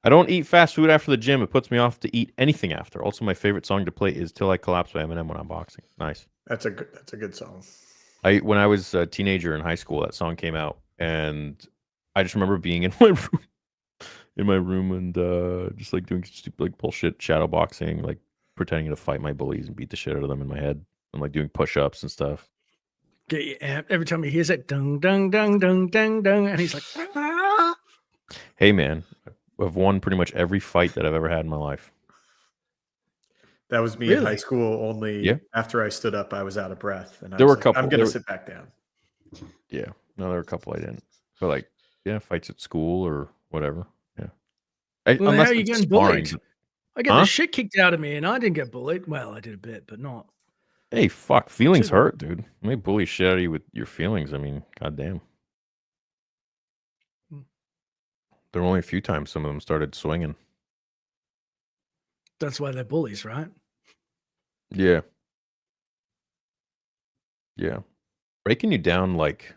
I don't eat fast food after the gym. It puts me off to eat anything after. Also, my favorite song to play is "Till I Collapse" by Eminem when I'm boxing. Nice. That's a good song. When I was a teenager in high school, that song came out, and I just remember being in my room, and just like doing stupid like bullshit shadow boxing, like pretending to fight my bullies and beat the shit out of them in my head, and like doing push-ups and stuff. Get you amped. Every time he hears it, dung, dung, dung, dung, dung, dung, and he's like, "Ah." Hey, man, I've won pretty much every fight that I've ever had in my life. That was me in high Really? school. Only Yeah. after I stood up, I was out of breath. And I There was were a like, couple- I'm there going to were- sit back down. Yeah, no, there were a couple I didn't, but like, yeah, fights at school or whatever. Yeah. Well, Unless how are you it's getting sparring, bullied? but- I get Huh? the shit kicked out of me, and I didn't get bullied. Well, I did a bit, but not. Hey, fuck, feelings Should- hurt, dude. When they bully shit out of you with your feelings, I mean, goddamn. There were only a few times some of them started swinging. That's why they're bullies, right? Yeah. Yeah. Breaking you down like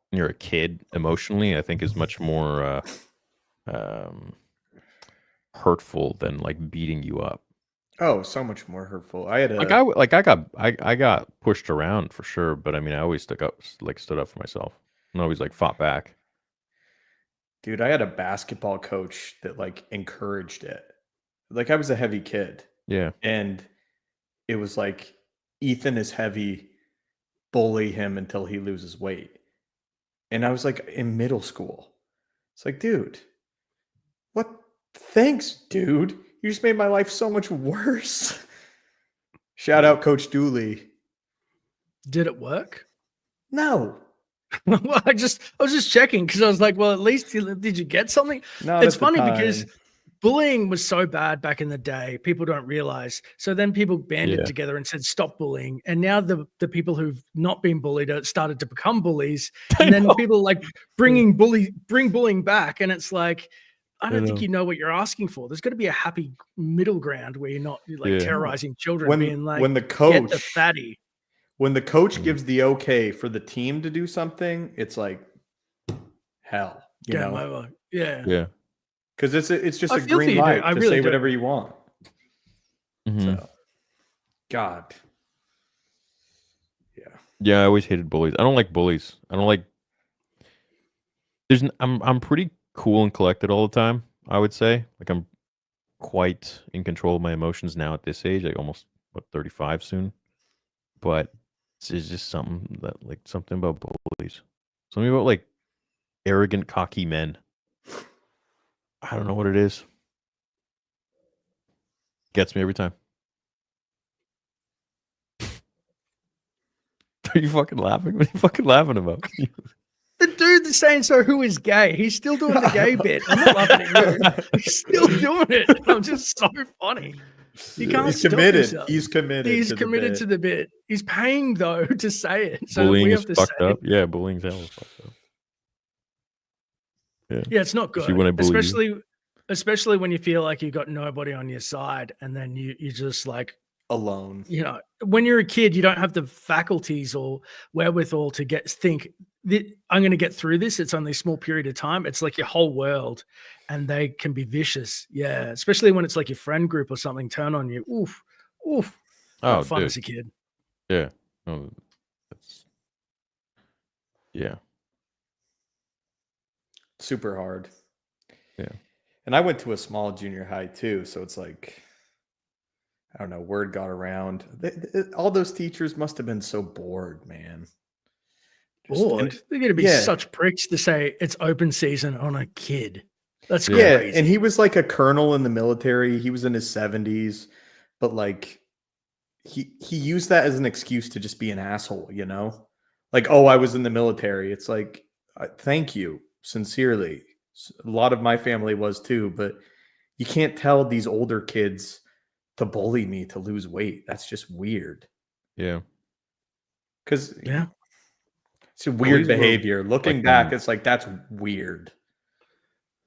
when you're a kid emotionally, I think is much more hurtful than like beating you up. Oh, so much more hurtful. I had a I got pushed around for sure, but I mean I always stood up for myself and always like fought back. dude, I had a basketball coach that like encouraged it. Like I was a heavy kid, Yeah. and it was like Ethan is heavy, bully him until he loses weight. And I was like in middle school. It's like, dude, what? Thanks, dude. You just made my life so much worse. Shout out Coach Dooley. Did it work? No, Well, I was just checking because I was like, well, at least did you get something? not It's at the funny because time. bullying was so bad back in the day. People don't realize. So then people banded Yeah. together and said, stop bullying. And now the people who've not been bullied started to become bullies. I And then know. people like bring bullying back. And it's like, I don't think know. you know what you're asking for. There's got to be a happy middle ground where you're not like Yeah. terrorizing children, When being like, when the get coach the fatty. when the coach Mm. gives the okay for the team to do something, it's like hell, you Game know, over. Yeah. Yeah. because it's just I a feel for green you, dude. light I to really say do. whatever you want. Mhm. So, God, yeah, Yeah, I always hated bullies. I don't like bullies. I don't like. I'm pretty cool and collected all the time. I would say like I'm quite in control of my emotions now at this age. Like almost 35 soon. But it's just something about bullies. Something about like arrogant, cocky men. I don't know what it is. Gets me every time. Are you fucking laughing? What are you fucking laughing about? The dude that's saying, so who is gay? He's still doing the gay bit. I'm not laughing at you. He's still doing it. I'm just so funny. He can't he's stop committed. himself. He's committed. He's to committed the to bit. the bit. He's paying though to say it. So Bullying we is have to fucked say up. Yeah, bullying's hell is fucked up. Yeah, it's not Especially good. when I bully you. Especially when you feel like you got nobody on your side, and then you just like, Alone. you know, when you're a kid, you don't have the faculties or wherewithal to think I'm going to get through this. It's only a small period of time. It's like your whole world, and they can be vicious. Yeah, especially when it's like your friend group or something turn on you. Oof, oof. Oh, Not fun dude. as a kid. Yeah. No, that's. Yeah. super hard. Yeah. And I went to a small junior high too, so it's like, I don't know, word got around. All those teachers must have been so bored, man. Bored. They're going to be such pricks to say it's open season on a kid. That's crazy. And he was like a colonel in the military. He was in his 70s, but like he used that as an excuse to just be an asshole, you know? Like, oh, I was in the military. It's like, thank you, sincerely. A lot of my family was too, but you can't tell these older kids to bully me to lose weight. That's just weird. Yeah. Because yeah, it's a weird Bullies were, behavior. Looking like, back, it's like, that's weird.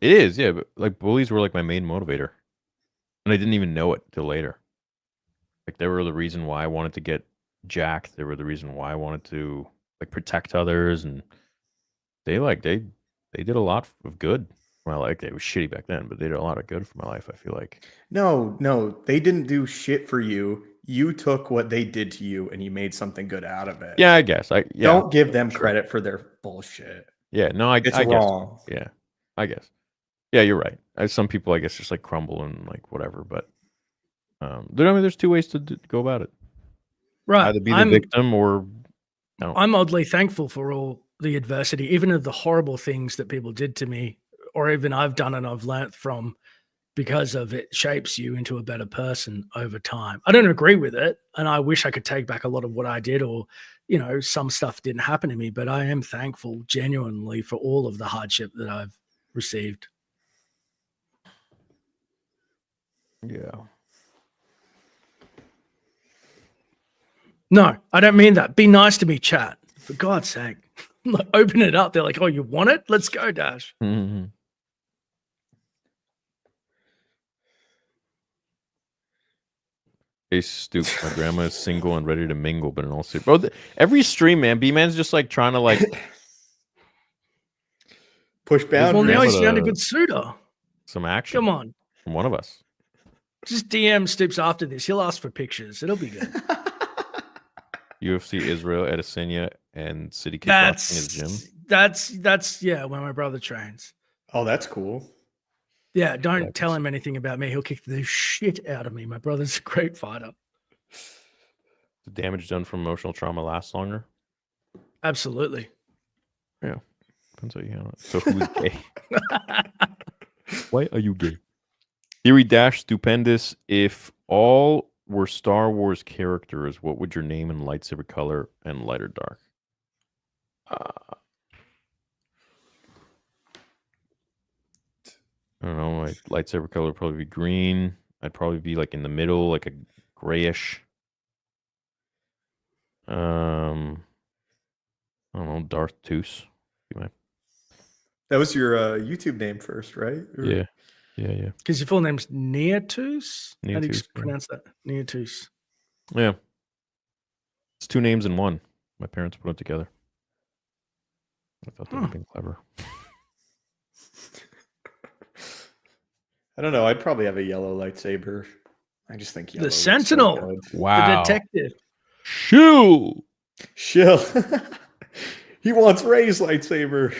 It is, yeah. But like bullies were like my main motivator, and I didn't even know it till later. Like they were the reason why I wanted to get jacked. They were the reason why I wanted to like protect others, and they did a lot of good for my life. It was shitty back then, but they did a lot of good for my life. I feel like. No, they didn't do shit for you. You took what they did to you and you made something good out of it. Yeah, I guess. Don't give them credit for their bullshit. Yeah, no, I It's guess. wrong. Yeah, I guess. Yeah, you're right. Some people, I guess, just like crumble and like whatever. But there's two ways to go about it. right. Either be the victim or. I'm oddly thankful for all the adversity, even of the horrible things that people did to me, or even I've done and I've learnt from, because of it shapes you into a better person over time. I don't agree with it, and I wish I could take back a lot of what I did, or, you know, some stuff didn't happen to me, but I am thankful genuinely for all of the hardship that I've received. Yeah. No, I don't mean that. Be nice to me, chat. For God's sake. Like, open it up. They're like, oh, you want it? Let's go, Dash. Mm-hmm. Hey, Stoop, my grandma is single and ready to mingle, but in all seriousness, bro, every stream, man, B-Man's just like trying to like push boundaries. Well, now he's found a good suitor. Some action. Come on. From one of us. Just DM Stoops after this. He'll ask for pictures. It'll be good. UFC Israel, Edicinia, and City Kickboxing his gym. That's where my brother trains. Oh, that's cool. Yeah, don't tell him anything about me. He'll kick the shit out of me. My brother's a great fighter. The damage done from emotional trauma lasts longer? Absolutely. Yeah. Depends how you handle it. So who's gay? Why are you gay? Theory Dash Stupendous. If all were Star Wars characters, what would your name and lightsaber color and light or dark? I don't know. My lightsaber color would probably be green. I'd probably be like in the middle, like a grayish. I don't know, Darth Toos. That was your YouTube name first, right? Or... Yeah. Because your full name's Neotus? How do you Neotus, pronounce that? Neotus. Yeah. It's two names in one. My parents put it together. I thought that would have been clever. I don't know. I'd probably have a yellow lightsaber. I just think yellow. The Sentinel. So wow. The detective. Shill. He wants Rey's lightsaber.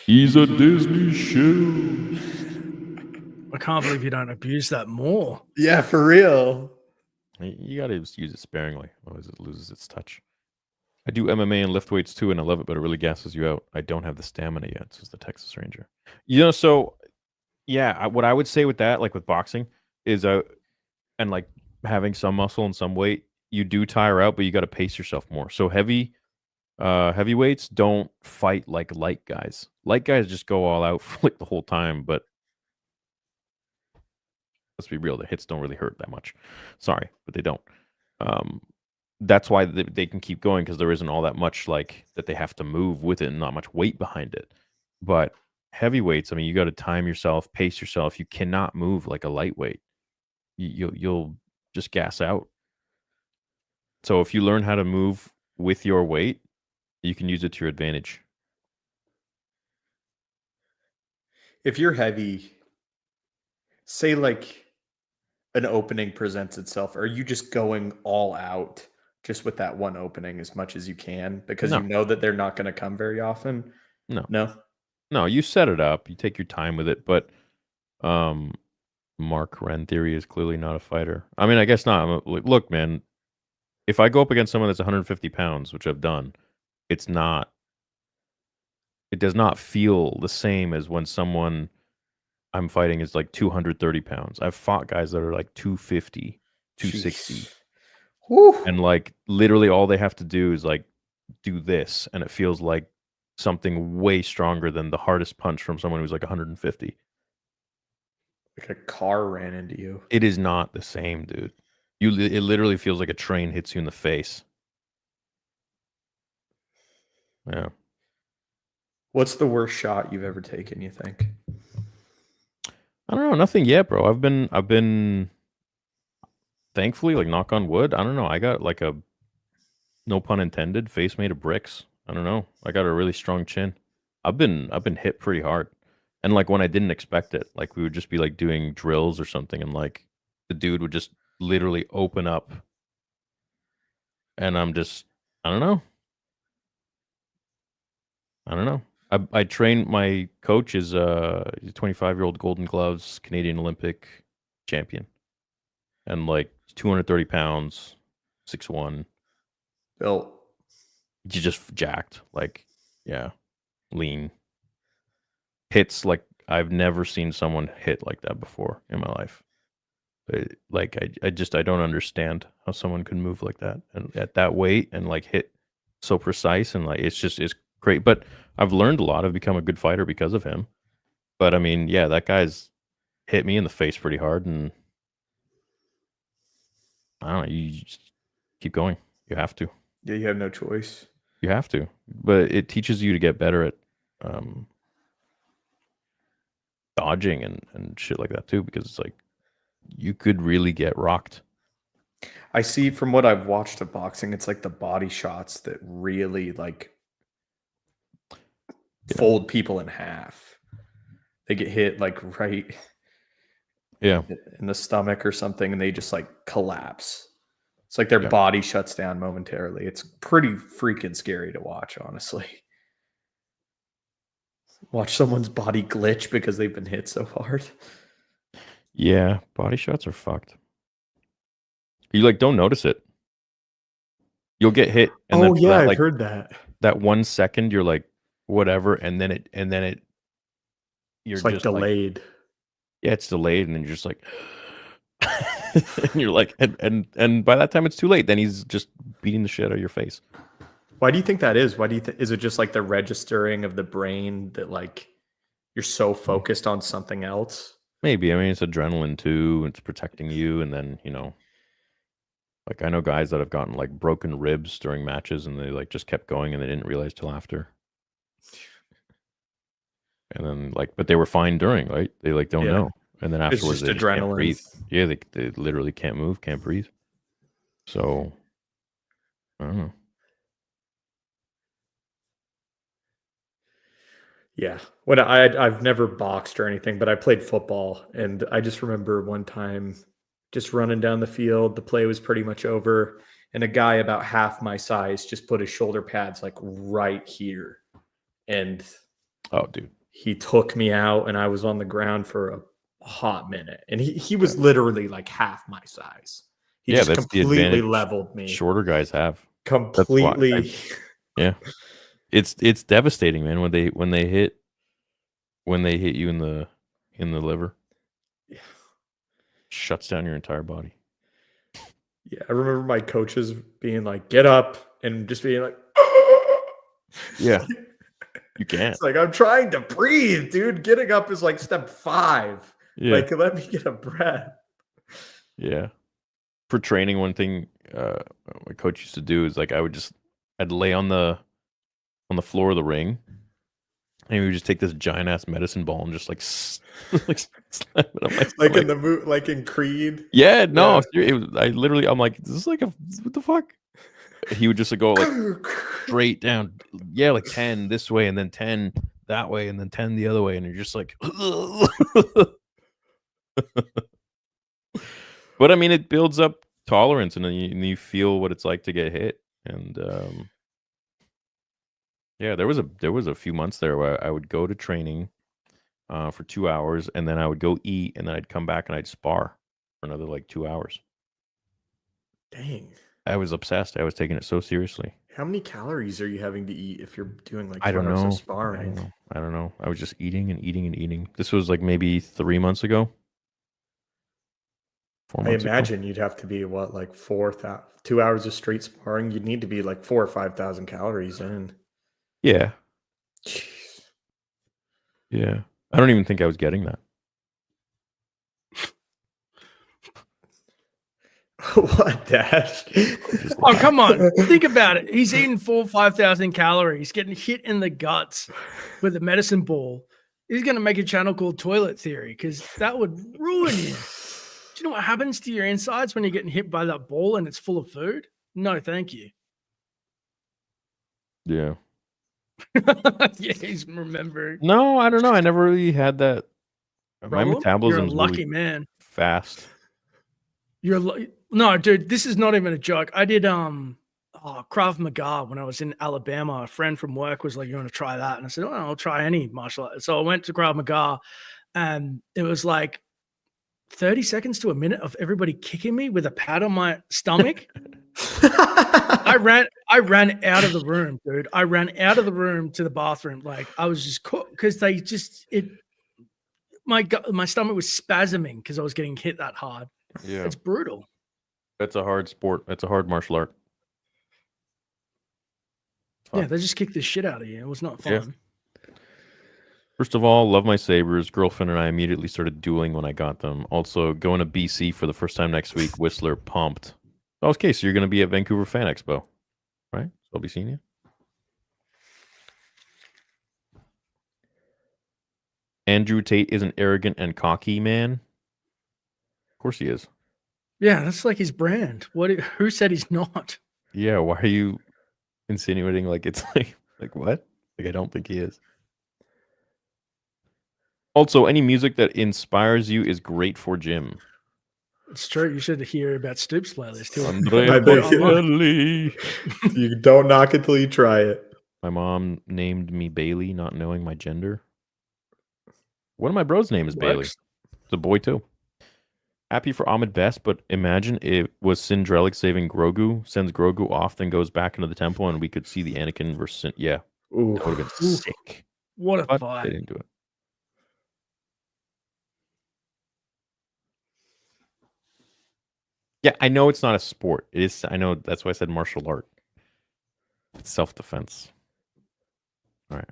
He's a Disney shill. I can't believe you don't abuse that more. Yeah, for real. You got to use it sparingly, otherwise it loses its touch. I do MMA and lift weights too, and I love it, but it really gasses you out. I don't have the stamina yet, says the Texas Ranger. You know, so yeah, what I would say with that, like with boxing, is and like having some muscle and some weight, you do tire out, but you got to pace yourself more. So heavyweights don't fight like light guys. Light guys just go all out for like the whole time, but let's be real, the hits don't really hurt that much. Sorry, but they don't. That's why they can keep going, because there isn't all that much like that they have to move with it and not much weight behind it. But heavyweights, I mean, you got to time yourself, pace yourself. You cannot move like a lightweight. You'll just gas out. So if you learn how to move with your weight, you can use it to your advantage. If you're heavy, say like an opening presents itself, are you just going all out just with that one opening as much as you can because you know that they're not going to come very often? No. No, you set it up. You take your time with it, but um, Mark Ren Theory is clearly not a fighter. I mean, I guess not. Look, man, if I go up against someone that's 150 pounds, which I've done, it's not. It does not feel the same as when someone I'm fighting is like 230 pounds. I've fought guys that are like 250, 260. Jeez. Whew. And like literally all they have to do is like do this, and it feels like something way stronger than the hardest punch from someone who's like 150. Like a car ran into you. It is not the same, dude. It literally feels like a train hits you in the face. Yeah. What's the worst shot you've ever taken, you think? I don't know, nothing yet, bro. I've been thankfully, like, knock on wood, I don't know. I got like a, no pun intended, face made of bricks. I don't know. I got a really strong chin. I've been hit pretty hard. And like when I didn't expect it, like we would just be like doing drills or something, and like the dude would just literally open up, and I'm just, I don't know. I don't know. I train, my coach is he's a 25-year-old Golden Gloves Canadian Olympic champion. And like 230 pounds, 6'1". Built. He's just jacked. Like, yeah, lean. Hits like I've never seen someone hit like that before in my life. Like I don't understand how someone can move like that and at that weight and like hit so precise, and like it's great. But I've learned a lot. I've become a good fighter because of him. But I mean, yeah, that guy's hit me in the face pretty hard, and I don't know. You just keep going. You have to. Yeah, you have no choice. You have to. But it teaches you to get better at dodging and shit like that too, because it's like you could really get rocked. I see from what I've watched of boxing, it's like the body shots that really like fold people in half. They get hit like right in the stomach or something, and they just like collapse. It's like their body shuts down momentarily. It's pretty freaking scary to watch, honestly. Watch someone's body glitch because they've been hit so hard. Yeah, body shots are fucked. You like don't notice it. You'll get hit, and oh then yeah, that, I've like, heard that. That 1 second you're like whatever, and then it you're It's like just delayed. Like, yeah, it's delayed, and then you're just like and you're like and by that time it's too late. Then he's just beating the shit out of your face. Why do you think that is? Why do you think, is it just like the registering of the brain that like you're so focused on something else? Maybe. I mean, it's adrenaline too. It's protecting you, and then like I know guys that have gotten like broken ribs during matches, and they like just kept going, and they didn't realize till after. And then like, but they were fine during, right? They like don't know, and then afterwards it's just they just can't adrenaline. breathe. Yeah, they literally can't move, can't breathe. So I don't know. Yeah. When I've never boxed or anything, but I played football, and I just remember one time just running down the field. The play was pretty much over, and a guy about half my size just put his shoulder pads like right here. And oh, dude, he took me out, and I was on the ground for a hot minute. And he was literally like half my size. He just that's completely leveled me. Shorter guys have Completely. Yeah. It's devastating, man, when they hit you in the liver. Yeah. Shuts down your entire body. Yeah, I remember my coaches being like, "Get up," and just being like, yeah, you can't. It's like, I'm trying to breathe, dude. Getting up is like step 5. Yeah. Like, let me get a breath. Yeah. For training, one thing my coach used to do is like I'd lay on the floor of the ring, and we would just take this giant ass medicine ball and just like like slam it on my Like stomach. in the like in Creed. Yeah, no, I'm like, this is like what the fuck? He would just like go like straight down, yeah, like 10 this way, and then 10 that way, and then 10 the other way, and you're just like but I mean, it builds up tolerance, and then you feel what it's like to get hit, and Yeah, there was a few months there where I would go to training for 2 hours, and then I would go eat, and then I'd come back and I'd spar for another like 2 hours. Dang. I was obsessed. I was taking it so seriously. How many calories are you having to eat if you're doing like I 2 don't hours know. of I sparring? don't know. I don't know. I was just eating and eating and eating. This was like maybe 3 months ago. 4 I months ago. imagine you'd have to be what, like 2 hours of straight sparring. You'd need to be like 4,000 or 5,000 calories in. Yeah. Jeez. Yeah. I don't even think I was getting that. What, Dad? Oh, come on. Think about it. He's eating 4,000 or 5,000 calories, getting hit in the guts with a medicine ball. He's going to make a channel called Toilet Theory because that would ruin you. Do you know what happens to your insides when you're getting hit by that ball and it's full of food? No, thank you. Yeah. Yeah, he's remembering. No, I don't know. I never really had that. My Problem? metabolism You're a is lucky really man. fast. No, dude, this is not even a joke. I did Krav Maga when I was in Alabama. A friend from work was like, "You want to try that?" And I said, "Oh, I'll try any martial art." So I went to Krav Maga, and it was like 30 seconds to a minute of everybody kicking me with a pad on my stomach. I ran out of the room, dude. I ran out of the room to the bathroom. Like I was just cooked because my stomach was spasming because I was getting hit that hard. Yeah. It's brutal. That's a hard sport. That's a hard martial art. Yeah, Fun. they just kicked the shit out of you. It was not fun. Yeah. First of all, love my sabers. Girlfriend and I immediately started dueling when I got them. Also, going to BC for the first time next week. Whistler pumped. Oh, okay, so you're going to be at Vancouver Fan Expo, right? So I'll be seeing you. Andrew Tate is an arrogant and cocky man. Of course he is. Yeah, that's like his brand. Who said he's not? Yeah, why are you insinuating like it's like what? Like I don't think he is. Also, any music that inspires you is great for gym. It's true. You should hear about Stoop's playlist too. Andrea I bet you- Bocelli. You don't knock it till you try it. My mom named me Bailey, not knowing my gender. One of my bros' name is Bailey. Works. It's a boy too. Happy for Ahmed Best, but imagine it was Cinderella saving Grogu, sends Grogu off, then goes back into the temple, and we could see the Anakin versus yeah, Ooh. that would have been sick. What a But fight. they didn't do it. Yeah, I know it's not a sport. It is. I know that's why I said martial art. It's self-defense. All right.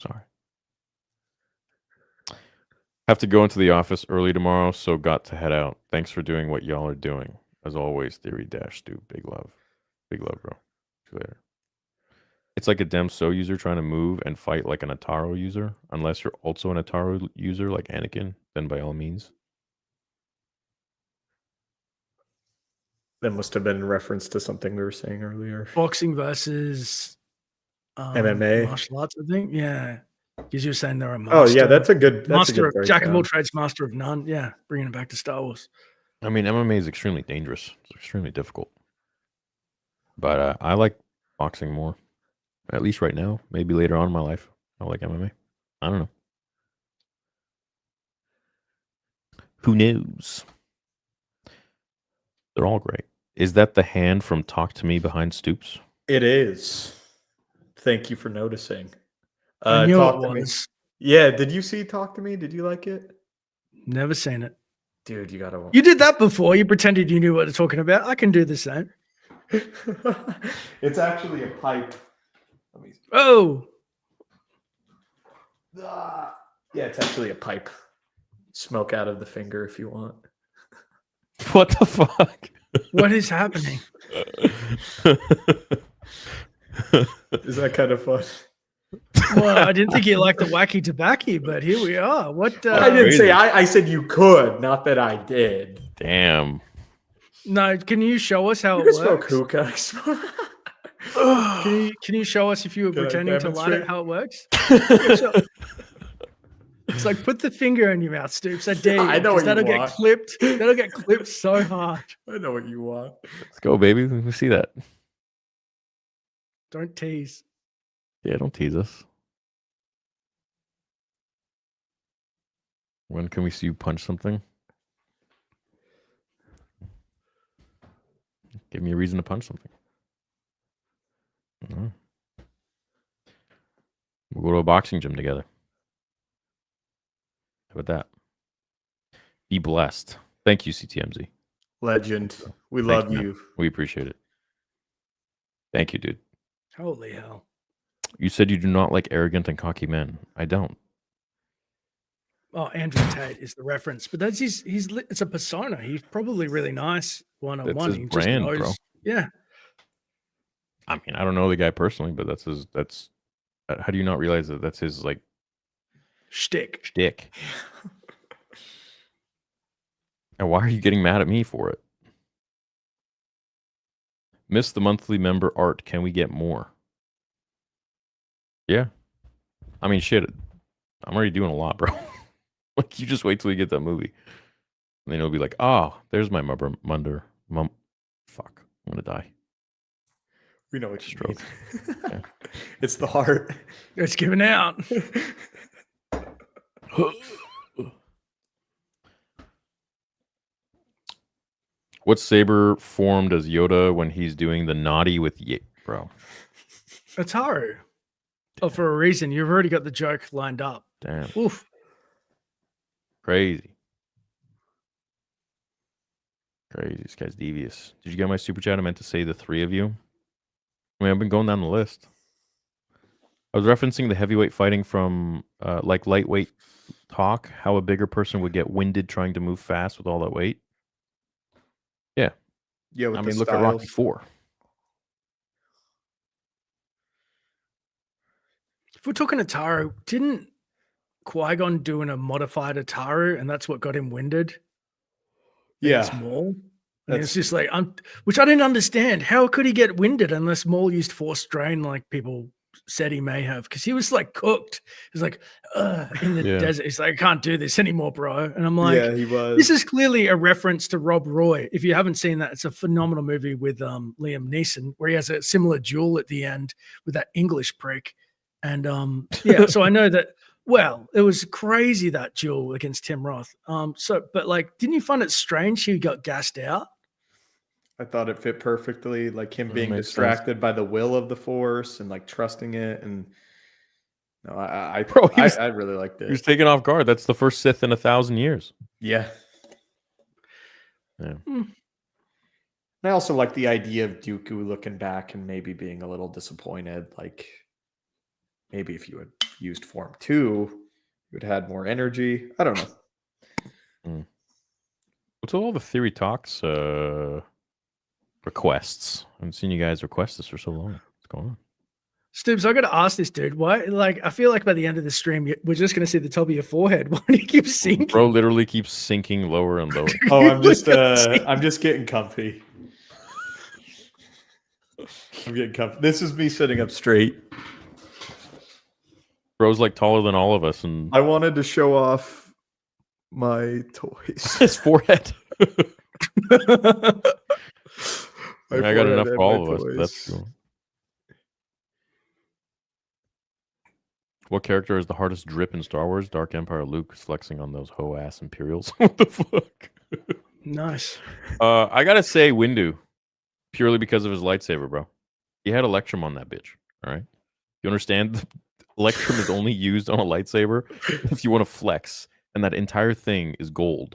Sorry. Have to go into the office early tomorrow, so got to head out. Thanks for doing what y'all are doing. As always, Theory Dash Stu. Big love. Big love, bro. See you later. It's like a Dem So user trying to move and fight like an Ataro user. Unless you're also an Ataro user like Anakin, then by all means. That must have been in reference to something we were saying earlier. Boxing versus MMA? martial arts, I think. Yeah. Because you were saying they're a master. Oh yeah, that's a good master of jack of all breakdown. trades, master of none. Yeah. Bringing it back to Star Wars. I mean, MMA is extremely dangerous. It's extremely difficult. But I like boxing more. At least right now. Maybe later on in my life, I like MMA. I don't know. Who knows? They're all great. Is that the hand from Talk to Me behind Stoops? It is. Thank you for noticing. I knew Talk it to Me. was. Yeah, did you see Talk to Me? Did you like it? Never seen it. Dude, you gotta watch. You did that before. You pretended you knew what they're talking about. I can do the same. It's actually a pipe. Let me. Oh, Yeah, it's actually a pipe. Smoke out of the finger if you want. What the fuck? what is happening? Is that kind of fun? Well, I didn't think you liked the wacky tobacco, but here we are. What? I didn't Crazy. say I said you could, not that I did. Damn. No, can you show us how You it can smoke works? hookah. Can you show us if you were Can I pretending to light it demonstrate? how it works? It's like put the finger in your mouth, Stoops. I dare you. I know 'cause what you that'll get want. clipped. That'll get clipped so hard. I know what you want. Let's go, baby. Let me see that. Don't tease. Yeah, don't tease us. When can we see you punch something? Give me a reason to punch something. Mhm. We'll go to a boxing gym together. How about that? Be blessed. Thank you, CTMZ. Legend. We Thank love man. you. We appreciate it. Thank you, dude. Holy hell. You said you do not like arrogant and cocky men. I don't. Oh, Andrew Tate is the reference, but that's it's a persona. He's probably really nice one on That's one. his He brand, just bro. knows. Yeah. I mean, I don't know the guy personally, but that's how do you not realize that that's his like Shtick. shtick? And why are you getting mad at me for it? Miss the monthly member art. Can we get more? Yeah. I mean, shit. I'm already doing a lot, bro. Like, you just wait till you get that movie. And then it'll be like, oh, there's my fuck. I'm going to die. We know what you Stroke. mean. Yeah. It's the heart. It's giving out. What saber form does Yoda when he's doing the naughty with bro? Ataru. Oh, for a reason. You've already got the joke lined up. Damn. Oof. Crazy. Crazy. This guy's devious. Did you get my super chat? I meant to say the three of you. I mean, I've been going down the list. I was referencing the heavyweight fighting from like lightweight talk, how a bigger person would get winded trying to move fast with all that weight. Yeah. Yeah, with I the mean, look at Rocky styles. 4. If we're talking Ataru, didn't Qui-Gon doing a modified Ataru, and that's what got him winded? Yeah. Maul. And it's just like, which I didn't understand. How could he get winded unless Maul used force drain like people said he may have? Because he was like cooked. He's like, in the desert. He's like, I can't do this anymore, bro. And I'm like, yeah, he was. This is clearly a reference to Rob Roy. If you haven't seen that, it's a phenomenal movie with Liam Neeson, where he has a similar duel at the end with that English prick. And yeah, so I know that. Well, it was crazy, that duel against Tim Roth. But like, didn't you find it strange he got gassed out? I thought it fit perfectly, like him being makes distracted by the will of the force and like trusting it. And no, I really liked it. He was taken off guard. That's the first Sith in 1,000 years. Yeah. Yeah. And I also like the idea of Dooku looking back and maybe being a little disappointed. Like, maybe if you had used Form 2, you would have had more energy. I don't know. What's all the theory talks requests? I haven't seen you guys request this for so long. What's going on? Stoops, I got to ask this dude. Why? Like, I feel like by the end of the stream, we're just going to see the top of your forehead. Why do you keep sinking? Bro literally keeps sinking lower and lower. Oh, I'm just getting comfy. I'm getting comfy. This is me sitting up straight. Bro's like taller than all of us, and I wanted to show off my toys. his forehead. My I got forehead enough and for all my of us. toys. That's cool. What character is the hardest drip in Star Wars? Dark Empire Luke flexing on those hoe ass Imperials. What the fuck? Nice. I gotta say Windu, purely because of his lightsaber, bro. He had Electrum on that bitch. All right, you understand? Electrum is only used on a lightsaber if you want to flex, and that entire thing is gold.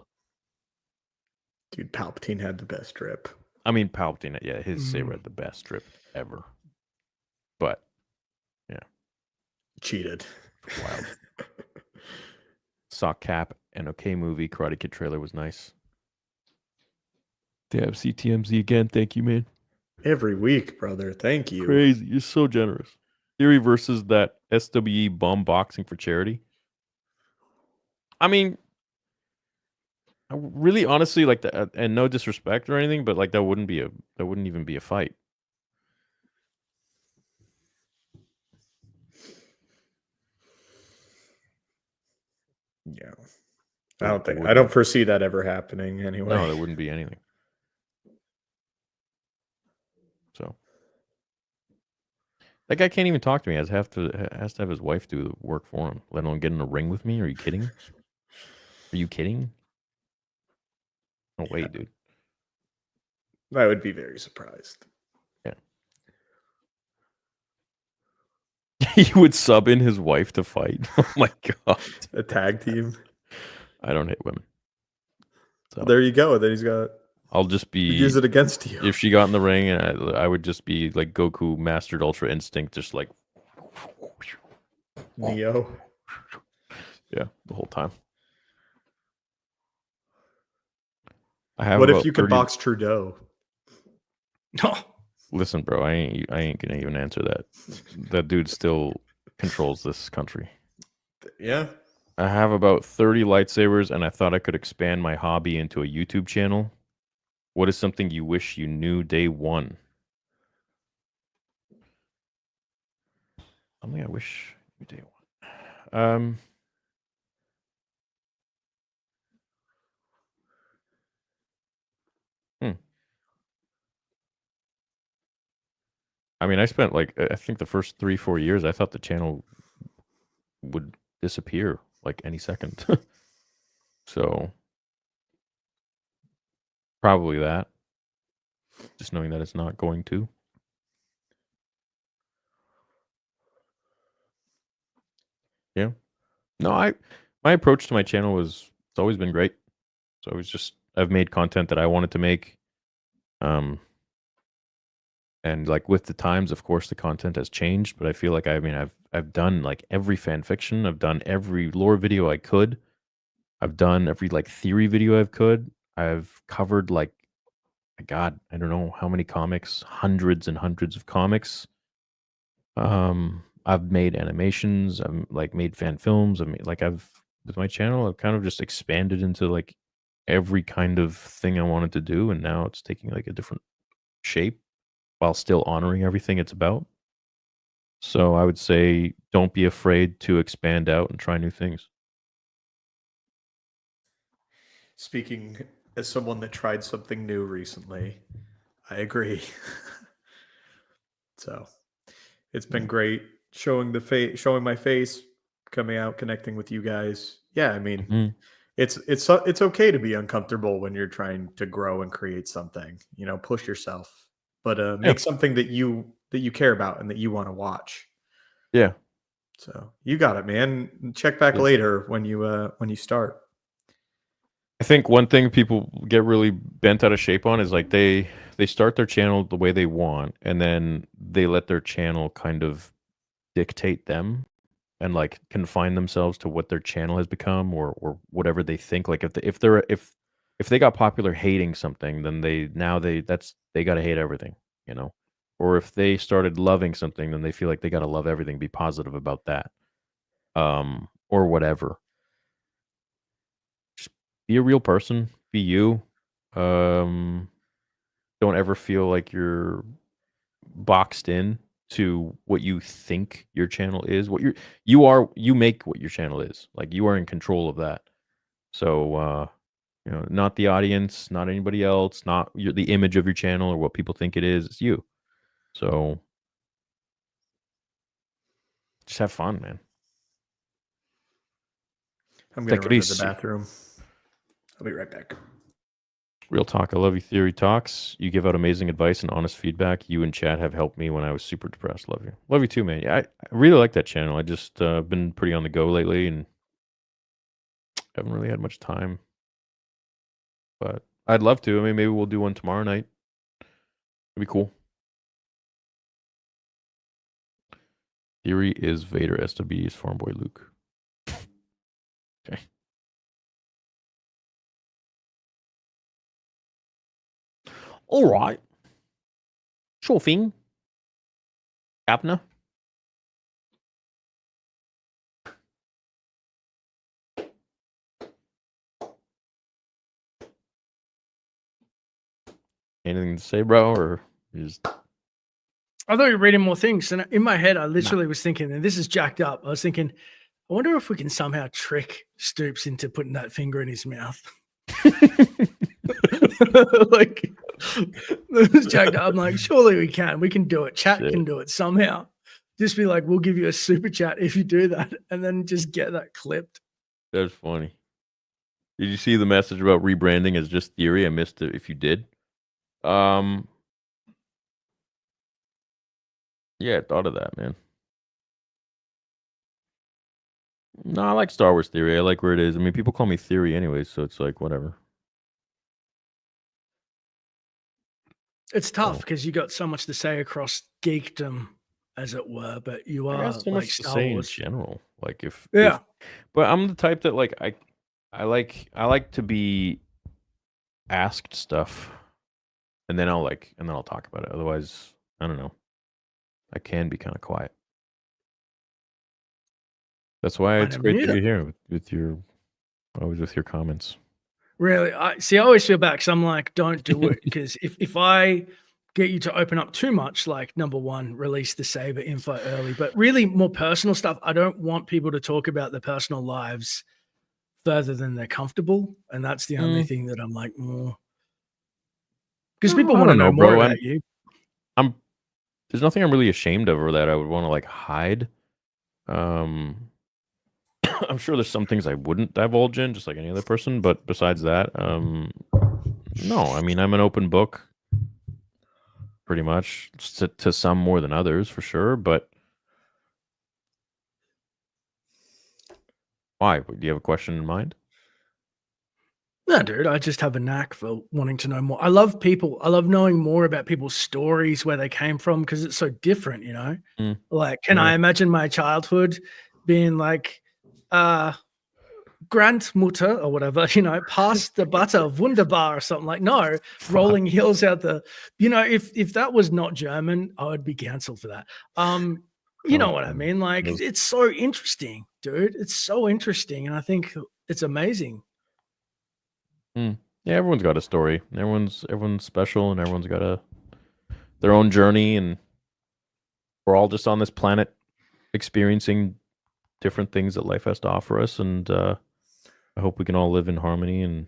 Dude, Palpatine had the best drip. I mean, Palpatine, yeah, his saber had the best drip ever. But yeah, cheated. Wild. Saw Cap and okay movie. Karate Kid trailer was nice. Damn, CTMZ again. Thank you, man. Every week, brother. Thank you. Crazy. You're so generous. Theory versus that SWE bum boxing for charity. I mean, really, honestly, like that, and no disrespect or anything, but like that wouldn't even be a fight. Yeah. I don't foresee that ever happening anyway. No, there wouldn't be anything. So That guy can't even talk to me. Has to have his wife do the work for him, let alone get in a ring with me. Are you kidding? Are you kidding? No way, dude. I would be very surprised. Yeah. He would sub in his wife to fight. Oh my god. A tag team. I don't hate women. So There you go. Then he's got. I'll just be Use it against you. if she got in the ring, and I would just be like Goku mastered Ultra Instinct, just like Neo. yeah, the whole time. I have. What if about you could 30 box Trudeau? No. Listen, bro, I ain't gonna even answer that. That dude still controls this country. Yeah. I have about 30 lightsabers, and I thought I could expand my hobby into a YouTube channel. What is something you wish you knew day one? Something I wish you knew day one. I mean, I spent like I think the first 3-4 years, I thought the channel would disappear like any second. So probably that. Just knowing that it's not going to. Yeah. No, my approach to my channel was it's always been great. So I've made content that I wanted to make. And like with the times, of course, the content has changed, but I feel like I've done like every fan fiction, I've done every lore video I could. I've done every like theory video I could. I've covered like God, I don't know how many comics, hundreds and hundreds of comics. I've made animations, I've like made fan films. I mean, like with my channel, I've kind of just expanded into like every kind of thing I wanted to do, and now it's taking like a different shape while still honoring everything it's about. So I would say don't be afraid to expand out and try new things. Speaking as someone that tried something new recently, I agree. So it's been great showing my face, coming out, connecting with you guys. Yeah, I mean, Mhm. it's okay to be uncomfortable when you're trying to grow and create something. You know, push yourself, but make something that you care about and that you want to watch. Yeah. So you got it, man. Check back Yeah. later when you start. I think one thing people get really bent out of shape on is like they start their channel the way they want, and then they let their channel kind of dictate them and like confine themselves to what their channel has become or whatever they think. Like if they got popular hating something, then they got to hate everything, you know. Or if they started loving something, then they feel like they got to love everything, be positive about that, or whatever. Just be a real person, be you. Don't ever feel like you're boxed in to what you think your channel is. You make what your channel is. Like you are in control of that. So you know, not the audience, not anybody else, not the image of your channel or what people think it is. It's you. So just have fun, man. I'm going to Take run it to the easy. bathroom. I'll be right back. Real talk. I love you, Theory Talks. You give out amazing advice and honest feedback. You and Chad have helped me when I was super depressed. Love you. Love you too, man. Yeah, I really like that channel. I just been pretty on the go lately and haven't really had much time. But I'd love to. I mean, maybe we'll do one tomorrow night. It'd be cool. Theory is Vader. SWB is Farm Boy Luke. Okay. All right. Sure thing. Abner. Anything to say, bro? Or you just I thought you were reading more things. And in my head, I literally was thinking, and this is jacked up. I was thinking, I wonder if we can somehow trick Stoops into putting that finger in his mouth. Like, this is jacked up. I'm like, surely we can. We can do it. Chat can do it somehow. Just be like, we'll give you a super chat if you do that, and then just get that clipped. That's funny. Did you see the message about rebranding as just theory? I missed it if you did. Yeah, I thought of that, man. No, I like Star Wars Theory. I like where it is. I mean, people call me Theory anyway, so it's like whatever. It's tough because you got so much to say across geekdom, as it were, but you I are got so like much to Star say in Wars. general. Like if Yeah. but I'm the type that like I like to be asked stuff, and then I'll talk about it. Otherwise, I don't know. I can be kind of quiet. That's why I it's never great knew that that. you're here with your comments. Really, I always feel bad because I'm like, don't do it, because if I get you to open up too much, like number one, release the saber info early, but really more personal stuff. I don't want people to talk about their personal lives further than they're comfortable, and that's the only thing that I'm like, because people I want to don't know know, more bro. about you. There's nothing I'm really ashamed of or that I would want to like hide. I'm sure there's some things I wouldn't divulge in, just like any other person. But besides that, no. I mean, I'm an open book, pretty much, to some more than others, for sure. But why? Do you have a question in mind? No, dude, I just have a knack for wanting to know more. I love people. I love knowing more about people's stories, where they came from, because it's so different, you know? Mm. Like, can I imagine my childhood being like, Grandmutter or whatever, you know, pass the butter, wunderbar or something like, no, rolling hills out the, you know, if that was not German, I would be canceled for that. You know what I mean? Like, it's so interesting, dude. It's so interesting. And I think it's amazing. Yeah, everyone's got a story. Everyone's special, and everyone's got their own journey, and we're all just on this planet experiencing different things that life has to offer us. And I hope we can all live in harmony and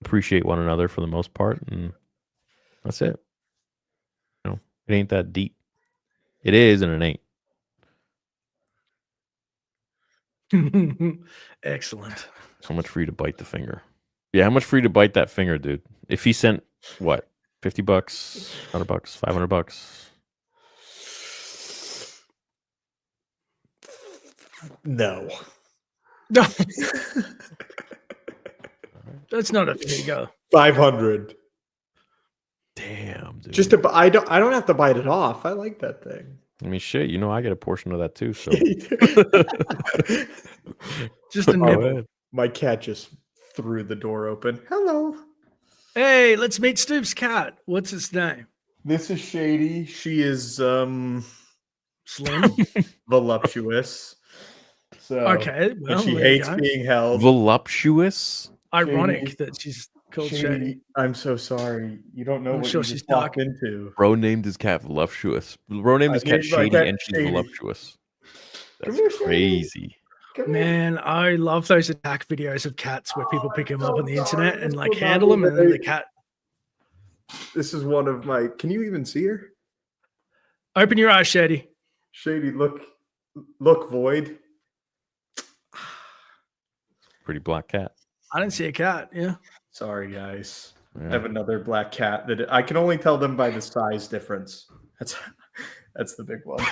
appreciate one another for the most part. And that's it. You know, it ain't that deep. It is, and it ain't. Excellent. How much for you to bite the finger? Yeah, how much for you to bite that finger, dude? If he sent what, $50, $100, $500? No. No. That's not a figure. 500. Damn, dude. Just to, I don't have to bite it off. I like that thing. I mean, shit. You know, I get a portion of that too. So just a nibble. My cat just threw the door open. Hello. Hey, let's meet Stoop's cat. What's his name? This is Shady. She is slim, voluptuous. So okay, well, and she hates being held. Voluptuous. Ironic Shady. that she's called Shady. I'm so sorry. You don't know I'm what sure you she's just walked into. Bro named his cat Voluptuous. Bro named his cat Shady, and she's voluptuous. That's crazy. Man, I love those attack videos of cats where people pick them up on the internet and like handle them, and then the cat. This is one of my. Can you even see her? Open your eyes, Shady. Shady, look, Void. Pretty black cat. I didn't see a cat. Yeah. Sorry, guys. Yeah. I have another black cat that I can only tell them by the size difference. That's the big one.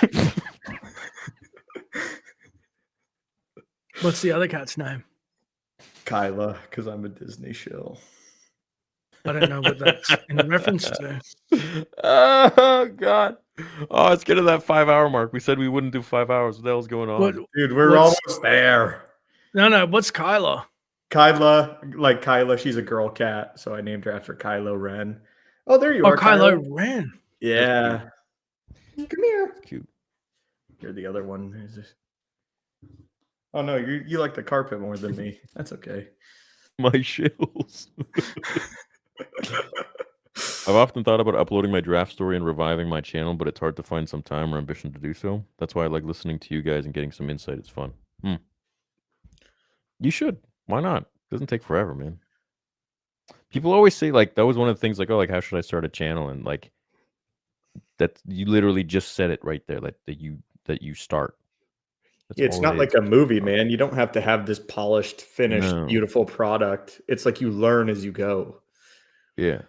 What's the other cat's name? Kyla, because I'm a Disney shill. I don't know what that's in reference to. Oh God! Oh, it's getting to that 5-hour mark. We said we wouldn't do 5 hours. What the hell's going on? Dude, we're almost there. No. What's Kyla? Kyla, like Kyla, she's a girl cat, so I named her after Kylo Ren. Oh, there you are, Kylo Ren. Yeah. Come here. That's cute. You're the other one. Oh no, you like the carpet more than me. That's okay. My shills. I've often thought about uploading my draft story and reviving my channel, but it's hard to find some time or ambition to do so. That's why I like listening to you guys and getting some insight. It's fun. You should. Why not? It doesn't take forever, man. People always say, like, that was one of the things, like, oh, like, how should I start a channel? And, like, that you literally just said it right there. Like, that you that you start. That's It's all not it like is. a movie, man. You don't have to have this polished, finished, No. beautiful product. It's like you learn as you go. Yeah.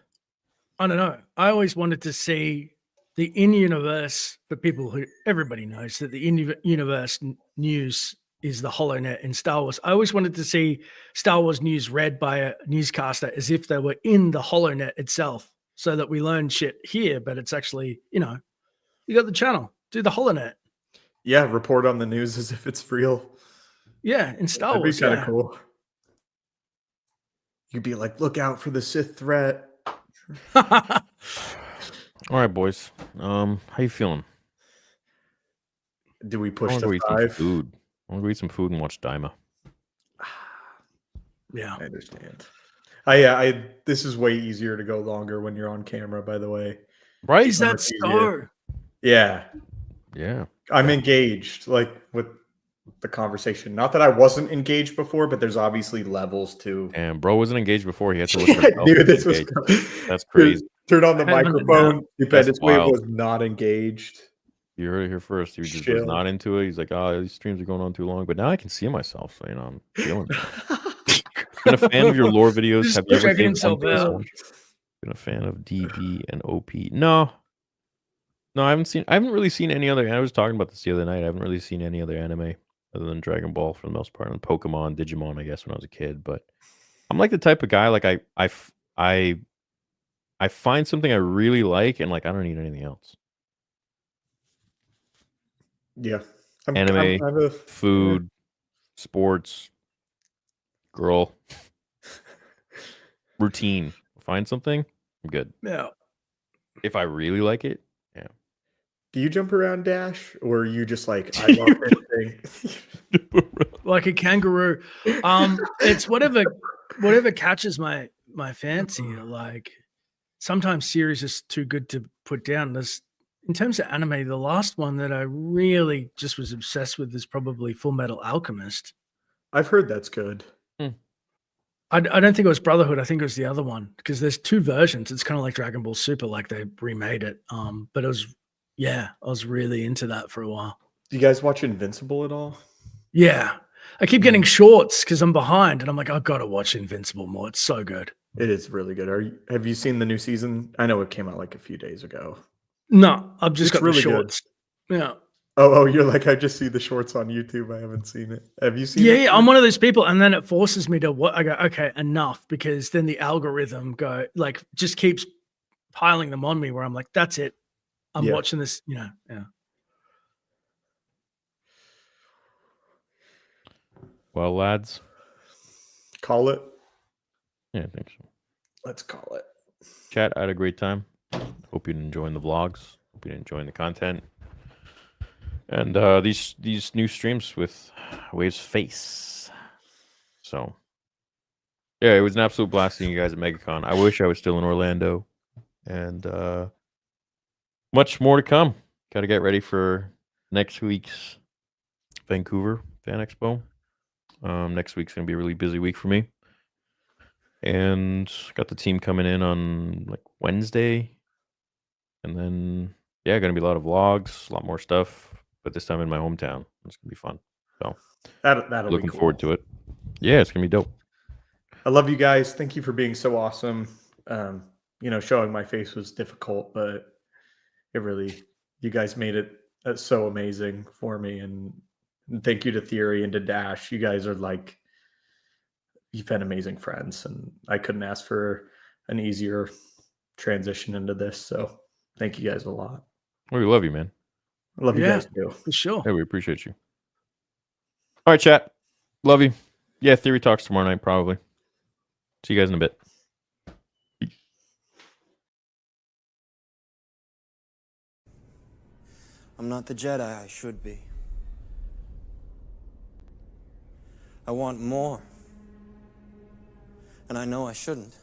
I don't know. I always wanted to see the in-universe for people who everybody knows that the in-universe news is the HoloNet in Star Wars. I always wanted to see Star Wars news read by a newscaster as if they were in the HoloNet itself, so that we learn shit here, but it's actually, you got the channel, do the HoloNet. Yeah, report on the news as if it's real. Yeah, in Star That'd be Wars, kind of yeah. cool. You'd be like, look out for the Sith threat. All right, boys. How you feeling? Do we I push want to to go eat some 5? food. I want to go eat some food and watch Daima. Yeah. I understand. I this is way easier to go longer when you're on camera, by the way. Right? Is So that much easier. so? Yeah. Yeah. I'm engaged, like, with the conversation. Not that I wasn't engaged before, but there's obviously levels to. And bro wasn't engaged before. He had to look I himself knew to this be was engaged. coming. That's crazy. Turn on the I haven't microphone. Stupendous Wave wild. was not engaged. You heard it here first. He just was Chill. not into it. He's like, oh, these streams are going on too long. But now I can see myself. So, I'm feeling it. Been a fan of your lore videos. Just Have you ever checking seen himself One Piece out. One? Been a fan of DB and OP. No, I haven't really seen any other. I was talking about this the other night. I haven't really seen any other anime other than Dragon Ball for the most part, and Pokemon, Digimon, I guess, when I was a kid. But I'm like the type of guy, like I find something I really like, and like I don't need anything else. Yeah. Anime, food, sports, girl, routine. Find something, I'm good. Yeah. If I really like it, yeah. Do you jump around, Dash, or are you just like, I love this thing? Like a kangaroo. It's whatever catches my fancy. Like sometimes series is too good to put down. There's, in terms of anime, the last one that I really just was obsessed with is probably Full Metal Alchemist. I've heard that's good. I don't think it was Brotherhood. I think it was the other one, because there's two versions. It's kind of like Dragon Ball Super, like they remade it. But it was, I was really into that for a while. Do you guys watch Invincible at all? Yeah. I keep getting shorts because I'm behind, and I'm like, I've got to watch Invincible more. It's so good. It is really good. Have you seen the new season? I know it came out like a few days ago. No, I've just It's got really the shorts. Yeah. Oh, you're like, I just see the shorts on YouTube. I haven't seen it. Have you seen it? Yeah, I'm one of those people, and then it forces me to what I go, okay, enough, because then the algorithm just keeps piling them on me where I'm like, that's it. I'm watching this, yeah. Well, lads, Call it. yeah, I think so. Let's call it. Chat, I had a great time. Hope you're enjoying the vlogs. Hope you're enjoying the content. And these new streams with Wave's face. So, yeah, it was an absolute blast seeing you guys at MegaCon. I wish I was still in Orlando. And much more to come. Got to get ready for next week's Vancouver Fan Expo. Next week's going to be a really busy week for me. And got the team coming in on like Wednesday. And then, yeah, going to be a lot of vlogs, a lot more stuff. But this time in my hometown. It's going to be fun. So, That'll looking be cool. forward to it. Yeah, it's going to be dope. I love you guys. Thank you for being so awesome. Showing my face was difficult, but you guys made it so amazing for me. And thank you to Theory and to Dash. You guys are like, you've been amazing friends, and I couldn't ask for an easier transition into this. So thank you guys a lot. Well, we love you, man. I love you guys too. For sure. Yeah, we appreciate you. All right, chat. Love you. Yeah, Theory talks tomorrow night, probably. See you guys in a bit. I'm not the Jedi I should be. I want more. And I know I shouldn't.